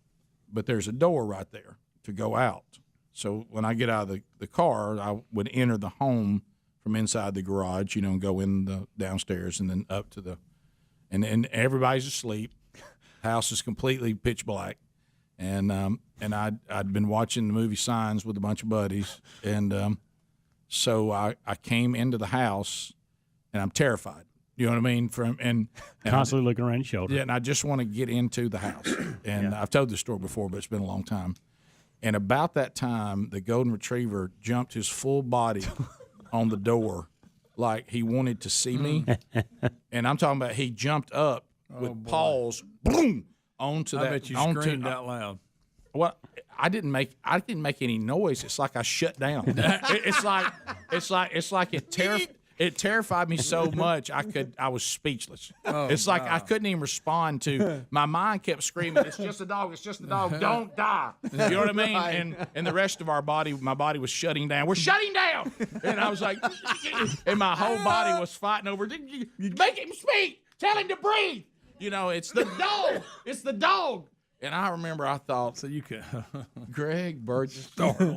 But there's a door right there to go out. So when I get out of the car, I would enter the home from inside the garage, and go in the downstairs and then up to and everybody's asleep. House is completely pitch black. And I'd been watching the movie Signs with a bunch of buddies. And so I came into the house, and I'm terrified. You know what I mean? And Constantly looking around your shoulder. Yeah, and I just want to get into the house. And I've told this story before, but it's been a long time. And about that time, the golden retriever jumped his full body on the door like he wanted to see me. And I'm talking about he jumped up with paws, boom, onto that. I bet you screamed out loud. Well, I didn't make any noise. It's like I shut down. It's like it terrified me so much I was speechless. It's like I couldn't even respond to. My mind kept screaming, "It's just a dog! It's just a dog! Don't die!" You know what I mean? And the rest of my body was shutting down. We're shutting down, and I was like, and my whole body was fighting over. Make him speak. Tell him to breathe. It's the dog. It's the dog. And I remember I thought, so you could, Greg Burgess,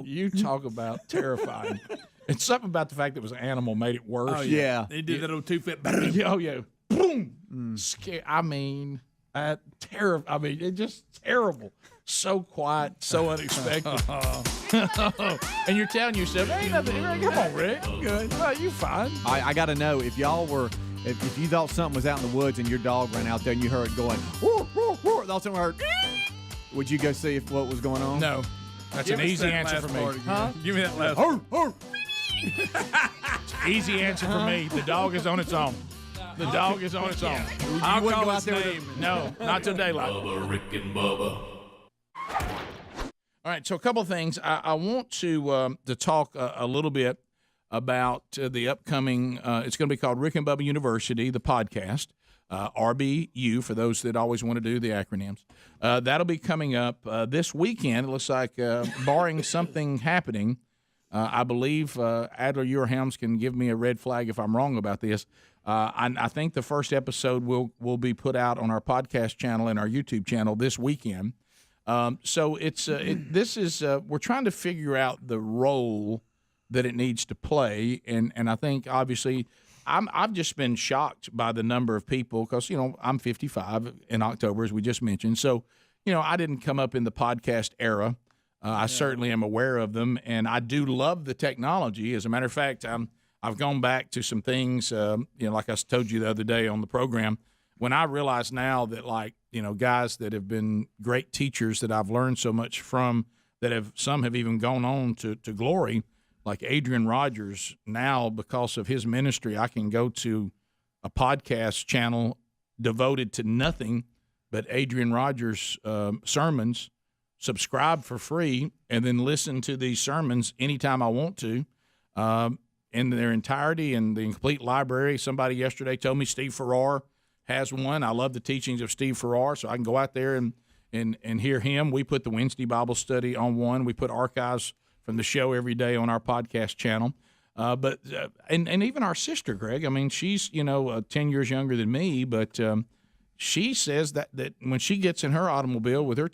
you talk about terrifying. And something about the fact that it was an animal made it worse. Oh, yeah. They did that little 2-foot bang. Oh, yeah. Boom. Scare. It's just terrible. So quiet, so unexpected. And you're telling yourself, ain't nothing. Come on, Rick. Good. Well, you fine. I got to know if y'all were. If you thought something was out in the woods and your dog ran out there and you heard it going, whoa, whoa, whoa, all of a sudden heard, would you go see what was going on? No. That's an easy answer for me. Huh? Give me that last Easy answer for me. The dog is on its own. The dog is on its own. I'll wouldn't call go its out there name. No, not till daylight. Bubba, Rick and Bubba. All right, so a couple of things. I want to talk a little bit about the upcoming, it's going to be called Rick and Bubba University, the podcast, RBU, for those that always want to do the acronyms. That'll be coming up this weekend. It looks like, barring something happening, I believe Adler Uerhelms can give me a red flag if I'm wrong about this. I think the first episode will be put out on our podcast channel and our YouTube channel this weekend. So this is we're trying to figure out the role that it needs to play, and I think obviously I've just been shocked by the number of people because I'm 55 in October, as we just mentioned. So I didn't come up in the podcast era. I certainly am aware of them, and I do love the technology. As a matter of fact, I've gone back to some things, like I told you the other day on the program, when I realize now that guys that have been great teachers that I've learned so much from, some have even gone on to glory. Like Adrian Rogers, now because of his ministry, I can go to a podcast channel devoted to nothing but Adrian Rogers' sermons. Subscribe for free, and then listen to these sermons anytime I want to, in their entirety and the complete library. Somebody yesterday told me Steve Farrar has one. I love the teachings of Steve Farrar, so I can go out there and hear him. We put the Wednesday Bible study on one. We put archives from the show every day on our podcast channel. But even our sister, Greg, I mean, she's, 10 years younger than me, but she says that that when she gets in her automobile with her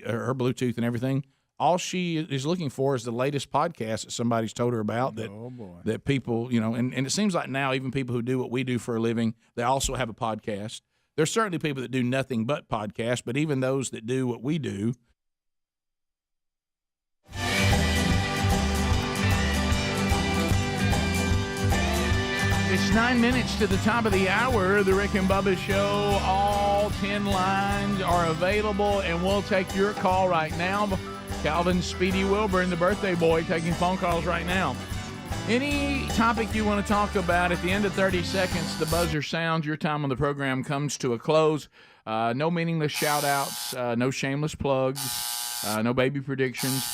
her Bluetooth and everything, all she is looking for is the latest podcast that somebody's told her about that people, and it seems like now even people who do what we do for a living, they also have a podcast. There's certainly people that do nothing but podcasts, but even those that do what we do. It's 9 minutes to the top of the hour. The Rick and Bubba Show. All 10 lines are available, and we'll take your call right now. Calvin Speedy Wilburn, the birthday boy, taking phone calls right now. Any topic you want to talk about, at the end of 30 seconds, the buzzer sounds. Your time on the program comes to a close. No meaningless shout-outs, no shameless plugs, no baby predictions.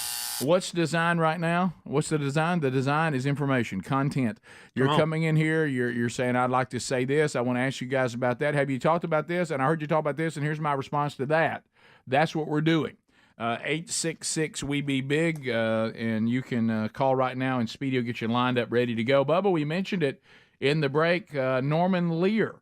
What's design right now? What's the design? The design is information, content. You're coming in here, you're saying, I'd like to say this. I want to ask you guys about that. Have you talked about this? And I heard you talk about this, and here's my response to that. That's what we're doing. 866-WE-BE-BIG, and you can call right now, and Speedy will get you lined up, ready to go. Bubba, we mentioned it in the break. Norman Lear,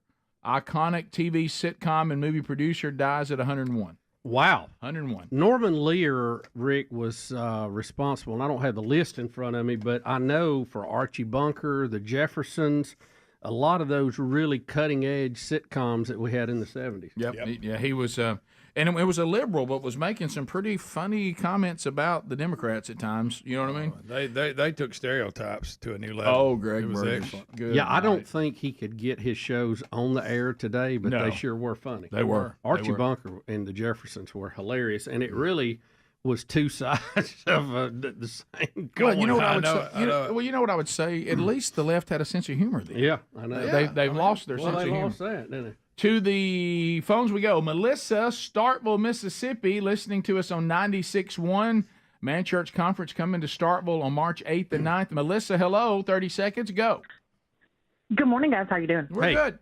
iconic TV sitcom and movie producer, dies at 101. Wow. 101. Norman Lear, Rick, was responsible, and I don't have the list in front of me, but I know for Archie Bunker, the Jeffersons, a lot of those really cutting-edge sitcoms that we had in the 70s. Yep. Yeah, he was, and it was a liberal, but was making some pretty funny comments about the Democrats at times. You know what I mean? They took stereotypes to a new level. Oh, Greg it was Burgess. excellent. Good Yeah, I night. don't think he could get his shows on the air today, but No. they sure were funny. They were. Archie They were. Bunker and the Jeffersons were hilarious, and it really was two sides of the same coin. Well, you know what I would say? You know what I would say? At least the left had a sense of humor then. Yeah, I know. They've lost their sense of humor. They lost that, didn't they? To the phones we go. Melissa, Starkville, Mississippi, listening to us on 96.1. Man Church Conference coming to Starkville on March 8th and 9th. Melissa, hello. 30 seconds, go. Good morning, guys. How you doing? We're good.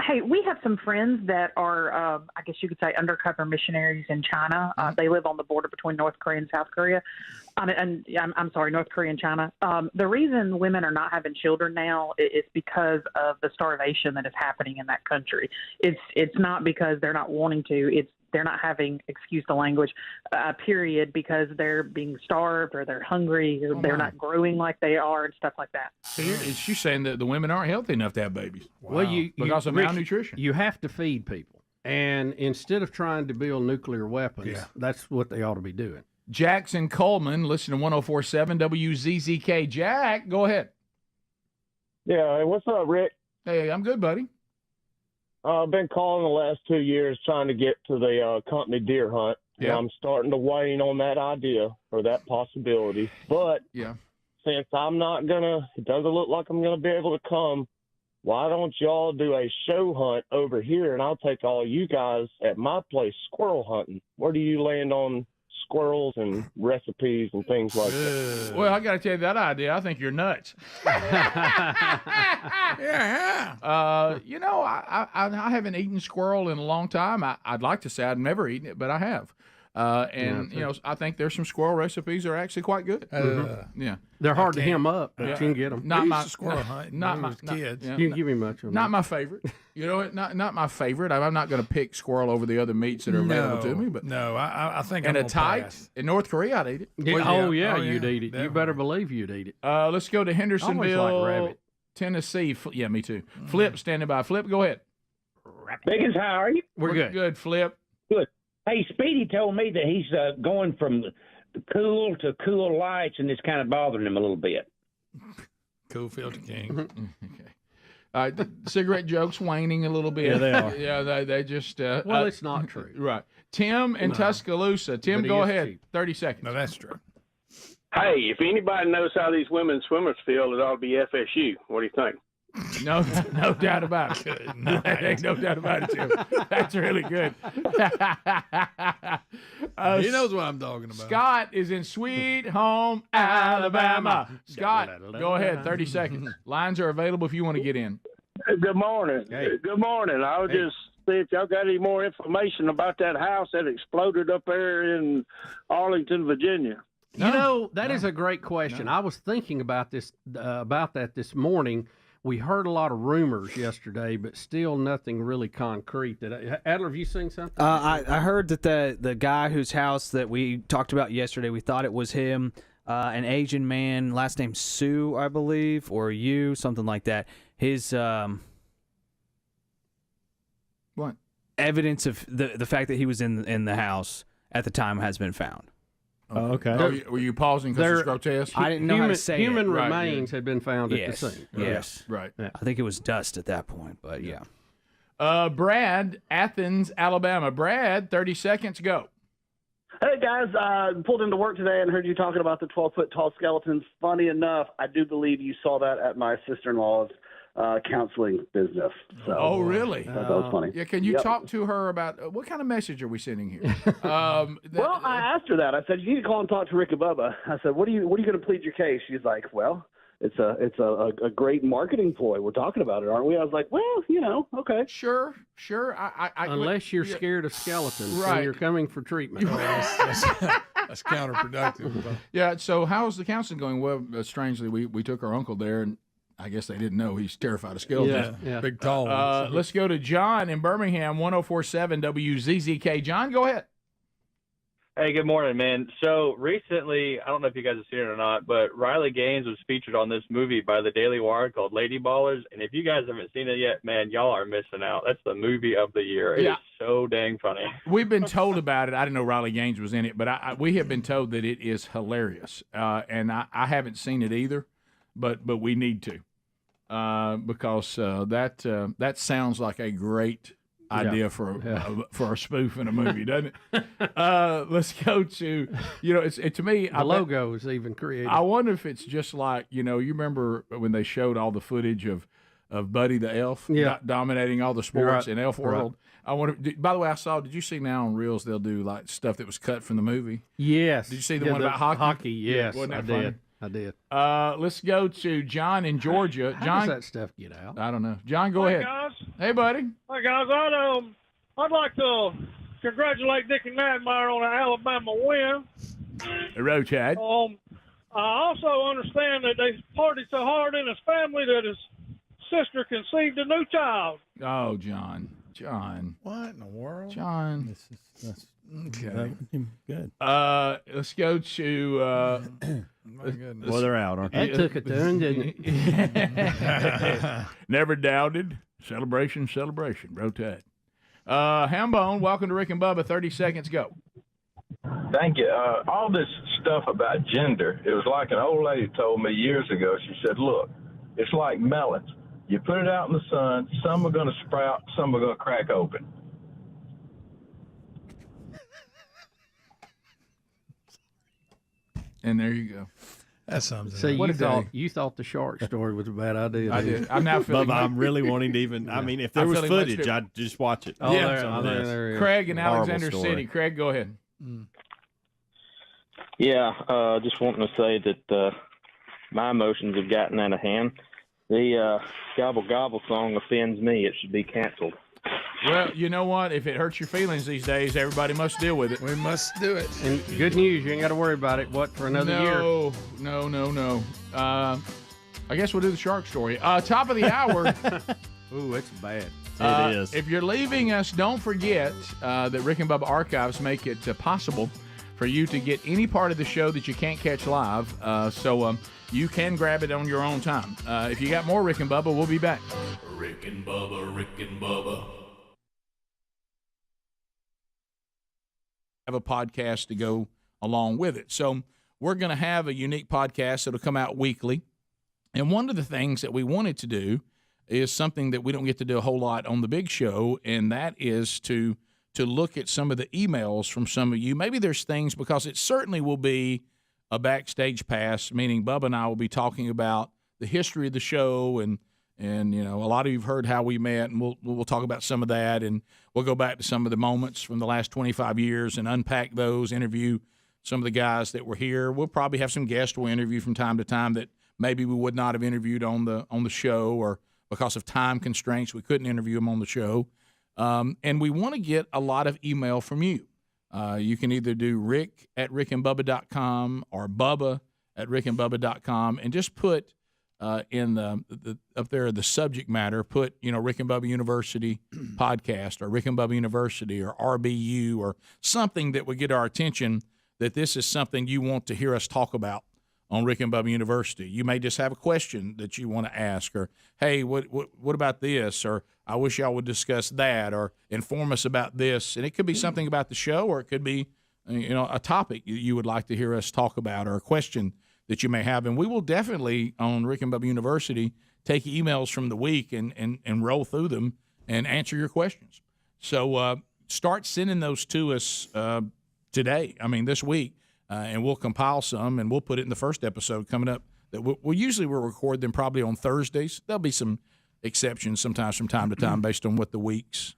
Hey, we have some friends that are, I guess you could say, undercover missionaries in China. They live on the border between North Korea and South Korea. I'm sorry, North Korea and China. The reason women are not having children now is because of the starvation that is happening in that country. It's not because they're not wanting to. They're not having, excuse the language, period, because they're being starved or they're hungry or they're not growing like they are and stuff like that. So she's saying that the women aren't healthy enough to have babies. Well, because of Rick, malnutrition. You have to feed people. And instead of trying to build nuclear weapons, that's what they ought to be doing. Jackson Coleman, listen to 104.7 WZZK. Jack, go ahead. Yeah, hey, what's up, Rick? Hey, I'm good, buddy. I've been calling the last 2 years trying to get to the company deer hunt. Yeah. I'm starting to wane on that idea or that possibility. But since I'm not it doesn't look like I'm going to be able to come, why don't y'all do a show hunt over here and I'll take all you guys at my place squirrel hunting? Where do you land on squirrels and recipes and things like that? Well, I got to tell you that idea. I think you're nuts. I haven't eaten squirrel in a long time. I'd like to say I've never eaten it, but I have. I think there's some squirrel recipes that are actually quite good. Yeah, they're hard to hem up, but you can get them. Not my squirrel hunt. Not my kids. You didn't give me much on Not that. my favorite. You know, not my favorite. I'm not going to pick squirrel over the other meats that are available to me. But I think and I'm a gonna tight pass. in North Korea, I'd eat it. You'd eat it. You better believe you'd eat it. Let's go to Hendersonville, I always like rabbit. Tennessee. Yeah, me too. Flip standing by. Flip, go ahead. Biggins, how are you? We're good. Good, Flip. Good. Hey, Speedy told me that he's going from cool to cool lights, and it's kind of bothering him a little bit. Cool Filter King. Okay. All right, the cigarette jokes waning a little bit. Yeah, they are. Yeah, they just. Well, it's not true. Right. Tim in Tuscaloosa. Tim, But go he is ahead. cheap. 30 seconds. No, that's true. Hey, if anybody knows how these women swimmers feel, it ought to be FSU. What do you think? No doubt about it. Ain't no doubt about it, Jim. That's really good. He knows what I'm talking about. Scott is in Sweet Home Alabama. Scott, go ahead. 30 seconds. Lines are available if you want to get in. Good morning. Good morning. I was just see if y'all got any more information about that house that exploded up there in Arlington, Virginia. You know, that is a great question. I was thinking about that this morning. We heard a lot of rumors yesterday, but still nothing really concrete. Adler, have you seen something? I heard that the guy whose house that we talked about yesterday, we thought it was him, an Asian man, last name Sue, I believe, or Yu, something like that. His what evidence of the fact that he was in the house at the time has been found. Oh, okay. Were you pausing because it's grotesque? I didn't know how to say human it. remains had been found at the scene. Yes. Right. I think it was dust at that point, but yeah. Brad, Athens, Alabama. Brad, 30 seconds, go. Hey, guys. Pulled into work today and heard you talking about the 12-foot tall skeletons. Funny enough, I do believe you saw that at my sister-in-law's counseling business. So, oh, really? That was funny. Yeah, can you talk to her about what kind of message are we sending here? Well, I asked her that. I said, you need to call and talk to Rick and Bubba. I said, what are you going to plead your case? She's like, well, it's a great marketing ploy. We're talking about it, aren't we? I was like, well, okay. Sure. Unless you're scared of skeletons, Right. and you're coming for treatment. That's counterproductive. Yeah, so how's the counseling going? Well, strangely, we took our uncle there, and I guess they didn't know he's terrified of skeletons. Yeah. Big tall ones. Let's go to John in Birmingham, 104.7 WZZK. John, go ahead. Hey, good morning, man. So recently, I don't know if you guys have seen it or not, but Riley Gaines was featured on this movie by the Daily Wire called Lady Ballers. And if you guys haven't seen it yet, man, y'all are missing out. That's the movie of the year. It is so dang funny. We've been told about it. I didn't know Riley Gaines was in it, but we have been told that it is hilarious. And I haven't seen it either, but we need to. Because that sounds like a great idea for a spoof in a movie, doesn't it? Let's go to it's to me the logo is even created. I wonder if it's just like you remember when they showed all the footage of Buddy the Elf dominating all the sports in Elf World. I wonder. By the way, did you see now on Reels they'll do like stuff that was cut from the movie? Yes. Did you see the one about hockey? Hockey, yes, Wasn't that I funny? did. I did. Let's go to John in Georgia. How John, does that stuff get out? I don't know. John, go ahead. Guys. Hey, buddy. Hey, guys. I'd like to congratulate Dick and Nadmeyer on an Alabama win. Road Chad. I also understand that they partied so hard in his family that his sister conceived a new child. Oh, John. What in the world? John. That's okay. Good. Let's go to. My goodness. Well, they're out, aren't they? That took a turn, didn't it? Never doubted. Celebration. Road Chad. Hambone, welcome to Rick and Bubba. 30 seconds, go. Thank you. All this stuff about gender, it was like an old lady told me years ago. She said, look, it's like melons. You put it out in the sun, some are going to sprout, some are going to crack open. And there you go. That sums it So up. you thought the shark story was a bad idea. I did. I'm now feeling. Bubba, I'm really wanting to even. I mean, if there I'm was feeling much footage, different. I'd just watch it. Oh, Yeah. there, there it is. Craig in Horrible Alexander story. City. Craig, go ahead. Yeah, just wanting to say that my emotions have gotten out of hand. The Gobble Gobble song offends me. It should be canceled. Well, you know what? If it hurts your feelings these days, everybody must deal with it. We must do it. And good news, you ain't got to worry about it. What, for another year? No. I guess we'll do the shark story. Top of the hour. Ooh, it's bad. It is. If you're leaving us, don't forget that Rick and Bubba Archives make it possible for you to get any part of the show that you can't catch live. So you can grab it on your own time. If you got more Rick and Bubba, we'll be back. Rick and Bubba. Have a podcast to go along with it. So we're going to have a unique podcast that'll come out weekly. And one of the things that we wanted to do is something that we don't get to do a whole lot on the big show, and that is to look at some of the emails from some of you. Maybe there's things, because it certainly will be a backstage pass, meaning Bubba and I will be talking about the history of the show and And, a lot of you've heard how we met, and we'll talk about some of that, and we'll go back to some of the moments from the last 25 years and unpack those, interview some of the guys that were here. We'll probably have some guests we'll interview from time to time that maybe we would not have interviewed on the show, or because of time constraints, we couldn't interview them on the show. And we want to get a lot of email from you. You can either do rick@rickandbubba.com or bubba@rickandbubba.com, and just put in the up there the subject matter, put Rick and Bubba University podcast, or Rick and Bubba University, or RBU, or something that would get our attention, that this is something you want to hear us talk about on Rick and Bubba University. You may just have a question that you want to ask, or hey, what about this, or I wish y'all would discuss that, or inform us about this. And it could be something about the show, or it could be a topic you would like to hear us talk about, or a question that you may have. And we will definitely, on Rick and Bubba University, take emails from the week and roll through them and answer your questions. So start sending those to us today, this week, and we'll compile some, and we'll put it in the first episode coming up. That we'll record them probably on Thursdays. There'll be some exceptions sometimes from time to time based on what the weeks,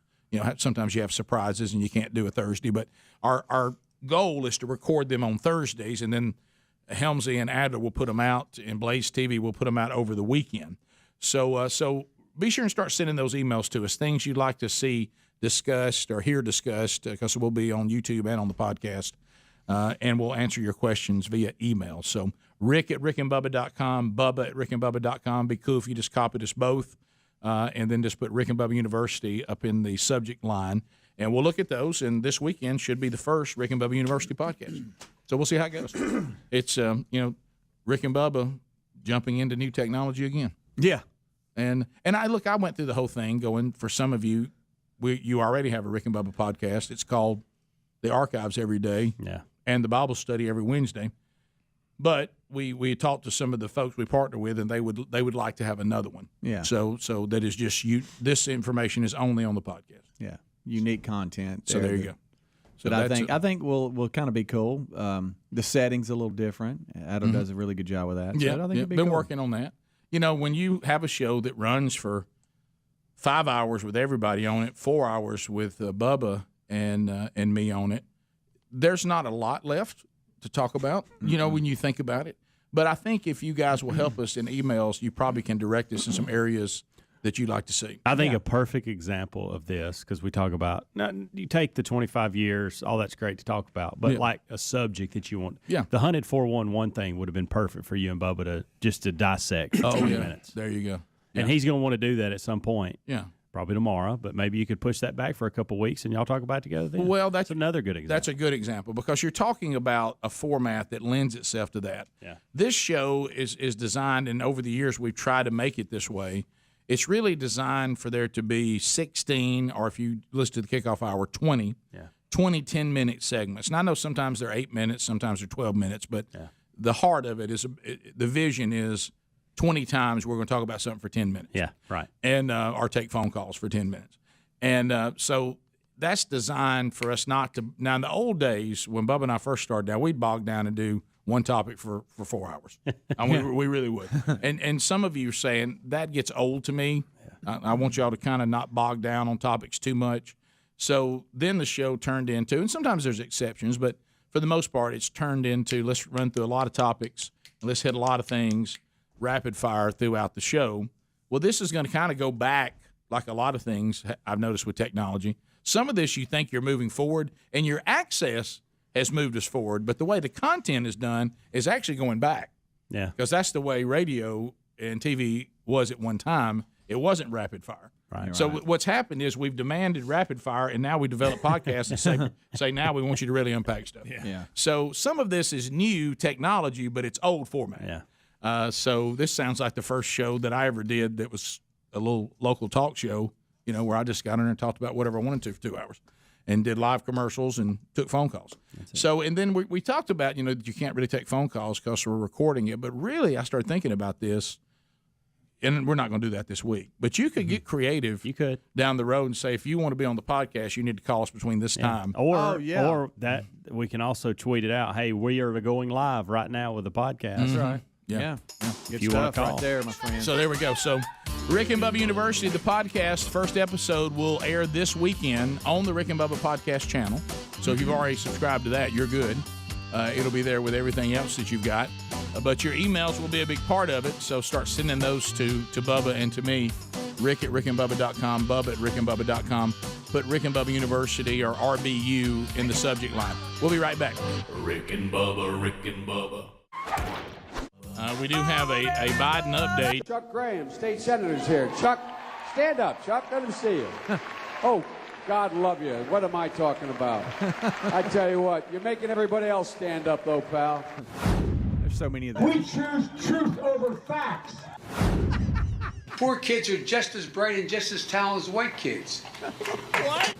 sometimes you have surprises and you can't do a Thursday. But our goal is to record them on Thursdays, and then Helmsy and Adler will put them out, and Blaze TV will put them out over the weekend. So be sure and start sending those emails to us, things you'd like to see discussed or hear discussed, because we'll be on YouTube and on the podcast, and we'll answer your questions via email. So rick@rickandbubba.com, bubba@rickandbubba.com. Be cool if you just copied us both, and then just put Rick and Bubba University up in the subject line, and we'll look at those. And this weekend should be the first Rick and Bubba University podcast. So we'll see how it goes. It's, Rick and Bubba jumping into new technology again. Yeah. And I went through the whole thing going, for some of you, you already have a Rick and Bubba podcast. It's called The Archives Every Day. Yeah. And the Bible Study every Wednesday. But we talked to some of the folks we partner with, and they would like to have another one. Yeah. So that is just this information is only on the podcast. Yeah. Unique content. So there you go. So but I think we'll kind of be cool. The setting's a little different. Adam does a really good job with that. Yeah, so I think it'd be been cool. working on that. When you have a show that runs for 5 hours with everybody on it, 4 hours with Bubba and me on it, there's not a lot left to talk about, when you think about it. But I think if you guys will help us in emails, you probably can direct us in some areas that you'd like to see. I think a perfect example of this, because we talk about, you take the 25 years, all that's great to talk about, but like a subject that you want. Yeah. The hunted 411 thing would have been perfect for you and Bubba to dissect for 20 minutes. There you go. And he's going to want to do that at some point. Yeah. Probably tomorrow, but maybe you could push that back for a couple of weeks and y'all talk about it together then. Well, that's another good example. That's a good example, because you're talking about a format that lends itself to that. Yeah. This show is designed, and over the years we've tried to make it this way. It's really designed for there to be 16, or if you listen to the kickoff hour, 20, 10-minute segments. And I know sometimes they're 8 minutes, sometimes they're 12 minutes, but the heart of it is the vision is 20 times we're going to talk about something for 10 minutes. Yeah, right. And or take phone calls for 10 minutes. And so that's designed for us not to. Now, in the old days, when Bubba and I first started out, we'd bog down and do one topic for 4 hours. We really would. And some of you are saying that gets old to me. I want y'all to kind of not bog down on topics too much. So then the show turned into, and sometimes there's exceptions, but for the most part, it's turned into, let's run through a lot of topics, let's hit a lot of things, rapid fire throughout the show. Well, this is going to kind of go back, like a lot of things I've noticed with technology. Some of this you think you're moving forward, and your access has moved us forward, but the way the content is done is actually going back. Yeah. Because that's the way radio and TV was at one time. It wasn't rapid fire. Right. So what's happened is we've demanded rapid fire, and now we develop podcasts and say now we want you to really unpack stuff. Yeah. So some of this is new technology, but it's old format. Yeah. So this sounds like the first show that I ever did that was a little local talk show, where I just got in there and talked about whatever I wanted to for 2 hours and did live commercials and took phone calls. So, and then we talked about, that you can't really take phone calls because we're recording it. But really, I started thinking about this, and we're not going to do that this week. But you could get creative. You could down the road and say, if you want to be on the podcast, you need to call us between this time. Or that we can also tweet it out. Hey, we are going live right now with the podcast. That's right. Yeah. Good If you want stuff to call. right there, my friend. So there we go. So Rick and Bubba University, the podcast, first episode will air this weekend on the Rick and Bubba podcast channel. So if you've already subscribed to that, you're good. It'll be there with everything else that you've got. But your emails will be a big part of it, so start sending those to Bubba and to me. Rick at rickandbubba.com, Bubba at rickandbubba.com. Put Rick and Bubba University or RBU in the subject line. We'll be right back. Rick and Bubba, Rick and Bubba. We do have a Biden update. Chuck Graham, state senator's here. Chuck, stand up. Chuck, let him see you. Oh, God love you. What am I talking about? I tell you what, you're making everybody else stand up, though, pal. There's so many of them. We choose truth over facts. Poor kids are just as bright and just as talented as white kids. What?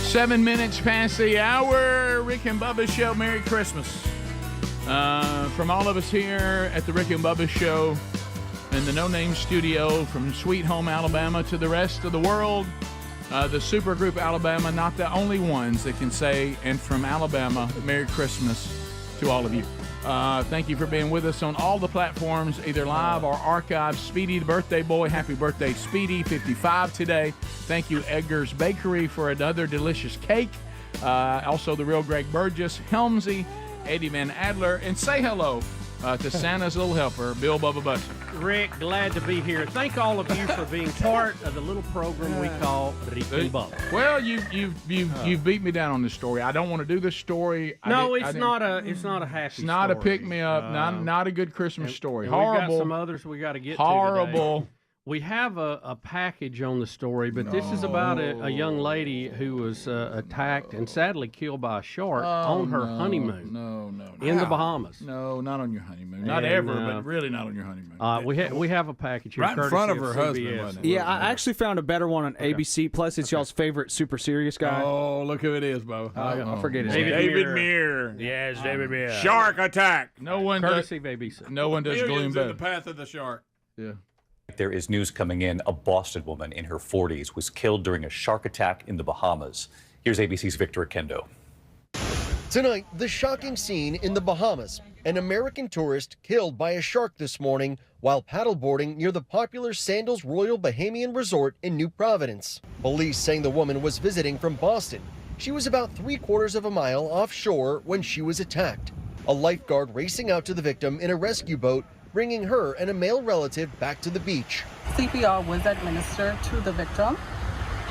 Seven minutes past the hour. Rick and Bubba Show. Merry Christmas. From all of us here at the Rick and Bubba Show in the No Name Studio, from Sweet Home Alabama to the rest of the world, the Supergroup Alabama, not the only ones that can say, and from Alabama, Merry Christmas to all of you. Thank you for being with us on all the platforms, either live or archived. Speedy, the birthday boy, happy birthday, Speedy, 55 today. Thank you, Edgar's Bakery, for another delicious cake. Also, the real Greg Burgess, Helmsy, Eddie Van Adler, and say hello to Santa's little helper, Bill Bubba Buster. Rick, glad to be here. Thank all of you for being part of the little program we call Rick and Bubba. Well, you've beat me down on this story. I don't want to do this story. No, it's not a happy It's not story. a pick me up. Not a good Christmas story. And Horrible. We've got some others we got to get Horrible. to today. We have a package on the story, but this is about a young lady who was attacked and sadly killed by a shark on her honeymoon. No. In the Bahamas. No, not on your honeymoon. Not And, ever, but really not on your honeymoon. We have a package here. Right in front of courtesy her husband, CBS. wasn't it? Yeah, I actually found a better one on ABC. Plus, it's y'all's favorite super serious guy. Oh, look who it is, Bo. I forget his name. David Muir. Yes, David Muir. Shark attack. No one Courtesy of ABC. No one does gloom Millions in the better. path of the shark. Yeah. There is news coming in. A Boston woman in her 40s was killed during a shark attack in the Bahamas. Here's ABC's Victor Akendo. Tonight, the shocking scene in the Bahamas. An American tourist killed by a shark this morning while paddleboarding near the popular Sandals Royal Bahamian Resort in New Providence. Police saying the woman was visiting from Boston. She was about 3/4 of a mile offshore when she was attacked. A lifeguard racing out to the victim in a rescue boat, bringing her and a male relative back to the beach. CPR was administered to the victim.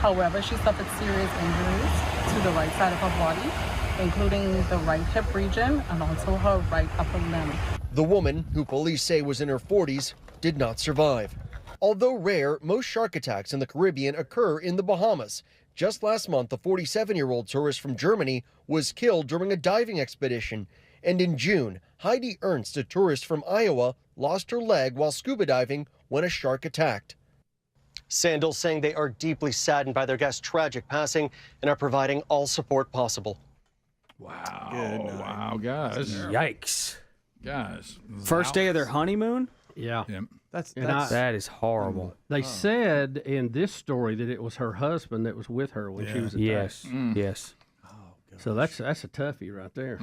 However, she suffered serious injuries to the right side of her body, including the right hip region and also her right upper limb. The woman, who police say was in her 40s, did not survive. Although rare, most shark attacks in the Caribbean occur in the Bahamas. Just last month, a 47-year-old tourist from Germany was killed during a diving expedition. And in June, Heidi Ernst, a tourist from Iowa, lost her leg while scuba diving when a shark attacked. Sandals saying they are deeply saddened by their guest's tragic passing and are providing all support possible. Wow. Wow, guys. Yikes. Guys. First day of their honeymoon? Yeah. That is horrible. They said in this story that it was her husband that was with her when she was attacked. Yes. Yes. So that's a toughie right there.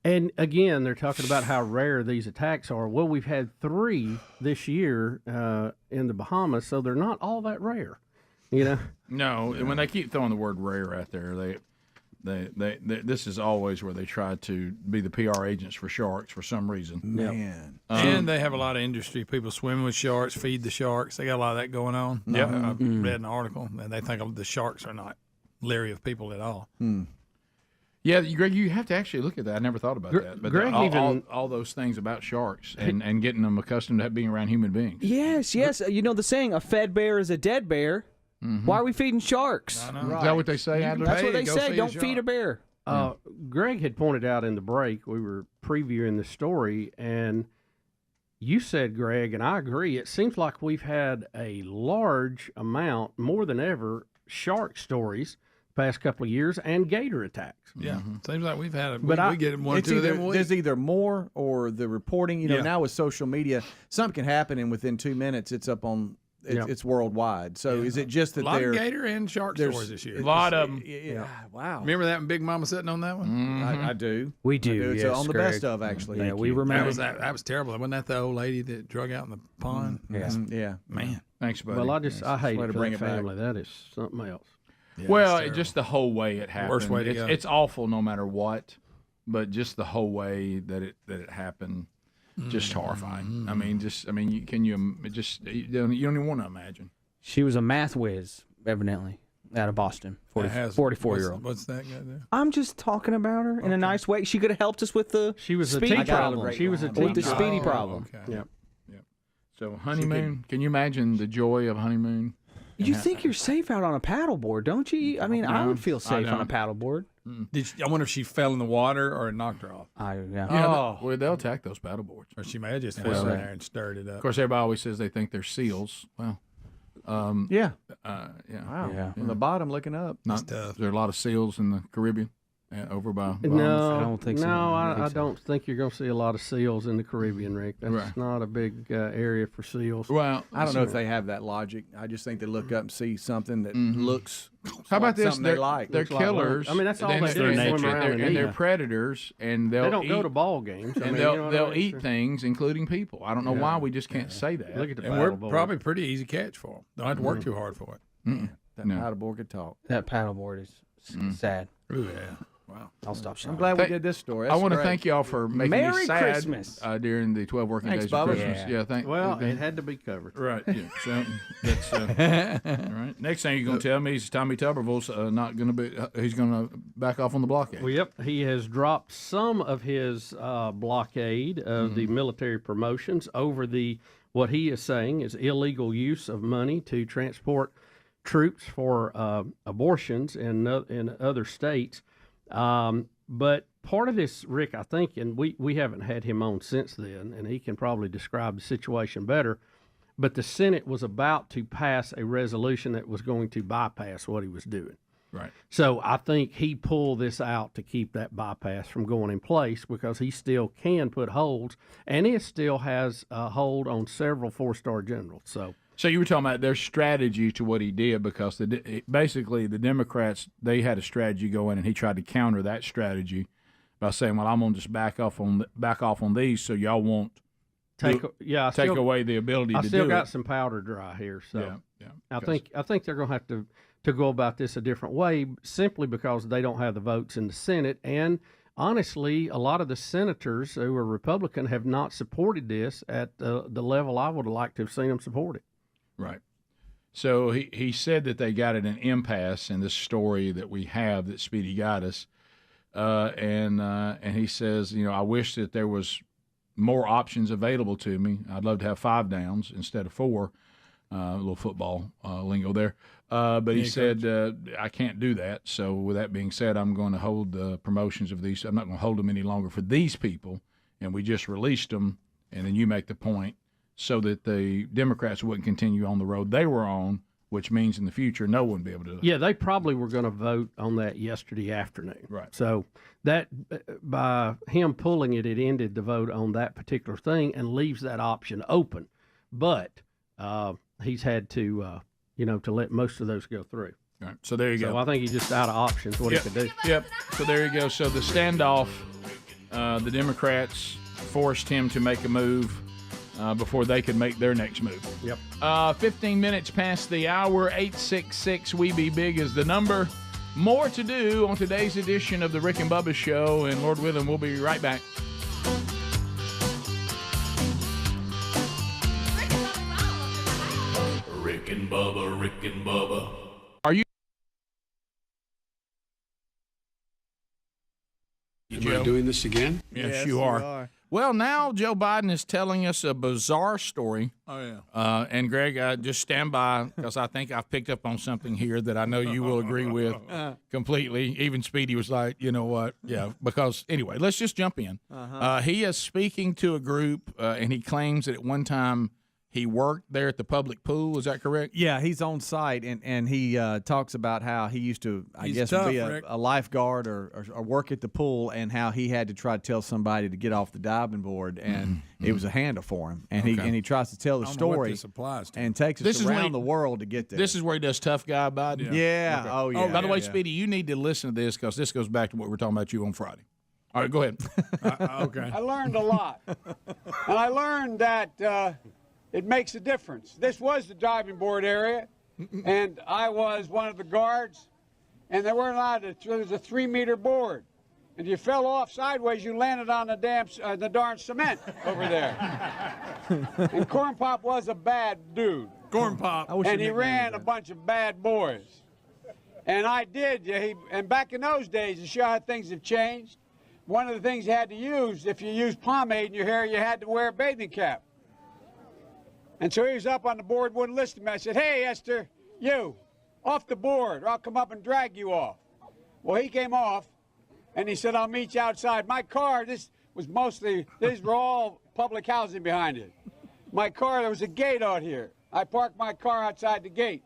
And again, they're talking about how rare these attacks are. Well, we've had 3 this year in the Bahamas, so they're not all that rare. You know? No, when they keep throwing the word rare out there, This is always where they try to be the PR agents for sharks for some reason. Man. And they have a lot of industry people swimming with sharks, feed the sharks. They got a lot of that going on. Yeah. I've read an article, and they think the sharks are not leery of people at all. Yeah, Greg, you have to actually look at that. I never thought about that. But Greg all those things about sharks and getting them accustomed to being around human beings. Yes. You know the saying, a fed bear is a dead bear. Why are we feeding sharks? Is that what they say, Adler? That's what they say. Don't feed a bear. Greg had pointed out in the break, we were previewing the story, and you said, Greg, and I agree, it seems like we've had a large amount, more than ever, shark stories past couple of years and gator attacks. Yeah, seems like we've had But we get one or two of them a week. There's either more or the reporting. You know, now with social media, something can happen, and within 2 minutes, it's up on. It's worldwide. So is it just that a lot there of gator and shark stories this year? A lot of them. Yeah. Wow. Remember that Big Mama sitting on that one? I do. We do. It's yes, on the Greg. best of, actually. Yeah, we remember. That was terrible. Wasn't that the old lady that drug out in the pond? Yeah. Man. Thanks, buddy. Well, I hate way it to for bring that it back. family. That is something else. Yeah, well, just the whole way it happened. Worst way to go. It's awful no matter what, but just the whole way that it happened, just horrifying. I mean, you don't even want to imagine. She was a math whiz, evidently, out of Boston. 44-year-old. What's that guy there? I'm just talking about her in a nice way. She could have helped us with the speedy problem. She was a with the teacher. speedy problem. Okay. Yep. So honeymoon, can you imagine the joy of honeymoon? You think you're safe out on a paddleboard, don't you? I mean, I would feel safe on a paddleboard. I wonder if she fell in the water or it knocked her off. Well, they'll attack those paddle boards. Or she may have just fell in there and stirred it up. Of course, everybody always says they think they're seals. Well, Wow. From the bottom looking up. Not tough. There are a lot of seals in the Caribbean over by. No, I don't think so. No, I I don't think you're going to see a lot of seals in the Caribbean, Rick. That's not a big area for seals. Well, I don't know if they have that logic. I just think they look up and see something that looks. How about this? Something they like. They're killers. I mean, that's all they do. And they're predators, and they don't go to ball games. And they'll eat things, including people. I don't know why we just can't say that. Look at the we're probably pretty easy catch for them. Don't have to work too hard for it. That paddleboard could talk. That paddleboard is sad. Ooh, yeah. Wow. I'll stop showing. I'm glad we did this story. I want to thank y'all for making Merry me sad Christmas. During the 12 working Thanks, days of Bubba. Christmas. Yeah, Well, it had to be covered. Right. Yeah. So that's all right. Next thing you're going to tell me is Tommy Tuberville's not going to be. He's going to back off on the blockade. Well, yep, he has dropped some of his blockade of the military promotions over the what he is saying is illegal use of money to transport troops for abortions in other states. But part of this, Rick, I think, and we haven't had him on since then, and he can probably describe the situation better, but the Senate was about to pass a resolution that was going to bypass what he was doing. Right. So I think he pulled this out to keep that bypass from going in place because he still can put holds, and it still has a hold on several four-star generals. So you were talking about their strategy to what he did because basically the Democrats, they had a strategy going, and he tried to counter that strategy by saying, "Well, I'm going to just back off on these, so y'all won't take away the ability to do it." I still got some powder dry here, so I think they're going to have to go about this a different way, simply because they don't have the votes in the Senate, and honestly, a lot of the senators who are Republican have not supported this at the level I would have liked to have seen them support it. Right. So he said that they got at an impasse in this story that we have that Speedy got us, and he says, I wish that there was more options available to me. I'd love to have 5 downs instead of 4. A little football lingo there. But he said, I can't do that. So with that being said, I'm going to hold the promotions of these. I'm not going to hold them any longer for these people. And we just released them. And then you make the point so that the Democrats wouldn't continue on the road they were on, which means in the future no one would be able to. Yeah, they probably were going to vote on that yesterday afternoon. Right. So that by him pulling it, it ended the vote on that particular thing and leaves that option open. But he's had to, to let most of those go through. All right. So there you go. So I think he's just out of options, what he could do. Yep. So there you go. So the standoff, the Democrats forced him to make a move before they could make their next move. Yep. 15 minutes past the hour. 866-WE-BE-BIG is the number. More to do on today's edition of the Rick and Bubba Show, and Lord willing, we'll be right back. Rick and Bubba, Rick and Bubba. Are you? Am I doing this again? Yes, you are. Well, now Joe Biden is telling us a bizarre story. Oh, yeah. And Greg, just stand by because I think I've picked up on something here that I know you will agree with completely. Even Speedy was like, you know what? Yeah, because anyway, let's just jump in. He is speaking to a group, and he claims that at one time he worked there at the public pool. Is that correct? Yeah, he's on site, and he talks about how he used to, He's guess, tough, be Rick. a lifeguard or work at the pool, and how he had to try to tell somebody to get off the diving board, and it was a handle for him. And he tries to tell the I don't know what story this applies to. and takes This us is when around he- the world to get there. This is where he does tough guy Biden. Yeah. Okay. Oh, yeah. By the way, Yeah. Speedy, you need to listen to this because this goes back to what we were talking about you on Friday. All right, go ahead. Okay. I learned a lot. And I learned that it makes a difference. This was the diving board area, and I was one of the guards, and there weren't allowed to, there was a 3-meter board. And if you fell off sideways, you landed on the darn cement over there. And Corn Pop was a bad dude. Corn Pop. And he ran a bunch of bad boys. And I did. And back in those days, to show how things have changed, one of the things you had to use, if you used pomade in your hair, you had to wear a bathing cap. And so he was up on the board, wouldn't listen to me. I said, hey, Esther, you, off the board, or I'll come up and drag you off. Well, he came off, and he said, I'll meet you outside. My car, these were all public housing behind it. My car, there was a gate out here. I parked my car outside the gate.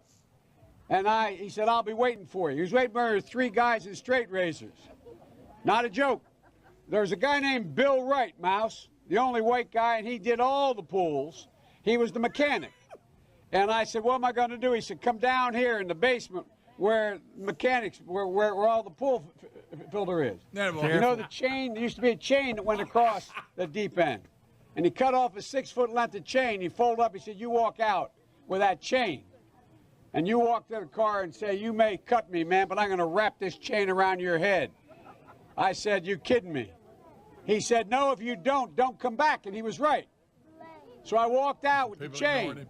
And he said, I'll be waiting for you. He was waiting for 3 guys in straight razors. Not a joke. There was a guy named Bill Wright, Mouse, the only white guy, and he did all the pools. He was the mechanic. And I said, what am I going to do? He said, come down here in the basement where mechanics, where all the pool filter is. You know the chain, there used to be a chain that went across the deep end. And he cut off a 6-foot length of chain. He folded up, he said, you walk out with that chain. And you walk to the car and say, you may cut me, man, but I'm going to wrap this chain around your head. I said, you kidding me? He said, no, if you don't come back. And he was right. So I walked out with the chain,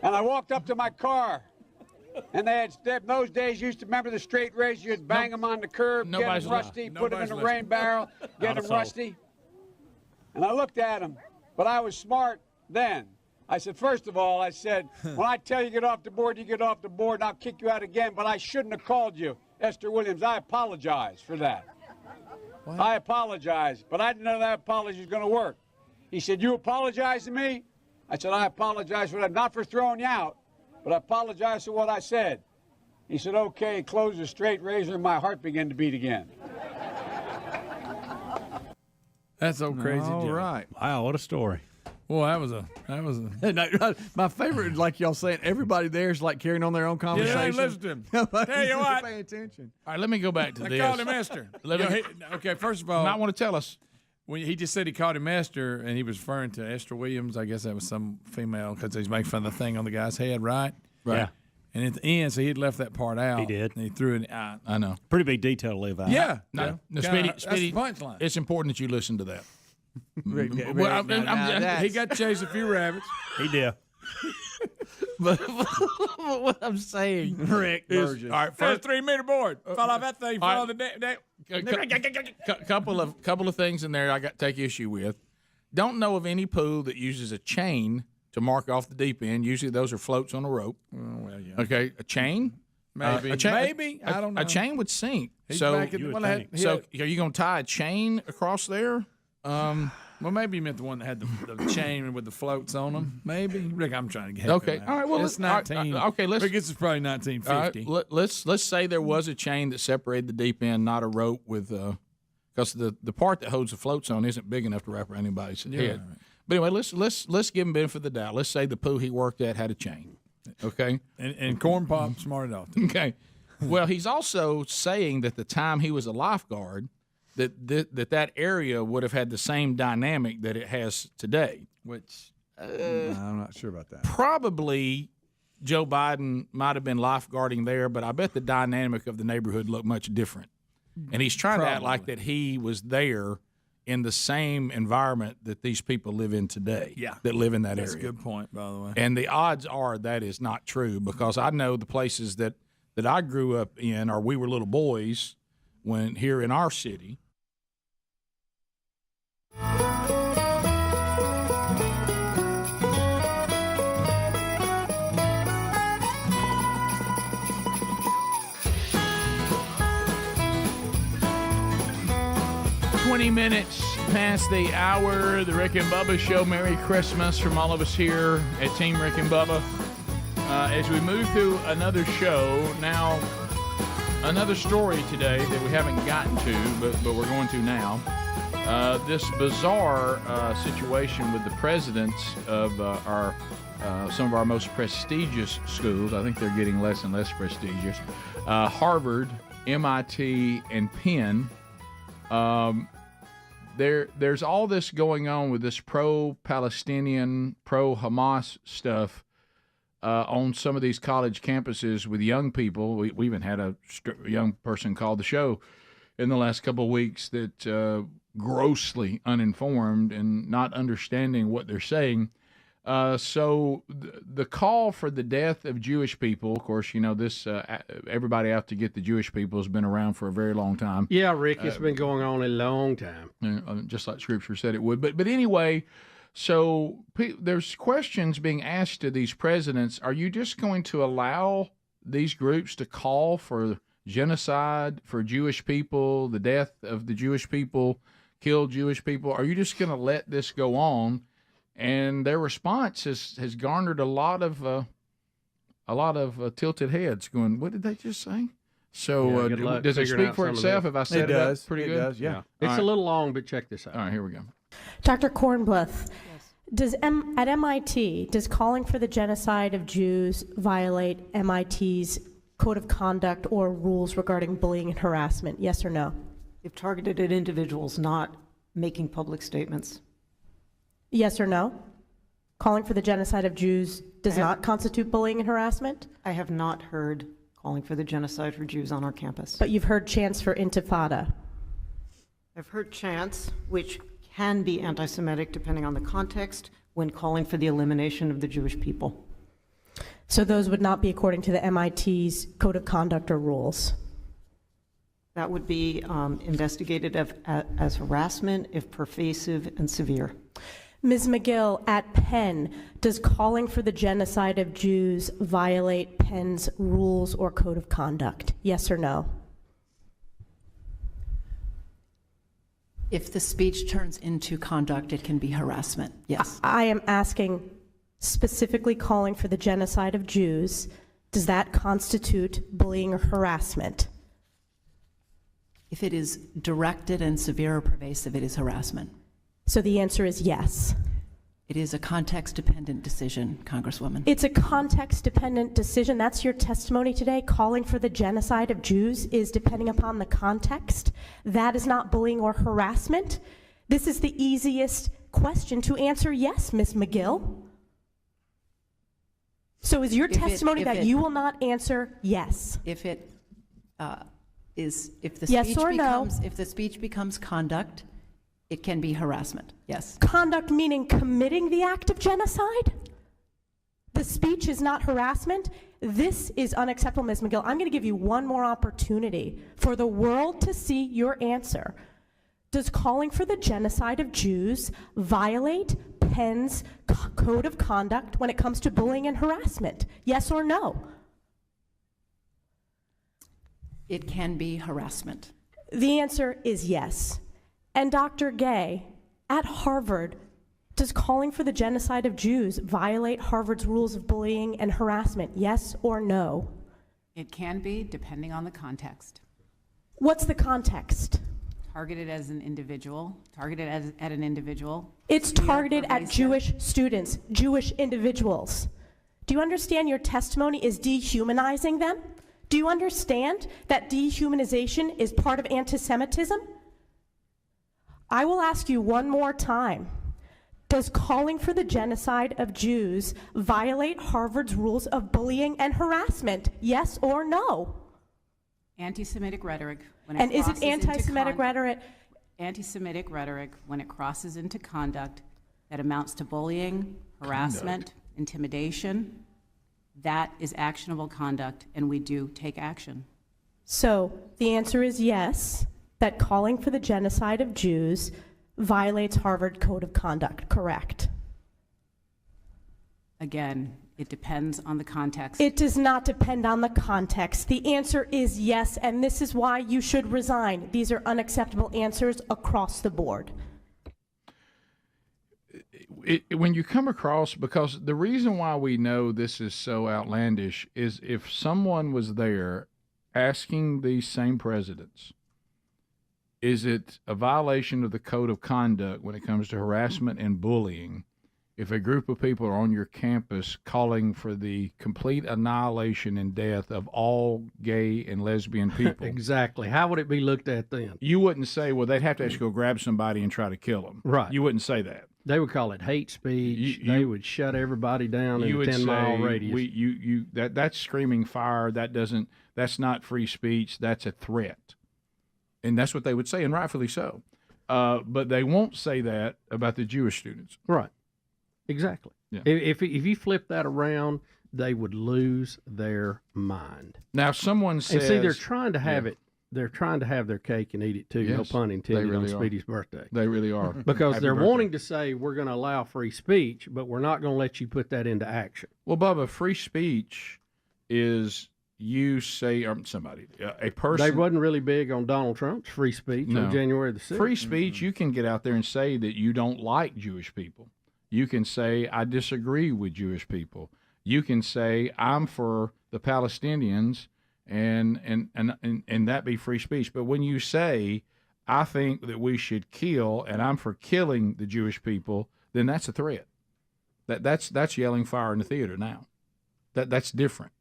and I walked up to my car, and they had, in those days, you used to remember the straight razor, you'd bang them on the curb, get them rusty, put them in the rain barrel, get them rusty. And I looked at him, but I was smart then. I said, first of all, I said, when I tell you to get off the board, you get off the board, and I'll kick you out again, but I shouldn't have called you Esther Williams. I apologize for that. What? I apologize, but I didn't know that apology was going to work. He said, you apologize to me? I said, I apologize for that, not for throwing you out, but I apologize for what I said. He said, okay, close the straight razor, and my heart began to beat again. That's so crazy. All Joe. right. Wow, what a story. Well, that was a. My favorite, like y'all saying, everybody there is like carrying on their own conversation. Yeah, listen to him. Tell you what. Pay attention. All right, let me go back to I this. called him Esther. Okay, first of all. Might want to tell us. When he just said he called him Esther, and he was referring to Esther Williams. I guess that was some female because he's making fun of the thing on the guy's head, right? Right. Yeah. And at the end, so he had left that part out. He did. And he threw it out. I know. Pretty big detail to live out. Yeah. No, Speedy, Speedy, that's the punchline. it's important that you listen to that. He got to chase a few rabbits. He did. But what I'm saying, Rick, is Burgess. All right, first 3-meter board. Fell off that thing. Fell on the couple of things in there I got to take issue with. Don't know of any pool that uses a chain to mark off the deep end. Usually those are floats on a rope. Oh, well, yeah. Okay, a chain. Maybe. I don't know. A chain would sink. He's So back at- are you going to tie a chain across there? Well, maybe you meant the one that had the chain with the floats on them. Maybe. Rick, I'm trying to get Okay. All right. Well, it's 19. Okay. Let's. Rick, this is probably 1950. All right, let's say there was a chain that separated the deep end, not a rope with because the part that holds the floats on isn't big enough to wrap around anybody's head. Right. But anyway, let's give him benefit of the doubt. Let's say the pool he worked at had a chain. Okay. And Corn Pop smarted off. Okay. Well, he's also saying that the time he was a lifeguard, that area would have had the same dynamic that it has today. Which I'm not sure about that. Probably Joe Biden might have been lifeguarding there, but I bet the dynamic of the neighborhood looked much different. And he's trying to act like that he was there in the same environment that these people live in today. Yeah. That live in that That's area. a good point, by the way. And the odds are that is not true, because I know the places that I grew up in, or we were little boys when here in our city. Minutes past the hour, the Rick and Bubba Show. Merry Christmas from all of us here at Team Rick and Bubba. As we move through another show, now another story today that we haven't gotten to, but we're going to now. This bizarre situation with the presidents of some of our most prestigious schools. I think they're getting less and less prestigious. Harvard, MIT, and Penn. There's all this going on with this pro-Palestinian, pro-Hamas stuff on some of these college campuses with young people. We even had a young person call the show in the last couple of weeks that grossly uninformed and not understanding what they're saying. So the call for the death of Jewish people, of course, you know, this everybody out to get the Jewish people has been around for a very long time. Yeah, Rick, it's been going on a long time. Just like Scripture said it would. But anyway, so there's questions being asked to these presidents. Are you just going to allow these groups to call for genocide for Jewish people, the death of the Jewish people, kill Jewish people? Are you just going to let this go on? And their response has garnered a lot of tilted heads going, what did they just say? So does it speak for itself if I said it up pretty good? It does, yeah. It's a little long, but check this out. All right, here we go. Dr. Kornbluth, at MIT, does calling for the genocide of Jews violate MIT's code of conduct or rules regarding bullying and harassment? Yes or no? If targeted at individuals, not making public statements. Yes or no? Calling for the genocide of Jews does not constitute bullying and harassment? I have not heard calling for the genocide for Jews on our campus. But you've heard chants for intifada. I've heard chants, which can be anti-Semitic depending on the context, when calling for the elimination of the Jewish people. So those would not be according to the MIT's code of conduct or rules? That would be investigated as harassment if pervasive and severe. Ms. McGill, at Penn, does calling for the genocide of Jews violate Penn's rules or code of conduct? Yes or no? If the speech turns into conduct, it can be harassment, yes. I am asking specifically calling for the genocide of Jews. Does that constitute bullying or harassment? If it is directed and severe or pervasive, it is harassment. So the answer is yes. It is a context-dependent decision, Congresswoman. It's a context-dependent decision. That's your testimony today. Calling for the genocide of Jews is depending upon the context. That is not bullying or harassment. This is the easiest question to answer yes, Ms. McGill. So is your testimony that you will not answer yes? If it if the yes speech or becomes no? if the speech becomes conduct, it can be harassment, yes. Conduct meaning committing the act of genocide? The speech is not harassment? This is unacceptable, Ms. McGill. I'm going to give you one more opportunity for the world to see your answer. Does calling for the genocide of Jews violate Penn's code of conduct when it comes to bullying and harassment? Yes or no? It can be harassment. The answer is yes. And Dr. Gay, at Harvard, does calling for the genocide of Jews violate Harvard's rules of bullying and harassment? Yes or no? It can be, depending on the context. What's the context? Targeted as an individual, targeted at an individual. It's targeted at Jewish students, Jewish individuals. Do you understand your testimony is dehumanizing them? Do you understand that dehumanization is part of anti-Semitism? I will ask you one more time. Does calling for the genocide of Jews violate Harvard's rules of bullying and harassment? Yes or no? Anti-Semitic rhetoric. When And is it crosses into anti-Semitic rhetoric? Anti-Semitic rhetoric, when it crosses into conduct that amounts to bullying, harassment, intimidation, that is actionable conduct, and we do take action. So the answer is yes, that calling for the genocide of Jews violates Harvard Code of Conduct, correct? Again, it depends on the context. It does not depend on the context. The answer is yes, and this is why you should resign. These are unacceptable answers across the board. When you come across, because the reason why we know this is so outlandish is if someone was there asking these same presidents, is it a violation of the code of conduct when it comes to harassment and bullying if a group of people are on your campus calling for the complete annihilation and death of all gay and lesbian people? Exactly. How would it be looked at then? You wouldn't say, well, they'd have to actually go grab somebody and try to kill them. Right. You wouldn't say that. They would call it hate speech. They would shut everybody down in a 10-mile radius. That's screaming fire. That's not free speech. That's a threat. And that's what they would say, and rightfully so. But they won't say that about the Jewish students. Right. Exactly. Yeah. If you flip that around, they would lose their mind. Now, if someone says... And see, they're trying to have it. They're trying to have their cake and eat it too, Yes, no pun intended, really on Speedy's birthday. They really are. Because Happy they're birthday. wanting to say, we're going to allow free speech, but we're not going to let you put that into action. Well, Bubba, free speech is you say, or somebody, a person... They wasn't really big on Donald Trump's free speech on January the 6th. Free speech, you can get out there and say that you don't like Jewish people. You can say, I disagree with Jewish people. You can say, I'm for the Palestinians, and that be free speech. But when you say, I think that we should kill, and I'm for killing the Jewish people, then that's a threat. That's yelling fire in the theater now. That's different.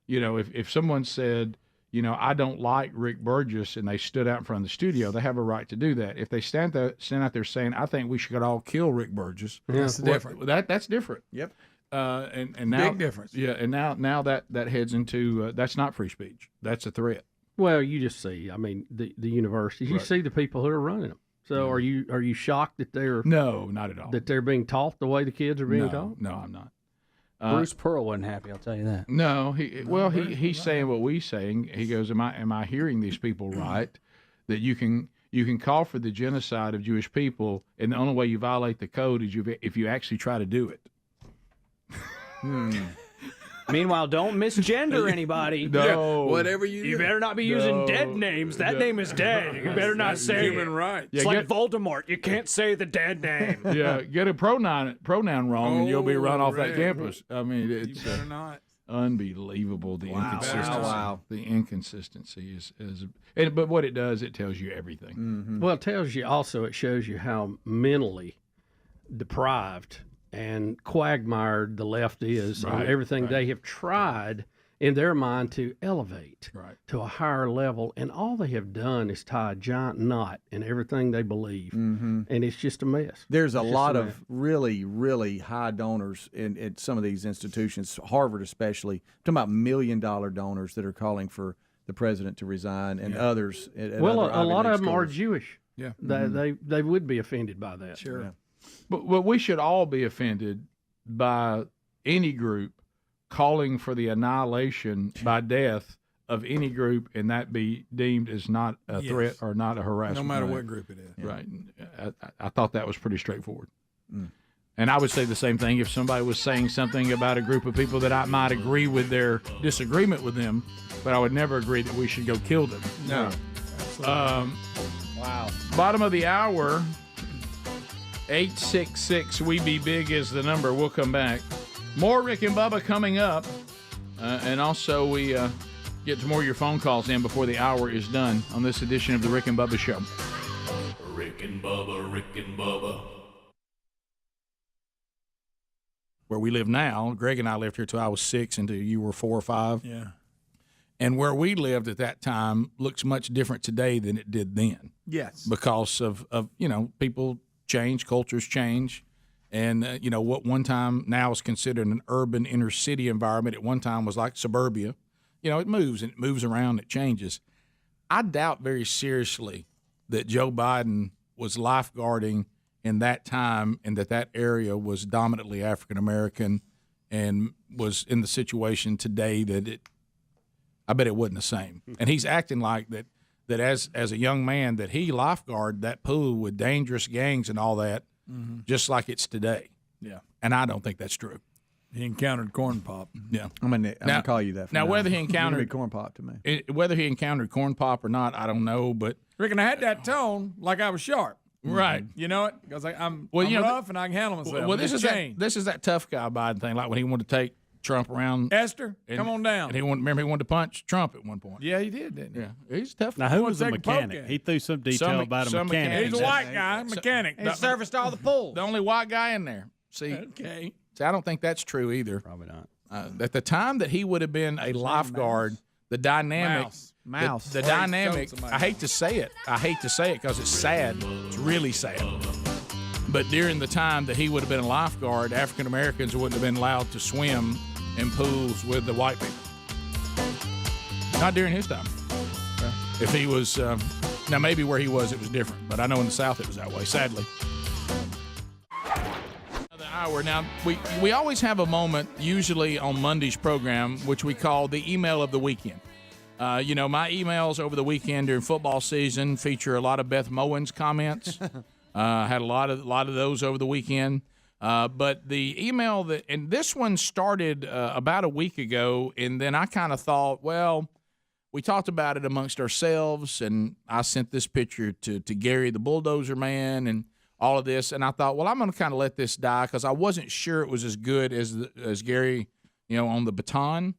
You know, if someone said, you know, I don't like Rick Burgess, and they stood out in front of the studio, they have a right to do that. If they stand out there saying, I think we should all kill Rick Burgess, That's different. That's different. Yep. And now, Big difference. Yeah, and now that heads into that's not free speech. That's a threat. Well, you just see, I mean, the universities, you see the people who are running them. So are you shocked that they're... No, not at all. That they're being taught the way the kids are being taught? No, I'm not. Bruce Pearl wasn't happy, I'll tell you that. No, he's saying what we're saying. He goes, am I hearing these people right? That you can call for the genocide of Jewish people, and the only way you violate the code is if you actually try to do it. Meanwhile, don't misgender anybody. No. Whatever You better not be using dead names. That name is dead. You better not say human it. rights. It's like Voldemort. You can't say the dead name. Yeah, get a pronoun wrong, and you'll be run off that right. campus. I mean, it's You better not. unbelievable. The inconsistency. Wow. The inconsistency is but what it does, it tells you everything. Well, it tells you also, it shows you how mentally deprived and quagmired the left is on everything they have tried in their mind to elevate to a higher level, and all they have done is tie a giant knot in everything they believe, and it's just a mess. There's a It's just lot a of mess. really, really high donors in some of these institutions, Harvard especially. I'm talking about $1 million donors that are calling for the president to resign, and others. At Well, other a lot Ivy of them League are schools. Jewish. Yeah. They would be offended by that. Sure. Yeah. But we should all be offended by any group calling for the annihilation by death of any group, and that be deemed as not a threat or not a harassment. No matter what group it is. Right. I thought that was pretty straightforward. And I would say the same thing if somebody was saying something about a group of people that I might agree with their disagreement with them, but I would never agree that we should go kill them. No. Wow. Bottom of the hour, 866 We Be Big is the number. We'll come back. More Rick and Bubba coming up. And also we get to more of your phone calls in before the hour is done on this edition of the Rick and Bubba Show. Rick and Bubba, Rick and Bubba. Where we live now, Greg and I lived here till I was 6 until you were 4 or 5. Yeah. And where we lived at that time looks much different today than it did then. Yes. Because of people change, cultures change, And, what one time now is considered an urban inner city environment, at one time was like suburbia. It moves and it moves around, it changes. I doubt very seriously that Joe Biden was lifeguarding in that time and that area was dominantly African American and was in the situation today I bet it wasn't the same. And he's acting like that as a young man that he lifeguarded that pool with dangerous gangs and all that, just like it's today. Yeah. And I don't think that's true. He encountered corn pop. Yeah. I'm gonna call you that. Now, whether he encountered corn pop to me, whether he encountered corn pop or not, I don't know. But Rick, and I had that tone like I was sharp. Right. You know it? Because I'm Well, rough and I can handle myself. well, this is that tough guy Biden thing, like when he wanted to take Trump around. Esther, come on down. And he wanted to punch Trump at one point. Yeah, he did, didn't he? Yeah, he's tough. Now, who was the mechanic? He threw some detail about a mechanic. He's a white guy, mechanic. He serviced all the pools. The only white guy in there. See, okay. See, I don't think that's true either. Probably not. At the time that he would have been a lifeguard, the dynamic, the dynamic. I hate to say it because it's sad. It's really sad. But during the time that he would have been a lifeguard, African Americans wouldn't have been allowed to swim in pools with the white people. Not during his time. If he was, now maybe where he was, it was different. But I know in the South it was that way, sadly. Another hour. Now, we always have a moment, usually on Monday's program, which we call the email of the weekend. My emails over the weekend during football season feature a lot of Beth Moen's comments. Had a lot of those over the weekend. But the email and this one started about a week ago, and then I kind of thought, well, we talked about it amongst ourselves, and I sent this picture to Gary the Bulldozer Man and all of this, and I thought, well, I'm going to kind of let this die because I wasn't sure it was as good as Gary, on the baton.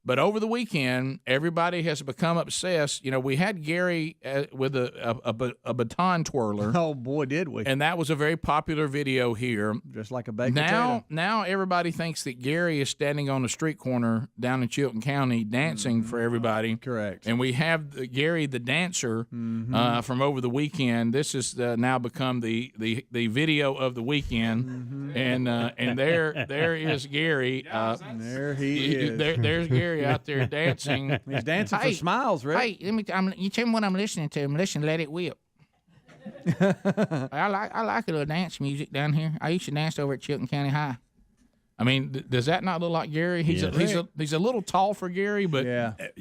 But over the weekend, everybody has become obsessed. We had Gary with a baton twirler. Oh boy, did we! And that was a very popular video here. Just like a baked potato. Now everybody thinks that Gary is standing on a street corner down in Chilton County dancing for everybody. Correct. And we have Gary the dancer from over the weekend. This has now become the video of the weekend. And there is Gary. There he is. There's Gary out there dancing. He's dancing for smiles, Rick. Hey, you tell me what I'm listening to. I'm listening to Let It Whip. I like a little dance music down here. I used to dance over at Chilton County High. I mean, does that not look like Gary? He's a little tall for Gary, but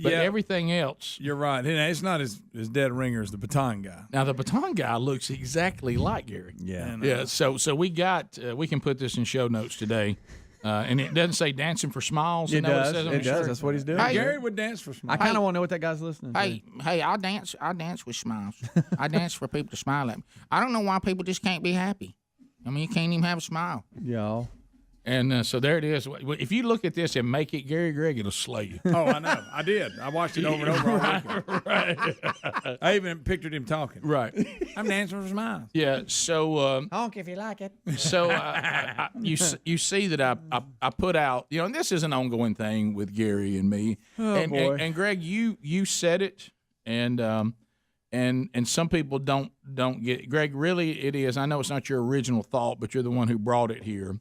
everything else. You're right. It's not as dead ringer as the baton guy. Now the baton guy looks exactly like Gary. Yeah. Yeah. So we can put this in show notes today. And it doesn't say dancing for smiles. It does. It says on It the does. shirt. That's what he's doing. Hey, Gary would dance for smiles. I kind of want to know what that guy's listening to. Hey, I'll dance with smiles. I dance for people to smile at me. I don't know why people just can't be happy. I mean, you can't even have a smile. Y'all. And so there it is. If you look at this and make it Gary Gregg, it'll slay you. Oh, I know. I did. I watched it over and over all weekend. Right. I even pictured him talking. Right. I'm dancing for smiles. Yeah. So honk if you like it. So you see that I put out, and this is an ongoing thing with Gary and me. Oh, boy. And Greg, you said it, and some people don't get it. Greg, really it is. I know it's not your original thought, but you're the one who brought it here.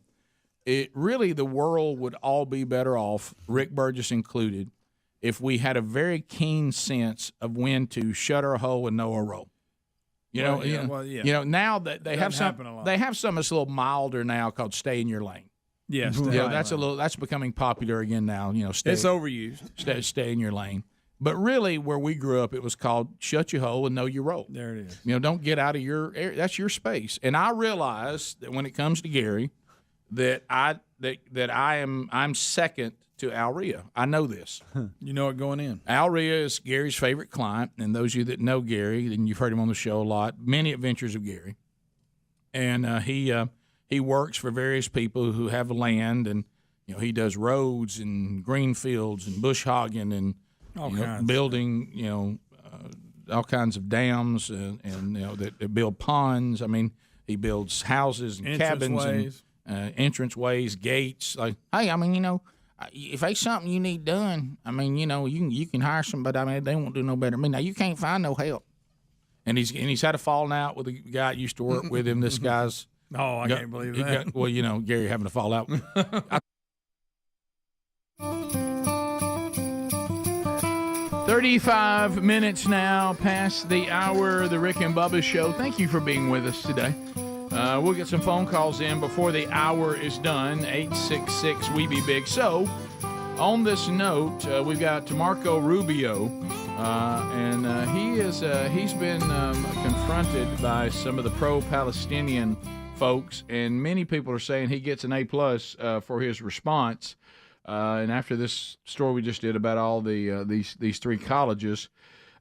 It really, the world would all be better off, Rick Burgess included, if we had a very keen sense of when to shut our hole and know our role. Now that they have something that's a little milder now called "Stay in Your Lane." Yes, that's becoming popular again now. It's overused. Stay in your lane. But really, where we grew up, it was called "Shut your hole and know your role." There it is. Don't get out of your area. That's your space. And I realize that when it comes to Gary, I'm second to Al Ria. I know this. You know it going in. Al Ria is Gary's favorite client, and those of you that know Gary, and you've heard him on the show a lot, many adventures of Gary. And he works for various people who have land, and he does roads and green fields and bush hogging and building all kinds of dams and that build ponds. I mean, he builds houses and cabins and entrance-ways, gates. Like, hey, I mean, if there's something you need done, I mean, you can hire somebody. I mean, they won't do no better. I mean, now you can't find no help. And he's had a falling out with a guy that used to work with him. This guy's Oh, I can't believe that. Well, Gary having a fallout. 35 minutes now past the hour, the Rick and Bubba Show. Thank you for being with us today. We'll get some phone calls in before the hour is done, 866-WE-BE-BIG. So, on this note, we've got Marco Rubio, and he's been confronted by some of the pro-Palestinian folks, and many people are saying he gets an A+ for his response. And after this story we just did about all these three colleges,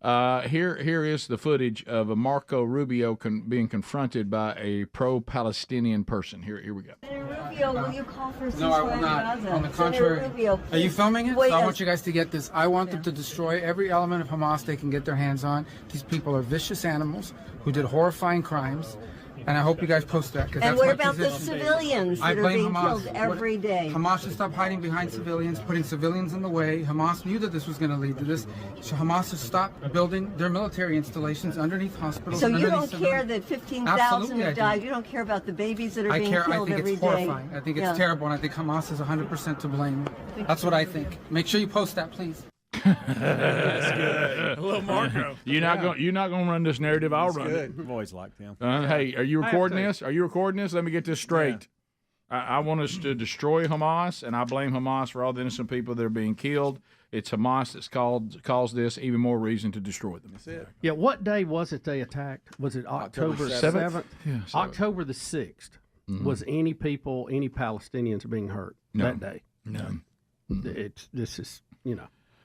here is the footage of a Marco Rubio being confronted by a pro-Palestinian person. Here we go. Senator Rubio, will you call for a No, I will not. On the contrary. Rubio, are you filming it? Wait, So I want you guys to get this. I want them to destroy every element of Hamas they can get their hands on. These people are vicious animals who did horrifying crimes. And I hope you guys post that. And what about the civilians that are being killed every day? Hamas should stop hiding behind civilians, putting civilians in the way. Hamas knew that this was going to lead to this. So Hamas should stop building their military installations underneath hospitals. So you don't care that 15,000 have died? You don't care about the babies that are being killed every day? I think it's horrifying. I think it's terrible, and I think Hamas is 100% to blame. That's what I think. Make sure you post that, please. That's good. A little Marco. You're not going to run this narrative. I'll run it. I've always liked him. Hey, are you recording this? Are you recording this? Let me get this straight. Yeah. I want us to destroy Hamas, and I blame Hamas for all the innocent people that are being killed. It's Hamas that's caused this. Even more reason to destroy them. That's it. Yeah, what day was it they attacked? Was it October 7th? Yeah, October the 6th. Mm-hmm. Was any Palestinians being hurt that day? No. This is,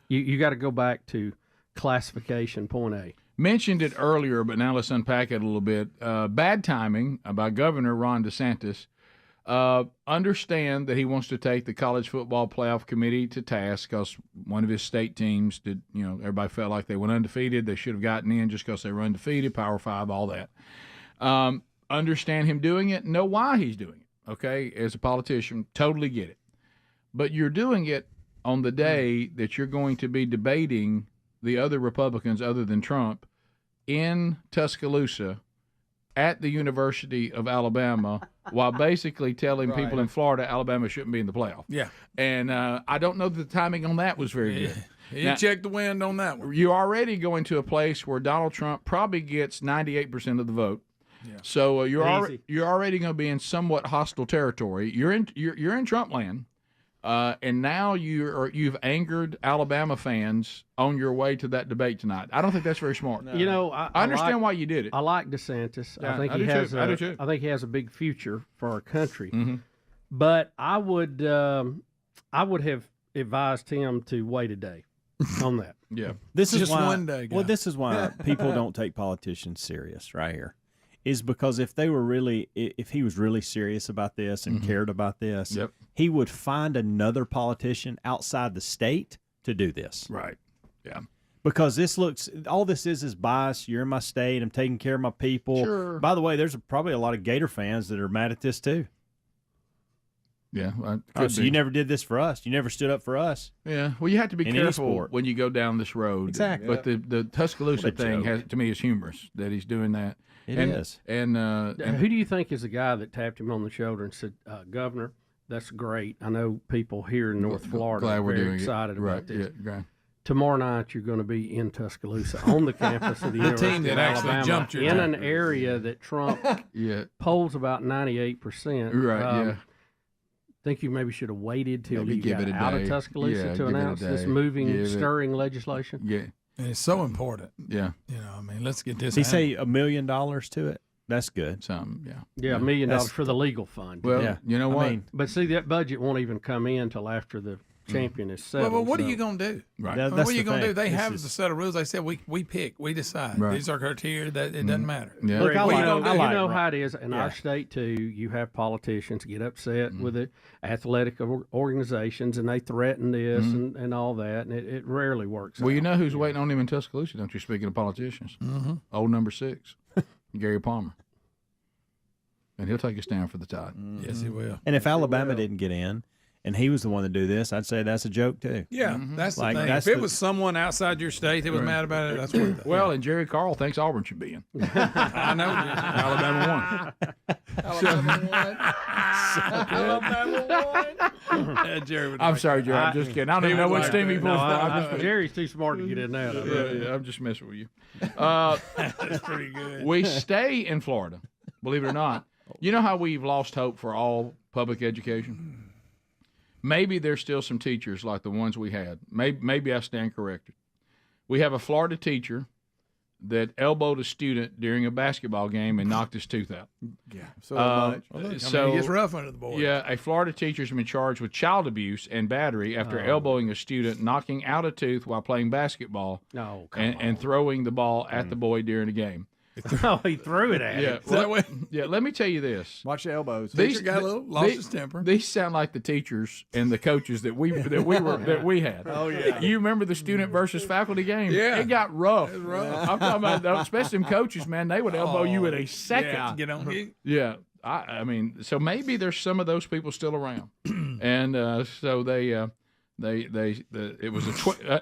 You got to go back to classification point A. Mentioned it earlier, but now let's unpack it a little bit. Bad timing by Governor Ron DeSantis. Understand that he wants to take the college football playoff committee to task because one of his state teams did, everybody felt like they went undefeated. They should have gotten in just because they were undefeated, Power 5, all that. Understand him doing it, know why he's doing it, okay? As a politician, totally get it. But you're doing it on the day that you're going to be debating the other Republicans other than Trump in Tuscaloosa at the University of Alabama while basically telling people in Florida Alabama shouldn't be in the playoff. Yeah. And I don't know that the timing on that was very good. You checked the wind on that one. You're already going to a place where Donald Trump probably gets 98% of the vote. Yeah. So you're already going to be in somewhat hostile territory. You're in Trump land. And now you've angered Alabama fans on your way to that debate tonight. I don't think that's very smart. No. I understand why you did it. I like DeSantis. Yeah, I think I think he has a big future for our country. Mm-hmm. But I would have advised him to wait a day on that. Yeah. This is just why, one day. Well, this is why people don't take politicians serious right here. Is because if he was really serious about this and cared about this, he would find another politician outside the state to do this. Right. Yeah. Because all this is bias. You're in my state. I'm taking care of my people. Sure. By the way, there's probably a lot of Gator fans that are mad at this too. Yeah. So you never did this for us. You never stood up for us. Yeah. Well, you have to be careful when you go down this road. Exactly. But the Tuscaloosa thing to me is humorous that he's doing that. It is. And who do you think is the guy that tapped him on the shoulder and said, Governor, that's great. I know people here in North Florida are very excited about this. Yeah, Tomorrow night, you're going to be in Tuscaloosa on the campus of the University team that of actually Alabama jumped your in time. an area that Trump polls about 98%. Right, Think you maybe should have waited till Maybe you give got it a out day. of Tuscaloosa Yeah, to give it a announce this day. moving, stirring legislation? Yeah. And it's so important. Yeah. Let's get this. He say $1 million to it. That's good. Something, $1 million for the legal fund. Well, you know what? But see, that budget won't even come in until after the champion is settled. Well, what are you going to do? Right. What are you going to do? They have the set of rules. They said we pick, we decide. Right. These are criteria that it doesn't matter. Yeah. Look, What you are you gonna do? know how it is in our state too. You have politicians get upset with the athletic organizations, and they threaten this and all that, and it rarely works. Well, you know who's waiting on him in Tuscaloosa, don't you? Speaking of politicians, old number 6, Gary Palmer, and he'll take a stand for the Tide. Yes, he will. And if Alabama didn't get in, and he was the one to do this, I'd say that's a joke too. Yeah, that's the thing. If it was someone outside your state that was mad about it, that's one thing. Well, and Jerry Carl thinks Auburn should be in. I know. Alabama won. Jerry would I'm like sorry, that. Jerry. I'm just kidding. I don't even know what steam he pulls. Jerry's too smart to get in that. Yeah, I'm just messing with you. That's pretty good. We stay in Florida, believe it or not. You know how we've lost hope for all public education? Maybe there's still some teachers like the ones we had. Maybe I stand corrected. We have a Florida teacher that elbowed a student during a basketball game and knocked his tooth out. Yeah, so much. He gets rough under the board. Yeah, a Florida teacher's been charged with child abuse and battery after elbowing a student, knocking out a tooth while playing basketball, and throwing the ball at the boy during a game. Oh, he threw it at him. Let me tell you this. Watch the elbows. Teacher got a little lost his temper. These sound like the teachers and the coaches that we had. Oh yeah. You remember the student versus faculty game? Yeah. It got rough. It was rough. I'm talking about, especially them coaches, man. They would elbow you in a second. Yeah, get on you. Yeah. I mean, so maybe there's some of those people still around, and so it was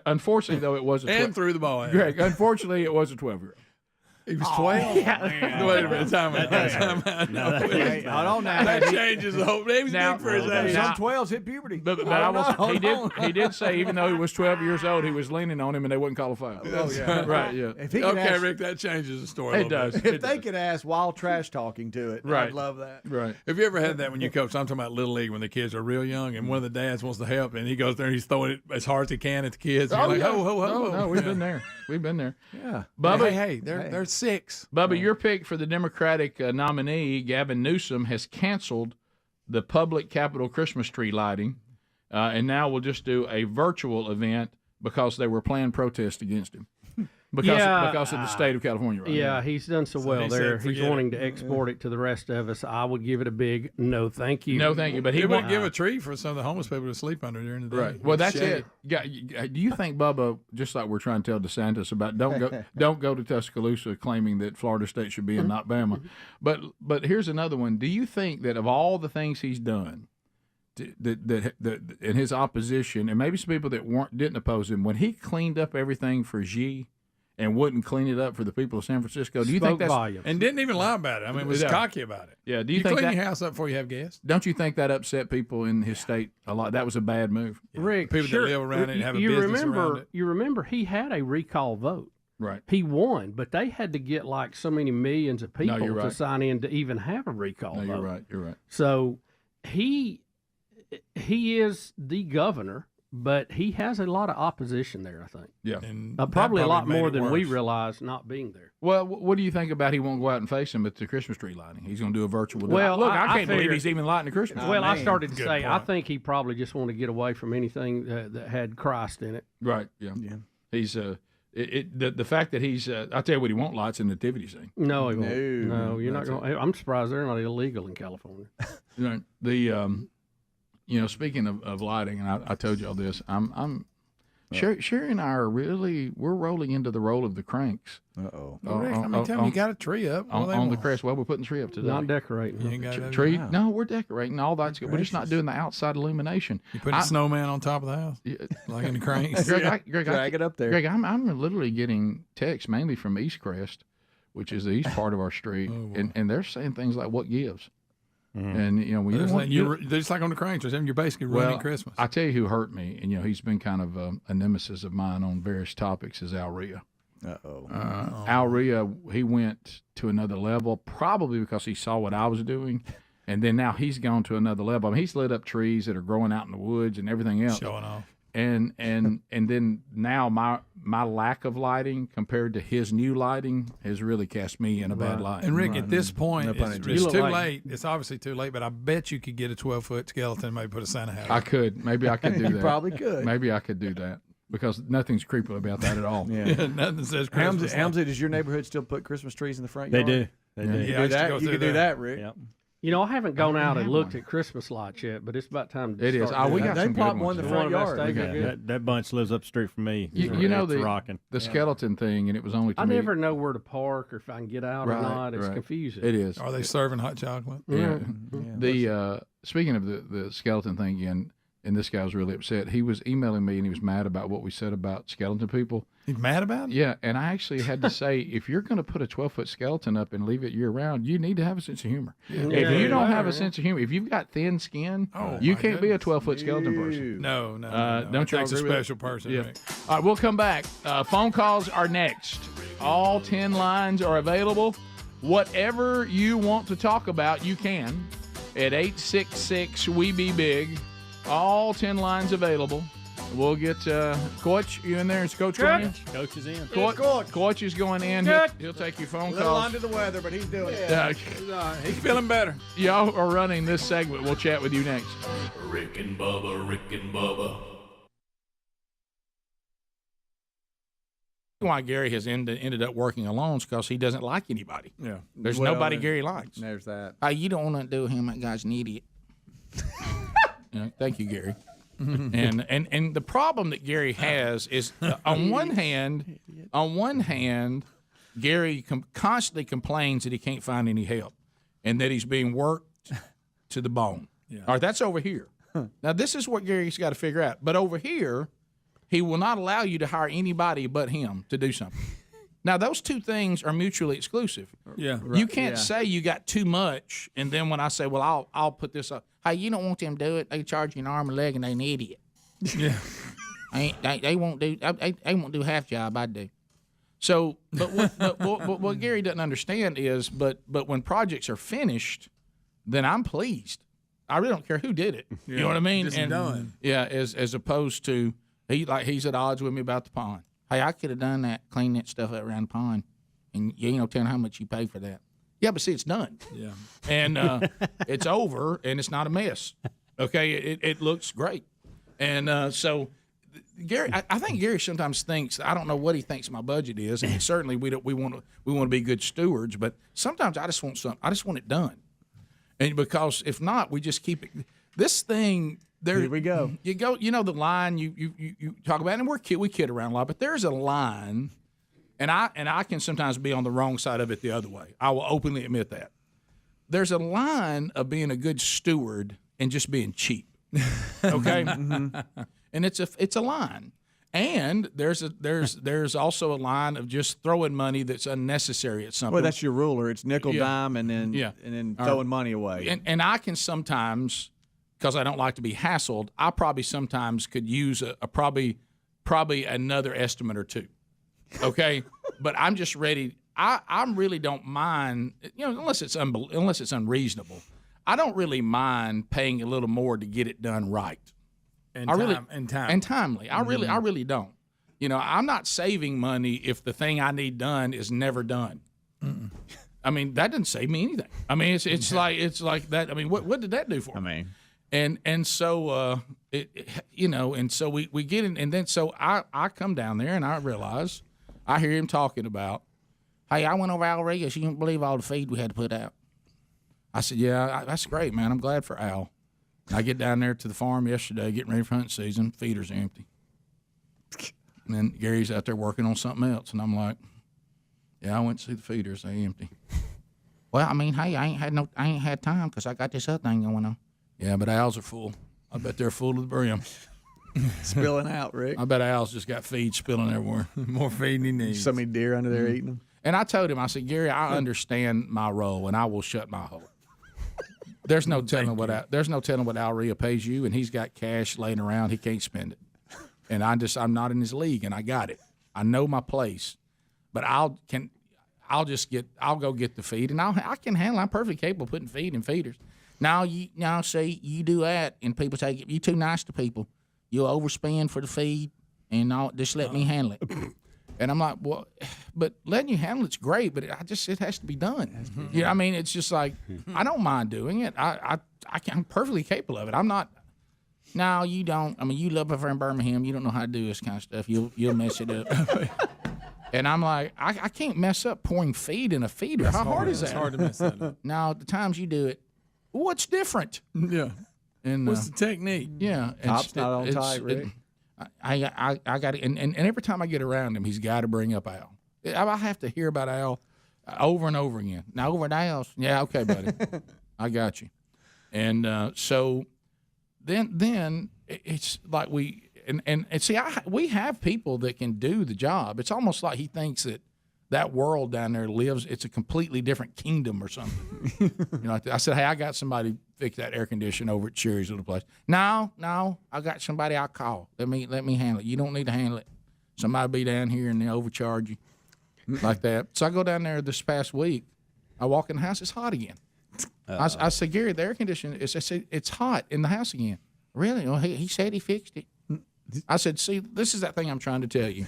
unfortunately though it was a and threw the ball at him. Greg, unfortunately it was a 12-year-old. He was 12? Yeah. Wait a minute. Time out. Hold on now. That changes the whole. He was big for his age. Some 12s hit puberty. But he did say even though he was 12 years old, he was leaning on him and they wouldn't call a foul. Oh yeah. Right. Yeah. If he could Okay, ask, Rick, that changes the story. It does. if they could ask while trash talking to it, Right. I'd love that. Right. Have you ever had that when you coach? I'm talking about Little League when the kids are real young and one of the dads wants to help and he goes there and he's throwing it as hard as he can at the kids. And you're like, ho, ho, ho. No, we've been there. We've been there. Yeah. Bubba, Hey, they're 6. Bubba, your pick for the Democratic nominee, Gavin Newsom, has canceled the public Capitol Christmas tree lighting, and now we'll just do a virtual event because they were planned protests against him. Because of the state of California right Yeah, now. he's done so well there. said, He's forget wanting it. to export it to the rest of us. I would give it a big no, thank you. No, thank you. But He he won't won't give a tree for some of the homeless people to sleep under during the day. Right. Well, that's Shade. it. Do you think, Bubba, just like we're trying to tell DeSantis about don't go to Tuscaloosa claiming that Florida State should be in not Bama, but here's another one. Do you think that of all the things he's done, that in his opposition, and maybe some people that didn't oppose him, when he cleaned up everything for Xi and wouldn't clean it up for the people of San Francisco, do you think that's volumes. And didn't even lie about it. I mean, was Yeah. cocky about it. Yeah. Do You you think clean that? your house up before you have guests. Don't you think that upset people in his state a lot? That was a bad move. Rick, People that sure, live around it and have a you business remember, around it. You remember he had a recall vote. Right. He won, but they had to get like so many millions of people you're to right. sign in to even have a recall No, vote. you're right. You're right. So he is the governor, but he has a lot of opposition there, I think. Yeah. And Probably a that lot made more it than we worse. realize not being there. Well, what do you think about he won't go out and face him at the Christmas tree lighting? He's going to do a virtual. Well, look, I I can't believe figured- he's even lighting the Christmas tree. Well, I started to Good say, I point. think he probably just wanted to get away from anything that had Christ in it. Right. Yeah. He's the fact that he's I'll tell you what he won't light's a nativity scene. No, he won't. No, No, you're not that's going. I'm surprised they're not illegal in California. Right. Speaking of lighting, and I told you all this, Sherry and I are we're rolling into the role of the cranks. Uh-oh. Well, Rick, how many times you got a tree up? What do they on the want? crest. Well, we're putting the tree up today. Not decorating. You ain't got it. Tree? Wow. No, we're decorating. All that's good. We're just not doing the outside illumination. You putting a snowman on top of the house, like in the cranks. Greg, Drag it up there. Greg, I'm literally getting texts mainly from East Crest, which is the east part of our street, and they're saying things like "What gives?" And we They're don't want they're just like on the cranks. They're saying you're basically ruining well, Christmas. I tell you who hurt me, and he's been kind of a nemesis of mine on various topics. Is Al Ria. Uh-oh. Al Ria, he went to another level, probably because he saw what I was doing, and then now he's gone to another level. I mean, he's lit up trees that are growing out in the woods and everything else. Showing off. And then now my lack of lighting compared to his new lighting has really cast me in a bad light. And Rick, at this point, No pun it's intended. too late. It's obviously too late, but I bet you could get a 12-foot skeleton and maybe put a Santa hat on. I could. Maybe I could do that. You probably could. Maybe I could do that because nothing's creepy about that at all. Yeah. Nothing says Christmas. Helmsley, does your neighborhood still put Christmas trees in the front They yard? do. They do. You Yeah, I do used to that. go You through can do there. that, Rick. Yep. I haven't gone out and have looked one. at Christmas lights yet, but it's about time to It is. start We doing got that. They some good pop ones. one in the The front one of yard. us We take got- it. That bunch lives up the street from me. You It's know the rocking. skeleton thing, and it was only to I me. never know where to park or if I can get out Right, or not. It's right. confusing. It is. Are they serving hot chocolate? Yeah. Yeah. The speaking of the skeleton thing again, and this guy was really upset. He was emailing me, and he was mad about what we said about skeleton people. He's mad about it? Yeah, and I actually had to say, if you're going to put a 12-foot skeleton up and leave it year-round, you need to have a sense of humor. Yeah. If you don't have a sense of humor, if you've got thin skin, you can't be a 12-foot skeleton person. No. Don't you Takes a agree with special that? person. Yeah. Rick. All right, we'll come back. Phone calls are next. All 10 lines are available. Whatever you want to talk about, you can at 866-WE-BE-BIG. All 10 lines available. We'll get Coach. You in there? Is Coach going in? Coach is in. Coach is going in. He'll take your phone A little calls. under the weather, but he's doing it. He's feeling better. Y'all are running this segment. We'll chat with you next. Rick and Bubba, Rick and Bubba. Why Gary has ended up working alone is because he doesn't like anybody. Yeah. There's Well, nobody then, Gary likes. There's that. You don't want to do him. That guy's an idiot. Thank you, Gary. and the problem that Gary has is on one hand, Gary constantly complains that he can't find any help and that he's being worked to the bone. Yeah. All right, that's over here. Now this is what Gary's got to figure out. But over here, he will not allow you to hire anybody but him to do something. Now those two things are mutually exclusive. Yeah. You can't say you got too much, and then when I say, well, I'll put this up. Hey, you don't want them to do it. They charge you an arm and leg, and they're an idiot. Yeah. They won't do. They won't do half job. I do. So, but what Gary doesn't understand is, but when projects are finished, then I'm pleased. I really don't care who did it. You know what I mean? Just done. Yeah, as opposed to he's at odds with me about the pond. Hey, I could have done that, clean that stuff up around the pond, and you ain't no telling how much you pay for that. Yeah, but see, it's done. Yeah. And it's over, and it's not a mess. Okay, it looks great. And so Gary, I think Gary sometimes thinks, I don't know what he thinks my budget is, and certainly we want to be good stewards, but sometimes I just want it done. And because if not, we just keep it. This thing. Here we go. You know the line you talk about, and we kid around a lot, but there's a line, and I can sometimes be on the wrong side of it the other way. I will openly admit that. There's a line of being a good steward and just being cheap. Okay? And it's a line. And there's also a line of just throwing money that's unnecessary at something. Well, that's your ruler. It's nickel, dime, and then throwing money away. And I can sometimes, because I don't like to be hassled, I probably sometimes could use a probably another estimate or two. Okay, but I'm just ready. I really don't mind, unless it's unreasonable. I don't really mind paying a little more to get it done right. And timely. I really don't. I'm not saving money if the thing I need done is never done. Mm-mm. I mean, that doesn't save me anything. I mean, it's like that. I mean, what did that do for me? And so and so we get in, and then so I come down there and I realize I hear him talking about, hey, I went over Al Rios. You don't believe all the feed we had to put out. I said, yeah, that's great, man. I'm glad for Al. I get down there to the farm yesterday, getting ready for hunting season. Feeders are empty. And then Gary's out there working on something else, and I'm like, yeah, I went to see the feeders. They empty. Well, I mean, hey, I ain't had time because I got this other thing going on. Yeah, but Al's are full. I bet they're full to the brim. Spilling out, Rick. I bet Al's just got feed spilling everywhere. More feed than he needs. So many deer under there eating them. And I told him, I said, Gary, I understand my role, and I will shut my hole. There's no telling what Al Ria pays you, and he's got cash laying around. He can't spend it. And I'm not in his league, and I got it. I know my place. But I'll go get the feed, and I can handle it. I'm perfectly capable of putting feed in feeders. Now say you do that, and people say you're too nice to people. You'll overspend for the feed, and just let me handle it. And I'm like, well, but letting you handle it's great, but it has to be done. I mean, it's just like I don't mind doing it. I'm perfectly capable of it. I'm not. No, you don't. I mean, you live over in Birmingham. You don't know how to do this kind of stuff. You'll mess it up. And I'm like, I can't mess up pouring feed in a feeder. How hard is that? It's hard to mess that up. Now, the times you do it, what's different? Yeah. And what's the technique? Yeah. Top's not on tight, Rick. I got it. And every time I get around him, he's got to bring up Al. I have to hear about Al over and over again. Now, over at Al's. Yeah, okay, buddy. I got you. And so then it's like we see, we have people that can do the job. It's almost like he thinks that world down there it's a completely different kingdom or something. I said, hey, I got somebody fix that air conditioner over at Cherry's little place. No, I got somebody I'll call. Let me handle it. You don't need to handle it. Somebody be down here and they overcharge you like that. So I go down there this past week. I walk in the house, it's hot again. I said, Gary, the air conditioner, it's hot in the house again. Really? Well, he said he fixed it. I said, see, this is that thing I'm trying to tell you.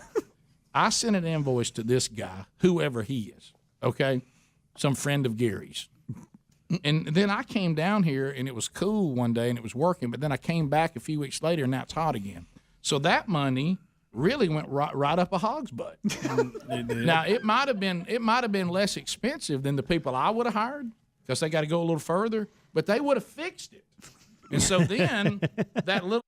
I sent an invoice to this guy, whoever he is, okay, some friend of Gary's. And then I came down here, and it was cool one day, and it was working, but then I came back a few weeks later, and now it's hot again. So that money really went right up a hog's butt. Now, it might have been less expensive than the people I would have hired, because they got to go a little further, but they would have fixed it. And so then that little...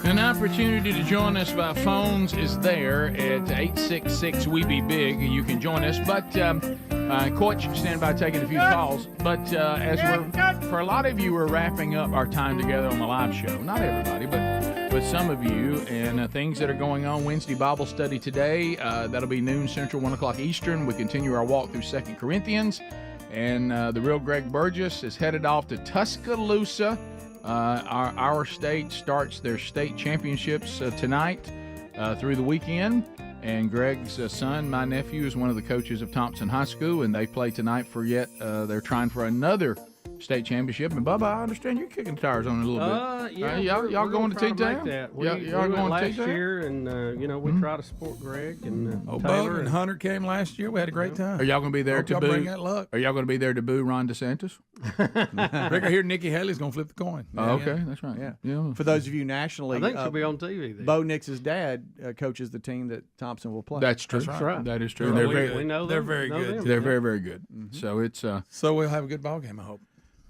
An opportunity to join us by phones is there at 866-WE-BE-BIG. You can join us, but Coach, stand by taking a few calls. But for a lot of you, we're wrapping up our time together on the live show. Not everybody, but some of you, and things that are going on. Wednesday Bible study today. That'll be noon Central, 1 o'clock Eastern. We continue our walk through 2 Corinthians. And the real Greg Burgess is headed off to Tuscaloosa. Our state starts their state championships tonight through the weekend. And Greg's son, my nephew, is one of the coaches of Thompson High School, and they play tonight for they're trying for another state championship. And Bubba, I understand you're kicking tires on it a little bit. Yeah, y'all going to T-Town? Y'all going last year, and we try to support Greg and Taylor and Hunter came last year. We had a great time. Are y'all going to be there to boo? Bring that luck. Are y'all going to be there to boo Ron DeSantis? Rick, I hear Nikki Haley's going to flip the coin. Okay, that's right. Yeah. For those of you nationally, I think she'll be on TV. Then. Bo Nix's dad coaches the team that Thompson will play. That's true. That's right. That is true. We know they're very good. They're very, very good. Mm-hmm. So it's so we'll have a good ball game, I hope.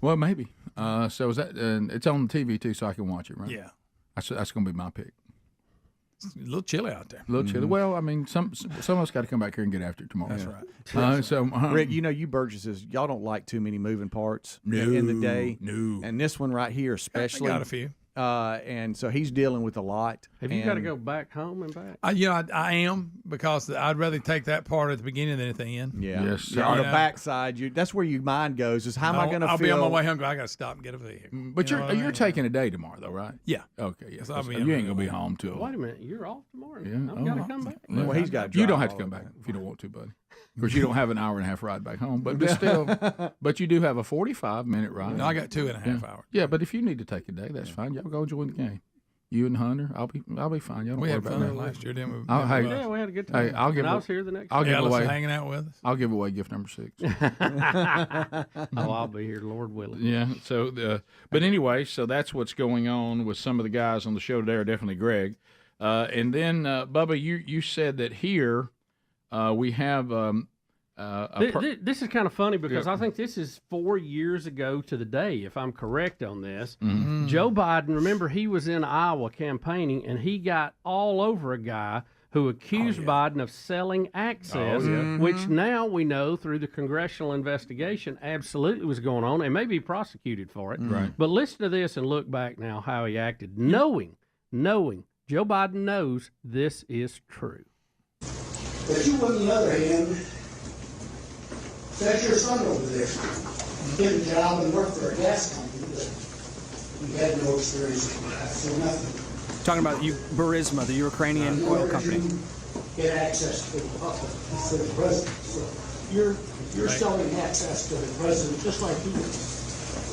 Well, maybe. So is that? It's on TV too, so I can watch it, right? Yeah. That's going to be my pick. It's a little chilly out there. A little chilly. Well, I mean, some of us got to come back here and get after it tomorrow. That's right. Rick, you Burgesses, y'all don't like too many moving parts in the day. No. And this one right here, especially. I got a few. And so he's dealing with a lot. Have you got to go back home and back? I am, because I'd rather take that part at the beginning than at the end. Yeah. Yes. On the backside, that's where your mind goes. Is how am I going to feel? I'll be on my way home. I got to stop and get a vehicle. But you're taking a day tomorrow, though, right? Yeah. Okay. Yes. I'll be you ain't going to be home till. Wait a minute. You're off tomorrow. Yeah. I've got to come back. Well, he's got. You don't have to come back if you don't want to, buddy. Of course, you don't have an hour and a half ride back home, but still, but you do have a 45-minute ride. No, I got 2.5 hours. Yeah, but if you need to take a day, that's fine. Y'all go join the game. You and Hunter, I'll be fine. Y'all don't worry about that. Last year, didn't we? Yeah, we had a good time. Hey, I was here the next. I'll give away hanging out with us. I'll give away gift number 6. I'll be here, Lord willing. Yeah. So, but anyway, so that's what's going on with some of the guys on the show today. Are definitely Greg, and then Bubba, you said that here we have. This is kind of funny because I think this is 4 years ago to the day, if I'm correct on this. Mm-hmm. Joe Biden, remember, he was in Iowa campaigning, and he got all over a guy who accused Biden of selling access, which now we know through the congressional investigation absolutely was going on and may be prosecuted for it. Right. But listen to this and look back now how he acted, knowing Joe Biden knows this is true. But you, on the other hand, that's your son over there. Get a job and work for a gas company, but you had no experience in that, so nothing. Talking about Burisma, the Ukrainian oil company. Get access to the public, to the president. So you're selling access to the president just like he is.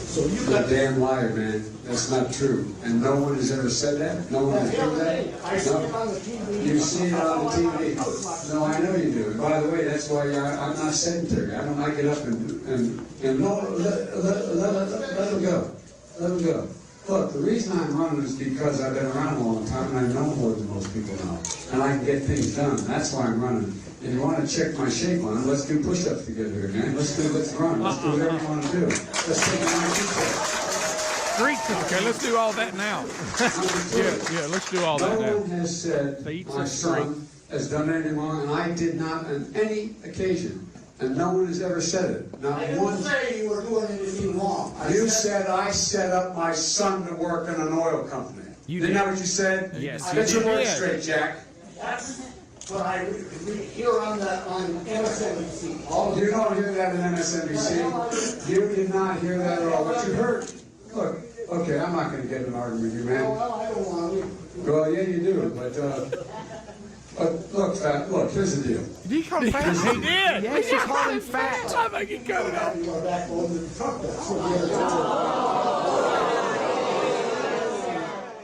So you You're a damn liar, man. That's not true. And no one has ever said that? No one has proved that? I see it on the TV. You see it on the TV. No, I know you do. And by the way, that's why I'm not sedentary. I don't get up and no, let him go. Let him go. Look, the reason I'm running is because I've been around a long time and I know more than most people know. And I can get things done. That's why I'm running. If you want to check my shape on it, let's do push-ups together here, man. Let's run. Let's do whatever you want to do. Let's take my Okay, let's do all that now. yeah, let's do all that now. No one has said my son has done anything wrong, and I did not on any occasion And no one has ever said it. Not I didn't one. say you were doing anything wrong. You said I set up my son to work in an oil company. Isn't that what you said? Yes. Get your You words did. straight, Jack. That's what I read here on MSNBC. Oh, you don't hear that in MSNBC. You did not hear that at all. What you heard? Look, okay, I'm not going to get in an argument with you, man. Well, I don't want to. Well, yeah, you do, but look, fat. Look, here's the deal. Did he call him fat? He did. Yes, you called him fat. I think he cut it out. You are back on the truck. That's what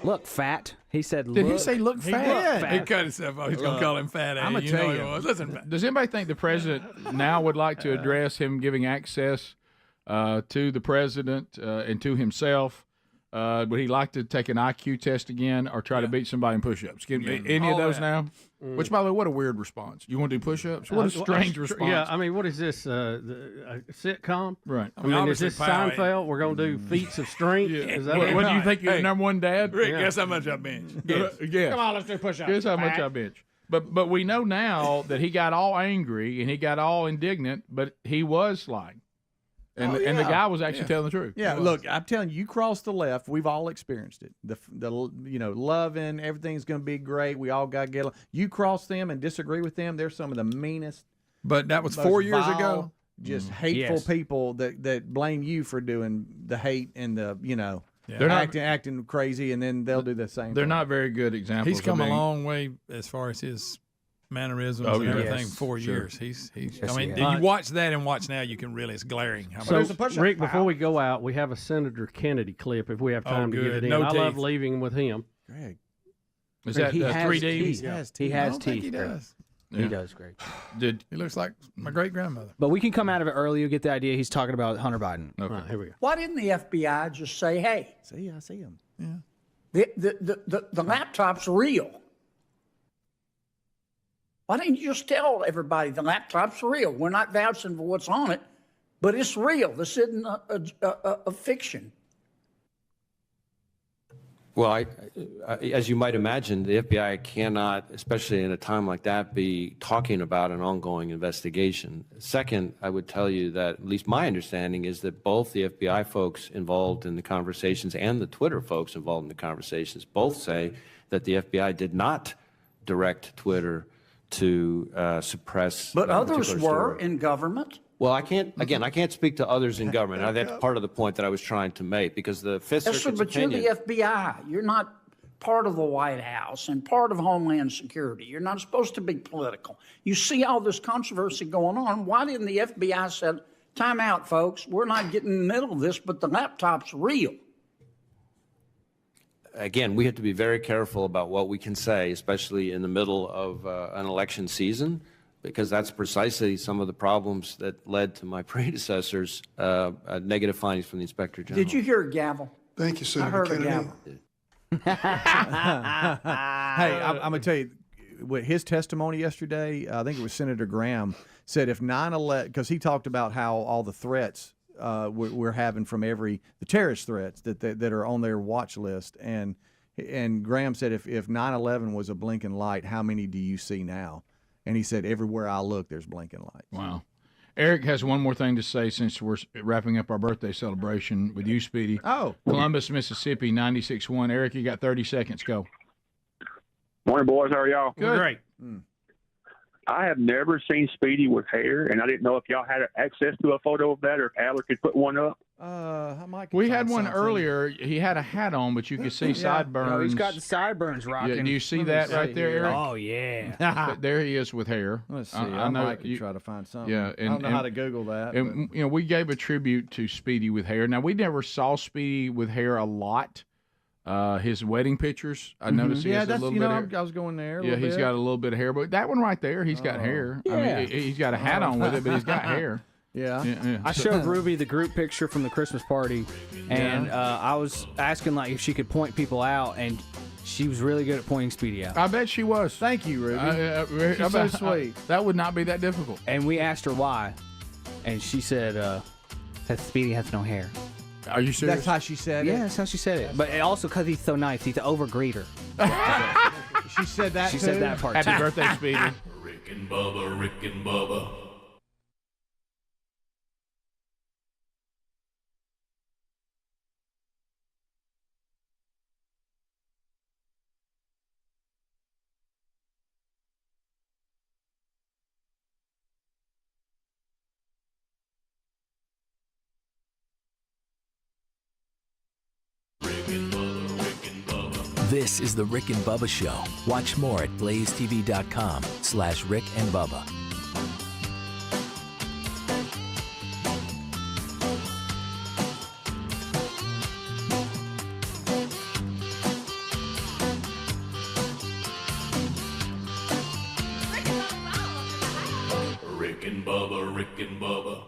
Look, fat. He said, Did look. he say look He fat? did. He cut himself off. He's going to call him fat. I'm you gonna know tell he you. was. Listen, Does anybody think the president now would like to address him giving access to the president and to himself? Would he like to take an IQ test again or try to beat somebody in push-ups? Any of those now? Which, by the way, what a weird response. You want to do push-ups? What a strange response. Yeah, I mean, what is this? A sitcom? Right. I mean, is this Seinfeld? We're going to do feats of strength? Is that What do you think you're Hey, the number one dad? Rick, guess how much I bench? Yes. Come on, let's do push-ups. Guess how much fat. I bench. But we know now that he got all angry and he got all indignant, but he was lying. And, and the guy was actually telling the truth. Yeah, look, I'm telling you, you cross the left. We've all experienced it. The loving, everything's going to be great. We all got to get along. You cross them and disagree with them. They're some of the meanest. But that was most 4 years vile, ago. Just hateful Yes. people that blame you for doing the hate and the They're not- acting crazy, and then they'll do the same. They're thing. not very good examples. He's come of a being- long way as far as his mannerisms Oh, and yeah. everything. Yes, 4 sure. years. He's. Yes, I mean, he if has. you watch that and watch now, you can really. It's glaring. How So, much. Rick, before we go out, we have a Senator Kennedy clip if we have time to get good. it in. No I love teeth. leaving with him. Greg. Is that He 3D? teeth. He has He teeth. I has don't think teeth. he Greg. does. He does, Greg. Did He looks like my great grandmother. But we can come out of it early. You get the idea. He's talking about Hunter Biden. okay. All right, here we go. Why didn't the FBI just say, hey, See, I see him. the laptop's real? Why didn't you just tell everybody the laptop's real? We're not vouching for what's on it, but it's real. This isn't a fiction. Well, as you might imagine, the FBI cannot, especially in a time like that, be talking about an ongoing investigation. Second, I would tell you that at least my understanding is that both the FBI folks involved in the conversations and the Twitter folks involved in the conversations both say that the FBI did not direct Twitter to suppress. But that others particular were story. in government. Well, I can't speak to others in government. That's part of the point that I was trying to make, because the Fifth Yes, sir, Circuit's but you're opinion. the FBI. You're not part of the White House and part of Homeland Security. You're not supposed to be political. You see all this controversy going on. Why didn't the FBI say, time out, folks, we're not getting in the middle of this, but the laptop's real? Again, we have to be very careful about what we can say, especially in the middle of an election season, because that's precisely some of the problems that led to my predecessors' negative findings from the Inspector General. Did you hear a gavel? Thank you, I Senator heard a Kennedy. gavel. Hey, I'm going to tell you, with his testimony yesterday, I think it was Senator Graham, said if 9/11, because he talked about how all the threats we're having from the terrorist threats that are on their watch list, and Graham said if 9/11 was a blinking light, how many do you see now? And he said everywhere I look, there's blinking lights. Wow. Eric has one more thing to say since we're wrapping up our birthday celebration with you, Speedy. Oh. Columbus, Mississippi, 96.1. Eric, you got 30 seconds. Go. Morning, boys. How are y'all? Good. Great. I have never seen Speedy with hair, and I didn't know if y'all had access to a photo of that or if Adler could put one up. We had one earlier. He had a hat on, but you could see sideburns. No, he's got the sideburns rocking. Yeah, do you see that right there, Eric? Oh, yeah. But there he is with hair. Let's see. I know might try to find something. Yeah, I don't know how to Google that. And we gave a tribute to Speedy with hair. Now we never saw Speedy with hair a lot. His wedding pictures, I noticed he has a little bit of hair. I was going there. Yeah, he's got a little bit of hair, but that one right there, he's got hair. Yeah. I mean, he's got a hat on with it, but he's got hair. Yeah. I showed Ruby the group picture from the Christmas party, and I was asking like if she could point people out, and she was really good at pointing Speedy out. I bet she was. Thank you, Ruby. She's so sweet. That would not be that difficult. And we asked her why, and she said, "That Speedy has no hair." Are you serious? That's how she said it? Yeah, that's how she said it. But also because he's so nice, he's an over-greeter. She said that She too? said that part Happy too. birthday, Speedy. Rick and Bubba, Rick and Bubba. This is the Rick and Bubba Show. Watch more at blazetv.com/Rick and Bubba. Rick and Bubba, Rick and Bubba.